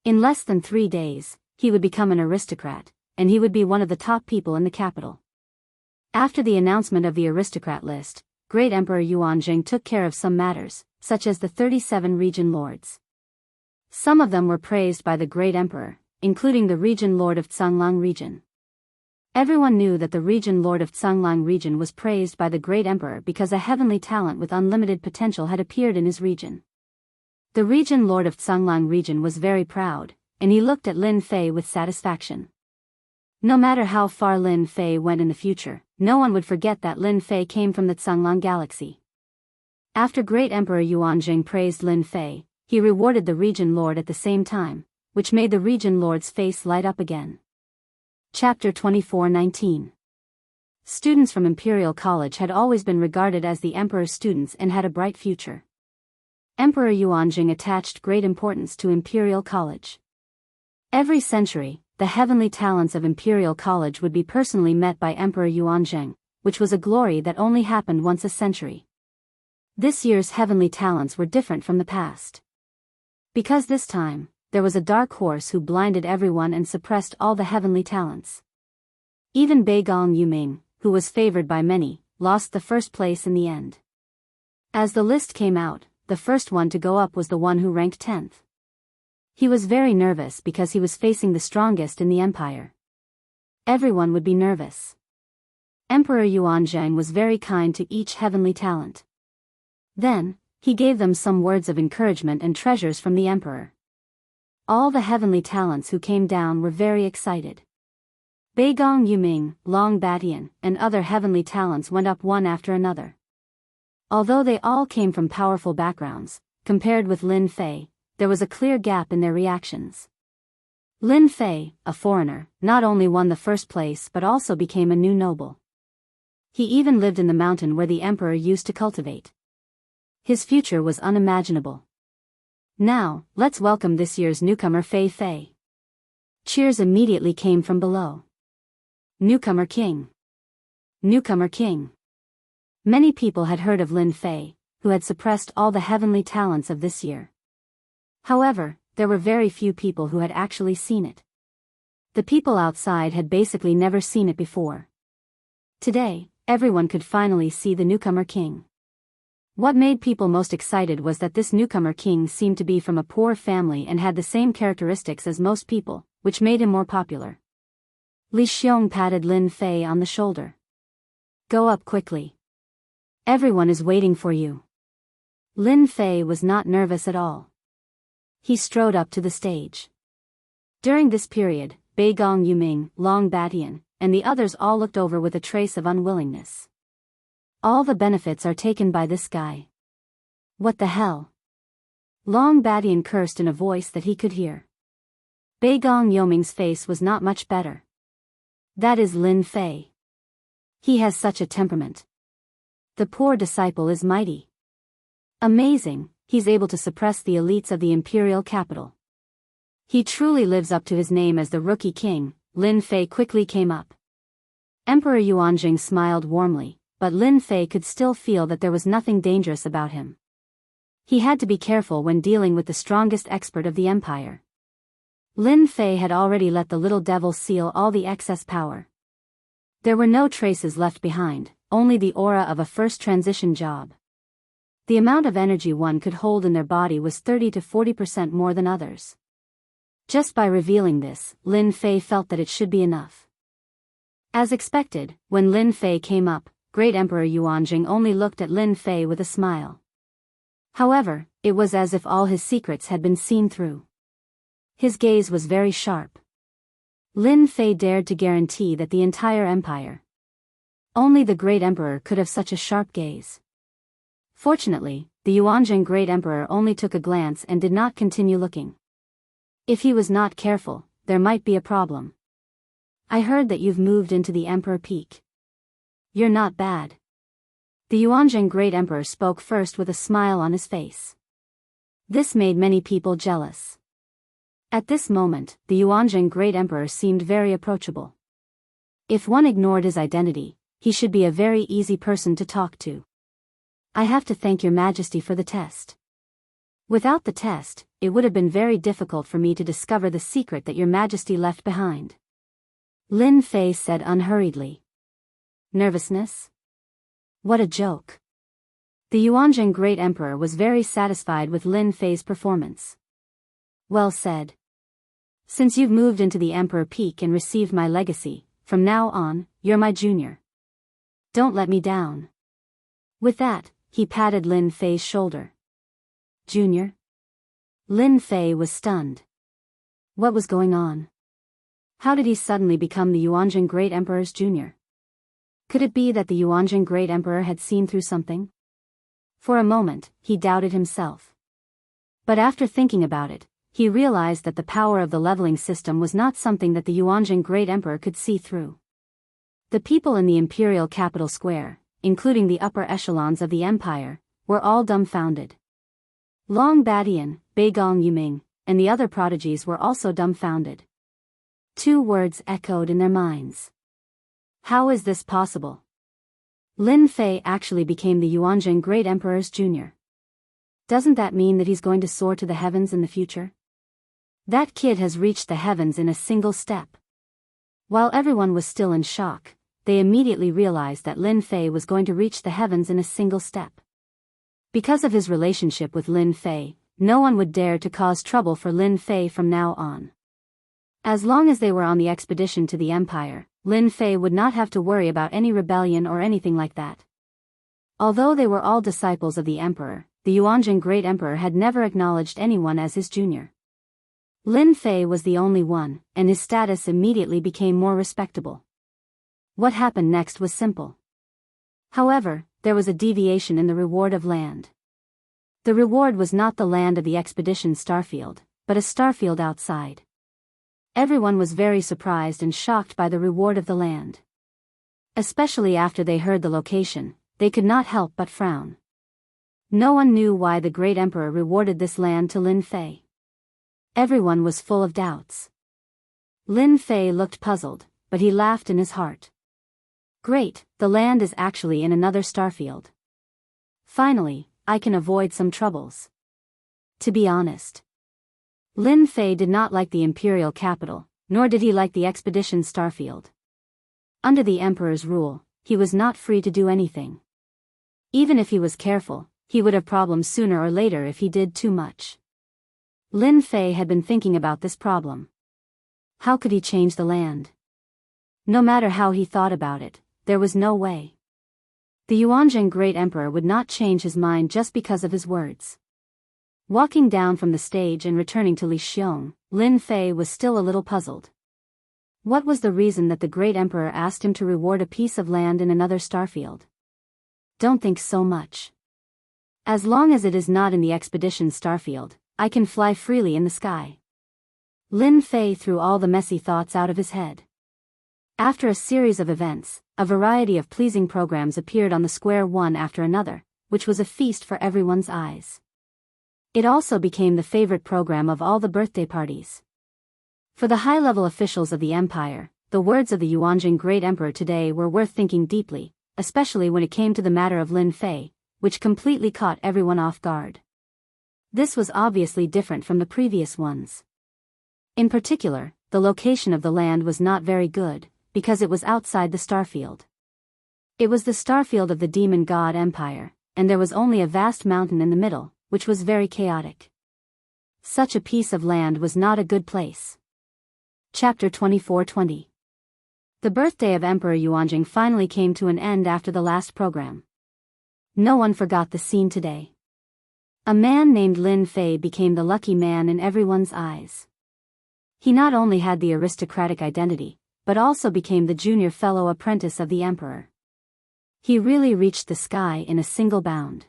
In less than 3 days, he would become an aristocrat, and he would be one of the top people in the capital. After the announcement of the aristocrat list, Great Emperor Yuanzhang took care of some matters, such as the 37 region lords. Some of them were praised by the Great Emperor, including the region lord of Tsanglang region. Everyone knew that the region lord of Tsanglang region was praised by the Great Emperor because a heavenly talent with unlimited potential had appeared in his region. The region lord of Tsanglang region was very proud, and he looked at Lin Fei with satisfaction. No matter how far Lin Fei went in the future, no one would forget that Lin Fei came from the Tsanglang galaxy. After Great Emperor Yuanzhang praised Lin Fei, he rewarded the region lord at the same time, which made the region lord's face light up again. Chapter 24:19. Students from Imperial College had always been regarded as the emperor's students and had a bright future. Emperor Yuanzhang attached great importance to Imperial College. Every century, the heavenly talents of Imperial College would be personally met by Emperor Yuanzhang, which was a glory that only happened once a century. This year's heavenly talents were different from the past. Because this time, there was a dark horse who blinded everyone and suppressed all the heavenly talents. Even Beigong Yuming, who was favored by many, lost the first place in the end. As the list came out, the first one to go up was the one who ranked 10th. He was very nervous because he was facing the strongest in the empire. Everyone would be nervous. Emperor Yuanzhang was very kind to each heavenly talent. Then, he gave them some words of encouragement and treasures from the emperor. All the heavenly talents who came down were very excited. Beigong Yuming, Long Batian, and other heavenly talents went up one after another. Although they all came from powerful backgrounds, compared with Lin Fei, there was a clear gap in their reactions. Lin Fei, a foreigner, not only won the first place but also became a new noble. He even lived in the mountain where the emperor used to cultivate. His future was unimaginable. Now, let's welcome this year's newcomer Fei Fei. Cheers immediately came from below. Newcomer King. Newcomer King. Many people had heard of Lin Fei, who had suppressed all the heavenly talents of this year. However, there were very few people who had actually seen it. The people outside had basically never seen it before. Today, everyone could finally see the newcomer king. What made people most excited was that this newcomer king seemed to be from a poor family and had the same characteristics as most people, which made him more popular. Li Xiong patted Lin Fei on the shoulder. Go up quickly. Everyone is waiting for you. Lin Fei was not nervous at all. He strode up to the stage. During this period, Beigong Yuming, Long Batian, and the others all looked over with a trace of unwillingness. All the benefits are taken by this guy. What the hell? Long Badian cursed in a voice that he could hear. Bei Gong Yoming's face was not much better. That is Lin Fei. He has such a temperament. The poor disciple is mighty. Amazing, he's able to suppress the elites of the imperial capital. He truly lives up to his name as the rookie king. Lin Fei quickly came up. Emperor Yuanjing smiled warmly, but Lin Fei could still feel that there was nothing dangerous about him. He had to be careful when dealing with the strongest expert of the empire. Lin Fei had already let the little devil seal all the excess power. There were no traces left behind, only the aura of a first transition job. The amount of energy one could hold in their body was 30 to 40% more than others. Just by revealing this, Lin Fei felt that it should be enough. As expected, when Lin Fei came up, Great Emperor Yuanjing only looked at Lin Fei with a smile. However, it was as if all his secrets had been seen through. His gaze was very sharp. Lin Fei dared to guarantee that the entire empire. Only the Great Emperor could have such a sharp gaze. Fortunately, the Yuanjing Great Emperor only took a glance and did not continue looking. If he was not careful, there might be a problem. I heard that you've moved into the Emperor Peak. You're not bad. The Yuanjing Great Emperor spoke first with a smile on his face. This made many people jealous. At this moment, the Yuanjing Great Emperor seemed very approachable. If one ignored his identity, he should be a very easy person to talk to. I have to thank your Majesty for the test. Without the test, it would have been very difficult for me to discover the secret that your Majesty left behind. Lin Fei said unhurriedly. Nervousness? What a joke. The Yuanjing Great Emperor was very satisfied with Lin Fei's performance. Well said. Since you've moved into the Emperor Peak and received my legacy, from now on, you're my junior. Don't let me down. With that, he patted Lin Fei's shoulder. Junior? Lin Fei was stunned. What was going on? How did he suddenly become the Yuanjing Great Emperor's junior? Could it be that the Yuanjing Great Emperor had seen through something? For a moment, he doubted himself. But after thinking about it, he realized that the power of the leveling system was not something that the Yuanjing Great Emperor could see through. The people in the imperial capital square, including the upper echelons of the empire, were all dumbfounded. Long Badian, Bei Gong Yuming, and the other prodigies were also dumbfounded. Two words echoed in their minds. How is this possible? Lin Fei actually became the Yuanjing Great Emperor's junior. Doesn't that mean that he's going to soar to the heavens in the future? That kid has reached the heavens in a single step. While everyone was still in shock, they immediately realized that Lin Fei was going to reach the heavens in a single step. Because of his relationship with Lin Fei, no one would dare to cause trouble for Lin Fei from now on. As long as they were on the expedition to the Empire, Lin Fei would not have to worry about any rebellion or anything like that. Although they were all disciples of the Emperor, the Yuanjing Great Emperor had never acknowledged anyone as his junior. Lin Fei was the only one, and his status immediately became more respectable. What happened next was simple. However, there was a deviation in the reward of land. The reward was not the land of the expedition starfield, but a starfield outside. Everyone was very surprised and shocked by the reward of the land. Especially after they heard the location, they could not help but frown. No one knew why the Great Emperor rewarded this land to Lin Fei. Everyone was full of doubts. Lin Fei looked puzzled, but he laughed in his heart. Great, the land is actually in another starfield. Finally, I can avoid some troubles. To be honest, Lin Fei did not like the imperial capital, nor did he like the expedition starfield. Under the Emperor's rule, he was not free to do anything. Even if he was careful, he would have problems sooner or later if he did too much. Lin Fei had been thinking about this problem. How could he change the land? No matter how he thought about it, there was no way. The Yuanjing Great Emperor would not change his mind just because of his words. Walking down from the stage and returning to Li Xiong, Lin Fei was still a little puzzled. What was the reason that the Great Emperor asked him to reward a piece of land in another starfield? Don't think so much. As long as it is not in the expedition starfield, I can fly freely in the sky. Lin Fei threw all the messy thoughts out of his head. After a series of events, a variety of pleasing programs appeared on the square one after another, which was a feast for everyone's eyes. It also became the favorite program of all the birthday parties. For the high-level officials of the empire, the words of the Yuanjing Great Emperor today were worth thinking deeply, especially when it came to the matter of Lin Fei, which completely caught everyone off guard. This was obviously different from the previous ones. In particular, the location of the land was not very good, because it was outside the starfield. It was the starfield of the demon god empire, and there was only a vast mountain in the middle, which was very chaotic. Such a piece of land was not a good place. Chapter 24:20. The birthday of Emperor Yuanjing finally came to an end after the last program. No one forgot the scene today. A man named Lin Fei became the lucky man in everyone's eyes. He not only had the aristocratic identity, but also became the junior fellow apprentice of the emperor. He really reached the sky in a single bound.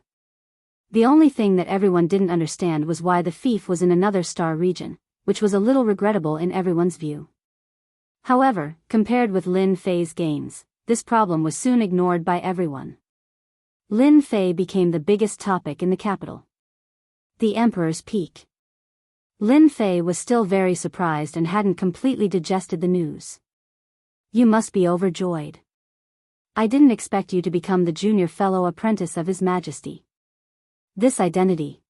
The only thing that everyone didn't understand was why the fief was in another star region, which was a little regrettable in everyone's view. However, compared with Lin Fei's gains, this problem was soon ignored by everyone. Lin Fei became the biggest topic in the capital. The Emperor's Peak. Lin Fei was still very surprised and hadn't completely digested the news. You must be overjoyed. I didn't expect you to become the junior fellow apprentice of His Majesty. This identity.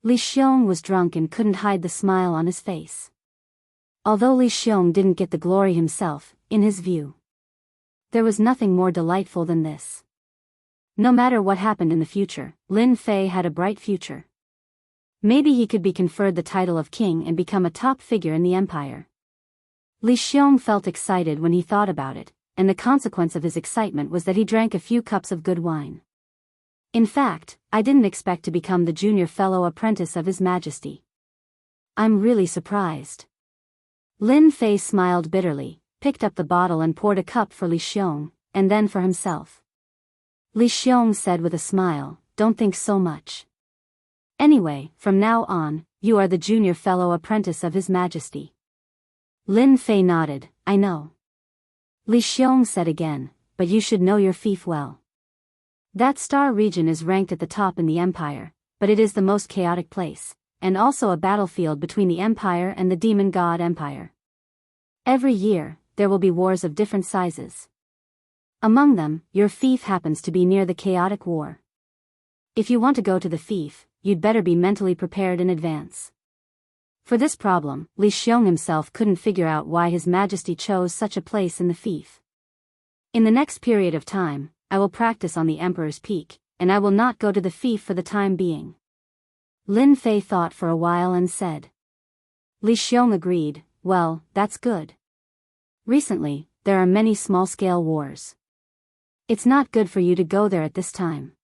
Li Xiong was drunk and couldn't hide the smile on his face. Although Li Xiong didn't get the glory himself, in his view, there was nothing more delightful than this. No matter what happened in the future, Lin Fei had a bright future. Maybe he could be conferred the title of king and become a top figure in the empire. Li Xiong felt excited when he thought about it, and the consequence of his excitement was that he drank a few cups of good wine. In fact, I didn't expect to become the junior fellow apprentice of His Majesty. I'm really surprised. Lin Fei smiled bitterly, picked up the bottle and poured a cup for Li Xiong, and then for himself. Li Xiong said with a smile, "Don't think so much. Anyway, from now on, you are the junior fellow apprentice of His Majesty." Lin Fei nodded, "I know." Li Xiong said again, "But you should know your fief well. That star region is ranked at the top in the empire, but it is the most chaotic place, and also a battlefield between the empire and the demon god empire. Every year, there will be wars of different sizes. Among them, your fief happens to be near the chaotic war. If you want to go to the fief, you'd better be mentally prepared in advance." For this problem, Li Xiong himself couldn't figure out why His Majesty chose such a place in the fief. "In the next period of time, I will practice on the Emperor's Peak, and I will not go to the fief for the time being." Lin Fei thought for a while and said. Li Xiong agreed, "Well, that's good. Recently, there are many small-scale wars. It's not good for you to go there at this time."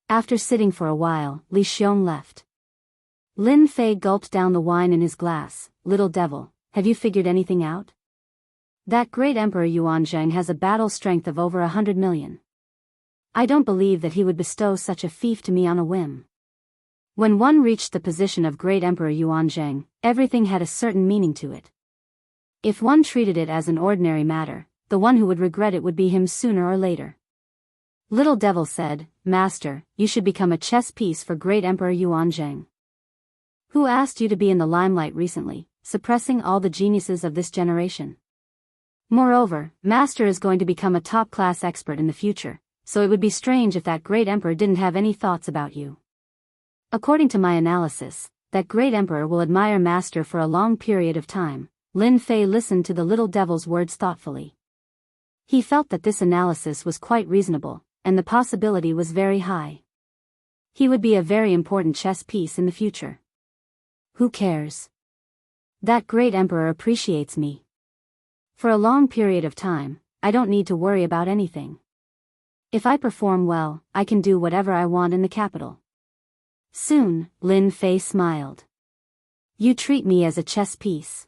After sitting for a while, Li Xiong left. Lin Fei gulped down the wine in his glass. "Little devil, have you figured anything out? That great Emperor Yuanzhang has a battle strength of over 100 million. I don't believe that he would bestow such a fief to me on a whim." When one reached the position of great Emperor Yuanzhang, everything had a certain meaning to it. If one treated it as an ordinary matter, the one who would regret it would be him sooner or later. Little Devil said, "Master, you should become a chess piece for great Emperor Yuanzhang. Who asked you to be in the limelight recently, suppressing all the geniuses of this generation? Moreover, Master is going to become a top-class expert in the future, so it would be strange if that great emperor didn't have any thoughts about you. According to my analysis, that great emperor will admire Master for a long period of time." Lin Fei listened to the little devil's words thoughtfully. He felt that this analysis was quite reasonable, and the possibility was very high. He would be a very important chess piece in the future. Who cares? That great emperor appreciates me. For a long period of time, I don't need to worry about anything. If I perform well, I can do whatever I want in the capital. Soon, Lin Fei smiled. You treat me as a chess piece.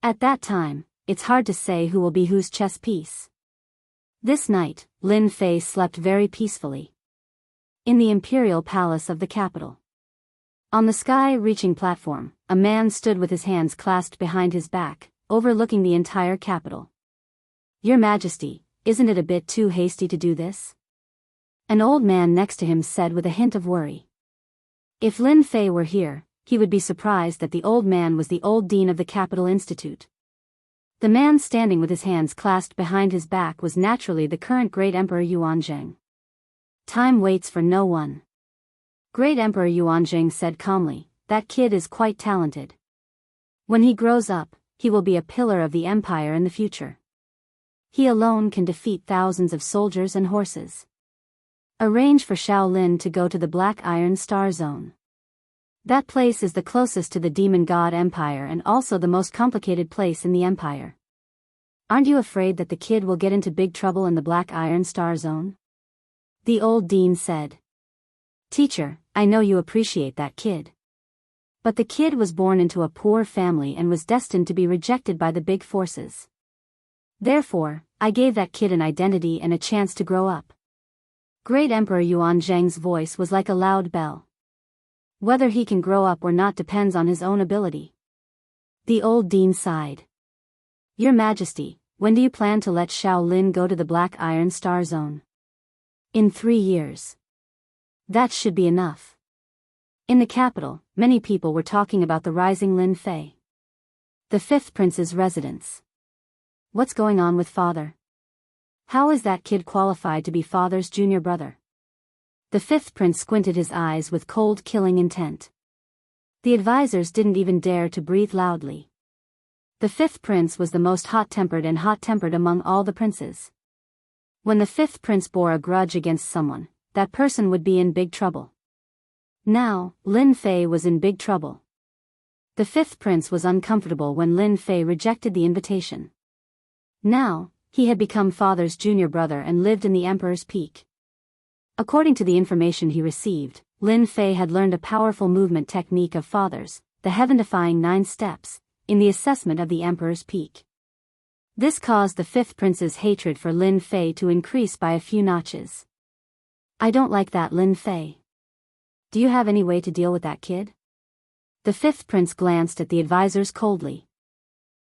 At that time, it's hard to say who will be whose chess piece. This night, Lin Fei slept very peacefully in the imperial palace of the capital. On the sky-reaching platform, a man stood with his hands clasped behind his back, overlooking the entire capital. "Your Majesty, isn't it a bit too hasty to do this?" An old man next to him said with a hint of worry. If Lin Fei were here, he would be surprised that the old man was the old dean of the Capital Institute. The man standing with his hands clasped behind his back was naturally the current Great Emperor Yuanzheng. "Time waits for no one." Great Emperor Yuanzheng said calmly, "That kid is quite talented. When he grows up, he will be a pillar of the empire in the future. He alone can defeat thousands of soldiers and horses. Arrange for Shaolin to go to the Black Iron Star Zone. That place is the closest to the Demon God Empire and also the most complicated place in the empire. Aren't you afraid that the kid will get into big trouble in the Black Iron Star Zone?" The old dean said. "Teacher, I know you appreciate that kid. But the kid was born into a poor family and was destined to be rejected by the big forces. Therefore, I gave that kid an identity and a chance to grow up." Great Emperor Yuanzheng's voice was like a loud bell. "Whether he can grow up or not depends on his own ability." The old dean sighed. "Your Majesty, when do you plan to let Shaolin go to the Black Iron Star Zone?" "In 3 years. That should be enough." In the capital, many people were talking about the rising Lin Fei. The fifth prince's residence. What's going on with father? How is that kid qualified to be father's junior brother? The fifth prince squinted his eyes with cold killing intent. The advisors didn't even dare to breathe loudly. The fifth prince was the most hot-tempered among all the princes. When the fifth prince bore a grudge against someone, that person would be in big trouble. Now, Lin Fei was in big trouble. The fifth prince was uncomfortable when Lin Fei rejected the invitation. Now, he had become father's junior brother and lived in the emperor's peak. According to the information he received, Lin Fei had learned a powerful movement technique of father's, the heaven-defying 9 steps, in the assessment of the emperor's peak. This caused the fifth prince's hatred for Lin Fei to increase by a few notches. "I don't like that Lin Fei. Do you have any way to deal with that kid?" The fifth prince glanced at the advisors coldly.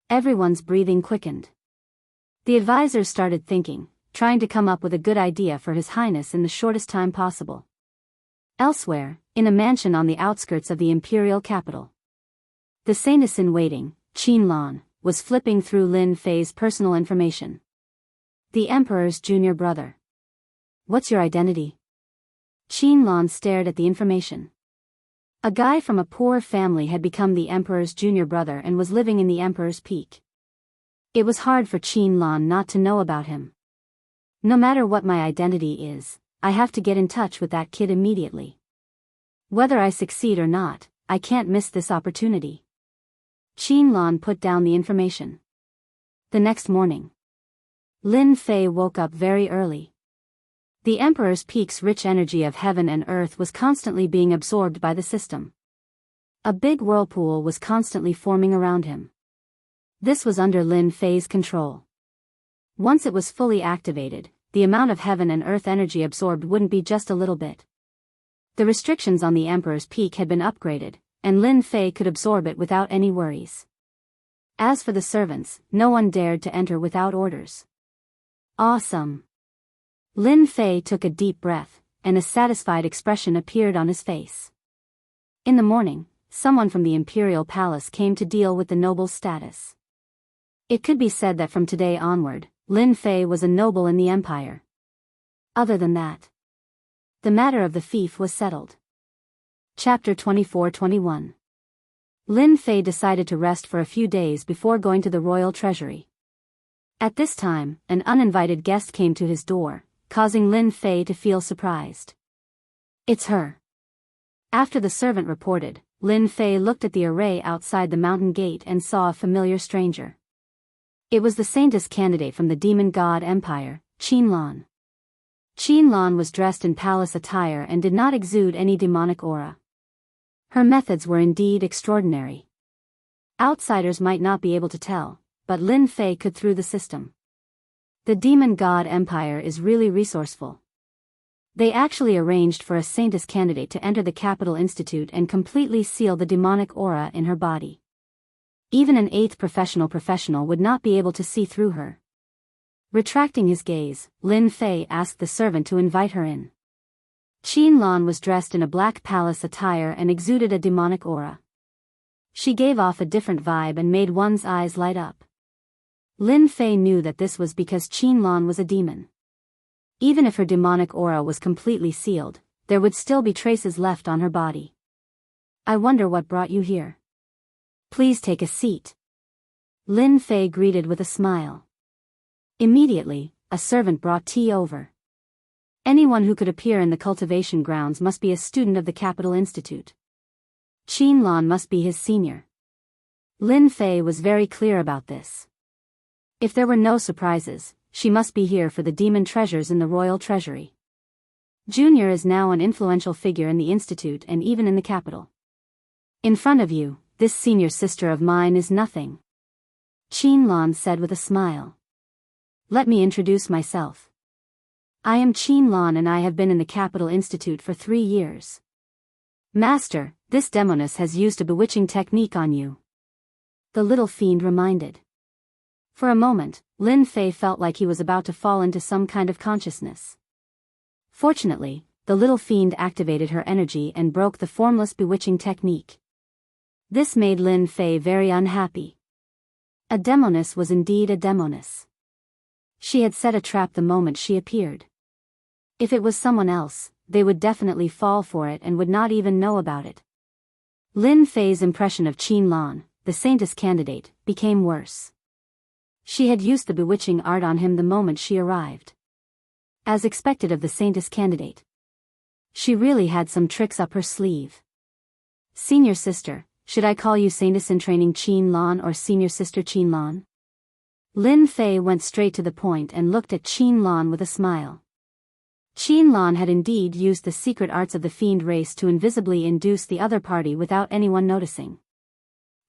Everyone's breathing quickened. The advisors started thinking, trying to come up with a good idea for His Highness in the shortest time possible. Elsewhere, in a mansion on the outskirts of the imperial capital, the Saint-in-waiting, Qin was flipping through Lin Fei's personal information. "The emperor's junior brother. What's your identity?" Qin stared at the information. A guy from a poor family had become the emperor's junior brother and was living in the emperor's peak. It was hard for Qin not to know about him. "No matter what my identity is, I have to get in touch with that kid immediately. Whether I succeed or not, I can't miss this opportunity." Qin put down the information. The next morning, Lin Fei woke up very early. The Emperor's peak's rich energy of heaven and earth was constantly being absorbed by the system. A big whirlpool was constantly forming around him. This was under Lin Fei's control. Once it was fully activated, the amount of heaven and earth energy absorbed wouldn't be just a little bit. The restrictions on the Emperor's peak had been upgraded, and Lin Fei could absorb it without any worries. As for the servants, no one dared to enter without orders. Awesome! Lin Fei took a deep breath, and a satisfied expression appeared on his face. In the morning, someone from the imperial palace came to deal with the noble's status. It could be said that from today onward, Lin Fei was a noble in the empire. Other than that, the matter of the fief was settled. Chapter 24-21. Lin Fei decided to rest for a few days before going to the royal treasury. At this time, an uninvited guest came to his door, causing Lin Fei to feel surprised. "It's her." After the servant reported, Lin Fei looked at the array outside the mountain gate and saw a familiar stranger. It was the saintess candidate from the demon god empire, Qin. Qin was dressed in palace attire and did not exude any demonic aura. Her methods were indeed extraordinary. Outsiders might not be able to tell, but Lin Fei could through the system. The demon god empire is really resourceful. They actually arranged for a Saintess candidate to enter the Capital Institute and completely seal the demonic aura in her body. Even an 8th professional would not be able to see through her. Retracting his gaze, Lin Fei asked the servant to invite her in. Qin Lan was dressed in a black palace attire and exuded a demonic aura. She gave off a different vibe and made one's eyes light up. Lin Fei knew that this was because Qin Lan was a demon. Even if her demonic aura was completely sealed, there would still be traces left on her body. I wonder what brought you here. Please take a seat. Lin Fei greeted with a smile. Immediately, a servant brought tea over. Anyone who could appear in the cultivation grounds must be a student of the Capital Institute. Qin Lan must be his senior. Lin Fei was very clear about this. If there were no surprises, she must be here for the demon treasures in the royal treasury. Junior is now an influential figure in the institute and even in the capital. In front of you, this senior sister of mine is nothing. Qin Lan said with a smile. Let me introduce myself. I am Qin Lan and I have been in the Capital Institute for 3 years. Master, this demoness has used a bewitching technique on you. The little fiend reminded. For a moment, Lin Fei felt like he was about to fall into some kind of consciousness. Fortunately, the little fiend activated her energy and broke the formless bewitching technique. This made Lin Fei very unhappy. A demoness was indeed a demoness. She had set a trap the moment she appeared. If it was someone else, they would definitely fall for it and would not even know about it. Lin Fei's impression of Qin Lan, the Saintess candidate, became worse. She had used the bewitching art on him the moment she arrived. As expected of the Saintess candidate. She really had some tricks up her sleeve. Senior sister, should I call you Saintess in training Qin Lan or Senior sister Qin Lan? Lin Fei went straight to the point and looked at Qin Lan with a smile. Qin Lan had indeed used the secret arts of the fiend race to invisibly induce the other party without anyone noticing.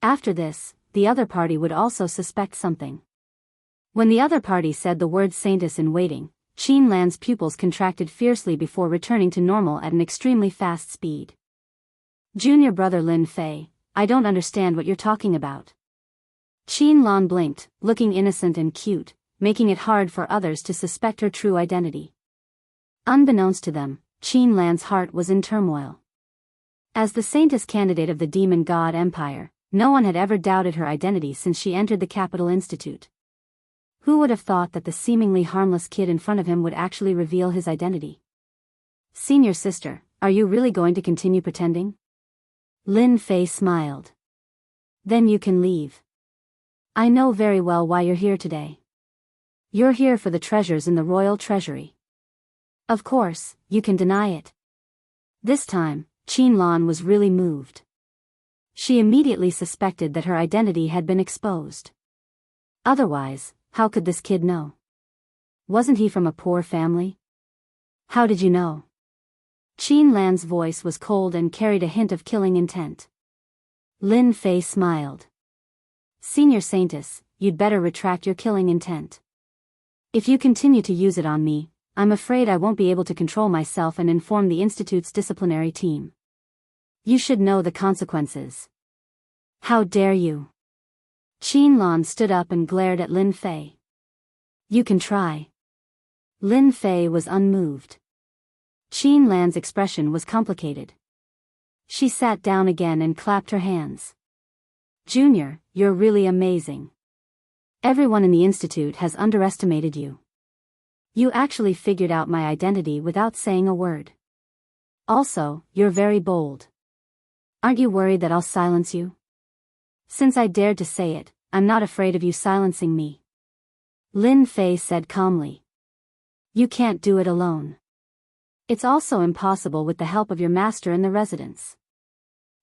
After this, the other party would also suspect something. When the other party said the word Saintess in waiting, Qin Lan's pupils contracted fiercely before returning to normal at an extremely fast speed. Junior brother Lin Fei, I don't understand what you're talking about. Qin Lan blinked, looking innocent and cute, making it hard for others to suspect her true identity. Unbeknownst to them, Qin Lan's heart was in turmoil. As the Saintess candidate of the Demon God Empire, no one had ever doubted her identity since she entered the Capital Institute. Who would have thought that the seemingly harmless kid in front of him would actually reveal his identity? Senior sister, are you really going to continue pretending? Lin Fei smiled. Then you can leave. I know very well why you're here today. You're here for the treasures in the royal treasury. Of course, you can deny it. This time, Qin Lan was really moved. She immediately suspected that her identity had been exposed. Otherwise, how could this kid know? Wasn't he from a poor family? How did you know? Qin Lan's voice was cold and carried a hint of killing intent. Lin Fei smiled. Senior Saintess, you'd better retract your killing intent. If you continue to use it on me, I'm afraid I won't be able to control myself and inform the Institute's disciplinary team. You should know the consequences. How dare you? Qin Lan stood up and glared at Lin Fei. You can try. Lin Fei was unmoved. Qin Lan's expression was complicated. She sat down again and clapped her hands. Junior, you're really amazing. Everyone in the Institute has underestimated you. You actually figured out my identity without saying a word. Also, you're very bold. Aren't you worried that I'll silence you? Since I dared to say it, I'm not afraid of you silencing me. Lin Fei said calmly. You can't do it alone. It's also impossible with the help of your master in the residence.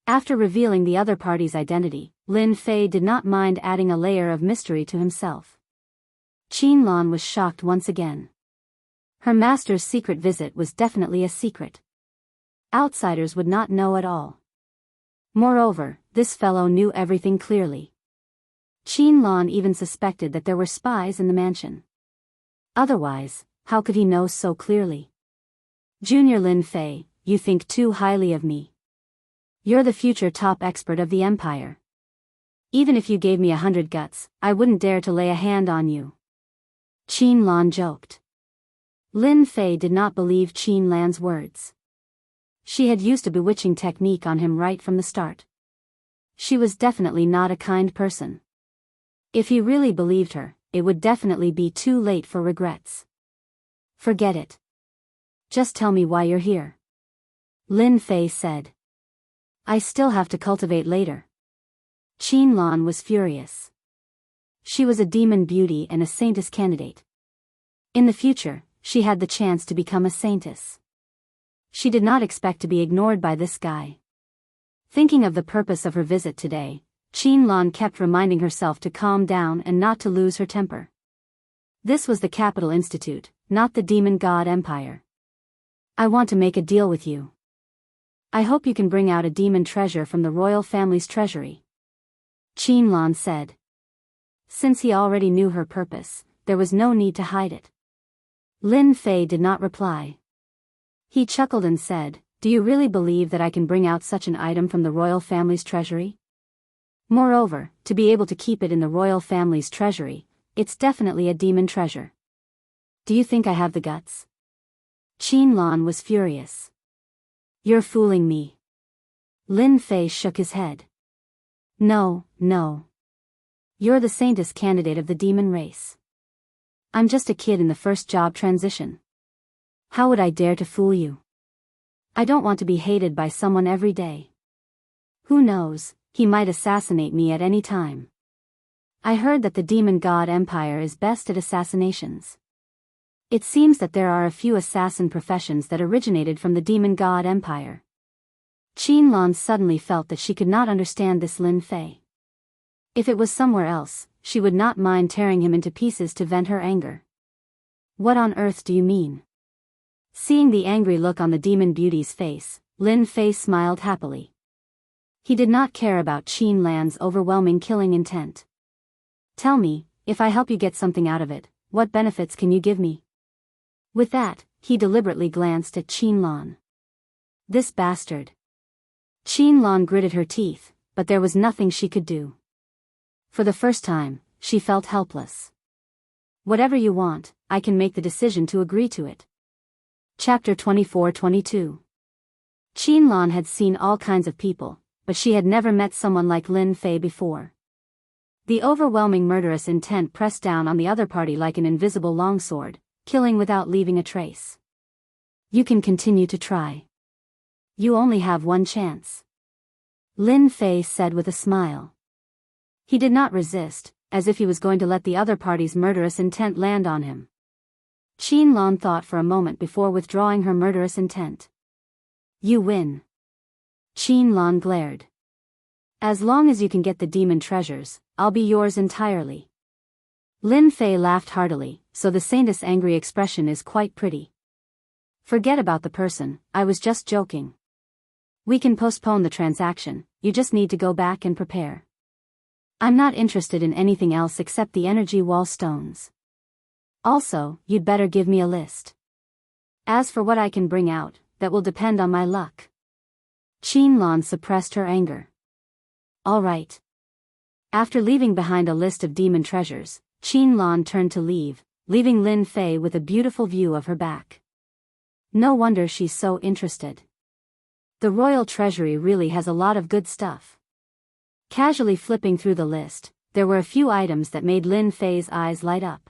After revealing the other party's identity, Lin Fei did not mind adding a layer of mystery to himself. Qin Lan was shocked once again. Her master's secret visit was definitely a secret. Outsiders would not know at all. Moreover, this fellow knew everything clearly. Qin Lan even suspected that there were spies in the mansion. Otherwise, how could he know so clearly? Junior Lin Fei, you think too highly of me. You're the future top expert of the empire. Even if you gave me 100 guts, I wouldn't dare to lay a hand on you. Qin Lan joked. Lin Fei did not believe Qin Lan's words. She had used a bewitching technique on him right from the start. She was definitely not a kind person. If he really believed her, it would definitely be too late for regrets. Forget it. Just tell me why you're here. Lin Fei said. I still have to cultivate later. Qin Lan was furious. She was a demon beauty and a saintess candidate. In the future, she had the chance to become a saintess. She did not expect to be ignored by this guy. Thinking of the purpose of her visit today, Qin Lan kept reminding herself to calm down and not to lose her temper. This was the Capital Institute, not the Demon God Empire. I want to make a deal with you. I hope you can bring out a demon treasure from the royal family's treasury. Qin Lan said. Since he already knew her purpose, there was no need to hide it. Lin Fei did not reply. He chuckled and said, Do you really believe that I can bring out such an item from the royal family's treasury? Moreover, to be able to keep it in the royal family's treasury, it's definitely a demon treasure. Do you think I have the guts? Qin Lan was furious. You're fooling me. Lin Fei shook his head. No. You're the saintess candidate of the demon race. I'm just a kid in the first job transition. How would I dare to fool you? I don't want to be hated by someone every day. Who knows, he might assassinate me at any time. I heard that the Demon God Empire is best at assassinations. It seems that there are a few assassin professions that originated from the Demon God Empire. Qin Lan suddenly felt that she could not understand this Lin Fei. If it was somewhere else, she would not mind tearing him into pieces to vent her anger. What on earth do you mean? Seeing the angry look on the demon beauty's face, Lin Fei smiled happily. He did not care about Qin Lan's overwhelming killing intent. Tell me, if I help you get something out of it, what benefits can you give me? With that, he deliberately glanced at Qin Lan. This bastard. Qin Lan gritted her teeth, but there was nothing she could do. For the first time, she felt helpless. Whatever you want, I can make the decision to agree to it. Chapter 24-22. Qin Lan had seen all kinds of people, but she had never met someone like Lin Fei before. The overwhelming murderous intent pressed down on the other party like an invisible longsword, killing without leaving a trace. You can continue to try. You only have one chance. Lin Fei said with a smile. He did not resist, as if he was going to let the other party's murderous intent land on him. Qin Lan thought for a moment before withdrawing her murderous intent. You win. Qin Lan glared. As long as you can get the demon treasures, I'll be yours entirely. Lin Fei laughed heartily, so the saintess' angry expression is quite pretty. Forget about the person, I was just joking. We can postpone the transaction, you just need to go back and prepare. I'm not interested in anything else except the energy wall stones. Also, you'd better give me a list. As for what I can bring out, that will depend on my luck. Qin Lan suppressed her anger. All right. After leaving behind a list of demon treasures, Qin Lan turned to leave, leaving Lin Fei with a beautiful view of her back. No wonder she's so interested. The royal treasury really has a lot of good stuff. Casually flipping through the list, there were a few items that made Lin Fei's eyes light up.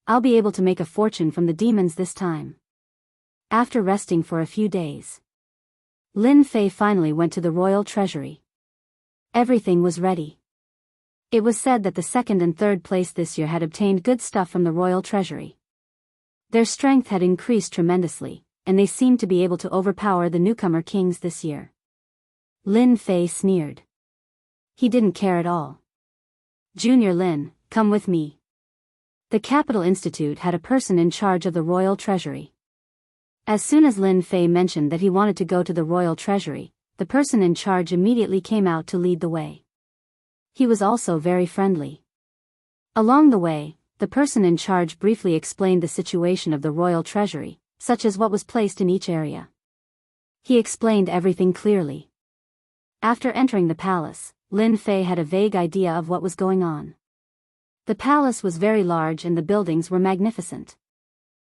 I'll be able to make a fortune from the demons this time. After resting for a few days, Lin Fei finally went to the royal treasury. Everything was ready. It was said that the second and third place this year had obtained good stuff from the royal treasury. Their strength had increased tremendously, and they seemed to be able to overpower the newcomer kings this year. Lin Fei sneered. He didn't care at all. Junior Lin, come with me. The Capital Institute had a person in charge of the royal treasury. As soon as Lin Fei mentioned that he wanted to go to the royal treasury, the person in charge immediately came out to lead the way. He was also very friendly. Along the way, the the person in charge briefly explained the situation of the royal treasury, such as what was placed in each area. He explained everything clearly. After entering the palace, Lin Fei had a vague idea of what was going on. The palace was very large and the buildings were magnificent.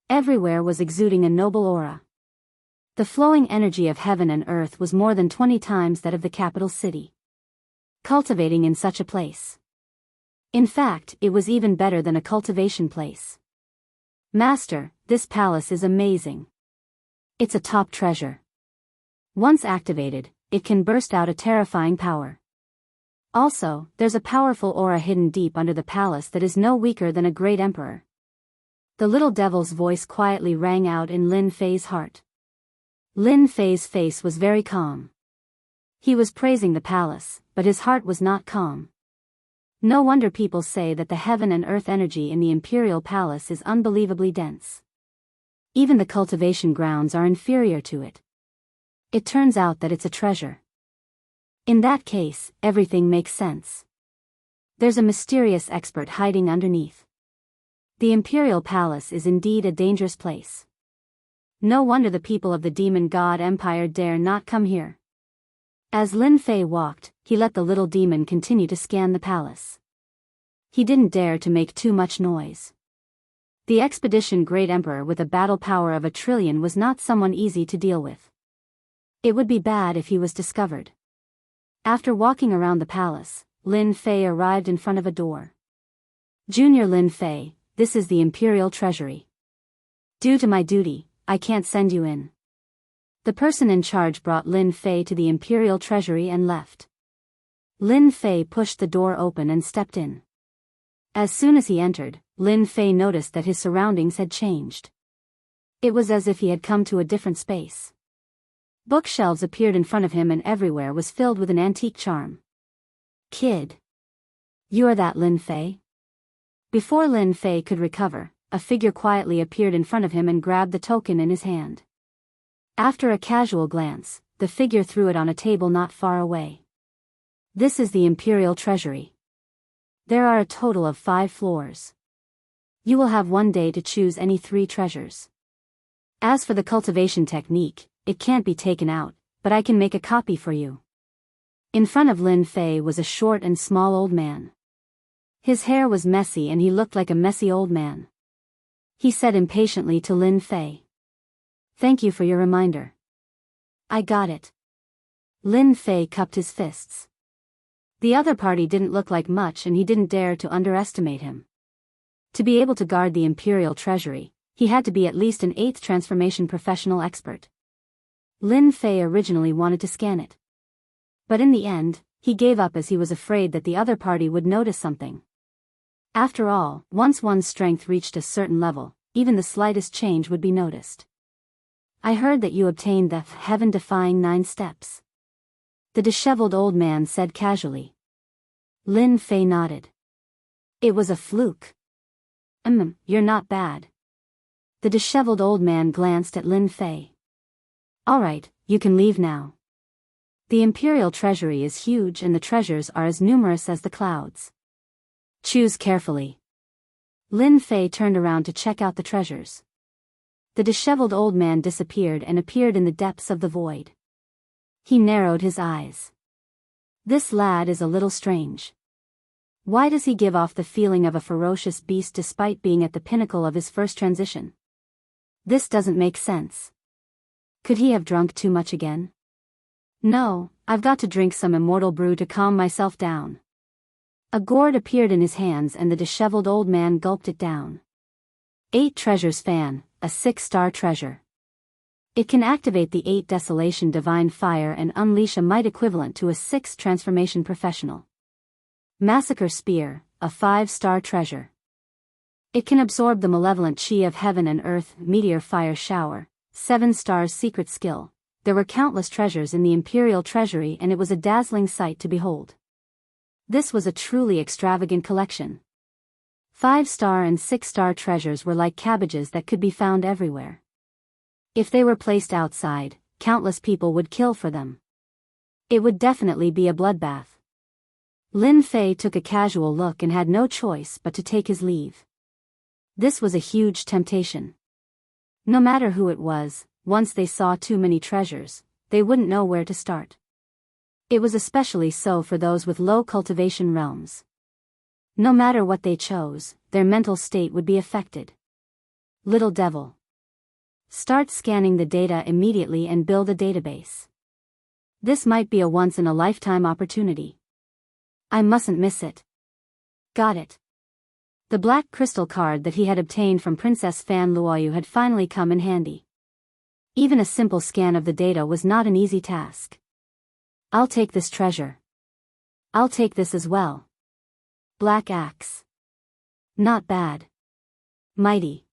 Everywhere was exuding a noble aura. The flowing energy of heaven and earth was more than 20 times that of the capital city. Cultivating in such a place. In fact, it was even better than a cultivation place. Master, this palace is amazing. It's a top treasure. Once activated, it can burst out a terrifying power. Also, there's a powerful aura hidden deep under the palace that is no weaker than a great emperor. The little devil's voice quietly rang out in Lin Fei's heart. Lin Fei's face was very calm. He was praising the palace, but his heart was not calm. No wonder people say that the heaven and earth energy in the imperial palace is unbelievably dense. Even the cultivation grounds are inferior to it. It turns out that it's a treasure. In that case, everything makes sense. There's a mysterious expert hiding underneath. The imperial palace is indeed a dangerous place. No wonder the people of the demon god empire dare not come here. As Lin Fei walked, he let the little demon continue to scan the palace. He didn't dare to make too much noise. The expedition great emperor with a battle power of 1 trillion was not someone easy to deal with. It would be bad if he was discovered. After walking around the palace, Lin Fei arrived in front of a door. Junior Lin Fei, this is the imperial treasury. Due to my duty, I can't send you in. The person in charge brought Lin Fei to the imperial treasury and left. Lin Fei pushed the door open and stepped in. As soon as he entered, Lin Fei noticed that his surroundings had changed. It was as if he had come to a different space. Bookshelves appeared in front of him and everywhere was filled with an antique charm. Kid. You're that Lin Fei? Before Lin Fei could recover, a figure quietly appeared in front of him and grabbed the token in his hand. After a casual glance, the figure threw it on a table not far away. This is the imperial treasury. There are a total of 5 floors. You will have 1 day to choose any 3 treasures. As for the cultivation technique, it can't be taken out, but I can make a copy for you. In front of Lin Fei was a short and small old man. His hair was messy and he looked like a messy old man. He said impatiently to Lin Fei. Thank you for your reminder. I got it. Lin Fei cupped his fists. The other party didn't look like much and he didn't dare to underestimate him. To be able to guard the imperial treasury, he had to be at least an 8th transformation professional expert. Lin Fei originally wanted to scan it. But in the end, he gave up as he was afraid that the other party would notice something. After all, once one's strength reached a certain level, even the slightest change would be noticed. I heard that you obtained the heaven-defying 9 steps. The disheveled old man said casually. Lin Fei nodded. It was a fluke. You're not bad. The disheveled old man glanced at Lin Fei. Alright, you can leave now. The imperial treasury is huge and the treasures are as numerous as the clouds. Choose carefully. Lin Fei turned around to check out the treasures. The disheveled old man disappeared and appeared in the depths of the void. He narrowed his eyes. This lad is a little strange. Why does he give off the feeling of a ferocious beast despite being at the pinnacle of his first transition? This doesn't make sense. Could he have drunk too much again? No, I've got to drink some immortal brew to calm myself down. A gourd appeared in his hands and the disheveled old man gulped it down. 8 treasures fan, a 6-star treasure. It can activate the 8 desolation divine fire and unleash a might equivalent to a 6th transformation professional. Massacre spear, a 5-star treasure. It can absorb the malevolent chi of heaven and earth. Meteor fire shower, 7 stars secret skill. There were countless treasures in the imperial treasury and it was a dazzling sight to behold. This was a truly extravagant collection. 5-star and 6-star treasures were like cabbages that could be found everywhere. If they were placed outside, countless people would kill for them. It would definitely be a bloodbath. Lin Fei took a casual look and had no choice but to take his leave. This was a huge temptation. No matter who it was, once they saw too many treasures, they wouldn't know where to start. It was especially so for those with low cultivation realms. No matter what they chose, their mental state would be affected. Little devil. Start scanning the data immediately and build a database. This might be a once-in-a-lifetime opportunity. I mustn't miss it. Got it. The black crystal card that he had obtained from Princess Fan Luoyu had finally come in handy. Even a simple scan of the data was not an easy task. I'll take this treasure. I'll take this as well. Black axe. Not bad. Mighty.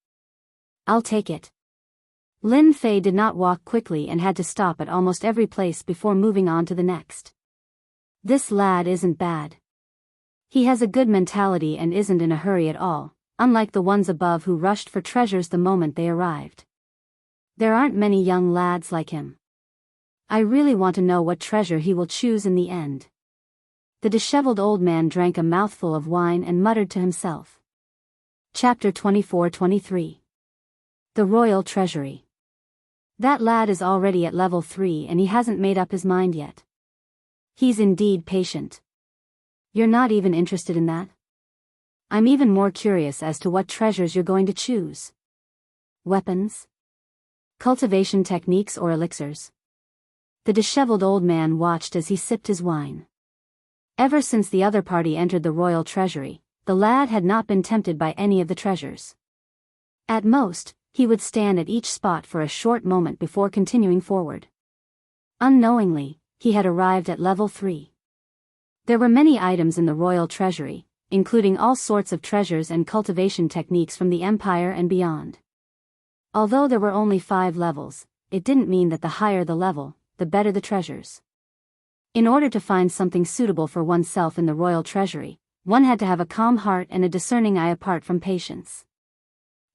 I'll take it. Lin Fei did not walk quickly and had to stop at almost every place before moving on to the next. This lad isn't bad. He has a good mentality and isn't in a hurry at all, unlike the ones above who rushed for treasures the moment they arrived. There aren't many young lads like him. I really want to know what treasure he will choose in the end. The disheveled old man drank a mouthful of wine and muttered to himself. Chapter 24-23. The Royal Treasury. That lad is already at level 3 and he hasn't made up his mind yet. He's indeed patient. You're not even interested in that? I'm even more curious as to what treasures you're going to choose. Weapons? Cultivation techniques or elixirs? The disheveled old man watched as he sipped his wine. Ever since the other party entered the royal treasury, the lad had not been tempted by any of the treasures. At most, he would stand at each spot for a short moment before continuing forward. Unknowingly, he had arrived at level 3. There were many items in the royal treasury, including all sorts of treasures and cultivation techniques from the empire and beyond. Although there were only 5 levels, it didn't mean that the higher the level, the better the treasures. In order to find something suitable for oneself in the royal treasury, one had to have a calm heart and a discerning eye apart from patience.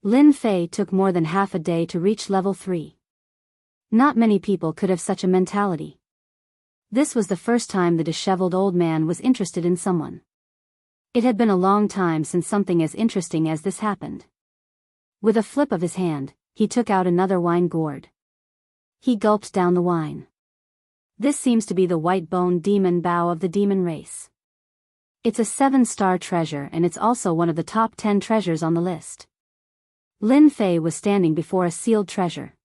Lin Fei took more than half a day to reach level 3. Not many people could have such a mentality. This was the first time the disheveled old man was interested in someone. It had been a long time since something as interesting as this happened. With a flip of his hand, he took out another wine gourd. He gulped down the wine. This seems to be the white-boned demon bow of the demon race. It's a 7-star treasure and it's also one of the top 10 treasures on the list. Lin Fei was standing before a sealed treasure.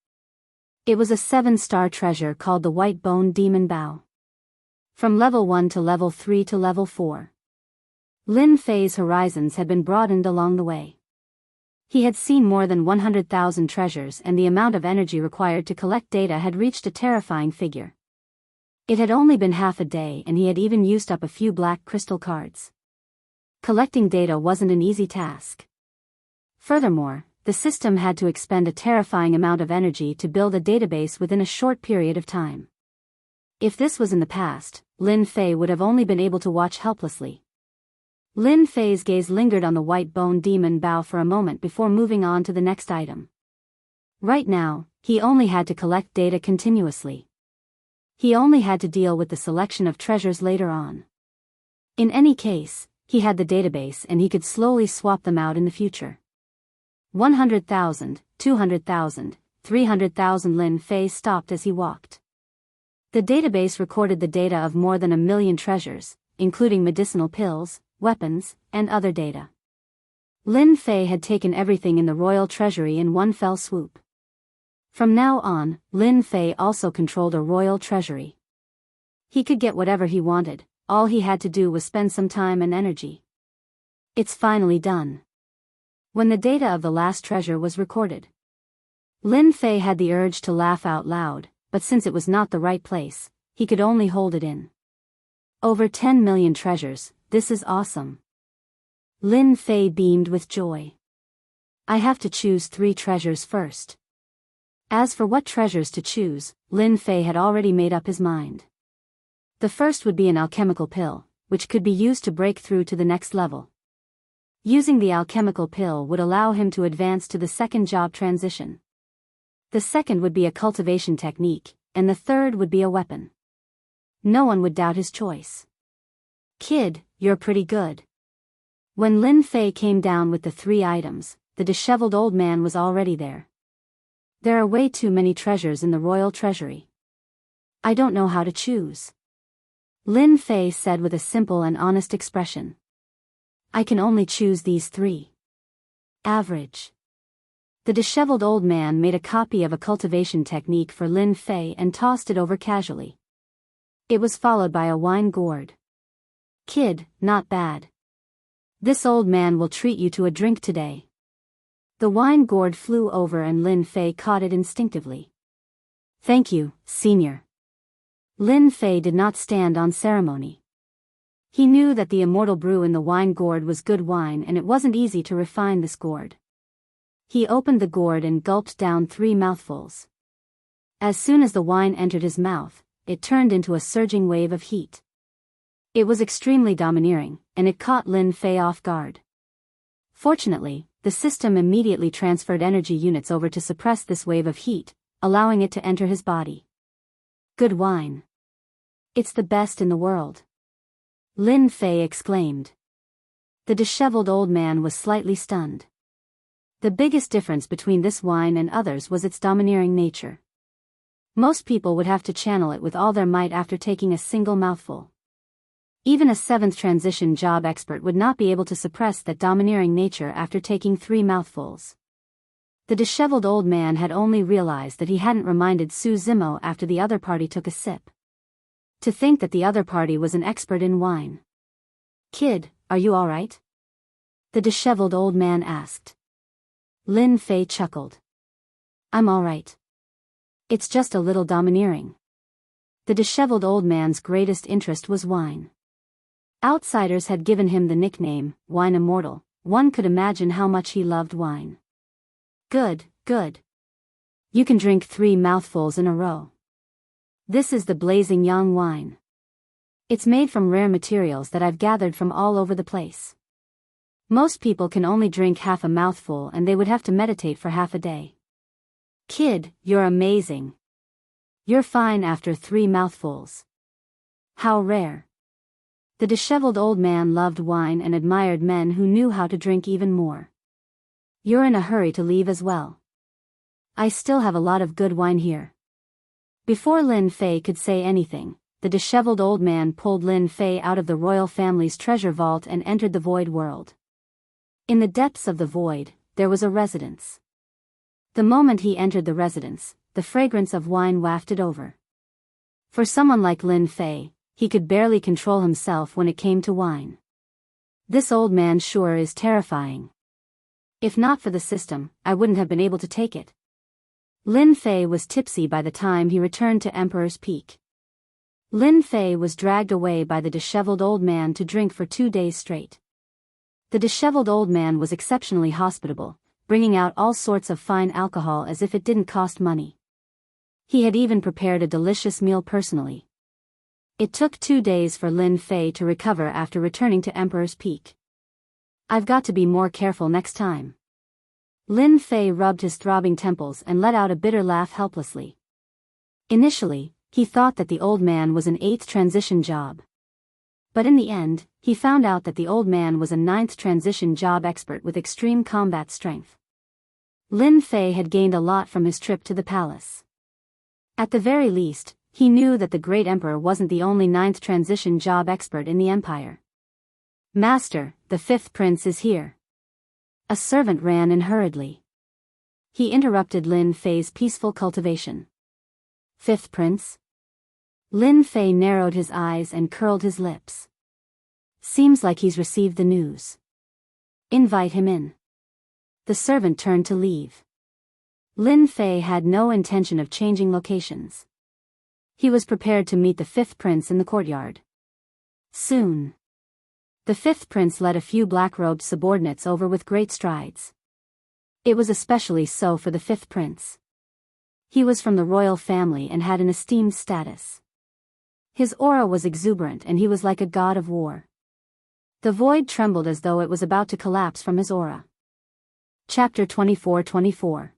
It was a 7-star treasure called the white-boned demon bow. From level 1 to level 3 to level 4. Lin Fei's horizons had been broadened along the way. He had seen more than 100,000 treasures and the amount of energy required to collect data had reached a terrifying figure. It had only been half a day and he had even used up a few black crystal cards. Collecting data wasn't an easy task. Furthermore, the system had to expend a terrifying amount of energy to build a database within a short period of time. If this was in the past, Lin Fei would have only been able to watch helplessly. Lin Fei's gaze lingered on the white-boned demon bow for a moment before moving on to the next item. Right now, he only had to collect data continuously. He only had to deal with the selection of treasures later on. In any case, he had the database and he could slowly swap them out in the future. 100,000, 200,000, 300,000. Lin Fei stopped as he walked. The database recorded the data of more than 1 million treasures, including medicinal pills, weapons, and other data. Lin Fei had taken everything in the royal treasury in one fell swoop. From now on, Lin Fei also controlled a royal treasury. He could get whatever he wanted, all he had to do was spend some time and energy. It's finally done. When the data of the last treasure was recorded, Lin Fei had the urge to laugh out loud, but since it was not the right place, he could only hold it in. Over 10 million treasures, this is awesome. Lin Fei beamed with joy. I have to choose 3 treasures first. As for what treasures to choose, Lin Fei had already made up his mind. The first would be an alchemical pill, which could be used to break through to the next level. Using the alchemical pill would allow him to advance to the second job transition. The second would be a cultivation technique, and the third would be a weapon. No one would doubt his choice. Kid, you're pretty good. When Lin Fei came down with the 3 items, the disheveled old man was already there. There are way too many treasures in the royal treasury. I don't know how to choose. Lin Fei said with a simple and honest expression. I can only choose these 3. Average. The disheveled old man made a copy of a cultivation technique for Lin Fei and tossed it over casually. It was followed by a wine gourd. Kid, not bad. This old man will treat you to a drink today. The wine gourd flew over and Lin Fei caught it instinctively. Thank you, senior. Lin Fei did not stand on ceremony. He knew that the immortal brew in the wine gourd was good wine and it wasn't easy to refine this gourd. He opened the gourd and gulped down 3 mouthfuls. As soon as the wine entered his mouth, it turned into a surging wave of heat. It was extremely domineering, and it caught Lin Fei off guard. Fortunately, the system immediately transferred energy units over to suppress this wave of heat, allowing it to enter his body. Good wine. It's the best in the world. Lin Fei exclaimed. The disheveled old man was slightly stunned. The biggest difference between this wine and others was its domineering nature. Most people would have to channel it with all their might after taking a single mouthful. Even a 7th transition job expert would not be able to suppress that domineering nature after taking 3 mouthfuls. The disheveled old man had only realized that he hadn't reminded Su Zimo after the other party took a sip. To think that the other party was an expert in wine. Kid, are you all right? The disheveled old man asked. Lin Fei chuckled. I'm all right. It's just a little domineering. The disheveled old man's greatest interest was wine. Outsiders had given him the nickname, Wine Immortal. One could imagine how much he loved wine. Good, good. You can drink 3 mouthfuls in a row. This is the blazing young wine. It's made from rare materials that I've gathered from all over the place. Most people can only drink half a mouthful and they would have to meditate for half a day. Kid, you're amazing. You're fine after 3 mouthfuls. How rare. The disheveled old man loved wine and admired men who knew how to drink even more. You're in a hurry to leave as well. I still have a lot of good wine here. Before Lin Fei could say anything, the disheveled old man pulled Lin Fei out of the royal family's treasure vault and entered the void world. In the depths of the void, there was a residence. The moment he entered the residence, the fragrance of wine wafted over. For someone like Lin Fei, he could barely control himself when it came to wine. This old man sure is terrifying. If not for the system, I wouldn't have been able to take it. Lin Fei was tipsy by the time he returned to Emperor's Peak. Lin Fei was dragged away by the disheveled old man to drink for 2 days straight. The disheveled old man was exceptionally hospitable, bringing out all sorts of fine alcohol as if it didn't cost money. He had even prepared a delicious meal personally. It took 2 days for Lin Fei to recover after returning to Emperor's Peak. I've got to be more careful next time. Lin Fei rubbed his throbbing temples and let out a bitter laugh helplessly. Initially, he thought that the old man was an 8th transition job. But in the end, he found out that the old man was a 9th transition job expert with extreme combat strength. Lin Fei had gained a lot from his trip to the palace. At the very least, he knew that the great emperor wasn't the only 9th transition job expert in the empire. Master, the 5th prince is here. A servant ran in hurriedly. He interrupted Lin Fei's peaceful cultivation. 5th prince? Lin Fei narrowed his eyes and curled his lips. Seems like he's received the news. Invite him in. The servant turned to leave. Lin Fei had no intention of changing locations. He was prepared to meet the 5th prince in the courtyard. Soon. The 5th prince led a few black-robed subordinates over with great strides. It was especially so for the 5th prince. He was from the royal family and had an esteemed status. His aura was exuberant and he was like a god of war. The void trembled as though it was about to collapse from his aura. Chapter 24-24.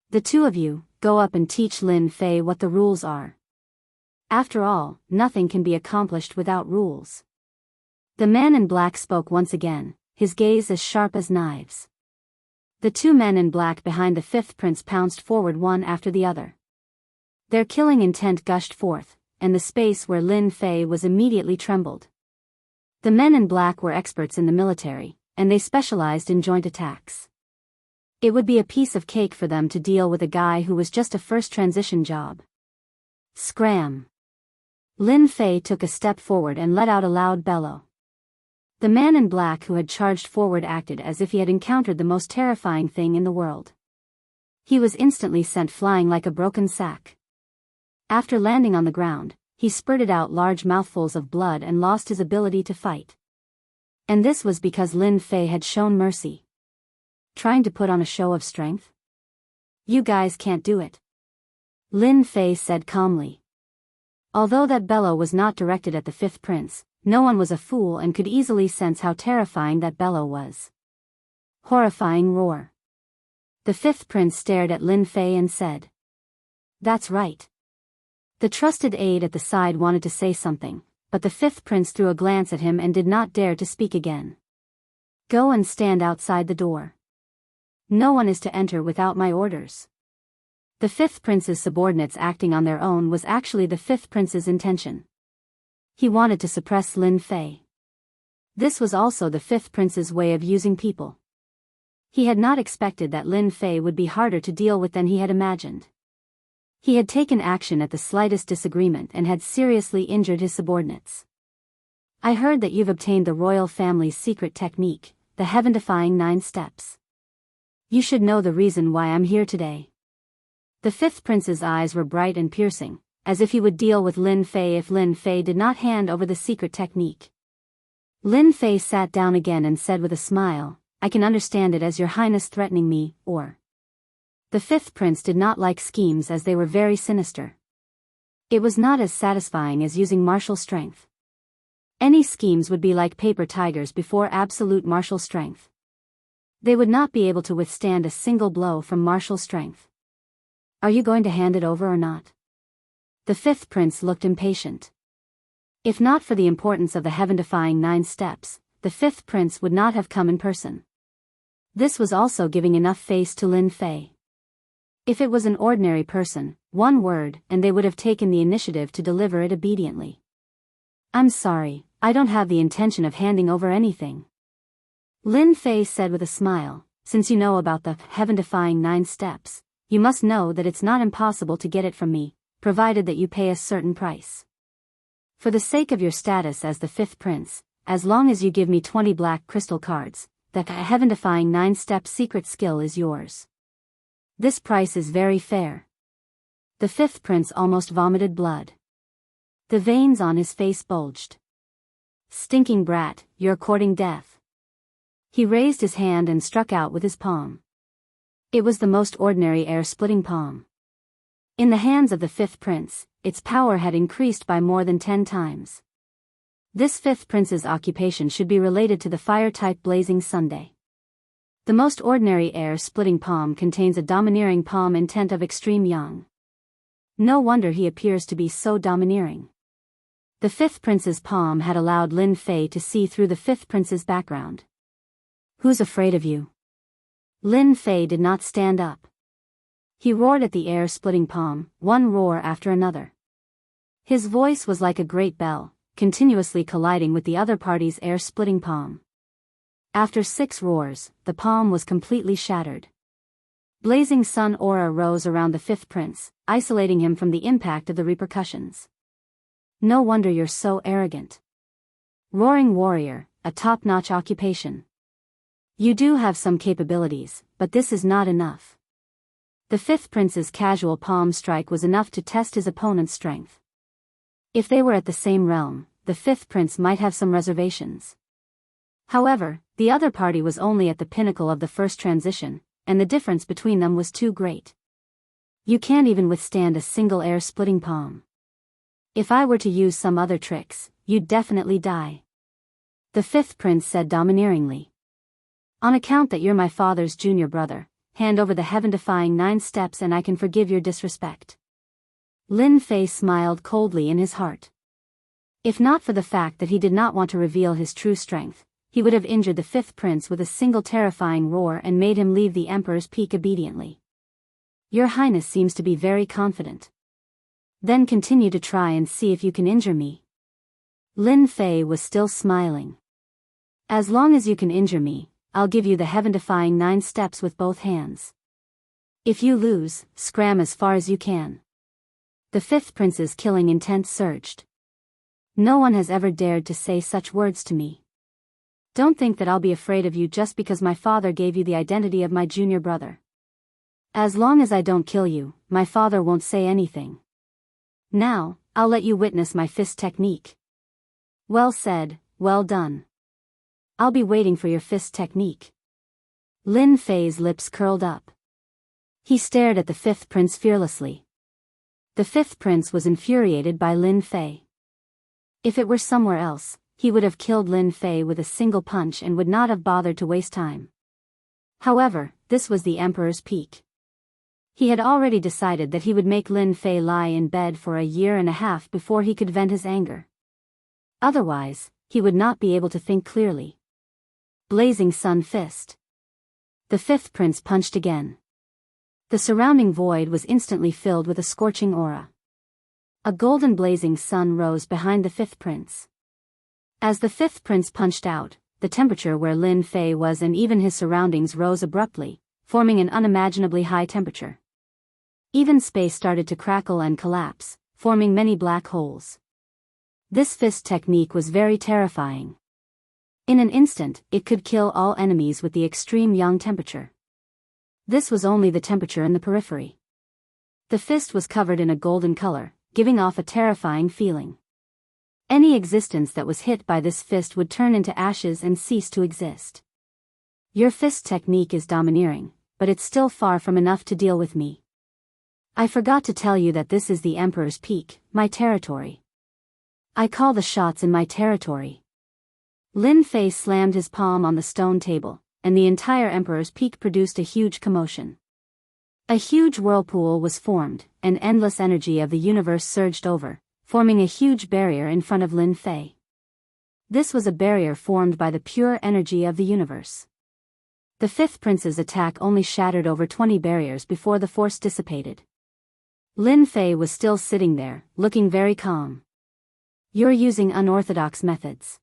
The 2 of you, go up and teach Lin Fei what the rules are. After all, nothing can be accomplished without rules. The man in black spoke once again, his gaze as sharp as knives. The two men in black behind the fifth prince pounced forward one after the other. Their killing intent gushed forth, and the space where Lin Fei was immediately trembled. The men in black were experts in the military, and they specialized in joint attacks. It would be a piece of cake for them to deal with a guy who was just a first transition job. Scram! Lin Fei took a step forward and let out a loud bellow. The man in black who had charged forward acted as if he had encountered the most terrifying thing in the world. He was instantly sent flying like a broken sack. After landing on the ground, he spurted out large mouthfuls of blood and lost his ability to fight. And this was because Lin Fei had shown mercy. Trying to put on a show of strength? You guys can't do it. Lin Fei said calmly. Although that bellow was not directed at the fifth prince, no one was a fool and could easily sense how terrifying that bellow was. Horrifying roar. The fifth prince stared at Lin Fei and said, "That's right." The trusted aide at the side wanted to say something, but the fifth prince threw a glance at him and did not dare to speak again. "Go and stand outside the door. No one is to enter without my orders." The fifth prince's subordinates acting on their own was actually the fifth prince's intention. He wanted to suppress Lin Fei. This was also the fifth prince's way of using people. He had not expected that Lin Fei would be harder to deal with than he had imagined. He had taken action at the slightest disagreement and had seriously injured his subordinates. "I heard that you've obtained the royal family's secret technique, the heaven-defying 9 steps. You should know the reason why I'm here today." The fifth prince's eyes were bright and piercing, as if he would deal with Lin Fei if Lin Fei did not hand over the secret technique. Lin Fei sat down again and said with a smile, "I can understand it as your highness threatening me, or..." The fifth prince did not like schemes as they were very sinister. It was not as satisfying as using martial strength. Any schemes would be like paper tigers before absolute martial strength. They would not be able to withstand a single blow from martial strength. "Are you going to hand it over or not?" The fifth prince looked impatient. If not for the importance of the heaven-defying 9 steps, the fifth prince would not have come in person. This was also giving enough face to Lin Fei. If it was an ordinary person, one word, and they would have taken the initiative to deliver it obediently. "I'm sorry, I don't have the intention of handing over anything," Lin Fei said with a smile. "Since you know about the heaven-defying 9 steps, you must know that it's not impossible to get it from me, provided that you pay a certain price. For the sake of your status as the fifth prince, as long as you give me 20 black crystal cards, the heaven-defying 9-step secret skill is yours. This price is very fair." The fifth prince almost vomited blood. The veins on his face bulged. "Stinking brat, you're courting death." He raised his hand and struck out with his palm. It was the most ordinary air-splitting palm. In the hands of the fifth prince, its power had increased by more than 10 times. This fifth prince's occupation should be related to the fire-type blazing Sunday. The most ordinary air-splitting palm contains a domineering palm intent of extreme yang. No wonder he appears to be so domineering. The fifth prince's palm had allowed Lin Fei to see through the fifth prince's background. "Who's afraid of you?" Lin Fei did not stand up. He roared at the air-splitting palm, one roar after another. His voice was like a great bell, continuously colliding with the other party's air-splitting palm. After 6 roars, the palm was completely shattered. Blazing sun aura rose around the fifth prince, isolating him from the impact of the repercussions. "No wonder you're so arrogant. Roaring warrior, a top-notch occupation. You do have some capabilities, but this is not enough." The fifth prince's casual palm strike was enough to test his opponent's strength. If they were at the same realm, the fifth prince might have some reservations. However, the other party was only at the pinnacle of the first transition, and the difference between them was too great. "You can't even withstand a single air-splitting palm. If I were to use some other tricks, you'd definitely die," the fifth prince said domineeringly. "On account that you're my father's junior brother, hand over the heaven-defying 9 steps and I can forgive your disrespect." Lin Fei smiled coldly in his heart. If not for the fact that he did not want to reveal his true strength, he would have injured the fifth prince with a single terrifying roar and made him leave the Emperor's Peak obediently. Your Highness seems to be very confident. Then continue to try and see if you can injure me. Lin Fei was still smiling. As long as you can injure me, I'll give you the heaven-defying 9 steps with both hands. If you lose, scram as far as you can. The fifth prince's killing intent surged. No one has ever dared to say such words to me. Don't think that I'll be afraid of you just because my father gave you the identity of my junior brother. As long as I don't kill you, my father won't say anything. Now, I'll let you witness my fist technique. Well said, well done. I'll be waiting for your fist technique. Lin Fei's lips curled up. He stared at the fifth prince fearlessly. The fifth prince was infuriated by Lin Fei. If it were somewhere else, he would have killed Lin Fei with a single punch and would not have bothered to waste time. However, this was the Emperor's Peak. He had already decided that he would make Lin Fei lie in bed for 1.5 years before he could vent his anger. Otherwise, he would not be able to think clearly. Blazing Sun Fist. The fifth prince punched again. The surrounding void was instantly filled with a scorching aura. A golden blazing sun rose behind the fifth prince. As the fifth prince punched out, the temperature where Lin Fei was and even his surroundings rose abruptly, forming an unimaginably high temperature. Even space started to crackle and collapse, forming many black holes. This fist technique was very terrifying. In an instant, it could kill all enemies with the extreme young temperature. This was only the temperature in the periphery. The fist was covered in a golden color, giving off a terrifying feeling. Any existence that was hit by this fist would turn into ashes and cease to exist. Your fist technique is domineering, but it's still far from enough to deal with me. I forgot to tell you that this is the Emperor's Peak, my territory. I call the shots in my territory. Lin Fei slammed his palm on the stone table, and the entire Emperor's Peak produced a huge commotion. A huge whirlpool was formed, and endless energy of the universe surged over, forming a huge barrier in front of Lin Fei. This was a barrier formed by the pure energy of the universe. The fifth prince's attack only shattered over 20 barriers before the force dissipated. Lin Fei was still sitting there, looking very calm. You're using unorthodox methods.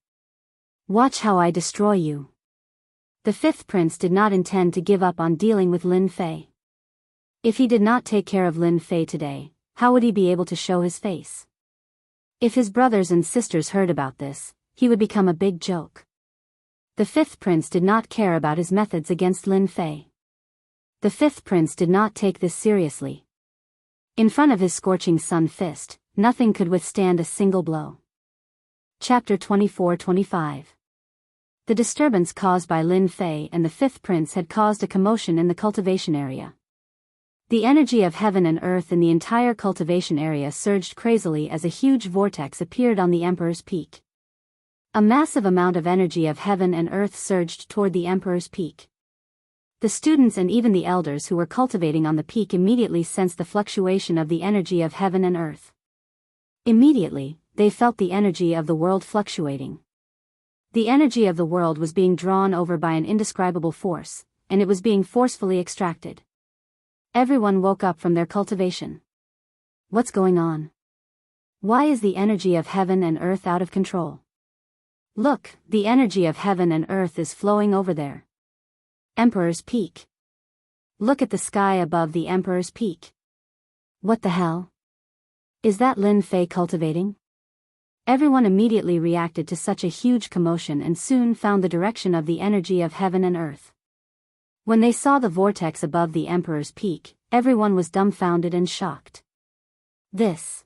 Watch how I destroy you. The fifth prince did not intend to give up on dealing with Lin Fei. If he did not take care of Lin Fei today, how would he be able to show his face? If his brothers and sisters heard about this, he would become a big joke. The fifth prince did not care about his methods against Lin Fei. The fifth prince did not take this seriously. In front of his scorching sun fist, nothing could withstand a single blow. Chapter 24-25. The disturbance caused by Lin Fei and the fifth prince had caused a commotion in the cultivation area. The energy of heaven and earth in the entire cultivation area surged crazily as a huge vortex appeared on the Emperor's Peak. A massive amount of energy of heaven and earth surged toward the Emperor's Peak. The students and even the elders who were cultivating on the peak immediately sensed the fluctuation of the energy of heaven and earth. Immediately, they felt the energy of the world fluctuating. The energy of the world was being drawn over by an indescribable force, and it was being forcefully extracted. Everyone woke up from their cultivation. What's going on? Why is the energy of heaven and earth out of control? Look, the energy of heaven and earth is flowing over there. Emperor's Peak. Look at the sky above the Emperor's Peak. What the hell? Is that Lin Fei cultivating? Everyone immediately reacted to such a huge commotion and soon found the direction of the energy of heaven and earth. When they saw the vortex above the Emperor's Peak, everyone was dumbfounded and shocked. This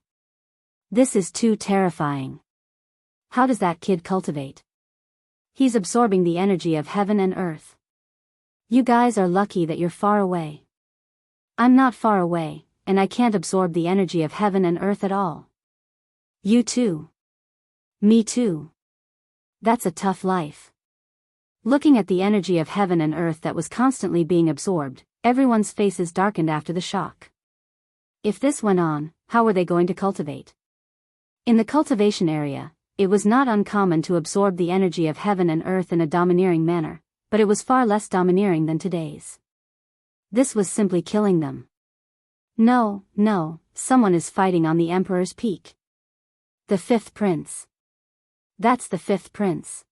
is too terrifying. How does that kid cultivate? He's absorbing the energy of heaven and earth. You guys are lucky that you're far away. I'm not far away, and I can't absorb the energy of heaven and earth at all. You too. Me too. That's a tough life. Looking at the energy of heaven and earth that was constantly being absorbed, everyone's faces darkened after the shock. If this went on, how were they going to cultivate? In the cultivation area, it was not uncommon to absorb the energy of heaven and earth in a domineering manner, but it was far less domineering than today's. This was simply killing them. No, someone is fighting on the Emperor's Peak. The fifth prince. That's the fifth prince.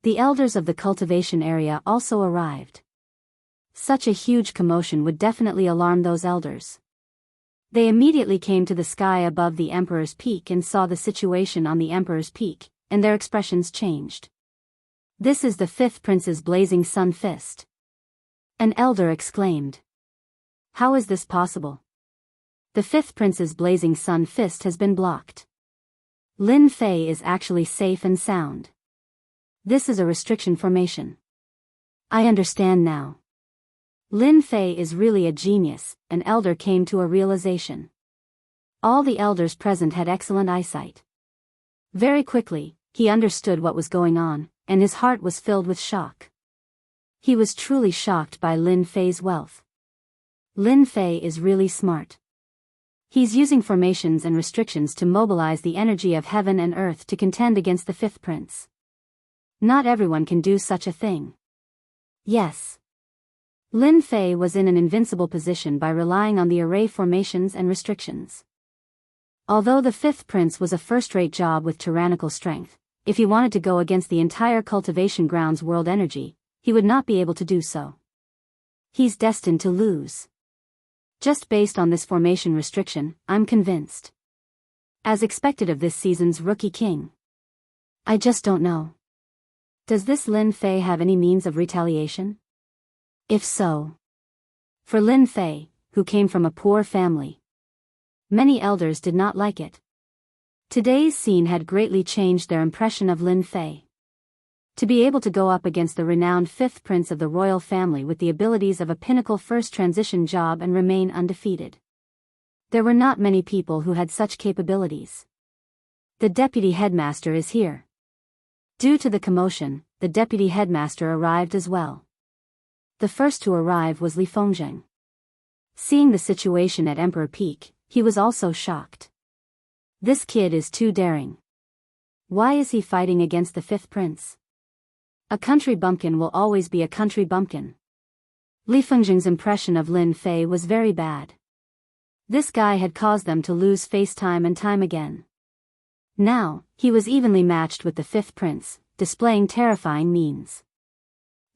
The elders of the cultivation area also arrived. Such a huge commotion would definitely alarm those elders. They immediately came to the sky above the Emperor's Peak and saw the situation on the Emperor's Peak, and their expressions changed. This is the fifth prince's blazing sun fist. An elder exclaimed. How is this possible? The fifth prince's blazing sun fist has been blocked. Lin Fei is actually safe and sound. This is a restriction formation. I understand now. Lin Fei is really a genius, an elder came to a realization. All the elders present had excellent eyesight. Very quickly, he understood what was going on, and his heart was filled with shock. He was truly shocked by Lin Fei's wealth. Lin Fei is really smart. He's using formations and restrictions to mobilize the energy of heaven and earth to contend against the fifth prince. Not everyone can do such a thing. Yes. Lin Fei was in an invincible position by relying on the array formations and restrictions. Although the fifth prince was a first-rate job with tyrannical strength, if he wanted to go against the entire cultivation ground's world energy, he would not be able to do so. He's destined to lose. Just based on this formation restriction, I'm convinced. As expected of this season's rookie king. I just don't know. Does this Lin Fei have any means of retaliation? If so. For Lin Fei, who came from a poor family. Many elders did not like it. Today's scene had greatly changed their impression of Lin Fei. To be able to go up against the renowned fifth prince of the royal family with the abilities of a pinnacle first transition job and remain undefeated. There were not many people who had such capabilities. The deputy headmaster is here. Due to the commotion, the deputy headmaster arrived as well. The first to arrive was Li Fengzheng. Seeing the situation at Emperor Peak, he was also shocked. This kid is too daring. Why is he fighting against the fifth prince? A country bumpkin will always be a country bumpkin. Li Fengzheng's impression of Lin Fei was very bad. This guy had caused them to lose face time and time again. Now, he was evenly matched with the fifth prince, displaying terrifying means.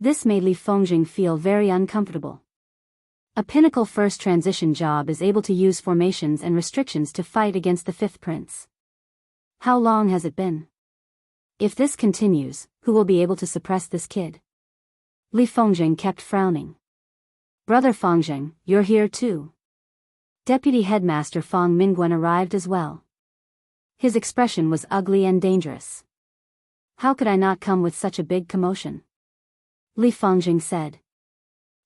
This made Li Fengzheng feel very uncomfortable. A pinnacle first transition job is able to use formations and restrictions to fight against the fifth prince. How long has it been? If this continues, who will be able to suppress this kid? Li Fengzheng kept frowning. Brother Fengzheng, you're here too. Deputy Headmaster Feng Mingguan arrived as well. His expression was ugly and dangerous. How could I not come with such a big commotion? Li Fengzheng said.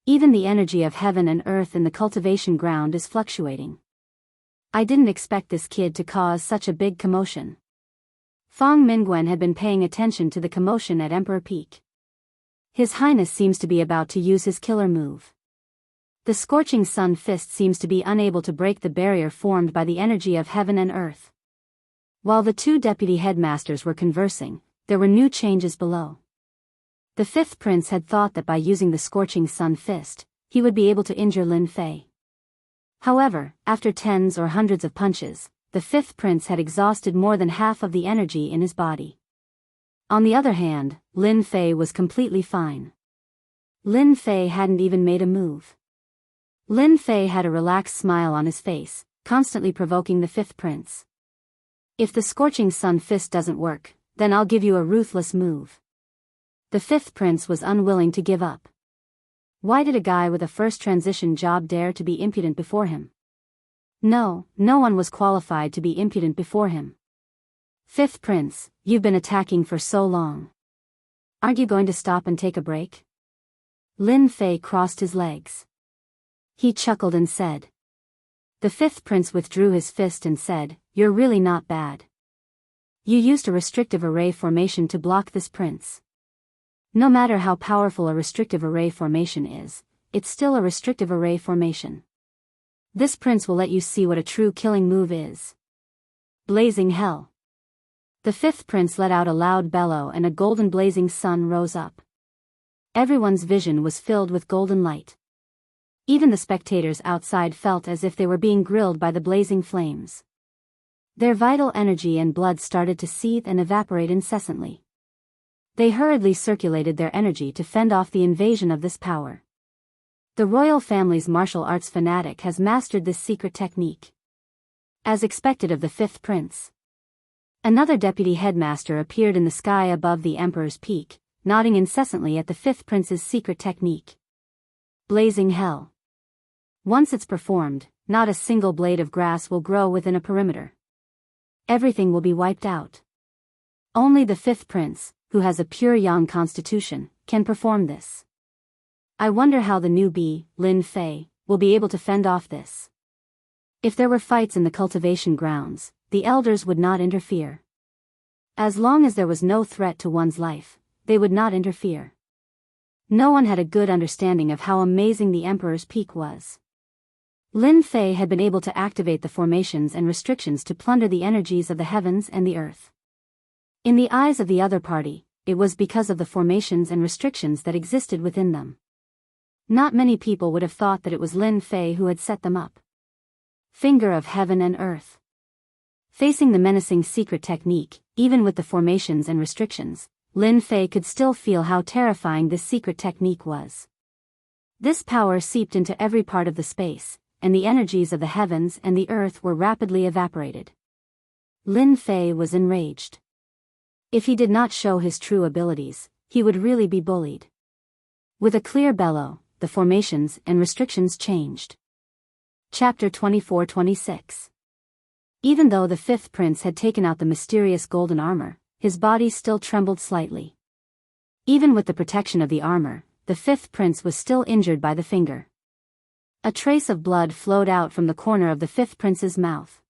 Even the energy of heaven and earth in the cultivation ground is fluctuating. I didn't expect this kid to cause such a big commotion. Feng Mingguan had been paying attention to the commotion at Emperor Peak. His Highness seems to be about to use his killer move. The scorching sun fist seems to be unable to break the barrier formed by the energy of heaven and earth. While the two deputy headmasters were conversing, there were new changes below. The fifth prince had thought that by using the scorching sun fist, he would be able to injure Lin Fei. However, after tens or hundreds of punches, the fifth prince had exhausted more than half of the energy in his body. On the other hand, Lin Fei was completely fine. Lin Fei hadn't even made a move. Lin Fei had a relaxed smile on his face, constantly provoking the fifth prince. If the scorching sun fist doesn't work, then I'll give you a ruthless move. The fifth prince was unwilling to give up. Why did a guy with a first transition job dare to be impudent before him? No one was qualified to be impudent before him. Fifth prince, you've been attacking for so long. Aren't you going to stop and take a break? Lin Fei crossed his legs. He chuckled and said. The fifth prince withdrew his fist and said, "You're really not bad. You used a restrictive array formation to block this prince. No matter how powerful a restrictive array formation is, it's still a restrictive array formation. This prince will let you see what a true killing move is. Blazing hell." The fifth prince let out a loud bellow and a golden blazing sun rose up. Everyone's vision was filled with golden light. Even the spectators outside felt as if they were being grilled by the blazing flames. Their vital energy and blood started to seethe and evaporate incessantly. They hurriedly circulated their energy to fend off the invasion of this power. The royal family's martial arts fanatic has mastered this secret technique. As expected of the fifth prince, another deputy headmaster appeared in the sky above the emperor's peak, nodding incessantly at the fifth prince's secret technique. Blazing hell. Once it's performed, not a single blade of grass will grow within a perimeter. Everything will be wiped out. Only the fifth prince, who has a pure yang constitution, can perform this. I wonder how the newbie, Lin Fei, will be able to fend off this. If there were fights in the cultivation grounds, the elders would not interfere. As long as there was no threat to one's life, they would not interfere. No one had a good understanding of how amazing the emperor's peak was. Lin Fei had been able to activate the formations and restrictions to plunder the energies of the heavens and the earth. In the eyes of the other party, it was because of the formations and restrictions that existed within them. Not many people would have thought that it was Lin Fei who had set them up. Finger of heaven and earth. Facing the menacing secret technique, even with the formations and restrictions, Lin Fei could still feel how terrifying this secret technique was. This power seeped into every part of the space, and the energies of the heavens and the earth were rapidly evaporated. Lin Fei was enraged. If he did not show his true abilities, he would really be bullied. With a clear bellow, the formations and restrictions changed. Chapter 24-26. Even though the fifth prince had taken out the mysterious golden armor, his body still trembled slightly. Even with the protection of the armor, the fifth prince was still injured by the finger. A trace of blood flowed out from the corner of the fifth prince's mouth.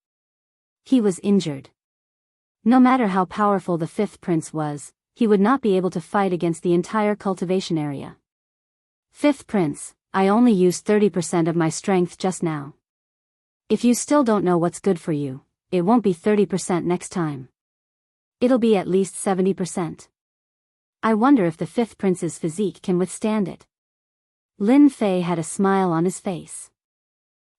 He was injured. No matter how powerful the fifth prince was, he would not be able to fight against the entire cultivation area. Fifth prince, I only used 30% of my strength just now. If you still don't know what's good for you, it won't be 30% next time. It'll be at least 70%. I wonder if the fifth prince's physique can withstand it. Lin Fei had a smile on his face.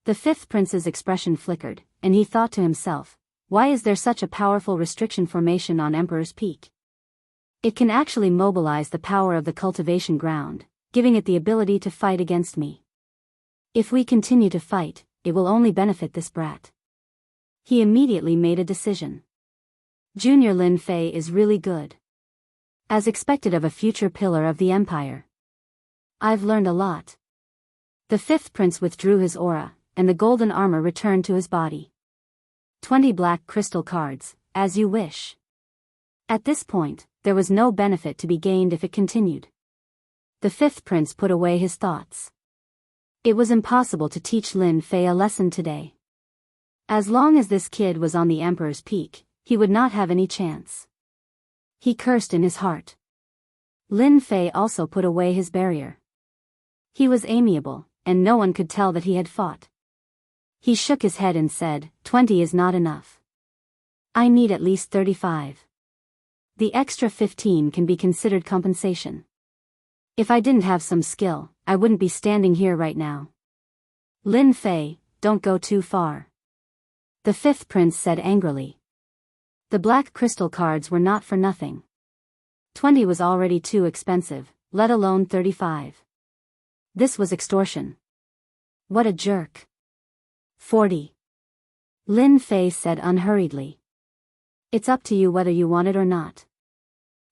The fifth prince's expression flickered, and he thought to himself, why is there such a powerful restriction formation on Emperor's Peak? It can actually mobilize the power of the cultivation ground, giving it the ability to fight against me. If we continue to fight, it will only benefit this brat. He immediately made a decision. Junior Lin Fei is really good. As expected of a future pillar of the empire. I've learned a lot. The fifth prince withdrew his aura, and the golden armor returned to his body. 20 black crystal cards, as you wish. At this point, there was no benefit to be gained if it continued. The fifth prince put away his thoughts. It was impossible to teach Lin Fei a lesson today. As long as this kid was on the Emperor's Peak, he would not have any chance. He cursed in his heart. Lin Fei also put away his barrier. He was amiable, and no one could tell that he had fought. He shook his head and said, 20 is not enough. I need at least 35. The extra 15 can be considered compensation. If I didn't have some skill, I wouldn't be standing here right now. Lin Fei, don't go too far. The fifth prince said angrily. The black crystal cards were not for nothing. 20 was already too expensive, let alone 35. This was extortion. What a jerk. 40. Lin Fei said unhurriedly. It's up to you whether you want it or not.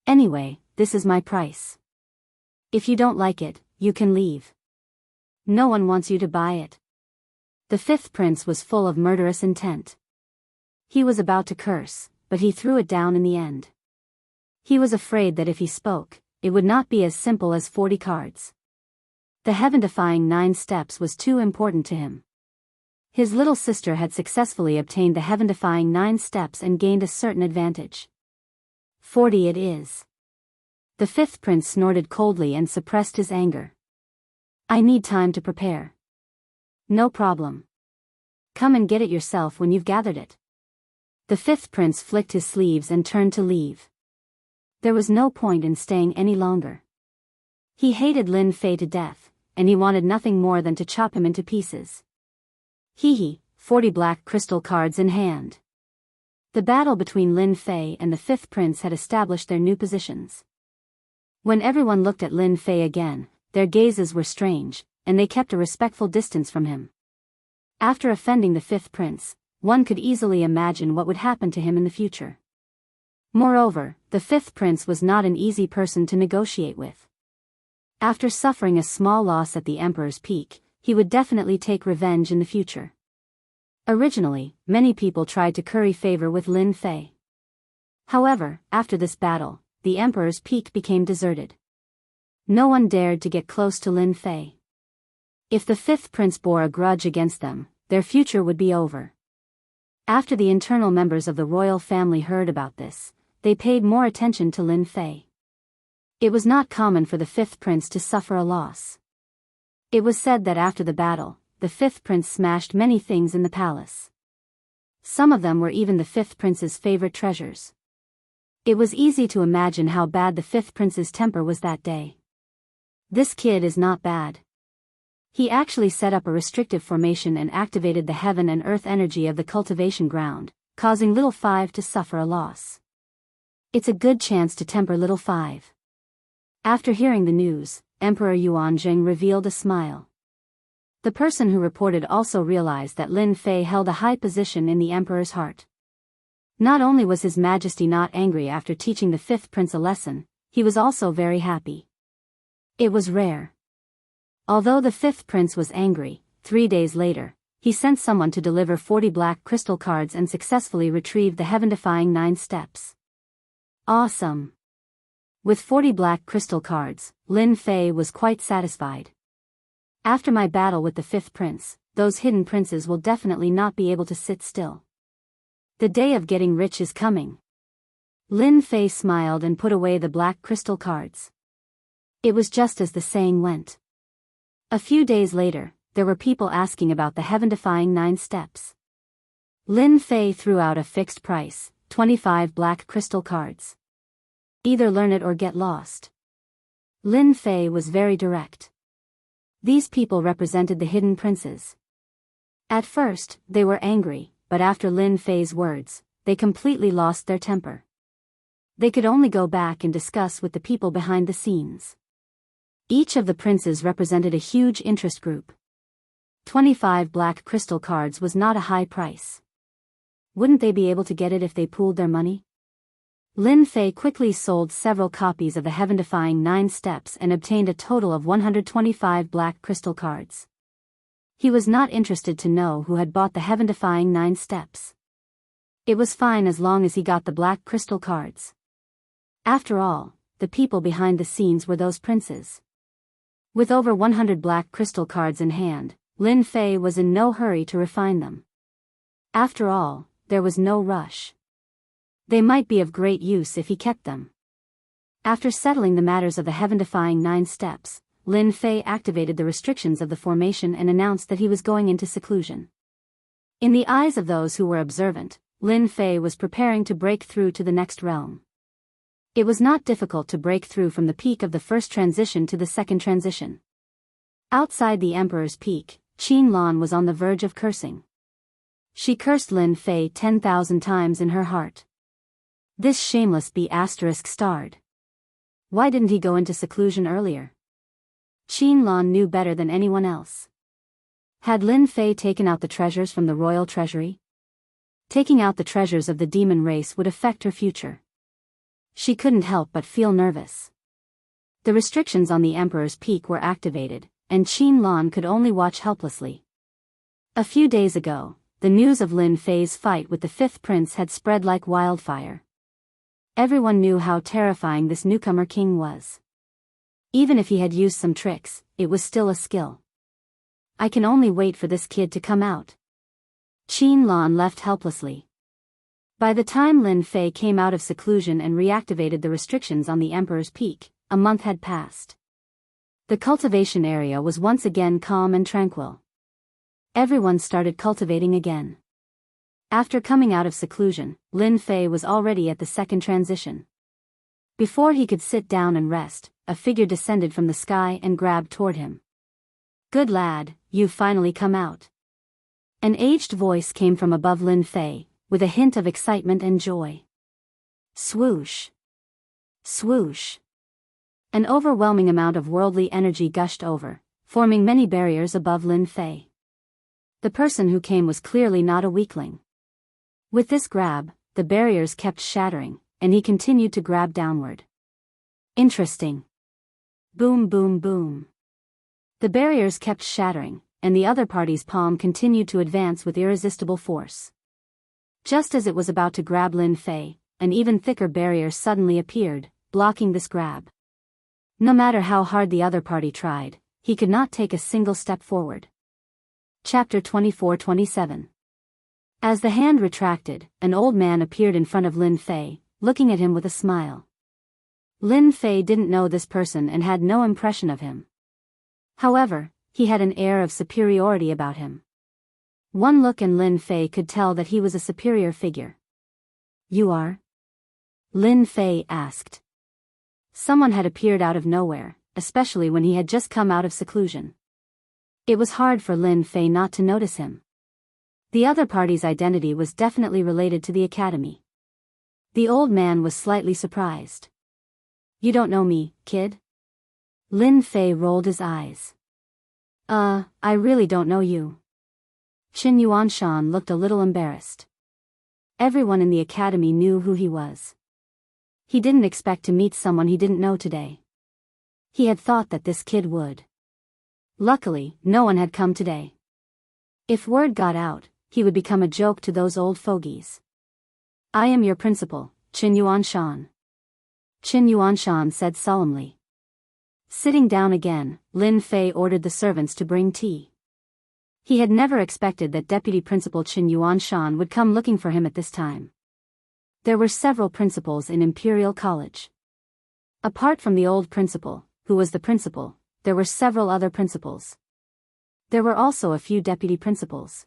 Anyway, this is my price. If you don't like it, you can leave. No one wants you to buy it. The fifth prince was full of murderous intent. He was about to curse, but he threw it down in the end. He was afraid that if he spoke, it would not be as simple as 40 cards. The heaven-defying 9 steps was too important to him. His little sister had successfully obtained the heaven-defying 9 steps and gained a certain advantage. 40 it is. The fifth prince snorted coldly and suppressed his anger. I need time to prepare. No problem. Come and get it yourself when you've gathered it. The fifth prince flicked his sleeves and turned to leave. There was no point in staying any longer. He hated Lin Fei to death, and he wanted nothing more than to chop him into pieces. Hee, 40 black crystal cards in hand. The battle between Lin Fei and the fifth prince had established their new positions. When everyone looked at Lin Fei again, their gazes were strange, and they kept a respectful distance from him. After offending the fifth prince, one could easily imagine what would happen to him in the future. Moreover, the fifth prince was not an easy person to negotiate with. After suffering a small loss at the Emperor's Peak, he would definitely take revenge in the future. Originally, many people tried to curry favor with Lin Fei. However, after this battle, the Emperor's Peak became deserted. No one dared to get close to Lin Fei. If the fifth prince bore a grudge against them, their future would be over. After the internal members of the royal family heard about this, they paid more attention to Lin Fei. It was not common for the fifth prince to suffer a loss. It was said that after the battle, the fifth prince smashed many things in the palace. Some of them were even the fifth prince's favorite treasures. It was easy to imagine how bad the fifth prince's temper was that day. This kid is not bad. He actually set up a restrictive formation and activated the heaven and earth energy of the cultivation ground, causing Little Five to suffer a loss. It's a good chance to temper Little Five. After hearing the news, Emperor Yuanjing revealed a smile. The person who reported also realized that Lin Fei held a high position in the emperor's heart. Not only was His Majesty not angry after teaching the fifth prince a lesson, he was also very happy. It was rare. Although the fifth prince was angry, 3 days later, he sent someone to deliver 40 black crystal cards and successfully retrieved the heaven-defying 9 steps. Awesome! With 40 black crystal cards, Lin Fei was quite satisfied. After my battle with the fifth prince, those hidden princes will definitely not be able to sit still. The day of getting rich is coming. Lin Fei smiled and put away the black crystal cards. It was just as the saying went. A few days later, there were people asking about the heaven-defying 9 steps. Lin Fei threw out a fixed price, 25 black crystal cards. Either learn it or get lost. Lin Fei was very direct. These people represented the hidden princes. At first, they were angry, but after Lin Fei's words, they completely lost their temper. They could only go back and discuss with the people behind the scenes. Each of the princes represented a huge interest group. 25 black crystal cards was not a high price. Wouldn't they be able to get it if they pooled their money? Lin Fei quickly sold several copies of the heaven-defying 9 steps and obtained a total of 125 black crystal cards. He was not interested to know who had bought the heaven-defying 9 steps. It was fine as long as he got the black crystal cards. After all, the people behind the scenes were those princes. With over 100 black crystal cards in hand, Lin Fei was in no hurry to refine them. After all, there was no rush. They might be of great use if he kept them. After settling the matters of the heaven-defying 9 steps, Lin Fei activated the restrictions of the formation and announced that he was going into seclusion. In the eyes of those who were observant, Lin Fei was preparing to break through to the next realm. It was not difficult to break through from the peak of the first transition to the second transition. Outside the Emperor's Peak, Qin Lan was on the verge of cursing. She cursed Lin Fei 10,000 times in her heart. This shameless B*****starred. Why didn't he go into seclusion earlier? Qin Lan knew better than anyone else. Had Lin Fei taken out the treasures from the royal treasury? Taking out the treasures of the demon race would affect her future. She couldn't help but feel nervous. The restrictions on the Emperor's Peak were activated, and Qin Lan could only watch helplessly. A few days ago, the news of Lin Fei's fight with the fifth prince had spread like wildfire. Everyone knew how terrifying this newcomer king was. Even if he had used some tricks, it was still a skill. I can only wait for this kid to come out. Qin Lan left helplessly. By the time Lin Fei came out of seclusion and reactivated the restrictions on the Emperor's Peak, a month had passed. The cultivation area was once again calm and tranquil. Everyone started cultivating again. After coming out of seclusion, Lin Fei was already at the second transition. Before he could sit down and rest, a figure descended from the sky and grabbed toward him. "Good lad, you've finally come out." An aged voice came from above Lin Fei, with a hint of excitement and joy. Swoosh. Swoosh. An overwhelming amount of worldly energy gushed over, forming many barriers above Lin Fei. The person who came was clearly not a weakling. With this grab, the barriers kept shattering, and he continued to grab downward. Interesting. Boom, boom, boom. The barriers kept shattering, and the other party's palm continued to advance with irresistible force. Just as it was about to grab Lin Fei, an even thicker barrier suddenly appeared, blocking this grab. No matter how hard the other party tried, he could not take a single step forward. Chapter 24-27. As the hand retracted, an old man appeared in front of Lin Fei, looking at him with a smile. Lin Fei didn't know this person and had no impression of him. However, he had an air of superiority about him. One look and Lin Fei could tell that he was a superior figure. "You are?" Lin Fei asked. Someone had appeared out of nowhere, especially when he had just come out of seclusion. It was hard for Lin Fei not to notice him. The other party's identity was definitely related to the academy. The old man was slightly surprised. "You don't know me, kid?" Lin Fei rolled his eyes. I really don't know you." Qin Yuanshan looked a little embarrassed. Everyone in the academy knew who he was. He didn't expect to meet someone he didn't know today. He had thought that this kid would. Luckily, no one had come today. If word got out, he would become a joke to those old fogies. "I am your principal, Qin Yuanshan," Qin Yuanshan said solemnly. Sitting down again, Lin Fei ordered the servants to bring tea. He had never expected that Deputy Principal Qin Yuanshan would come looking for him at this time. There were several principals in Imperial College. Apart from the old principal, who was the principal, there were several other principals. There were also a few deputy principals.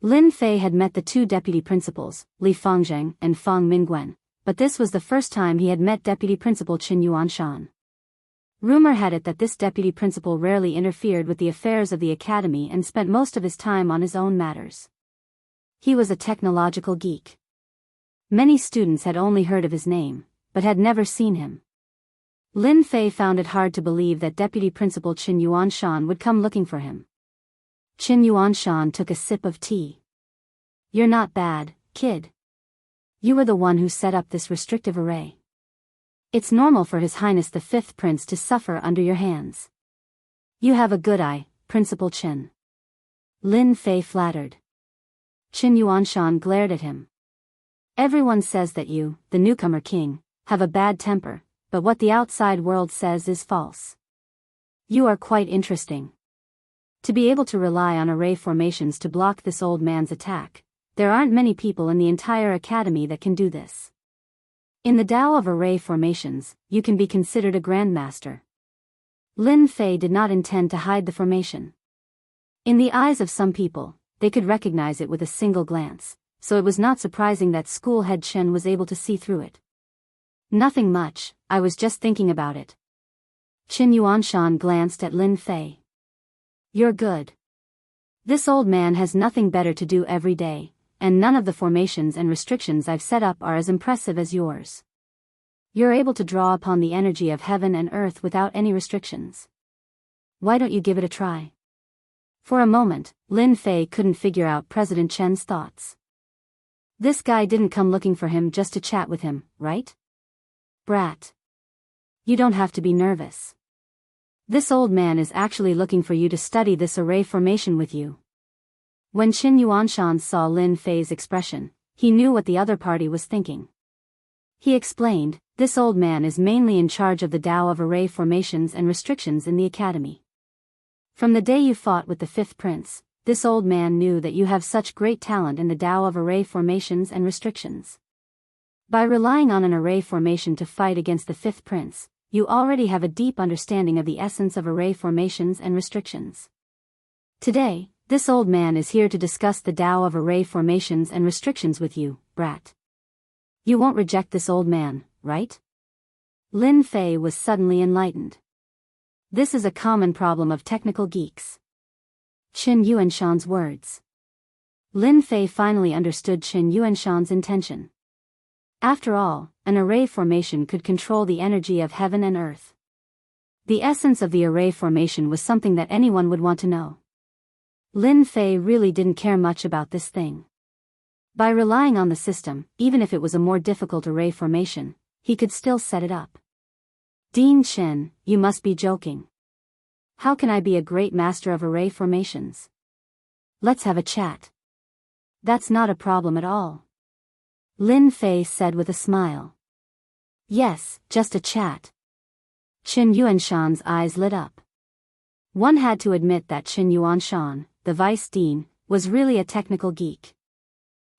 Lin Fei had met the two deputy principals, Li Fangzheng and Fang Mingwen, but this was the first time he had met Deputy Principal Qin Yuanshan. Rumor had it that this deputy principal rarely interfered with the affairs of the academy and spent most of his time on his own matters. He was a technological geek. Many students had only heard of his name, but had never seen him. Lin Fei found it hard to believe that Deputy Principal Qin Yuanshan would come looking for him. Qin Yuanshan took a sip of tea. "You're not bad, kid. You were the one who set up this restrictive array. It's normal for His Highness the Fifth Prince to suffer under your hands. You have a good eye, Principal Qin." Lin Fei flattered. Qin Yuanshan glared at him. "Everyone says that you, the newcomer king, have a bad temper, but what the outside world says is false. You are quite interesting. To be able to rely on array formations to block this old man's attack, there aren't many people in the entire academy that can do this. In the Tao of array formations, you can be considered a grandmaster." Lin Fei did not intend to hide the formation. In the eyes of some people, they could recognize it with a single glance, so it was not surprising that school head Chen was able to see through it. "Nothing much, I was just thinking about it." Qin Yuanshan glanced at Lin Fei. "You're good. This old man has nothing better to do every day, and none of the formations and restrictions I've set up are as impressive as yours. You're able to draw upon the energy of heaven and earth without any restrictions. Why don't you give it a try?" For a moment, Lin Fei couldn't figure out President Chen's thoughts. This guy didn't come looking for him just to chat with him, right? Brat. You don't have to be nervous. This old man is actually looking for you to study this array formation with you. When Qin Yuanshan saw Lin Fei's expression, he knew what the other party was thinking. He explained, "This old man is mainly in charge of the Tao of array formations and restrictions in the academy. From the day you fought with the Fifth Prince, this old man knew that you have such great talent in the Tao of array formations and restrictions. By relying on an array formation to fight against the Fifth Prince, you already have a deep understanding of the essence of array formations and restrictions. Today, This old man is here to discuss the Tao of array formations and restrictions with you, brat. You won't reject this old man, right? Lin Fei was suddenly enlightened. This is a common problem of technical geeks. Qin Yuanshan's words. Lin Fei finally understood Qin Yuanshan's intention. After all, an array formation could control the energy of heaven and earth. The essence of the array formation was something that anyone would want to know. Lin Fei really didn't care much about this thing. By relying on the system, even if it was a more difficult array formation, he could still set it up. Dean Chen, you must be joking. How can I be a great master of array formations? Let's have a chat. That's not a problem at all. Lin Fei said with a smile. Yes, just a chat. Qin Yuanshan's eyes lit up. One had to admit that Qin Yuanshan, the vice dean, was really a technical geek.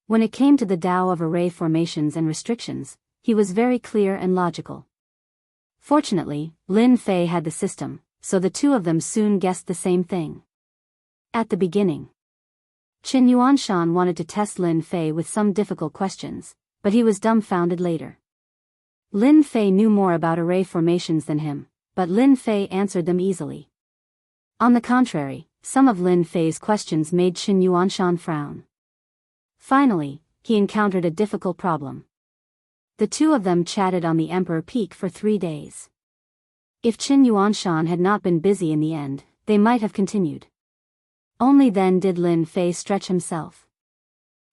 When it came to the Tao of array formations and restrictions, he was very clear and logical. Fortunately, Lin Fei had the system, so the two of them soon guessed the same thing. At the beginning, Qin Yuanshan wanted to test Lin Fei with some difficult questions, but he was dumbfounded later. Lin Fei knew more about array formations than him, but Lin Fei answered them easily. On the contrary, some of Lin Fei's questions made Qin Yuanshan frown. Finally, he encountered a difficult problem. The two of them chatted on the Emperor Peak for 3 days. If Qin Yuanshan had not been busy in the end, they might have continued. Only then did Lin Fei stretch himself.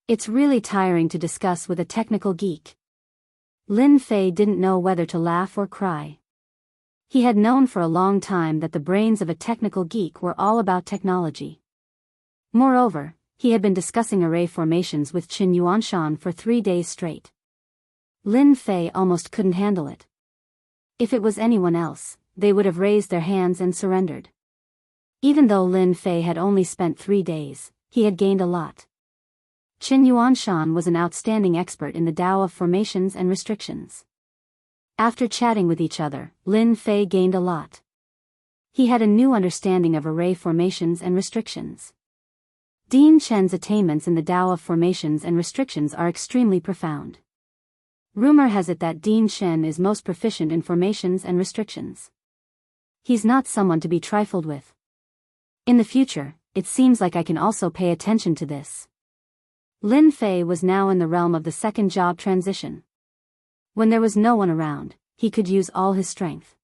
It's really tiring to discuss with a technical geek. Lin Fei didn't know whether to laugh or cry. He had known for a long time that the brains of a technical geek were all about technology. Moreover, he had been discussing array formations with Qin Yuanshan for 3 days straight. Lin Fei almost couldn't handle it. If it was anyone else, they would have raised their hands and surrendered. Even though Lin Fei had only spent 3 days, he had gained a lot. Qin Yuanshan was an outstanding expert in the Tao of formations and restrictions. After chatting with each other, Lin Fei gained a lot. He had a new understanding of array formations and restrictions. Dean Chen's attainments in the Tao of formations and restrictions are extremely profound. Rumor has it that Dean Chen is most proficient in formations and restrictions. He's not someone to be trifled with. In the future, it seems like I can also pay attention to this. Lin Fei was now in the realm of the second job transition. When there was no one around, he could use all his strength.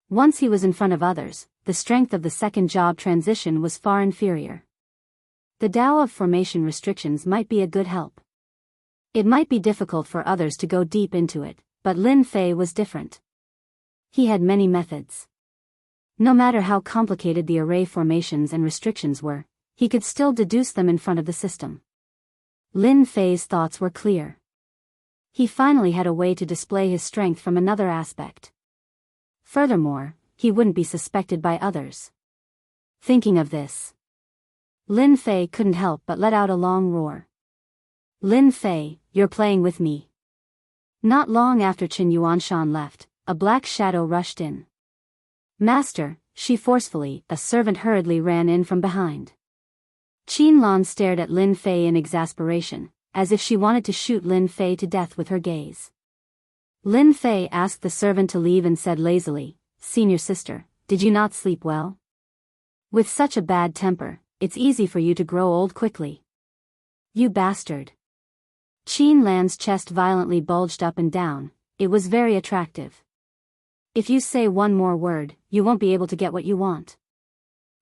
Once he was in front of others, the strength of the second job transition was far inferior. The Tao of formation restrictions might be a good help. It might be difficult for others to go deep into it, but Lin Fei was different. He had many methods. No matter how complicated the array formations and restrictions were, he could still deduce them in front of the system. Lin Fei's thoughts were clear. He finally had a way to display his strength from another aspect. Furthermore, he wouldn't be suspected by others. Thinking of this, Lin Fei couldn't help but let out a long roar. Lin Fei, you're playing with me. Not long after Qin Yuanshan left, a black shadow rushed in. Master, she forcefully, a servant hurriedly ran in from behind. Qin Lan stared at Lin Fei in exasperation, as if she wanted to shoot Lin Fei to death with her gaze. Lin Fei asked the servant to leave and said lazily, "Senior sister, did you not sleep well? With such a bad temper, it's easy for you to grow old quickly. You bastard." Qin Lan's chest violently bulged up and down. It was very attractive. "If you say one more word, you won't be able to get what you want."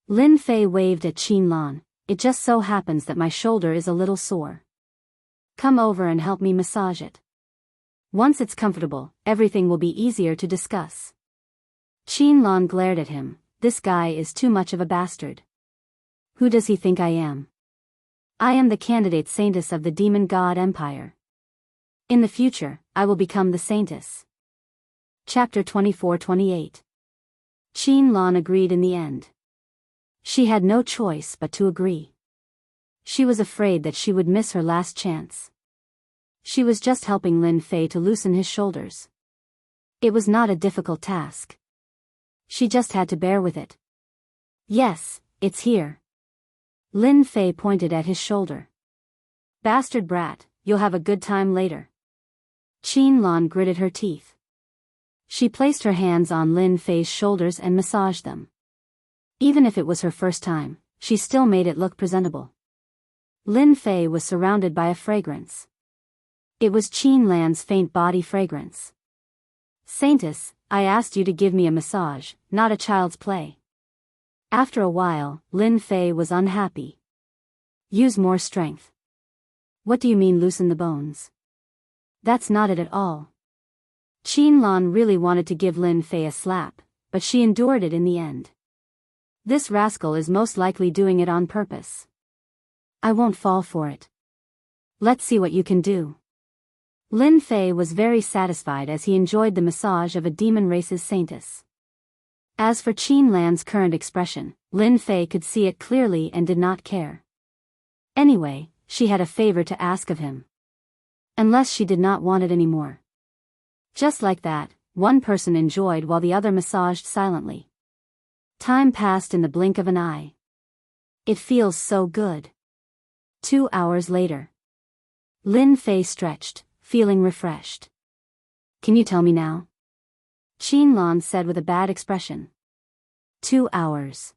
Lin Fei waved at Qin Lan. "It just so happens that my shoulder is a little sore. Come over and help me massage it. Once it's comfortable, everything will be easier to discuss." Qin Lan glared at him. This guy is too much of a bastard. Who does he think I am? I am the candidate saintess of the demon god empire. In the future, I will become the saintess. Chapter 24-28. Qin Lan agreed in the end. She had no choice but to agree. She was afraid that she would miss her last chance. She was just helping Lin Fei to loosen his shoulders. It was not a difficult task. She just had to bear with it. Yes, it's here. Lin Fei pointed at his shoulder. Bastard brat, you'll have a good time later. Qin Lan gritted her teeth. She placed her hands on Lin Fei's shoulders and massaged them. Even if it was her first time, she still made it look presentable. Lin Fei was surrounded by a fragrance. It was Qin Lan's faint body fragrance. Saintess, I asked you to give me a massage, not a child's play. After a while, Lin Fei was unhappy. Use more strength. What do you mean loosen the bones? That's not it at all. Qin Lan really wanted to give Lin Fei a slap, but she endured it in the end. This rascal is most likely doing it on purpose. I won't fall for it. Let's see what you can do. Lin Fei was very satisfied as he enjoyed the massage of a demon race's saintess. As for Qin Lan's current expression, Lin Fei could see it clearly and did not care. Anyway, she had a favor to ask of him. Unless she did not want it anymore. Just like that, one person enjoyed while the other massaged silently. Time passed in the blink of an eye. It feels so good. 2 hours later. Lin Fei stretched, feeling refreshed. Can you tell me now? Qin Lan said with a bad expression. 2 hours.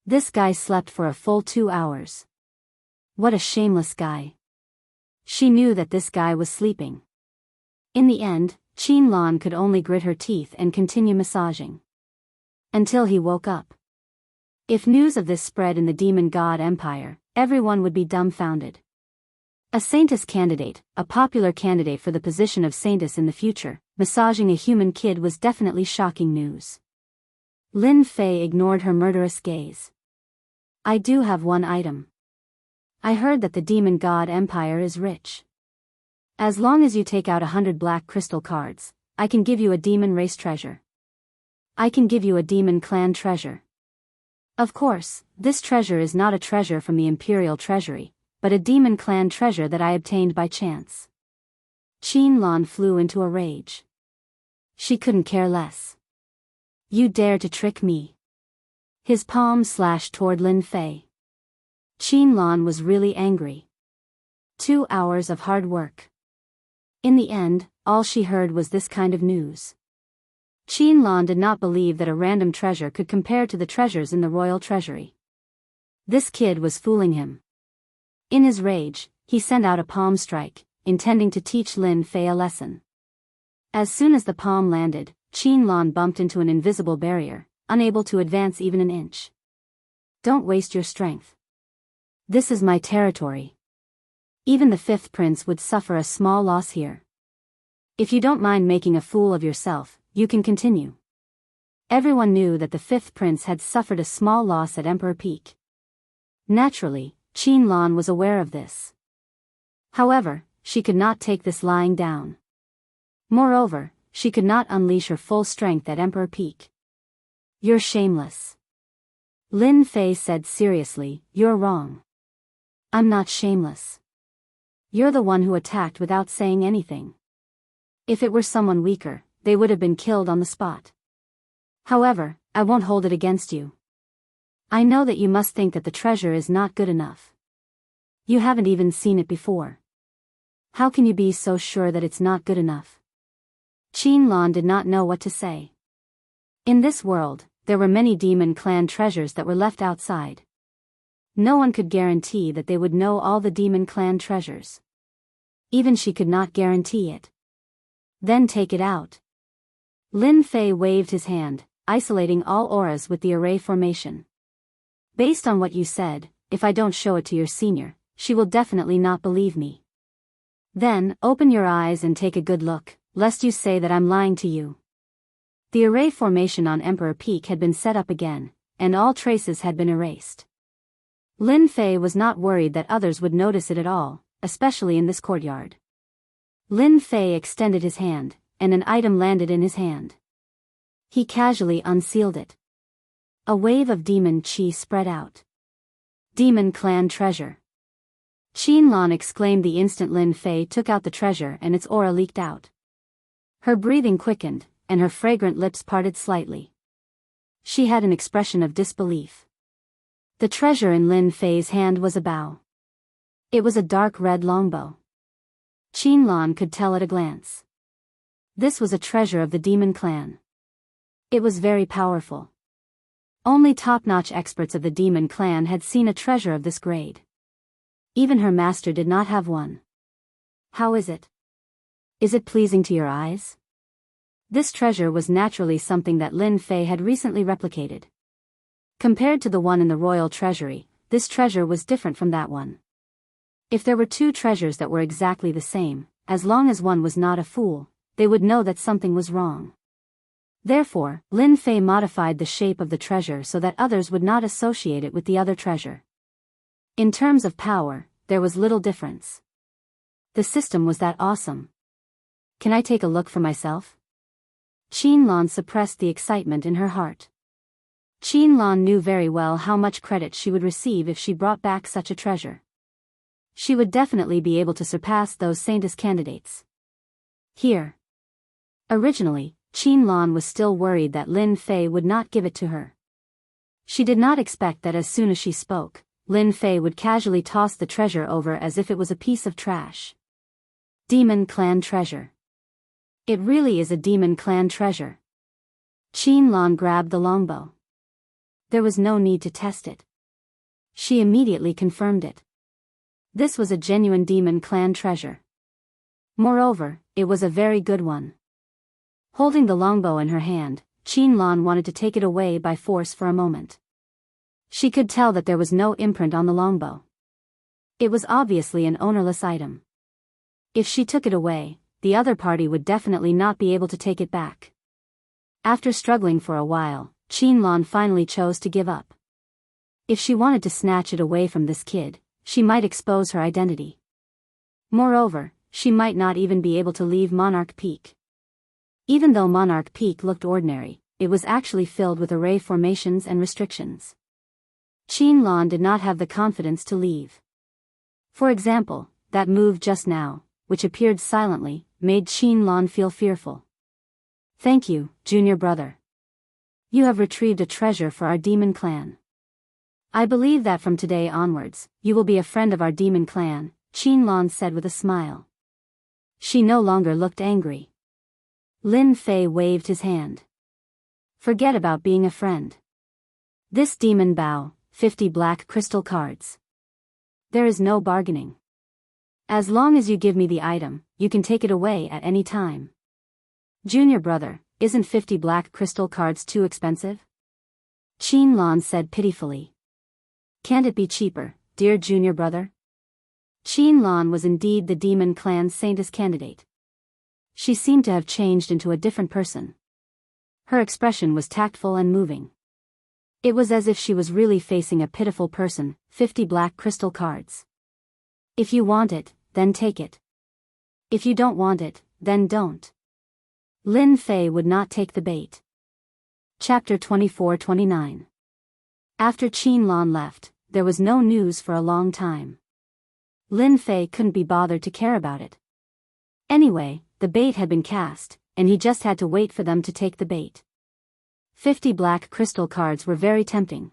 This guy slept for a full 2 hours. What a shameless guy. She knew that this guy was sleeping. In the end, Qin Lan could only grit her teeth and continue massaging. Until he woke up. If news of this spread in the Demon God Empire, everyone would be dumbfounded. A saintess candidate, a popular candidate for the position of saintess in the future, massaging a human kid was definitely shocking news. Lin Fei ignored her murderous gaze. I do have one item. I heard that the Demon God Empire is rich. As long as you take out 100 black crystal cards, I can give you a demon race treasure. I can give you a demon clan treasure. Of course, this treasure is not a treasure from the Imperial Treasury, but a demon clan treasure that I obtained by chance. Qin Lan flew into a rage. She couldn't care less. You dare to trick me. His palm slashed toward Lin Fei. Qin Lan was really angry. 2 hours of hard work. In the end, all she heard was this kind of news. Qin Lan did not believe that a random treasure could compare to the treasures in the royal treasury. This kid was fooling him. In his rage, he sent out a palm strike, intending to teach Lin Fei a lesson. As soon as the palm landed, Qin Lan bumped into an invisible barrier, unable to advance even an inch. Don't waste your strength. This is my territory. Even the fifth prince would suffer a small loss here. If you don't mind making a fool of yourself, you can continue. Everyone knew that the fifth prince had suffered a small loss at Emperor Peak. Naturally, Qin Lan was aware of this. However, she could not take this lying down. Moreover, she could not unleash her full strength at Emperor Peak. You're shameless. Lin Fei said seriously, you're wrong. I'm not shameless. You're the one who attacked without saying anything. If it were someone weaker, they would have been killed on the spot. However, I won't hold it against you. I know that you must think that the treasure is not good enough. You haven't even seen it before. How can you be so sure that it's not good enough? Qin Lan did not know what to say. In this world, there were many demon clan treasures that were left outside. No one could guarantee that they would know all the demon clan treasures. Even she could not guarantee it. Then take it out. Lin Fei waved his hand, isolating all auras with the array formation. Based on what you said, if I don't show it to your senior, she will definitely not believe me. Then, open your eyes and take a good look, lest you say that I'm lying to you. The array formation on Emperor Peak had been set up again, and all traces had been erased. Lin Fei was not worried that others would notice it at all, especially in this courtyard. Lin Fei extended his hand, and an item landed in his hand. He casually unsealed it. A wave of demon chi spread out. Demon clan treasure. Qin Lan exclaimed the instant Lin Fei took out the treasure and its aura leaked out. Her breathing quickened, and her fragrant lips parted slightly. She had an expression of disbelief. The treasure in Lin Fei's hand was a bow. It was a dark red longbow. Qianlong could tell at a glance. This was a treasure of the demon clan. It was very powerful. Only top-notch experts of the demon clan had seen a treasure of this grade. Even her master did not have one. How is it? Is it pleasing to your eyes? This treasure was naturally something that Lin Fei had recently replicated. Compared to the one in the royal treasury, this treasure was different from that one. If there were two treasures that were exactly the same, as long as one was not a fool, they would know that something was wrong. Therefore, Lin Fei modified the shape of the treasure so that others would not associate it with the other treasure. In terms of power, there was little difference. The system was that awesome. Can I take a look for myself? Qianlong suppressed the excitement in her heart. Qianlong knew very well how much credit she would receive if she brought back such a treasure. She would definitely be able to surpass those Saintess candidates. Here. Originally, Qianlong was still worried that Lin Fei would not give it to her. She did not expect that as soon as she spoke, Lin Fei would casually toss the treasure over as if it was a piece of trash. Demon clan treasure. It really is a demon clan treasure. Qianlong grabbed the longbow. There was no need to test it. She immediately confirmed it. This was a genuine demon clan treasure. Moreover, it was a very good one. Holding the longbow in her hand, Qianlong wanted to take it away by force for a moment. She could tell that there was no imprint on the longbow. It was obviously an ownerless item. If she took it away, the other party would definitely not be able to take it back. After struggling for a while, Qianlong finally chose to give up. If she wanted to snatch it away from this kid, she might expose her identity. Moreover, she might not even be able to leave Monarch Peak. Even though Monarch Peak looked ordinary, it was actually filled with array formations and restrictions. Qianlong did not have the confidence to leave. For example, that move just now, which appeared silently, made Qianlong feel fearful. Thank you, junior brother. You have retrieved a treasure for our demon clan. I believe that from today onwards, you will be a friend of our demon clan, Qianlong said with a smile. She no longer looked angry. Lin Fei waved his hand. Forget about being a friend. This demon bow, 50 black crystal cards. There is no bargaining. As long as you give me the item, you can take it away at any time. Junior brother, isn't 50 black crystal cards too expensive? Qianlong said pitifully. Can't it be cheaper, dear junior brother? Qianlong was indeed the demon clan's Saintess candidate. She seemed to have changed into a different person. Her expression was tactful and moving. It was as if she was really facing a pitiful person. 50 black crystal cards. If you want it, then take it. If you don't want it, then don't. Lin Fei would not take the bait. Chapter 24-29. After Qianlong left, there was no news for a long time. Lin Fei couldn't be bothered to care about it. Anyway, the bait had been cast, and he just had to wait for them to take the bait. 50 black crystal cards were very tempting.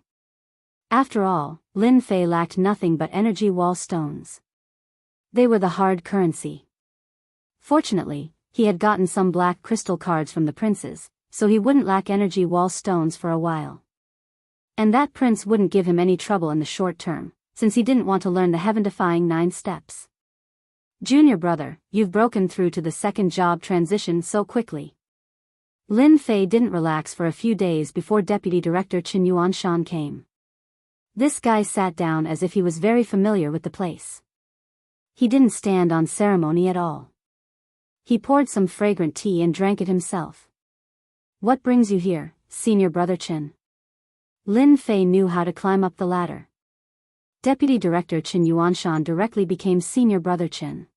After all, Lin Fei lacked nothing but energy wall stones. They were the hard currency. Fortunately, he had gotten some black crystal cards from the princes, so he wouldn't lack energy wall stones for a while. And that prince wouldn't give him any trouble in the short term, since he didn't want to learn the heaven-defying 9 steps. Junior brother, you've broken through to the second job transition so quickly. Lin Fei didn't relax for a few days before Deputy Director Chen Yuanshan came. This guy sat down as if he was very familiar with the place. He didn't stand on ceremony at all. He poured some fragrant tea and drank it himself. What brings you here, senior brother Chen? Lin Fei knew how to climb up the ladder. Deputy Director Chen Yuanshan directly became senior brother Chen.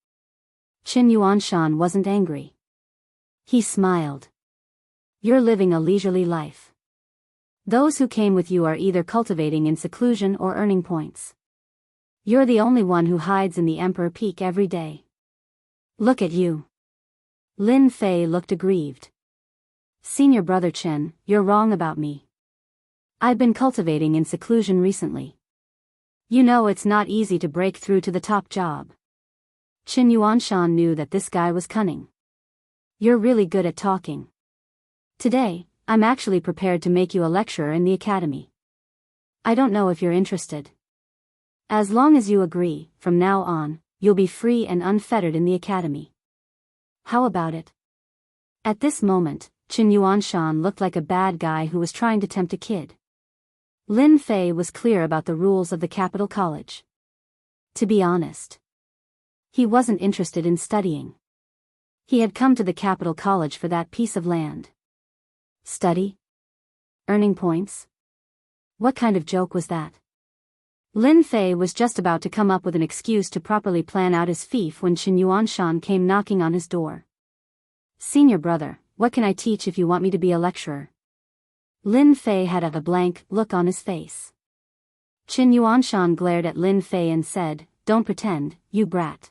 Chen Yuanshan wasn't angry. He smiled. You're living a leisurely life. Those who came with you are either cultivating in seclusion or earning points. You're the only one who hides in the Emperor Peak every day. Look at you. Lin Fei looked aggrieved. Senior brother Chen, you're wrong about me. I've been cultivating in seclusion recently. You know it's not easy to break through to the top job. Qin Yuanshan knew that this guy was cunning. You're really good at talking. Today, I'm actually prepared to make you a lecturer in the academy. I don't know if you're interested. As long as you agree, from now on, you'll be free and unfettered in the academy. How about it? At this moment, Qin Yuanshan looked like a bad guy who was trying to tempt a kid. Lin Fei was clear about the rules of the capital college. To be honest, he wasn't interested in studying. He had come to the capital college for that piece of land. Study? Earning points? What kind of joke was that? Lin Fei was just about to come up with an excuse to properly plan out his fief when Qin Yuanshan came knocking on his door. Senior brother, what can I teach if you want me to be a lecturer? Lin Fei had a blank look on his face. Qin Yuanshan glared at Lin Fei and said, "Don't pretend, you brat.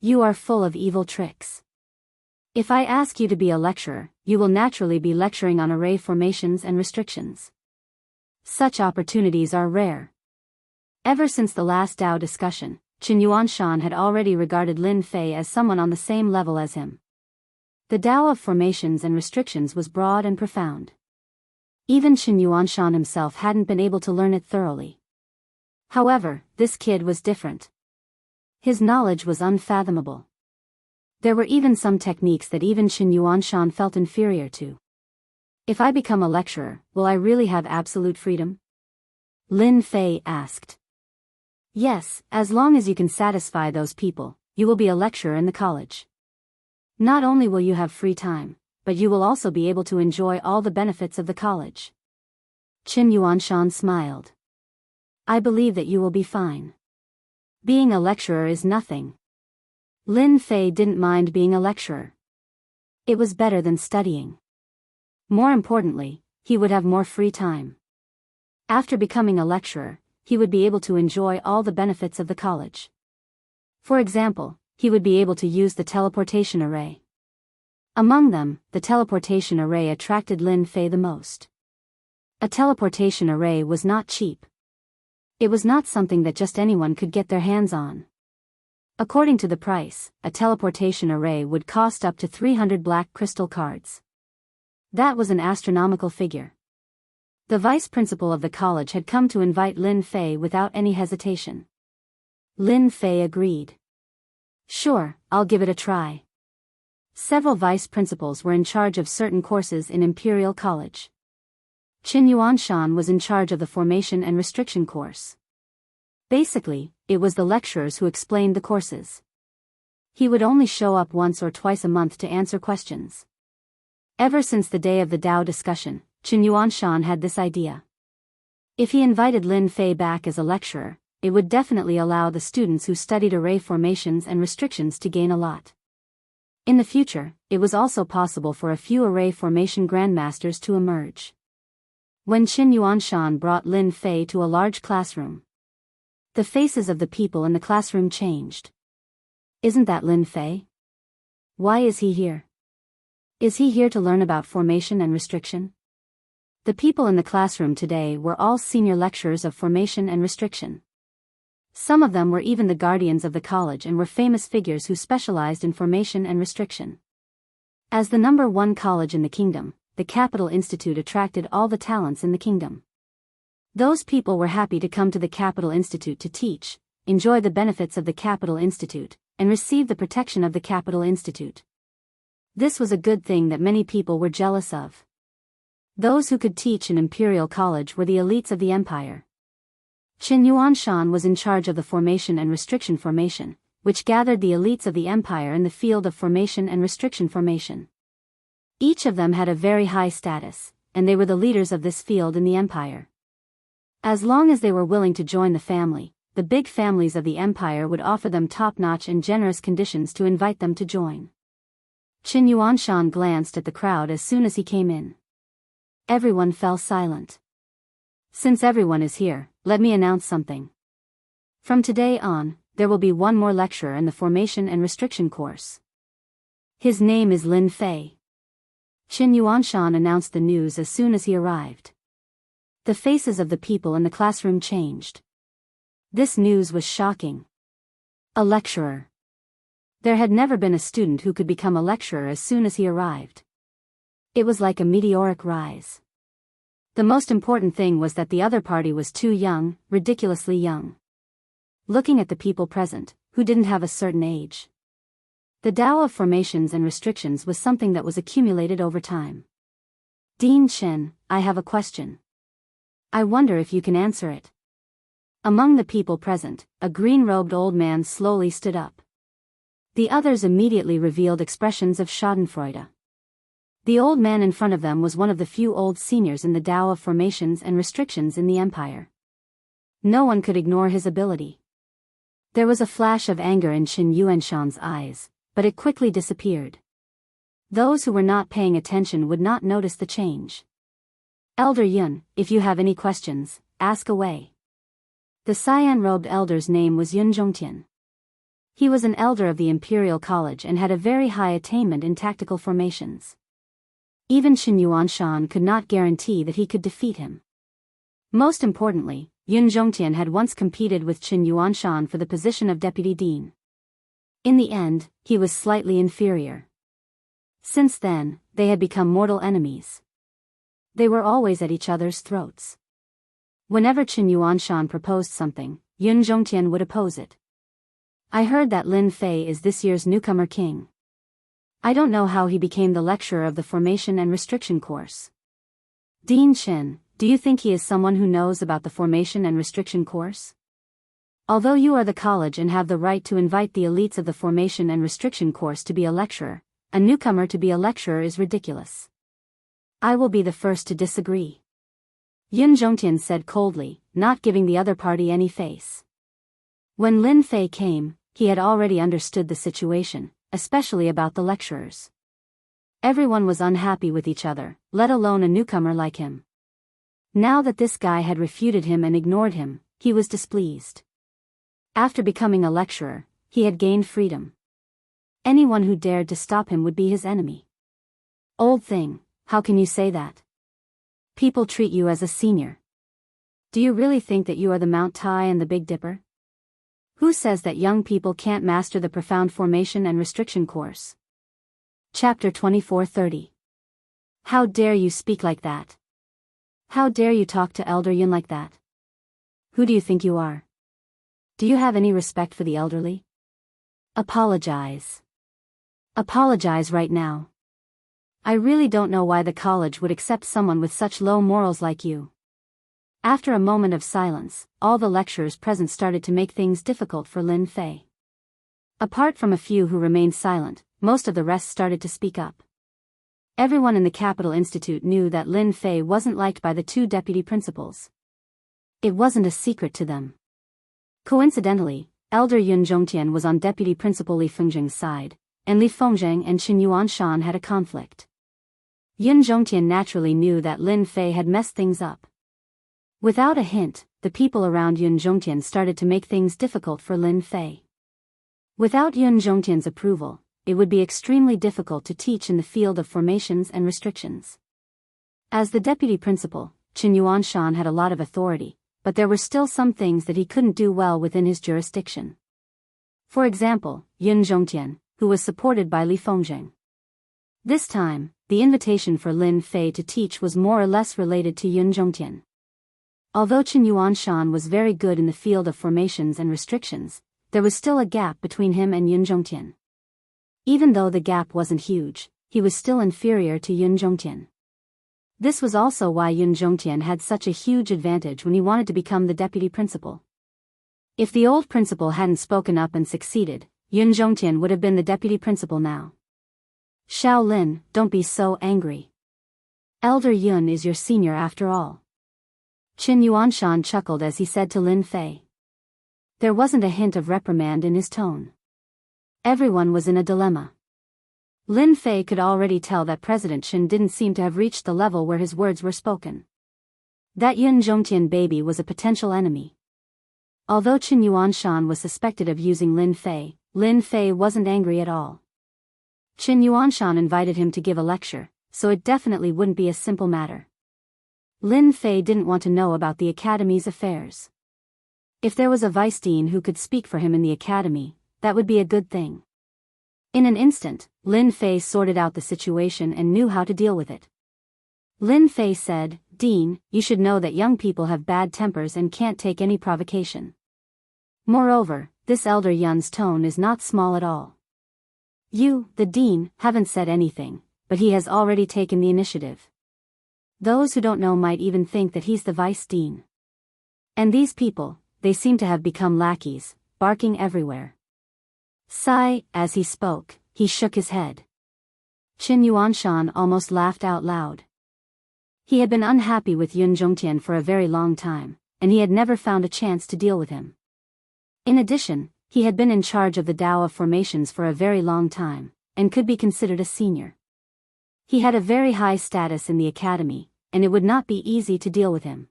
You are full of evil tricks. If I ask you to be a lecturer, you will naturally be lecturing on array formations and restrictions. Such opportunities are rare." Ever since the last Dao discussion, Qin Yuanshan had already regarded Lin Fei as someone on the same level as him. The Dao of formations and restrictions was broad and profound. Even Qin Yuanshan himself hadn't been able to learn it thoroughly. However, this kid was different. His knowledge was unfathomable. There were even some techniques that even Qin Yuanshan felt inferior to. If I become a lecturer, will I really have absolute freedom? Lin Fei asked. Yes, as long as you can satisfy those people, you will be a lecturer in the college. Not only will you have free time, but you will also be able to enjoy all the benefits of the college. Qin Yuanshan smiled. I believe that you will be fine. Being a lecturer is nothing. Lin Fei didn't mind being a lecturer. It was better than studying. More importantly, he would have more free time. After becoming a lecturer, he would be able to enjoy all the benefits of the college. For example, he would be able to use the teleportation array. Among them, the teleportation array attracted Lin Fei the most. A teleportation array was not cheap. It was not something that just anyone could get their hands on. According to the price, a teleportation array would cost up to 300 black crystal cards. That was an astronomical figure. The vice principal of the college had come to invite Lin Fei without any hesitation. Lin Fei agreed. Sure, I'll give it a try. Several vice principals were in charge of certain courses in Imperial College. Qin Yuanshan was in charge of the formation and restriction course. Basically, it was the lecturers who explained the courses. He would only show up once or twice a month to answer questions. Ever since the day of the Dao discussion, Qin Yuanshan had this idea. If he invited Lin Fei back as a lecturer, it would definitely allow the students who studied array formations and restrictions to gain a lot. In the future, it was also possible for a few array formation grandmasters to emerge. When Qin Yuanshan brought Lin Fei to a large classroom, the faces of the people in the classroom changed. Isn't that Lin Fei? Why is he here? Is he here to learn about formation and restriction? The people in the classroom today were all senior lecturers of formation and restriction. Some of them were even the guardians of the college and were famous figures who specialized in formation and restriction. As the #1 college in the kingdom, the Capital Institute attracted all the talents in the kingdom. Those people were happy to come to the Capital Institute to teach, enjoy the benefits of the Capital Institute, and receive the protection of the Capital Institute. This was a good thing that many people were jealous of. Those who could teach in Imperial College were the elites of the empire. Qin Yuanshan was in charge of the formation and restriction formation, which gathered the elites of the empire in the field of formation and restriction formation. Each of them had a very high status, and they were the leaders of this field in the empire. As long as they were willing to join the family, the big families of the empire would offer them top-notch and generous conditions to invite them to join. Qin Yuanshan glanced at the crowd as soon as he came in. Everyone fell silent. Since everyone is here, let me announce something. From today on, there will be one more lecturer in the formation and restriction course. His name is Lin Fei. Qin Yuanshan announced the news as soon as he arrived. The faces of the people in the classroom changed. This news was shocking. A lecturer. There had never been a student who could become a lecturer as soon as he arrived. It was like a meteoric rise. The most important thing was that the other party was too young, ridiculously young. Looking at the people present, who didn't have a certain age. The Tao of formations and restrictions was something that was accumulated over time. Dean Chen, I have a question. I wonder if you can answer it. Among the people present, a green-robed old man slowly stood up. The others immediately revealed expressions of schadenfreude. The old man in front of them was one of the few old seniors in the Tao of formations and restrictions in the empire. No one could ignore his ability. There was a flash of anger in Qin Yuanshan's eyes, but it quickly disappeared. Those who were not paying attention would not notice the change. Elder Yun, if you have any questions, ask away. The cyan-robed elder's name was Yun Zhongtian. He was an elder of the Imperial College and had a very high attainment in tactical formations. Even Qin Yuanshan could not guarantee that he could defeat him. Most importantly, Yun Zhongtian had once competed with Qin Yuanshan for the position of deputy dean. In the end, he was slightly inferior. Since then, they had become mortal enemies. They were always at each other's throats. Whenever Qin Yuanshan proposed something, Yun Zhongtian would oppose it. I heard that Lin Fei is this year's newcomer king. I don't know how he became the lecturer of the formation and restriction course. Dean Chen, do you think he is someone who knows about the formation and restriction course? Although you are the college and have the right to invite the elites of the formation and restriction course to be a lecturer, a newcomer to be a lecturer is ridiculous. I will be the first to disagree. Yun Zhongtian said coldly, not giving the other party any face. When Lin Fei came, he had already understood the situation, especially about the lecturers. Everyone was unhappy with each other, let alone a newcomer like him. Now that this guy had refuted him and ignored him, he was displeased. After becoming a lecturer, he had gained freedom. Anyone who dared to stop him would be his enemy. Old thing, how can you say that? People treat you as a senior. Do you really think that you are the Mount Tai and the Big Dipper? Who says that young people can't master the profound formation and restriction course? Chapter 2430. How dare you speak like that? How dare you talk to Elder Yun like that? Who do you think you are? Do you have any respect for the elderly? Apologize. Apologize right now. I really don't know why the college would accept someone with such low morals like you. After a moment of silence, all the lecturers present started to make things difficult for Lin Fei. Apart from a few who remained silent, most of the rest started to speak up. Everyone in the Capital Institute knew that Lin Fei wasn't liked by the two deputy principals. It wasn't a secret to them. Coincidentally, Elder Yun Zhongtian was on Deputy Principal Li Fengzheng's side, and Li Fengzheng and Qin Yuanshan had a conflict. Yun Zhongtian naturally knew that Lin Fei had messed things up. Without a hint, the people around Yun Zhongtian started to make things difficult for Lin Fei. Without Yun Zhongtian's approval, it would be extremely difficult to teach in the field of formations and restrictions. As the deputy principal, Qin Yuanshan had a lot of authority, but there were still some things that he couldn't do well within his jurisdiction. For example, Yun Zhongtian, who was supported by Li Fengzheng. This time, the invitation for Lin Fei to teach was more or less related to Yun Zhongtian. Although Qin Yuanshan was very good in the field of formations and restrictions, there was still a gap between him and Yun Zhongtian. Even though the gap wasn't huge, he was still inferior to Yun Zhongtian. This was also why Yun Zhongtian had such a huge advantage when he wanted to become the deputy principal. If the old principal hadn't spoken up and succeeded, Yun Zhongtian would have been the deputy principal now. Xiao Lin, don't be so angry. Elder Yun is your senior after all. Qin Yuanshan chuckled as he said to Lin Fei. There wasn't a hint of reprimand in his tone. Everyone was in a dilemma. Lin Fei could already tell that President Qin didn't seem to have reached the level where his words were spoken. That Yun Zhongtian baby was a potential enemy. Although Qin Yuanshan was suspected of using Lin Fei wasn't angry at all. Qin Yuanshan invited him to give a lecture, so it definitely wouldn't be a simple matter. Lin Fei didn't want to know about the academy's affairs. If there was a vice dean who could speak for him in the academy, that would be a good thing. In an instant, Lin Fei sorted out the situation and knew how to deal with it. Lin Fei said, "Dean, you should know that young people have bad tempers and can't take any provocation. Moreover, this elder Yun's tone is not small at all. You, the dean, haven't said anything, but he has already taken the initiative. Those who don't know might even think that he's the vice dean. And these people, they seem to have become lackeys, barking everywhere." Sigh, as he spoke, he shook his head. Qin Yuanshan almost laughed out loud. He had been unhappy with Yun Zhongtian for a very long time, and he had never found a chance to deal with him. In addition, he had been in charge of the Tao of formations for a very long time, and could be considered a senior. He had a very high status in the academy, and it would not be easy to deal with him.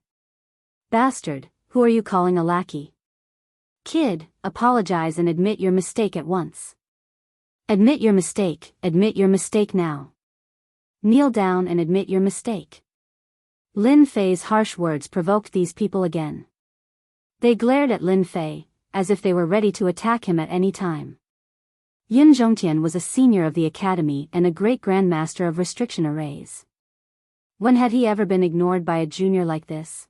"Bastard, who are you calling a lackey? Kid, apologize and admit your mistake at once. Admit your mistake now. Kneel down and admit your mistake." Lin Fei's harsh words provoked these people again. They glared at Lin Fei, as if they were ready to attack him at any time. Yun Zhongtian was a senior of the academy and a great grandmaster of restriction arrays. When had he ever been ignored by a junior like this?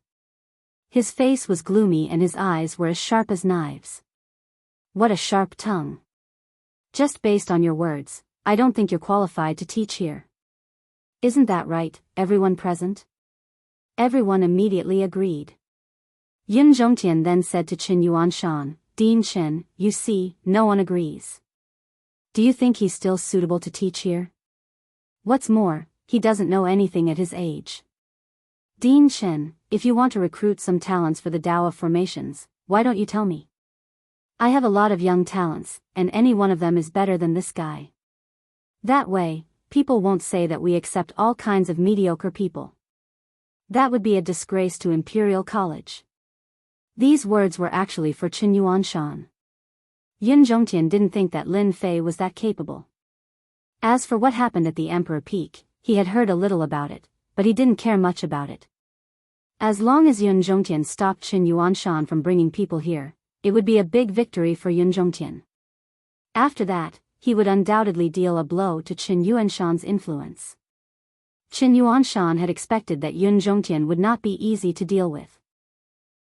His face was gloomy and his eyes were as sharp as knives. "What a sharp tongue. Just based on your words, I don't think you're qualified to teach here. Isn't that right, everyone present?" Everyone immediately agreed. Yun Zhongtian then said to Qin Yuanshan, "Dean Qin, you see, no one agrees. Do you think he's still suitable to teach here? What's more, he doesn't know anything at his age. Dean Qin, if you want to recruit some talents for the Tao of formations, why don't you tell me? I have a lot of young talents, and any one of them is better than this guy. That way, people won't say that we accept all kinds of mediocre people. That would be a disgrace to Imperial College." These words were actually for Qin Yuanshan. Yun Zhongtian didn't think that Lin Fei was that capable. As for what happened at the Emperor Peak, he had heard a little about it, but he didn't care much about it. As long as Yun Zhongtian stopped Qin Yuanshan from bringing people here, it would be a big victory for Yun Zhongtian. After that, he would undoubtedly deal a blow to Qin Yuanshan's influence. Qin Yuanshan had expected that Yun Zhongtian would not be easy to deal with.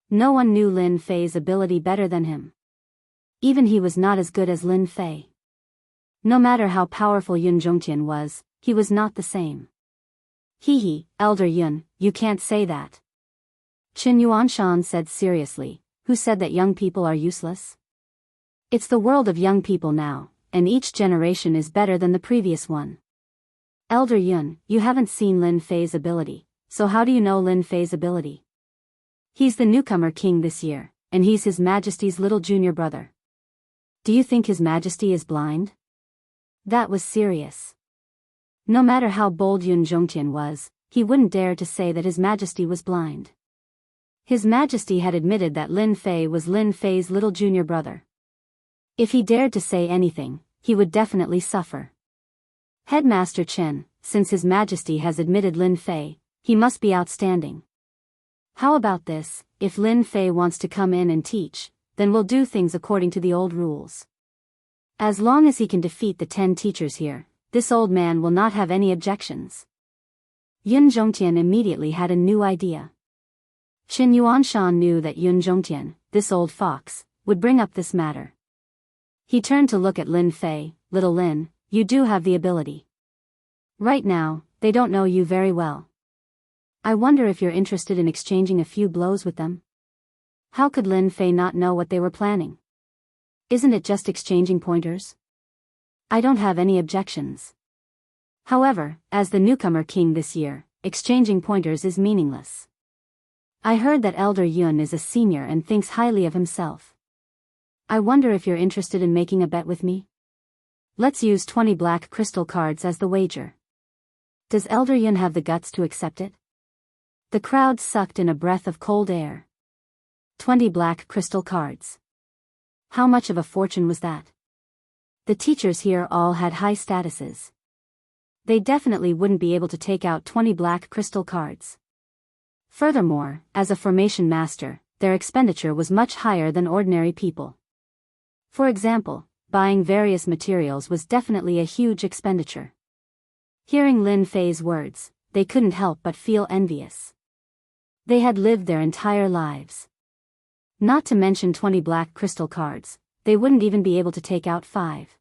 No one knew Lin Fei's ability better than him. Even he was not as good as Lin Fei. No matter how powerful Yun Zhongtian was, he was not the same. "Hee, Elder Yun, you can't say that." Qin Yuanshan said seriously, "Who said that young people are useless? It's the world of young people now, and each generation is better than the previous one. Elder Yun, you haven't seen Lin Fei's ability, so how do you know Lin Fei's ability? He's the newcomer king this year, and he's His Majesty's little junior brother. Do you think His Majesty is blind?" That was serious. No matter how bold Yun Zhongtian was, he wouldn't dare to say that His Majesty was blind. His Majesty had admitted that Lin Fei was Lin Fei's little junior brother. If he dared to say anything, he would definitely suffer. "Headmaster Chen, since His Majesty has admitted Lin Fei, he must be outstanding. How about this, if Lin Fei wants to come in and teach, then we'll do things according to the old rules. As long as he can defeat the 10 teachers here, this old man will not have any objections." Yun Zhongtian immediately had a new idea. Qin Yuanshan knew that Yun Zhongtian, this old fox, would bring up this matter. He turned to look at Lin Fei. "Little Lin, you do have the ability. Right now, they don't know you very well. I wonder if you're interested in exchanging a few blows with them? How could Lin Fei not know what they were planning? Isn't it just exchanging pointers? I don't have any objections. However, as the newcomer king this year, exchanging pointers is meaningless. I heard that Elder Yun is a senior and thinks highly of himself. I wonder if you're interested in making a bet with me? Let's use 20 black crystal cards as the wager. Does Elder Yun have the guts to accept it?" The crowd sucked in a breath of cold air. 20 black crystal cards. How much of a fortune was that? The teachers here all had high statuses. They definitely wouldn't be able to take out 20 black crystal cards. Furthermore, as a formation master, their expenditure was much higher than ordinary people. For example, buying various materials was definitely a huge expenditure. Hearing Lin Fei's words, they couldn't help but feel envious. They had lived their entire lives. Not to mention 20 black crystal cards, they wouldn't even be able to take out 5.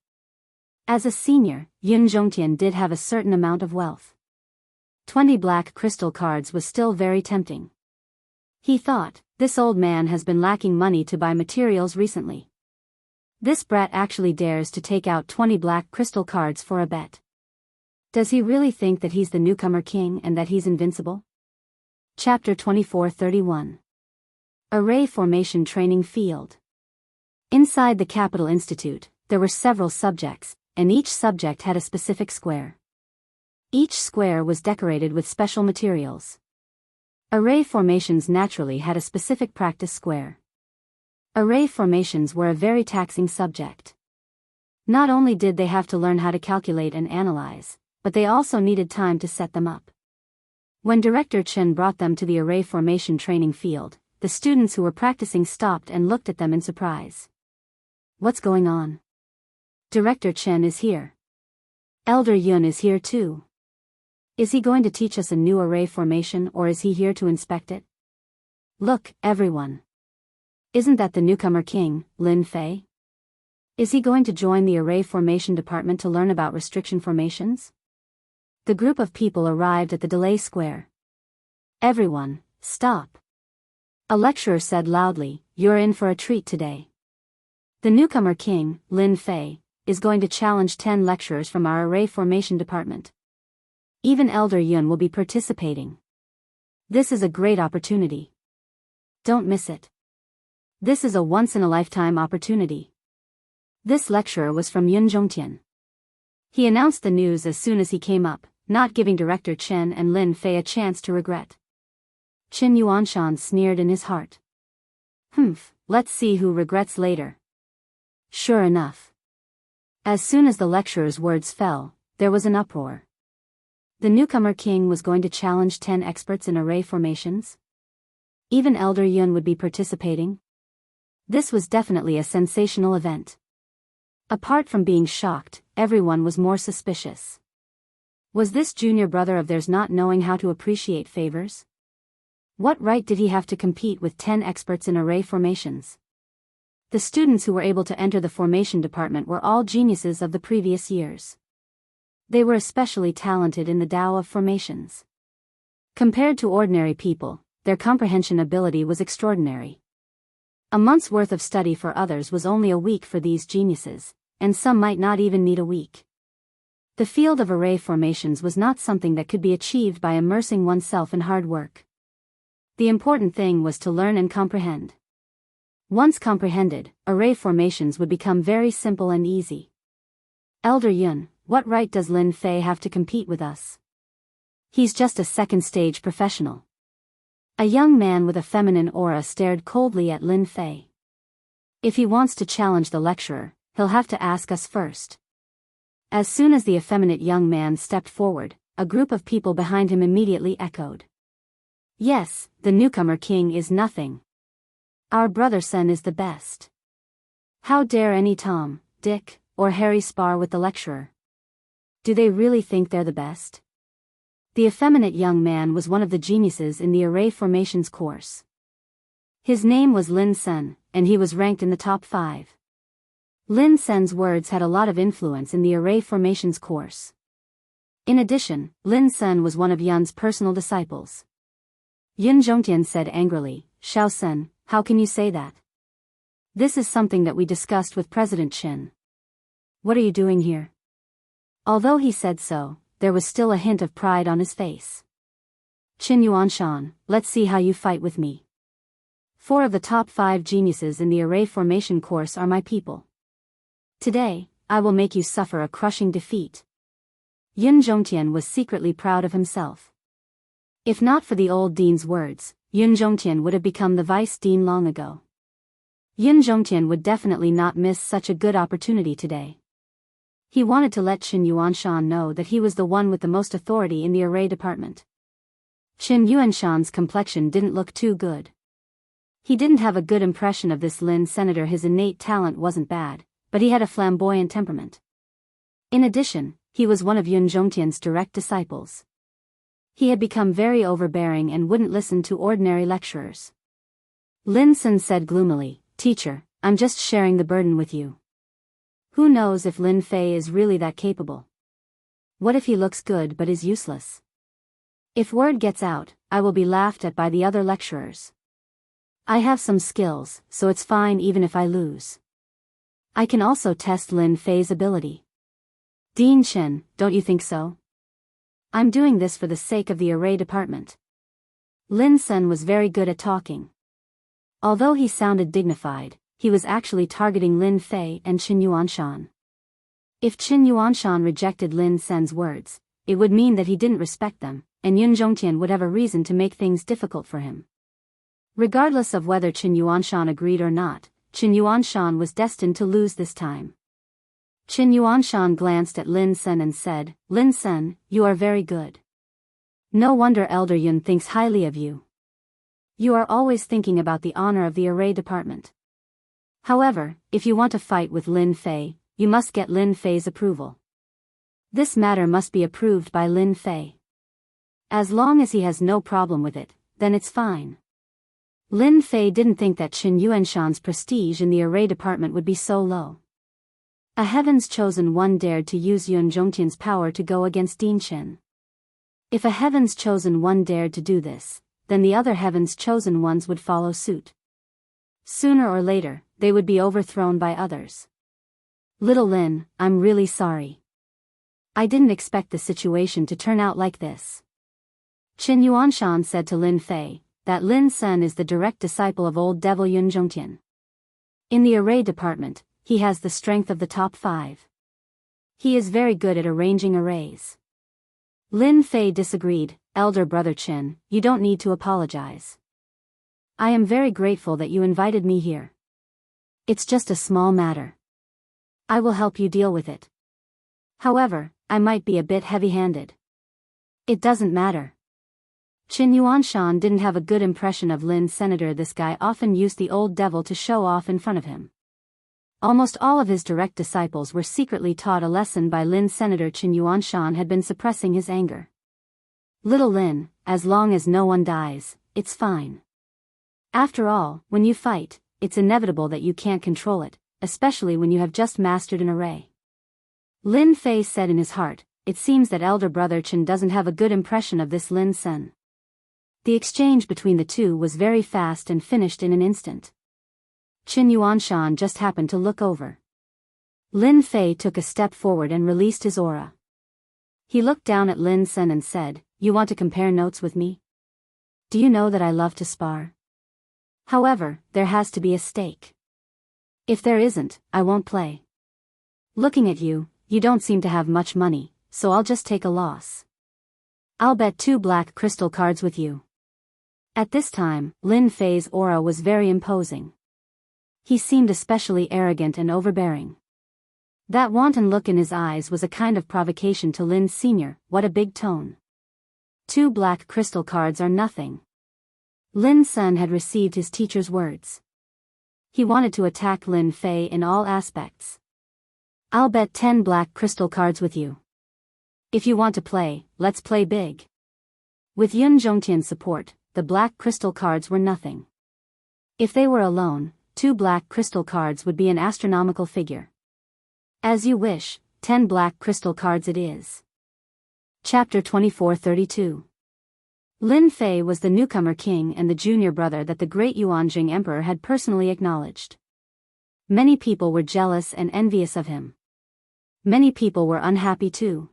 As a senior, Yun Zhongtian did have a certain amount of wealth. 20 black crystal cards was still very tempting. He thought, this old man has been lacking money to buy materials recently. This brat actually dares to take out 20 black crystal cards for a bet. Does he really think that he's the newcomer king and that he's invincible? Chapter 24-31. Array Formation Training Field. Inside the Capital Institute, there were several subjects, and each subject had a specific square. Each square was decorated with special materials. Array formations naturally had a specific practice square. Array formations were a very taxing subject. Not only did they have to learn how to calculate and analyze, but they also needed time to set them up. When Director Chen brought them to the array formation training field, the students who were practicing stopped and looked at them in surprise. What's going on? Director Chen is here. Elder Yun is here too. Is he going to teach us a new array formation or is he here to inspect it? Look, everyone. Isn't that the newcomer king, Lin Fei? Is he going to join the array formation department to learn about restriction formations? The group of people arrived at the delay square. Everyone, stop. A lecturer said loudly, you're in for a treat today. The newcomer king, Lin Fei, is going to challenge 10 lecturers from our array formation department. Even Elder Yun will be participating. This is a great opportunity. Don't miss it. This is a once-in-a-lifetime opportunity. This lecturer was from Yun Zhongtian. He announced the news as soon as he came up, not giving Director Chen and Lin Fei a chance to regret. Qin Yuanshan sneered in his heart. Let's see who regrets later. Sure enough. As soon as the lecturer's words fell, there was an uproar. The newcomer king was going to challenge 10 experts in array formations? Even Elder Yun would be participating? This was definitely a sensational event. Apart from being shocked, everyone was more suspicious. Was this junior brother of theirs not knowing how to appreciate favors? What right did he have to compete with 10 experts in array formations? The students who were able to enter the formation department were all geniuses of the previous years. They were especially talented in the Tao of formations. Compared to ordinary people, their comprehension ability was extraordinary. A month's worth of study for others was only a week for these geniuses, and some might not even need a week. The field of array formations was not something that could be achieved by immersing oneself in hard work. The important thing was to learn and comprehend. Once comprehended, array formations would become very simple and easy. Elder Yun, what right does Lin Fei have to compete with us? He's just a second-stage professional. A young man with a feminine aura stared coldly at Lin Fei. If he wants to challenge the lecturer, he'll have to ask us first. As soon as the effeminate young man stepped forward, a group of people behind him immediately echoed. Yes, the newcomer king is nothing. Our brother Sen is the best. How dare any Tom, Dick, or Harry spar with the lecturer? Do they really think they're the best? The effeminate young man was one of the geniuses in the array formations course. His name was Lin Sen, and he was ranked in the top 5. Lin Sen's words had a lot of influence in the array formations course. In addition, Lin Sen was one of Yun's personal disciples. Yun Zhongtian said angrily, Xiao Sen, how can you say that? This is something that we discussed with President Qin. What are you doing here? Although he said so, there was still a hint of pride on his face. Qin Yuanshan, let's see how you fight with me. 4 of the top 5 geniuses in the array formation course are my people. Today, I will make you suffer a crushing defeat. Yun Zhongtian was secretly proud of himself. If not for the old dean's words, Yun Zhongtian would have become the vice dean long ago. Yun Zhongtian would definitely not miss such a good opportunity today. He wanted to let Qin Yuanshan know that he was the one with the most authority in the array department. Qin Yuanshan's complexion didn't look too good. He didn't have a good impression of this Lin senator. His innate talent wasn't bad, but he had a flamboyant temperament. In addition, he was one of Yun Zhongtian's direct disciples. He had become very overbearing and wouldn't listen to ordinary lecturers. Lin Sen said gloomily, "Teacher, I'm just sharing the burden with you. Who knows if Lin Fei is really that capable? What if he looks good but is useless? If word gets out, I will be laughed at by the other lecturers. I have some skills, so it's fine even if I lose. I can also test Lin Fei's ability. Dean Chen, don't you think so? I'm doing this for the sake of the array department." Lin Sen was very good at talking. Although he sounded dignified, he was actually targeting Lin Fei and Qin Yuanshan. If Qin Yuanshan rejected Lin Sen's words, it would mean that he didn't respect them, and Yun Zhongtian would have a reason to make things difficult for him. Regardless of whether Qin Yuanshan agreed or not, Qin Yuanshan was destined to lose this time. Qin Yuanshan glanced at Lin Sen and said, "Lin Sen, you are very good. No wonder Elder Yun thinks highly of you. You are always thinking about the honor of the array department. However, if you want to fight with Lin Fei, you must get Lin Fei's approval. This matter must be approved by Lin Fei. As long as he has no problem with it, then it's fine." Lin Fei didn't think that Qin Yuanshan's prestige in the array department would be so low. A Heaven's Chosen One dared to use Yun Zhongtian's power to go against Dean Chen. If a Heaven's Chosen One dared to do this, then the other Heaven's Chosen Ones would follow suit. Sooner or later, they would be overthrown by others. "Little Lin, I'm really sorry. I didn't expect the situation to turn out like this." Qin Yuanshan said to Lin Fei, that Lin Sen is the direct disciple of old devil Yun Zhongtian. In the array department, he has the strength of the top 5. He is very good at arranging arrays. Lin Fei disagreed. "Elder brother Qin, you don't need to apologize. I am very grateful that you invited me here. It's just a small matter. I will help you deal with it. However, I might be a bit heavy-handed." "It doesn't matter." Qin Yuanshan didn't have a good impression of Lin Senator. This guy often used the old devil to show off in front of him. Almost all of his direct disciples were secretly taught a lesson by Lin Senator. Qin Yuanshan had been suppressing his anger. "Little Lin, as long as no one dies, it's fine. After all, when you fight, it's inevitable that you can't control it, especially when you have just mastered an array." Lin Fei said in his heart, "It seems that elder brother Qin doesn't have a good impression of this Lin Sen." The exchange between the two was very fast and finished in an instant. Qin Yuanshan just happened to look over. Lin Fei took a step forward and released his aura. He looked down at Lin Sen and said, "You want to compare notes with me? Do you know that I love to spar? However, there has to be a stake. If there isn't, I won't play. Looking at you, you don't seem to have much money, so I'll just take a loss. I'll bet 2 black crystal cards with you." At this time, Lin Fei's aura was very imposing. He seemed especially arrogant and overbearing. That wanton look in his eyes was a kind of provocation to Lin Sr. What a big tone. 2 black crystal cards are nothing. Lin Sen had received his teacher's words. He wanted to attack Lin Fei in all aspects. "I'll bet 10 black crystal cards with you. If you want to play, let's play big." With Yun Zhongtian's support, the black crystal cards were nothing. If they were alone, 2 black crystal cards would be an astronomical figure. "As you wish, 10 black crystal cards it is." Chapter 2432. Lin Fei was the newcomer king and the junior brother that the great Yuanjing emperor had personally acknowledged. Many people were jealous and envious of him. Many people were unhappy too.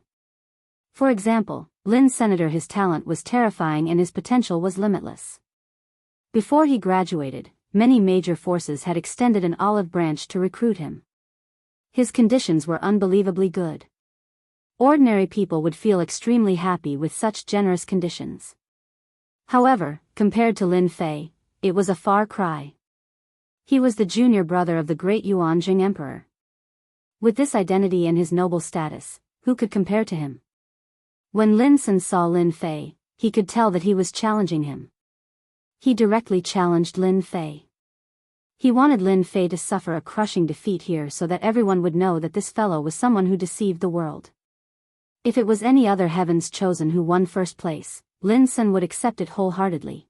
For example, Lin Senator, his talent was terrifying and his potential was limitless. Before he graduated, many major forces had extended an olive branch to recruit him. His conditions were unbelievably good. Ordinary people would feel extremely happy with such generous conditions. However, compared to Lin Fei, it was a far cry. He was the junior brother of the great Yuanjing emperor. With this identity and his noble status, who could compare to him? When Lin Sen saw Lin Fei, he could tell that he was challenging him. He directly challenged Lin Fei. He wanted Lin Fei to suffer a crushing defeat here so that everyone would know that this fellow was someone who deceived the world. If it was any other Heaven's Chosen who won first place, Lin Sun would accept it wholeheartedly.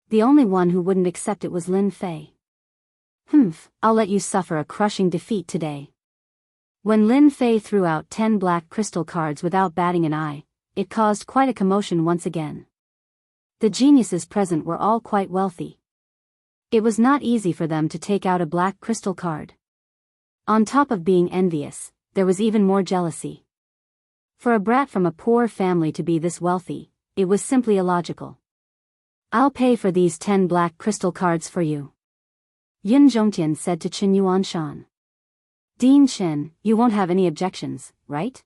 The only one who wouldn't accept it was Lin Fei. I'll let you suffer a crushing defeat today. When Lin Fei threw out 10 black crystal cards without batting an eye, it caused quite a commotion once again. The geniuses present were all quite wealthy. It was not easy for them to take out a black crystal card. On top of being envious, there was even more jealousy. For a brat from a poor family to be this wealthy, it was simply illogical. I'll pay for these 10 black crystal cards for you, Yun Zhongtian said to Qin Yuanshan. Dean Chen, you won't have any objections, right?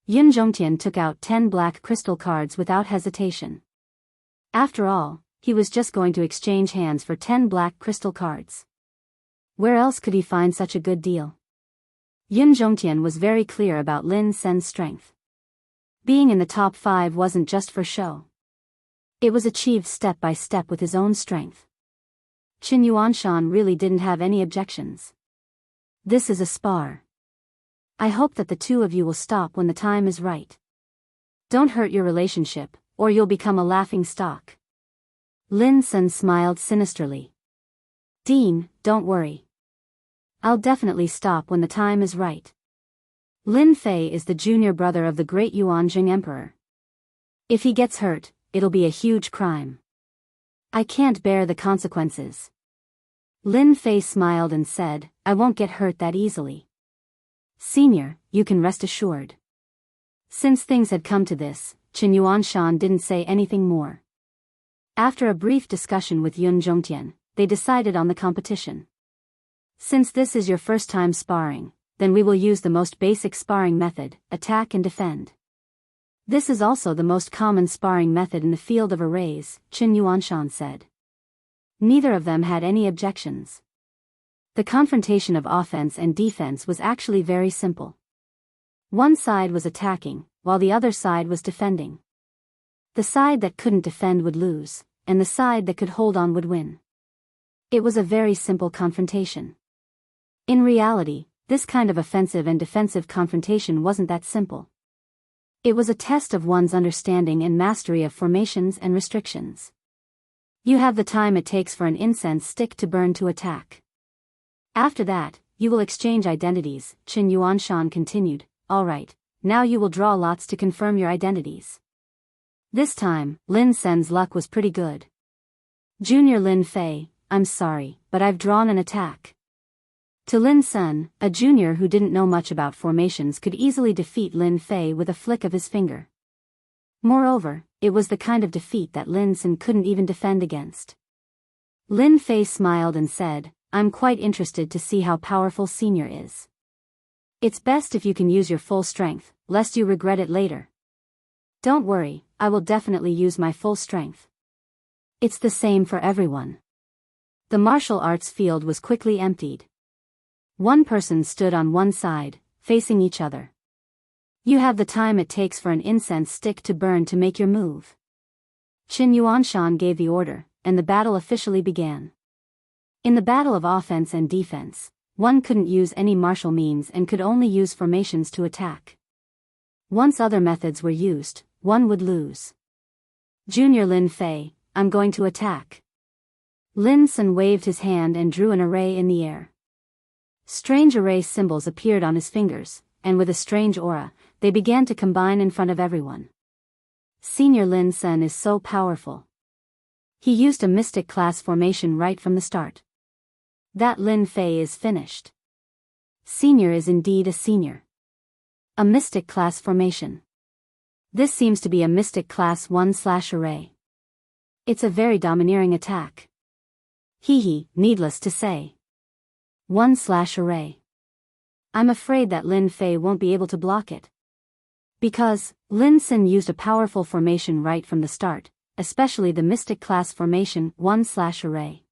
Yun Zhongtian took out 10 black crystal cards without hesitation. After all, he was just going to exchange hands for 10 black crystal cards. Where else could he find such a good deal? Yun Zhongtian was very clear about Lin Sen's strength. Being in the top 5 wasn't just for show. It was achieved step by step with his own strength. Qin Yuanshan really didn't have any objections. This is a spar. I hope that the two of you will stop when the time is right. Don't hurt your relationship, or you'll become a laughing stock. Lin Sen smiled sinisterly. Dean, don't worry. I'll definitely stop when the time is right. Lin Fei is the junior brother of the great Yuanjing Emperor. If he gets hurt, it'll be a huge crime. I can't bear the consequences. Lin Fei smiled and said, I won't get hurt that easily. Senior, you can rest assured. Since things had come to this, Qin Yuanshan didn't say anything more. After a brief discussion with Yun Zhongtian, they decided on the competition. Since this is your first time sparring, then we will use the most basic sparring method, attack and defend. This is also the most common sparring method in the field of arrays, Qin Yuanshan said. Neither of them had any objections. The confrontation of offense and defense was actually very simple. One side was attacking, while the other side was defending. The side that couldn't defend would lose, and the side that could hold on would win. It was a very simple confrontation. In reality, this kind of offensive and defensive confrontation wasn't that simple. It was a test of one's understanding and mastery of formations and restrictions. You have the time it takes for an incense stick to burn to attack. After that, you will exchange identities, Qin Yuanshan continued. All right, now you will draw lots to confirm your identities. This time, Lin Sen's luck was pretty good. Junior Lin Fei, I'm sorry, but I've drawn an attack. To Lin Sen, a junior who didn't know much about formations could easily defeat Lin Fei with a flick of his finger. Moreover, it was the kind of defeat that Lin Sen couldn't even defend against. Lin Fei smiled and said, I'm quite interested to see how powerful Senior is. It's best if you can use your full strength, lest you regret it later. Don't worry, I will definitely use my full strength. It's the same for everyone. The martial arts field was quickly emptied. One person stood on one side, facing each other. You have the time it takes for an incense stick to burn to make your move. Qin Yuanshan gave the order, and the battle officially began. In the battle of offense and defense, one couldn't use any martial means and could only use formations to attack. Once other methods were used, one would lose. Junior Lin Fei, I'm going to attack. Lin Sen waved his hand and drew an array in the air. Strange array symbols appeared on his fingers, and with a strange aura, they began to combine in front of everyone. Senior Lin Sen is so powerful. He used a mystic class formation right from the start. That Lin Fei is finished. Senior is indeed a senior. A mystic class formation. This seems to be a mystic class 1/array. It's a very domineering attack. Needless to say. 1/array. I'm afraid that Lin Fei won't be able to block it. Because, Lin Sen used a powerful formation right from the start, especially the mystic class formation 1/array.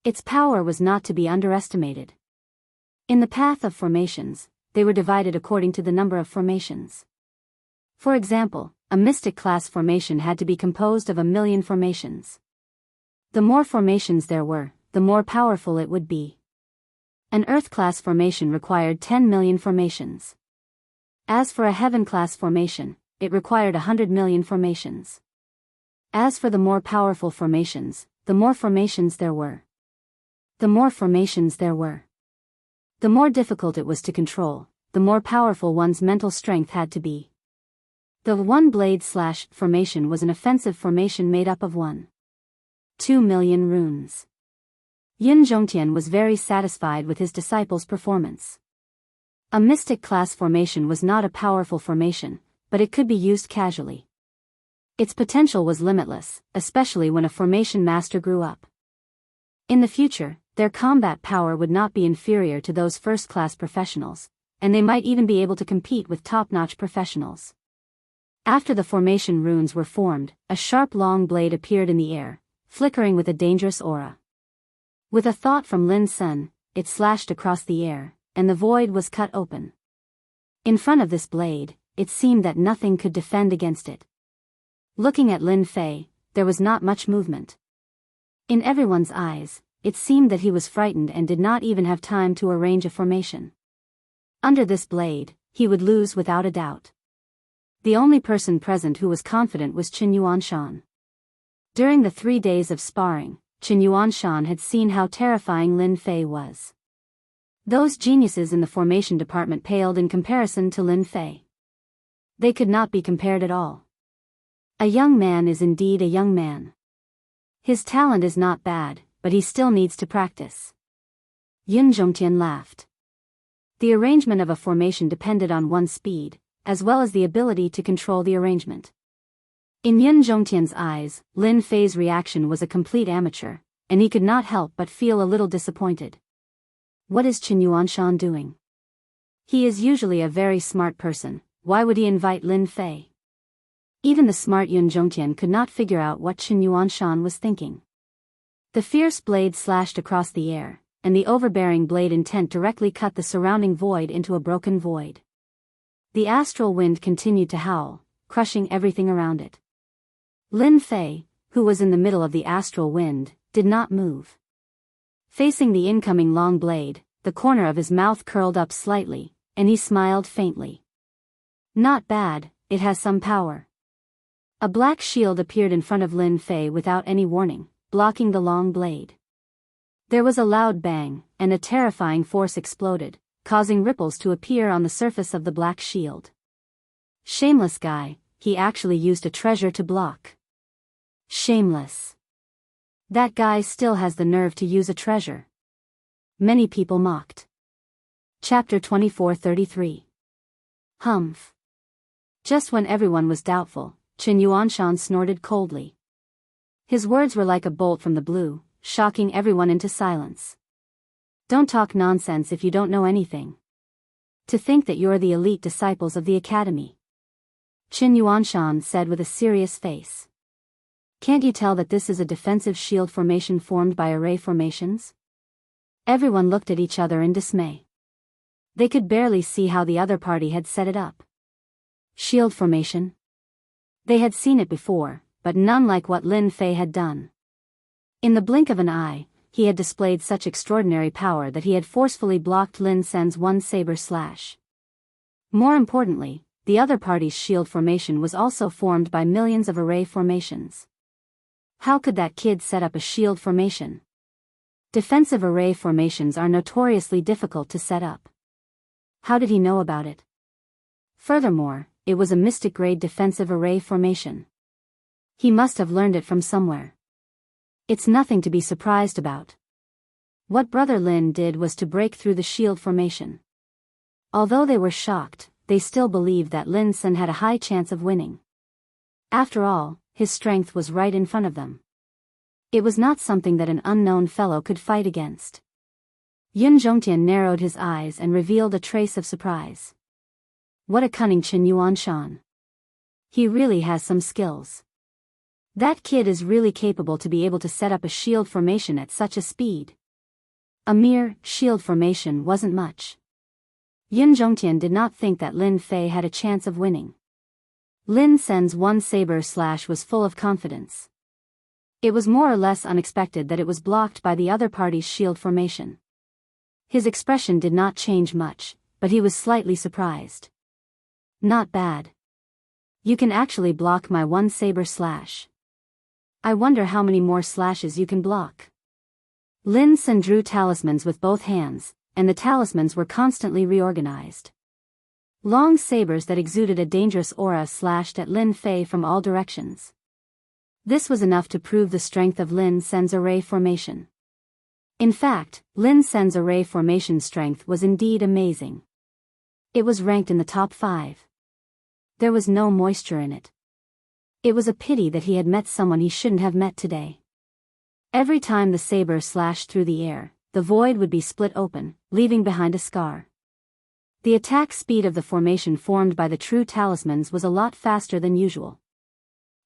Its power was not to be underestimated. In the path of formations, they were divided according to the number of formations. For example, a mystic class formation had to be composed of 1,000,000 formations. The more formations there were, the more powerful it would be. An Earth-class formation required 10 million formations. As for a Heaven-class formation, it required 100 million formations. As for the more powerful formations, the more formations there were. The more formations there were, the more difficult it was to control, the more powerful one's mental strength had to be. The one-blade / formation was an offensive formation made up of 2 million runes. Yun Zhongtian was very satisfied with his disciple's performance. A mystic-class formation was not a powerful formation, but it could be used casually. Its potential was limitless, especially when a formation master grew up. In the future, their combat power would not be inferior to those first-class professionals, and they might even be able to compete with top-notch professionals. After the formation runes were formed, a sharp long blade appeared in the air, flickering with a dangerous aura. With a thought from Lin Sen, it slashed across the air, and the void was cut open. In front of this blade, it seemed that nothing could defend against it. Looking at Lin Fei, there was not much movement. In everyone's eyes, it seemed that he was frightened and did not even have time to arrange a formation. Under this blade, he would lose without a doubt. The only person present who was confident was Qin Yuanshan. During the 3 days of sparring, Qin Yuanshan had seen how terrifying Lin Fei was. Those geniuses in the formation department paled in comparison to Lin Fei. They could not be compared at all. A young man is indeed a young man. His talent is not bad, but he still needs to practice. Yun Zhongtian laughed. The arrangement of a formation depended on one's speed, as well as the ability to control the arrangement. In Yun Zhongtian's eyes, Lin Fei's reaction was a complete amateur, and he could not help but feel a little disappointed. What is Qin Yuanshan doing? He is usually a very smart person, why would he invite Lin Fei? Even the smart Yun Zhongtian could not figure out what Qin Yuanshan was thinking. The fierce blade slashed across the air, and the overbearing blade intent directly cut the surrounding void into a broken void. The astral wind continued to howl, crushing everything around it. Lin Fei, who was in the middle of the astral wind, did not move. Facing the incoming long blade, the corner of his mouth curled up slightly, and he smiled faintly. Not bad, it has some power. A black shield appeared in front of Lin Fei without any warning, blocking the long blade. There was a loud bang, and a terrifying force exploded, causing ripples to appear on the surface of the black shield. Shameless guy, he actually used a treasure to block. Shameless. That guy still has the nerve to use a treasure. Many people mocked. Chapter 24:33. Humph. Just when everyone was doubtful, Qin Yuanshan snorted coldly. His words were like a bolt from the blue, shocking everyone into silence. Don't talk nonsense if you don't know anything. To think that you're the elite disciples of the academy. Qin Yuanshan said with a serious face. Can't you tell that this is a defensive shield formation formed by array formations? Everyone looked at each other in dismay. They could barely see how the other party had set it up. Shield formation? They had seen it before, but none like what Lin Fei had done. In the blink of an eye, he had displayed such extraordinary power that he had forcefully blocked Lin Sen's one saber slash. More importantly, the other party's shield formation was also formed by millions of array formations. How could that kid set up a shield formation? Defensive array formations are notoriously difficult to set up. How did he know about it? Furthermore, it was a mystic-grade defensive array formation. He must have learned it from somewhere. It's nothing to be surprised about. What Brother Lin did was to break through the shield formation. Although they were shocked, they still believed that Lin Sen had a high chance of winning. After all, his strength was right in front of them. It was not something that an unknown fellow could fight against. Yun Zhongtian narrowed his eyes and revealed a trace of surprise. What a cunning Qin Yuanshan. He really has some skills. That kid is really capable to be able to set up a shield formation at such a speed. A mere shield formation wasn't much. Yun Zhongtian did not think that Lin Fei had a chance of winning. Lin Sen's one saber slash was full of confidence. It was more or less unexpected that it was blocked by the other party's shield formation. His expression did not change much, but he was slightly surprised. Not bad. You can actually block my one saber slash. I wonder how many more slashes you can block. Lin Sen drew talismans with both hands, and the talismans were constantly reorganized. Long sabers that exuded a dangerous aura slashed at Lin Fei from all directions. This was enough to prove the strength of Lin Sen's array formation. In fact, Lin Sen's array formation strength was indeed amazing. It was ranked in the top 5. There was no moisture in it. It was a pity that he had met someone he shouldn't have met today. Every time the saber slashed through the air, the void would be split open, leaving behind a scar. The attack speed of the formation formed by the true talismans was a lot faster than usual.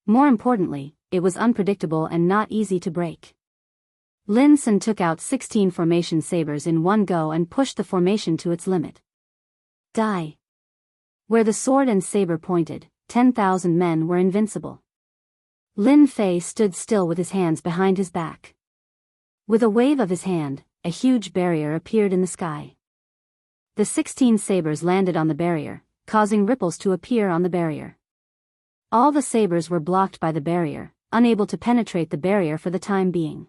More importantly, it was unpredictable and not easy to break. Lin Sen took out 16 formation sabers in one go and pushed the formation to its limit. Die. Where the sword and saber pointed, 10,000 men were invincible. Lin Fei stood still with his hands behind his back. With a wave of his hand, a huge barrier appeared in the sky. The 16 sabers landed on the barrier, causing ripples to appear on the barrier. All the sabers were blocked by the barrier, unable to penetrate the barrier for the time being.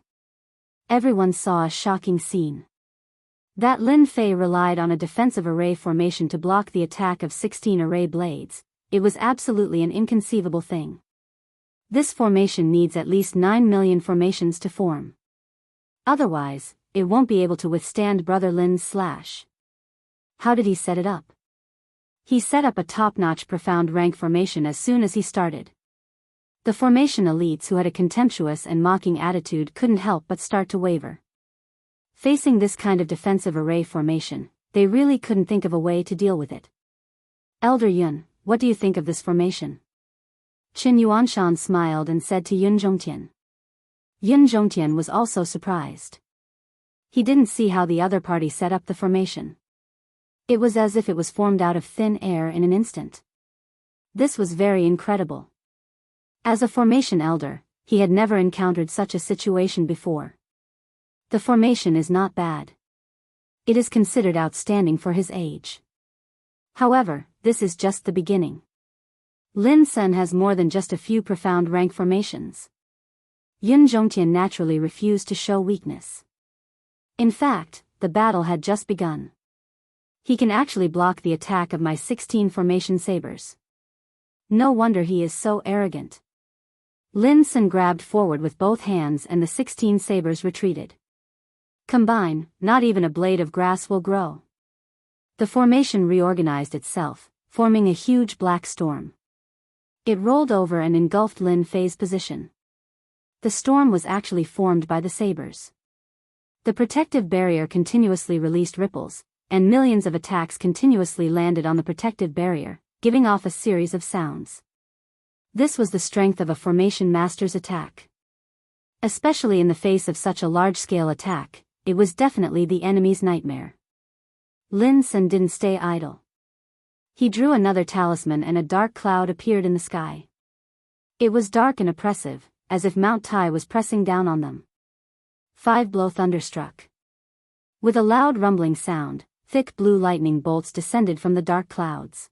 Everyone saw a shocking scene. That Lin Fei relied on a defensive array formation to block the attack of 16 array blades, it was absolutely an inconceivable thing. This formation needs at least 9 million formations to form. Otherwise, it won't be able to withstand Brother Lin's slash. How did he set it up? He set up a top-notch profound rank formation as soon as he started. The formation elites who had a contemptuous and mocking attitude couldn't help but start to waver. Facing this kind of defensive array formation, they really couldn't think of a way to deal with it. Elder Yun, what do you think of this formation? Qin Yuanshan smiled and said to Yun Zhongtian. Yun Zhongtian was also surprised. He didn't see how the other party set up the formation. It was as if it was formed out of thin air in an instant. This was very incredible. As a formation elder, he had never encountered such a situation before. The formation is not bad. It is considered outstanding for his age. However, this is just the beginning. Lin Sen has more than just a few profound rank formations. Yun Zhongtian naturally refused to show weakness. In fact, the battle had just begun. He can actually block the attack of my 16 formation sabers. No wonder he is so arrogant. Lin Sen grabbed forward with both hands and the 16 sabers retreated. Combine, not even a blade of grass will grow. The formation reorganized itself, forming a huge black storm. It rolled over and engulfed Lin Fei's position. The storm was actually formed by the sabers. The protective barrier continuously released ripples, and millions of attacks continuously landed on the protective barrier, giving off a series of sounds. This was the strength of a formation master's attack. Especially in the face of such a large-scale attack, it was definitely the enemy's nightmare. Lin Sen didn't stay idle. He drew another talisman and a dark cloud appeared in the sky. It was dark and oppressive, as if Mount Tai was pressing down on them. 5-blow thunderstruck. With a loud rumbling sound, thick blue lightning bolts descended from the dark clouds.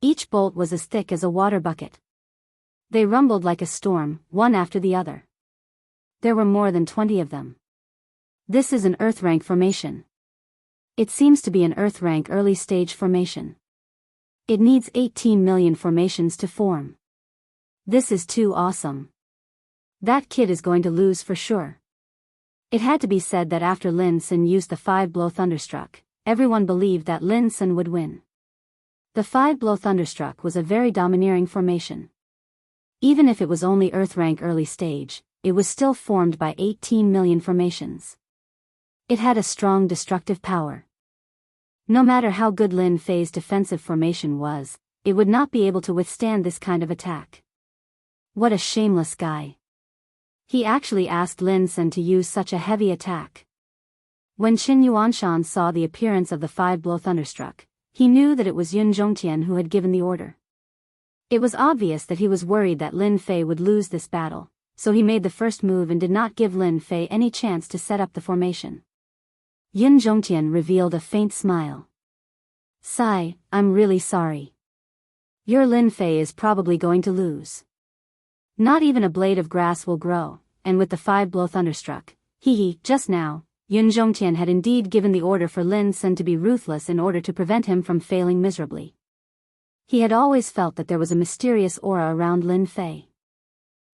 Each bolt was as thick as a water bucket. They rumbled like a storm, one after the other. There were more than 20 of them. This is an Earth rank formation. It seems to be an Earth rank early stage formation. It needs 18 million formations to form. This is too awesome. That kid is going to lose for sure. It had to be said that after Lin Sen used the 5-blow thunderstruck, everyone believed that Lin Sen would win. The 5-blow thunderstruck was a very domineering formation. Even if it was only Earth rank early stage, it was still formed by 18 million formations. It had a strong destructive power. No matter how good Lin Fei's defensive formation was, it would not be able to withstand this kind of attack. What a shameless guy. He actually asked Lin Sen to use such a heavy attack. When Qin Yuanshan saw the appearance of the 5-blow thunderstruck, he knew that it was Yun Zhongtian who had given the order. It was obvious that he was worried that Lin Fei would lose this battle, so he made the first move and did not give Lin Fei any chance to set up the formation. Yun Zhongtian revealed a faint smile. Sigh, I'm really sorry. Your Lin Fei is probably going to lose. Not even a blade of grass will grow, and with the 5-blow thunderstruck, just now, Yun Zhongtian had indeed given the order for Lin Sen to be ruthless in order to prevent him from failing miserably. He had always felt that there was a mysterious aura around Lin Fei.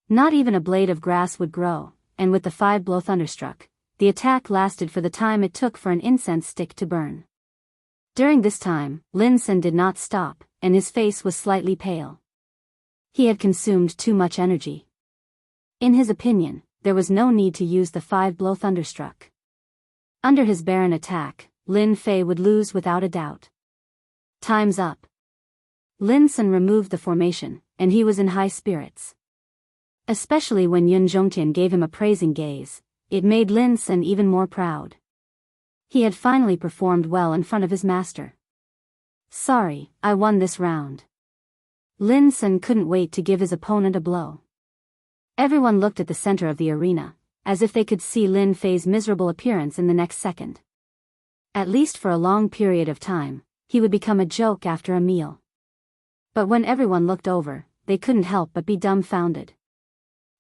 Not even a blade of grass would grow, and with the 5-blow thunderstruck, the attack lasted for the time it took for an incense stick to burn. During this time, Lin Sen did not stop, and his face was slightly pale. He had consumed too much energy. In his opinion, there was no need to use the 5-blow thunderstruck. Under his barren attack, Lin Fei would lose without a doubt. Time's up. Lin Sen removed the formation, and he was in high spirits. Especially when Yun Zhongtian gave him a praising gaze, it made Lin Sen even more proud. He had finally performed well in front of his master. Sorry, I won this round. Lin Sen couldn't wait to give his opponent a blow. Everyone looked at the center of the arena, as if they could see Lin Fei's miserable appearance in the next second. At least for a long period of time, he would become a joke after a meal. But when everyone looked over, they couldn't help but be dumbfounded.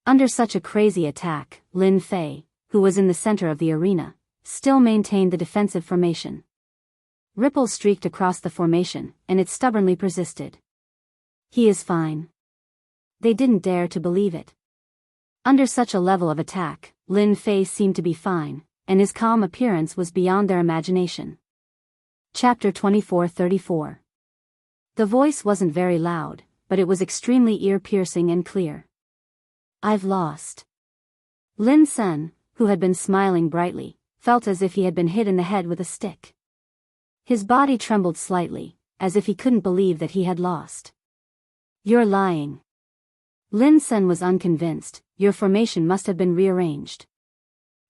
Under such a crazy attack, Lin Fei, who was in the center of the arena, still maintained the defensive formation. Ripples streaked across the formation, and it stubbornly persisted. He is fine. They didn't dare to believe it. Under such a level of attack, Lin Fei seemed to be fine, and his calm appearance was beyond their imagination. Chapter 24-34. The voice wasn't very loud, but it was extremely ear-piercing and clear. I've lost. Lin Sen, who had been smiling brightly, felt as if he had been hit in the head with a stick. His body trembled slightly, as if he couldn't believe that he had lost. You're lying. Lin Sen was unconvinced. Your formation must have been rearranged.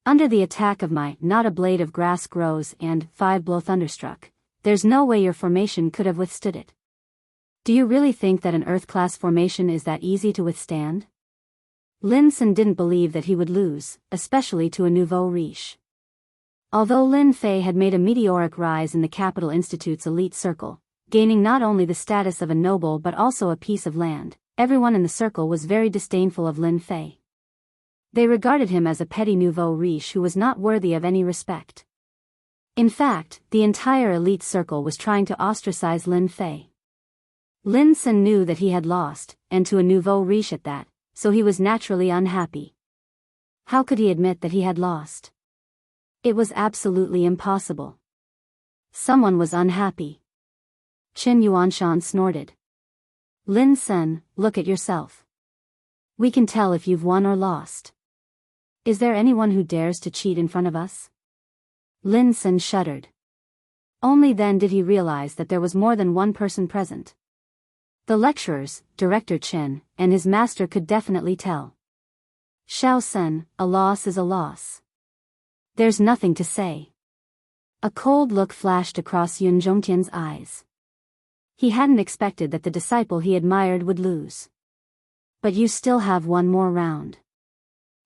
Under the attack of my not a blade of grass grows and 5-blow thunderstruck, there's no way your formation could have withstood it. Do you really think that an Earth-class formation is that easy to withstand? Lin Sen didn't believe that he would lose, especially to a nouveau riche. Although Lin Fei had made a meteoric rise in the Capital Institute's elite circle, gaining not only the status of a noble but also a piece of land, everyone in the circle was very disdainful of Lin Fei. They regarded him as a petty nouveau riche who was not worthy of any respect. In fact, the entire elite circle was trying to ostracize Lin Fei. Lin Sen knew that he had lost, and to a nouveau riche at that, so he was naturally unhappy. How could he admit that he had lost? It was absolutely impossible. Someone was unhappy. Qin Yuanshan snorted. Lin Sen, look at yourself. We can tell if you've won or lost. Is there anyone who dares to cheat in front of us? Lin Sen shuddered. Only then did he realize that there was more than one person present. The lecturers, Director Chen, and his master could definitely tell. Xiao Sen, a loss is a loss. There's nothing to say. A cold look flashed across Yun Zhongtian's eyes. He hadn't expected that the disciple he admired would lose. But you still have one more round.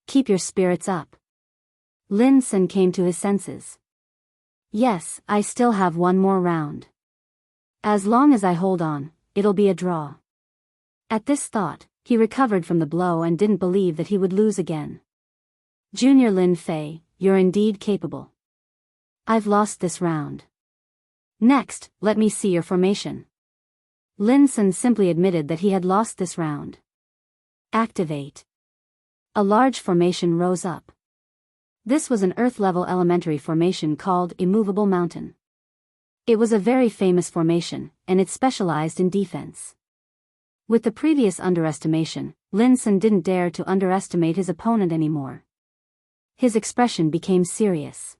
Keep your spirits up. Lin Sen came to his senses. Yes, I still have one more round. As long as I hold on, it'll be a draw. At this thought, he recovered from the blow and didn't believe that he would lose again. Junior Lin Fei, you're indeed capable. I've lost this round. Next, let me see your formation. Lin Sen simply admitted that he had lost this round. Activate. A large formation rose up. This was an Earth-level elementary formation called Immovable Mountain. It was a very famous formation, and it specialized in defense. With the previous underestimation, Lin Sen didn't dare to underestimate his opponent anymore. His expression became serious.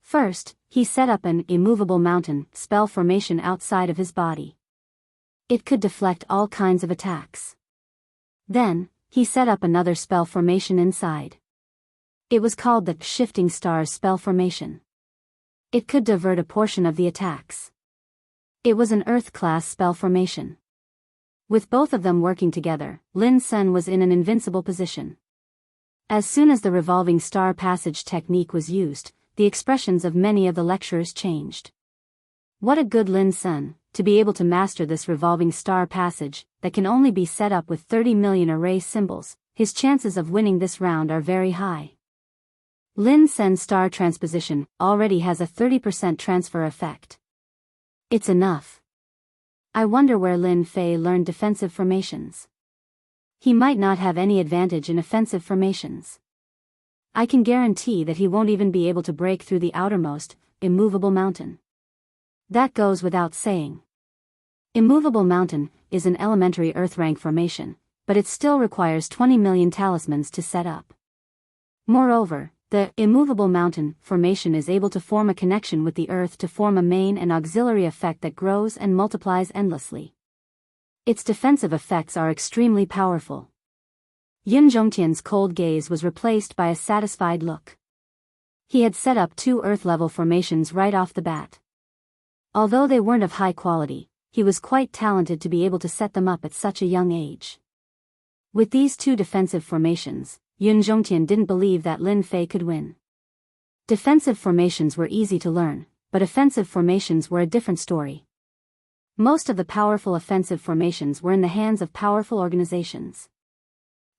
First, he set up an Immovable Mountain spell formation outside of his body. It could deflect all kinds of attacks. Then, he set up another spell formation inside. It was called the Shifting Stars spell formation. It could divert a portion of the attacks. It was an Earth-class spell formation. With both of them working together, Lin Sen was in an invincible position. As soon as the revolving star passage technique was used, the expressions of many of the lecturers changed. What a good Lin Sun, to be able to master this revolving star passage, that can only be set up with 30 million array symbols. His chances of winning this round are very high. Lin Sen's star transposition already has a 30% transfer effect. It's enough. I wonder where Lin Fei learned defensive formations. He might not have any advantage in offensive formations. I can guarantee that he won't even be able to break through the outermost, immovable mountain. That goes without saying. Immovable mountain is an elementary earth rank formation, but it still requires 20 million talismans to set up. Moreover, the immovable mountain formation is able to form a connection with the earth to form a main and auxiliary effect that grows and multiplies endlessly. Its defensive effects are extremely powerful. Yun Zhongtian's cold gaze was replaced by a satisfied look. He had set up 2 earth-level formations right off the bat. Although they weren't of high quality, he was quite talented to be able to set them up at such a young age. With these 2 defensive formations, Yun Zhongtian didn't believe that Lin Fei could win. Defensive formations were easy to learn, but offensive formations were a different story. Most of the powerful offensive formations were in the hands of powerful organizations.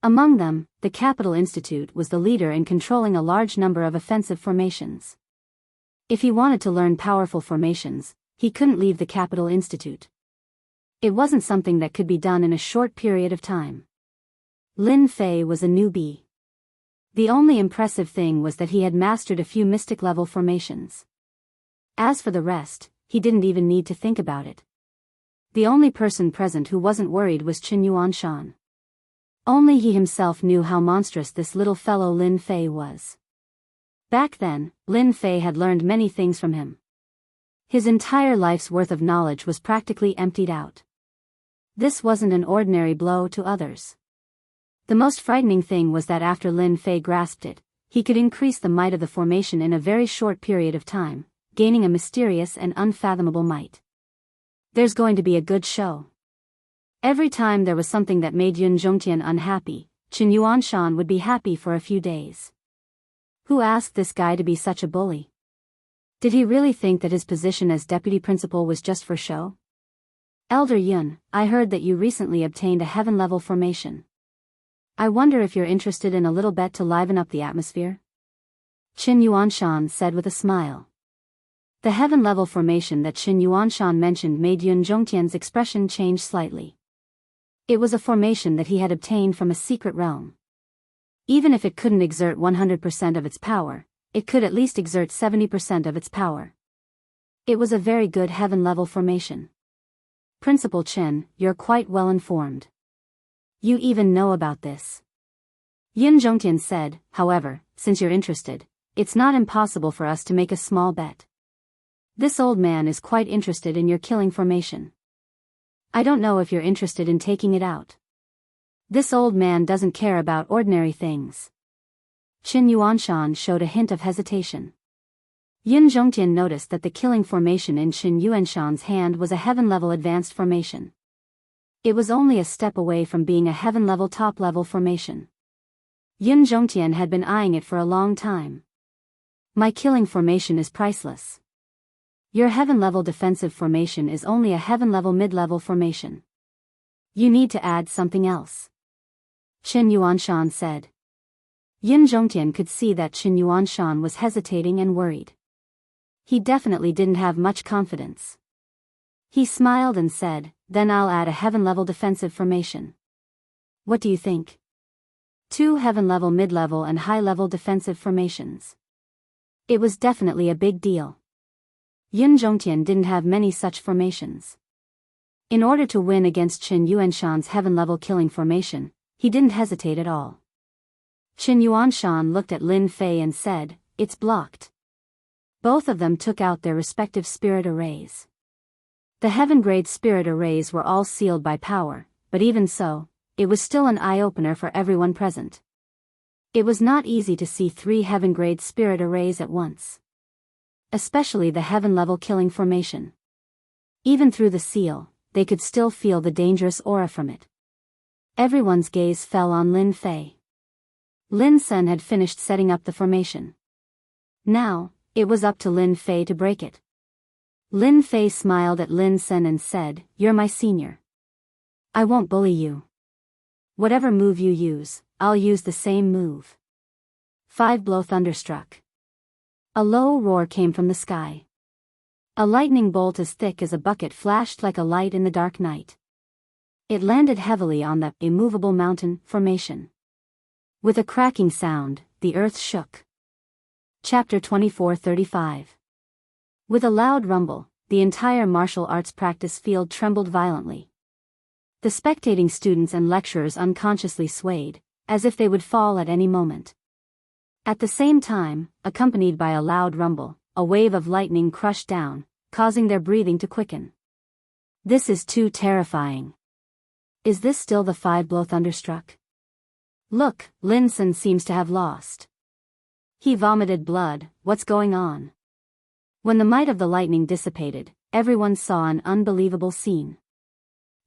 Among them, the Capital Institute was the leader in controlling a large number of offensive formations. If he wanted to learn powerful formations, he couldn't leave the Capital Institute. It wasn't something that could be done in a short period of time. Lin Fei was a newbie. The only impressive thing was that he had mastered a few mystic-level formations. As for the rest, he didn't even need to think about it. The only person present who wasn't worried was Qin Yuanshan. Only he himself knew how monstrous this little fellow Lin Fei was. Back then, Lin Fei had learned many things from him. His entire life's worth of knowledge was practically emptied out. This wasn't an ordinary blow to others. The most frightening thing was that after Lin Fei grasped it, he could increase the might of the formation in a very short period of time, gaining a mysterious and unfathomable might. There's going to be a good show. Every time there was something that made Yun Zhongtian unhappy, Qin Yuanshan would be happy for a few days. Who asked this guy to be such a bully? Did he really think that his position as deputy principal was just for show? Elder Yun, I heard that you recently obtained a heaven-level formation. I wonder if you're interested in a little bet to liven up the atmosphere? Qin Yuanshan said with a smile. The heaven-level formation that Qin Yuanshan mentioned made Yun Zhongtian's expression change slightly. It was a formation that he had obtained from a secret realm. Even if it couldn't exert 100% of its power, it could at least exert 70% of its power. It was a very good heaven-level formation. Principal Chen, you're quite well informed. You even know about this. Yun Zhongtian said, however, since you're interested, it's not impossible for us to make a small bet. This old man is quite interested in your killing formation. I don't know if you're interested in taking it out. This old man doesn't care about ordinary things. Qin Yuanshan showed a hint of hesitation. Yun Zhongtian noticed that the killing formation in Qin Yuanshan's hand was a heaven-level advanced formation. It was only a step away from being a heaven-level top-level formation. Yun Zhongtian had been eyeing it for a long time. My killing formation is priceless. Your heaven-level defensive formation is only a heaven-level mid-level formation. You need to add something else. Qin Yuanshan said. Yun Zhongtian could see that Qin Yuanshan was hesitating and worried. He definitely didn't have much confidence. He smiled and said, then I'll add a heaven-level defensive formation. What do you think? 2 heaven-level mid-level and high-level defensive formations. It was definitely a big deal. Yun Zhongtian didn't have many such formations. In order to win against Qin Yuanshan's heaven-level killing formation, he didn't hesitate at all. Qin Yuanshan looked at Lin Fei and said, it's blocked. Both of them took out their respective spirit arrays. The heaven-grade spirit arrays were all sealed by power, but even so, it was still an eye-opener for everyone present. It was not easy to see 3 heaven-grade spirit arrays at once. Especially the heaven-level killing formation. Even through the seal, they could still feel the dangerous aura from it. Everyone's gaze fell on Lin Fei. Lin Sen had finished setting up the formation. Now, it was up to Lin Fei to break it. Lin Fei smiled at Lin Sen and said, "You're my senior. I won't bully you. Whatever move you use, I'll use the same move." Five blow thunderstruck. A low roar came from the sky. A lightning bolt as thick as a bucket flashed like a light in the dark night. It landed heavily on the immovable mountain formation. With a cracking sound, the earth shook. Chapter 24:35. With a loud rumble, the entire martial arts practice field trembled violently. The spectating students and lecturers unconsciously swayed, as if they would fall at any moment. At the same time, accompanied by a loud rumble, a wave of lightning crushed down, causing their breathing to quicken. This is too terrifying. Is this still the five-blow thunderstruck? Look, Lin Sen seems to have lost. He vomited blood. What's going on? When the might of the lightning dissipated, everyone saw an unbelievable scene.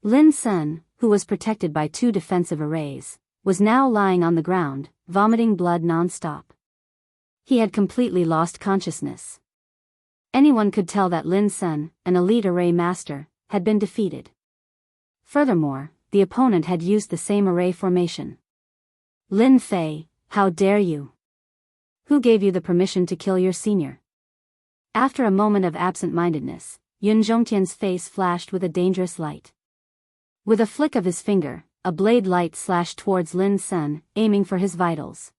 Lin Sen, who was protected by two defensive arrays, was now lying on the ground, vomiting blood non-stop. He had completely lost consciousness. Anyone could tell that Lin Sen, an elite array master, had been defeated. Furthermore, the opponent had used the same array formation. Lin Fei, how dare you? Who gave you the permission to kill your senior? After a moment of absent-mindedness, Yun Zhongtian's face flashed with a dangerous light. With a flick of his finger, a blade light slashed towards Lin Sen, aiming for his vitals.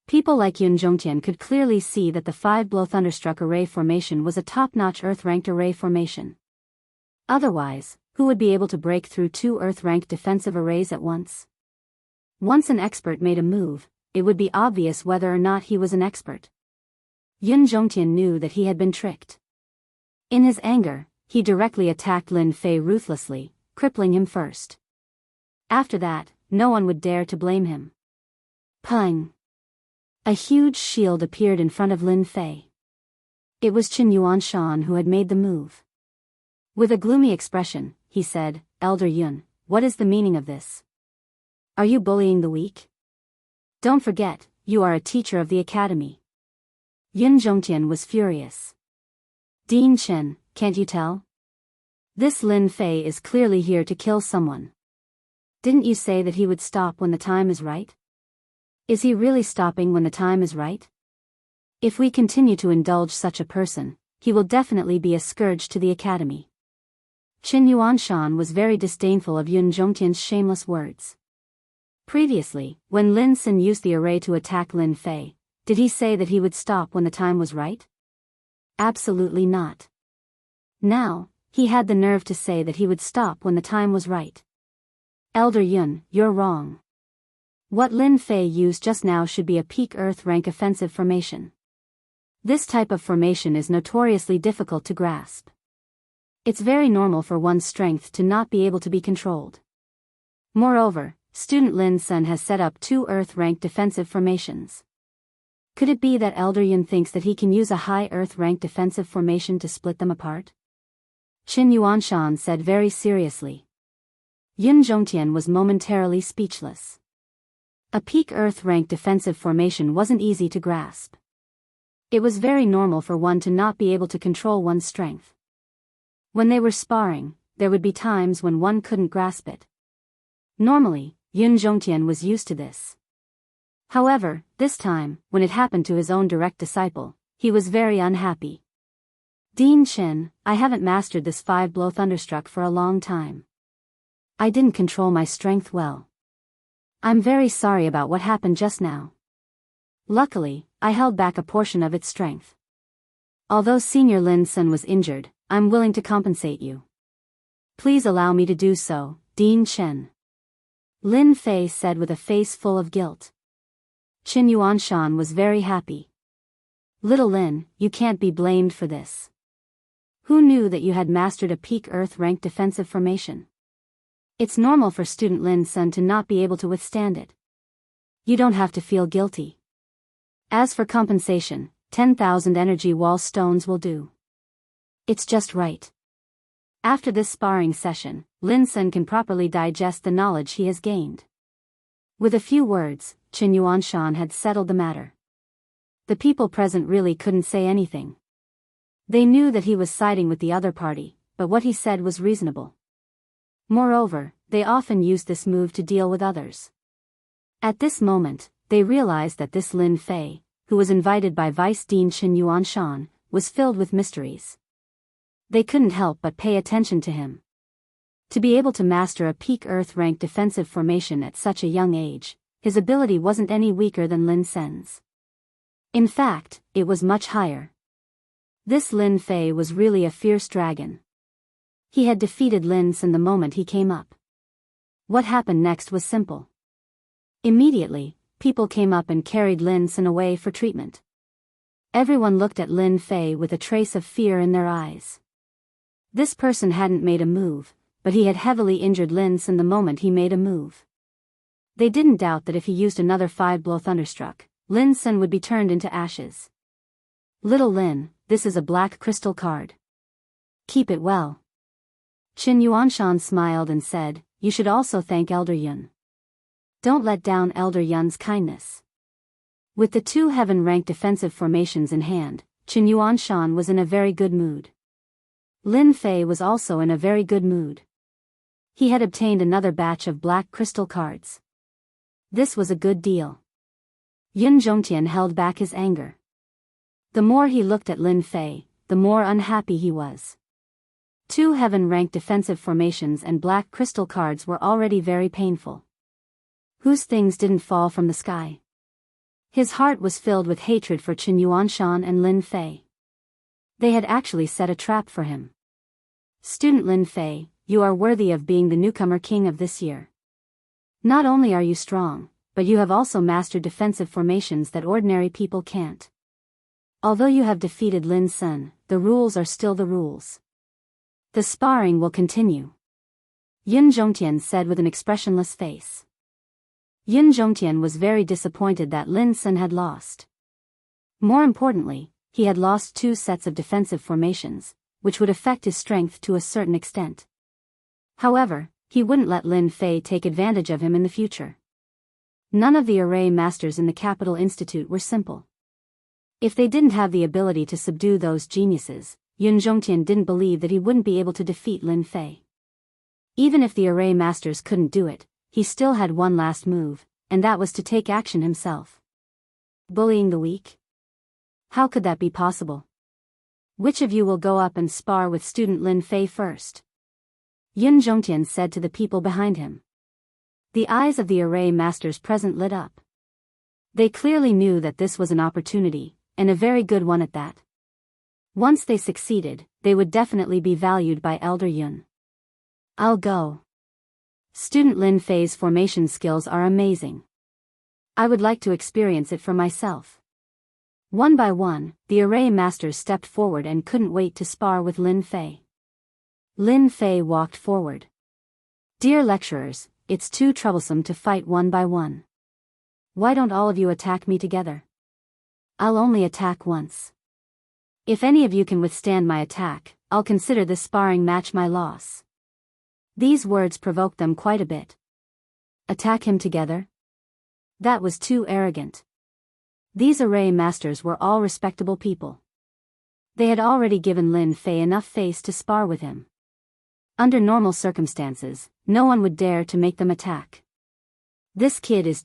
People like Yun Zhongtian could clearly see that the five-blow thunderstruck array formation was a top-notch Earth-ranked array formation. Otherwise, who would be able to break through two Earth-ranked defensive arrays at once? Once an expert made a move, it would be obvious whether or not he was an expert. Yun Zhongtian knew that he had been tricked. In his anger, he directly attacked Lin Fei ruthlessly, crippling him first. After that, no one would dare to blame him. Pang! A huge shield appeared in front of Lin Fei. It was Qin Yuanshan who had made the move. With a gloomy expression, he said, "Elder Yun, what is the meaning of this? Are you bullying the weak? Don't forget, you are a teacher of the academy." Yun Zhongtian was furious. "Dean Chen, can't you tell? This Lin Fei is clearly here to kill someone. Didn't you say that he would stop when the time is right? Is he really stopping when the time is right? If we continue to indulge such a person, he will definitely be a scourge to the academy." Qin Yuanshan was very disdainful of Yun Zhongtian's shameless words. Previously, when Lin Sen used the array to attack Lin Fei, did he say that he would stop when the time was right? Absolutely not. Now, he had the nerve to say that he would stop when the time was right. "Elder Yun, you're wrong. What Lin Fei used just now should be a peak Earth rank offensive formation. This type of formation is notoriously difficult to grasp. It's very normal for one's strength to not be able to be controlled. Moreover, student Lin Sen has set up two Earth-ranked defensive formations. Could it be that Elder Yun thinks that he can use a high Earth-ranked defensive formation to split them apart?" Qin Yuanshan said very seriously. Yun Zhongtian was momentarily speechless. A peak Earth-ranked defensive formation wasn't easy to grasp. It was very normal for one to not be able to control one's strength. When they were sparring, there would be times when one couldn't grasp it. Normally, Yun Zhongtian was used to this. However, this time, when it happened to his own direct disciple, he was very unhappy. "Dean Chen, I haven't mastered this five-blow thunderstruck for a long time. I didn't control my strength well. I'm very sorry about what happened just now. Luckily, I held back a portion of its strength. Although Senior Lin Sen was injured, I'm willing to compensate you. Please allow me to do so, Dean Chen." Lin Fei said with a face full of guilt. Qin Yuanshan was very happy. "Little Lin, you can't be blamed for this. Who knew that you had mastered a peak Earth-ranked defensive formation? It's normal for student Lin Sen to not be able to withstand it. You don't have to feel guilty. As for compensation, 10,000 energy wall stones will do. It's just right." After this sparring session, Lin Sen can properly digest the knowledge he has gained. With a few words, Qin Yuanshan had settled the matter. The people present really couldn't say anything. They knew that he was siding with the other party, but what he said was reasonable. Moreover, they often used this move to deal with others. At this moment, they realized that this Lin Fei, who was invited by Vice Dean Qin Yuanshan, was filled with mysteries. They couldn't help but pay attention to him. To be able to master a peak Earth-ranked defensive formation at such a young age, his ability wasn't any weaker than Lin Sen's. In fact, it was much higher. This Lin Fei was really a fierce dragon. He had defeated Lin Sen the moment he came up. What happened next was simple. Immediately, people came up and carried Lin Sen away for treatment. Everyone looked at Lin Fei with a trace of fear in their eyes. This person hadn't made a move, but he had heavily injured Lin Sen the moment he made a move. They didn't doubt that if he used another 5-blow thunderstruck, Lin Sen would be turned into ashes. Little Lin, this is a black crystal card. Keep it well. Qin Yuanshan smiled and said, you should also thank Elder Yun. Don't let down Elder Yun's kindness. With the 2 heaven-ranked defensive formations in hand, Qin Yuanshan was in a very good mood. Lin Fei was also in a very good mood. He had obtained another batch of black crystal cards. This was a good deal. Yun Zhongtian held back his anger. The more he looked at Lin Fei, the more unhappy he was. 2 heaven-ranked defensive formations and black crystal cards were already very painful. Whose things didn't fall from the sky? His heart was filled with hatred for Qin Yuanshan and Lin Fei. They had actually set a trap for him. Student Lin Fei, you are worthy of being the newcomer king of this year. Not only are you strong, but you have also mastered defensive formations that ordinary people can't. Although you have defeated Lin Sen, the rules are still the rules. The sparring will continue. Yun Zhongtian said with an expressionless face. Yun Zhongtian was very disappointed that Lin Sen had lost. More importantly, he had lost 2 sets of defensive formations, which would affect his strength to a certain extent. However, he wouldn't let Lin Fei take advantage of him in the future. None of the array masters in the Capital Institute were simple. If they didn't have the ability to subdue those geniuses, Yun Zhongtian didn't believe that he wouldn't be able to defeat Lin Fei. Even if the array masters couldn't do it, he still had one last move, and that was to take action himself. Bullying the weak? How could that be possible? Which of you will go up and spar with student Lin Fei first? Yun Zhongtian said to the people behind him. The eyes of the array masters present lit up. They clearly knew that this was an opportunity, and a very good one at that. Once they succeeded, they would definitely be valued by Elder Yun. I'll go. Student Lin Fei's formation skills are amazing. I would like to experience it for myself. One by one, the array masters stepped forward and couldn't wait to spar with Lin Fei. Lin Fei walked forward. Dear lecturers, it's too troublesome to fight one by one. Why don't all of you attack me together? I'll only attack once. If any of you can withstand my attack, I'll consider this sparring match my loss. These words provoked them quite a bit. Attack him together? That was too arrogant. These array masters were all respectable people. They had already given Lin Fei enough face to spar with him. Under normal circumstances, no one would dare to make them attack. This kid is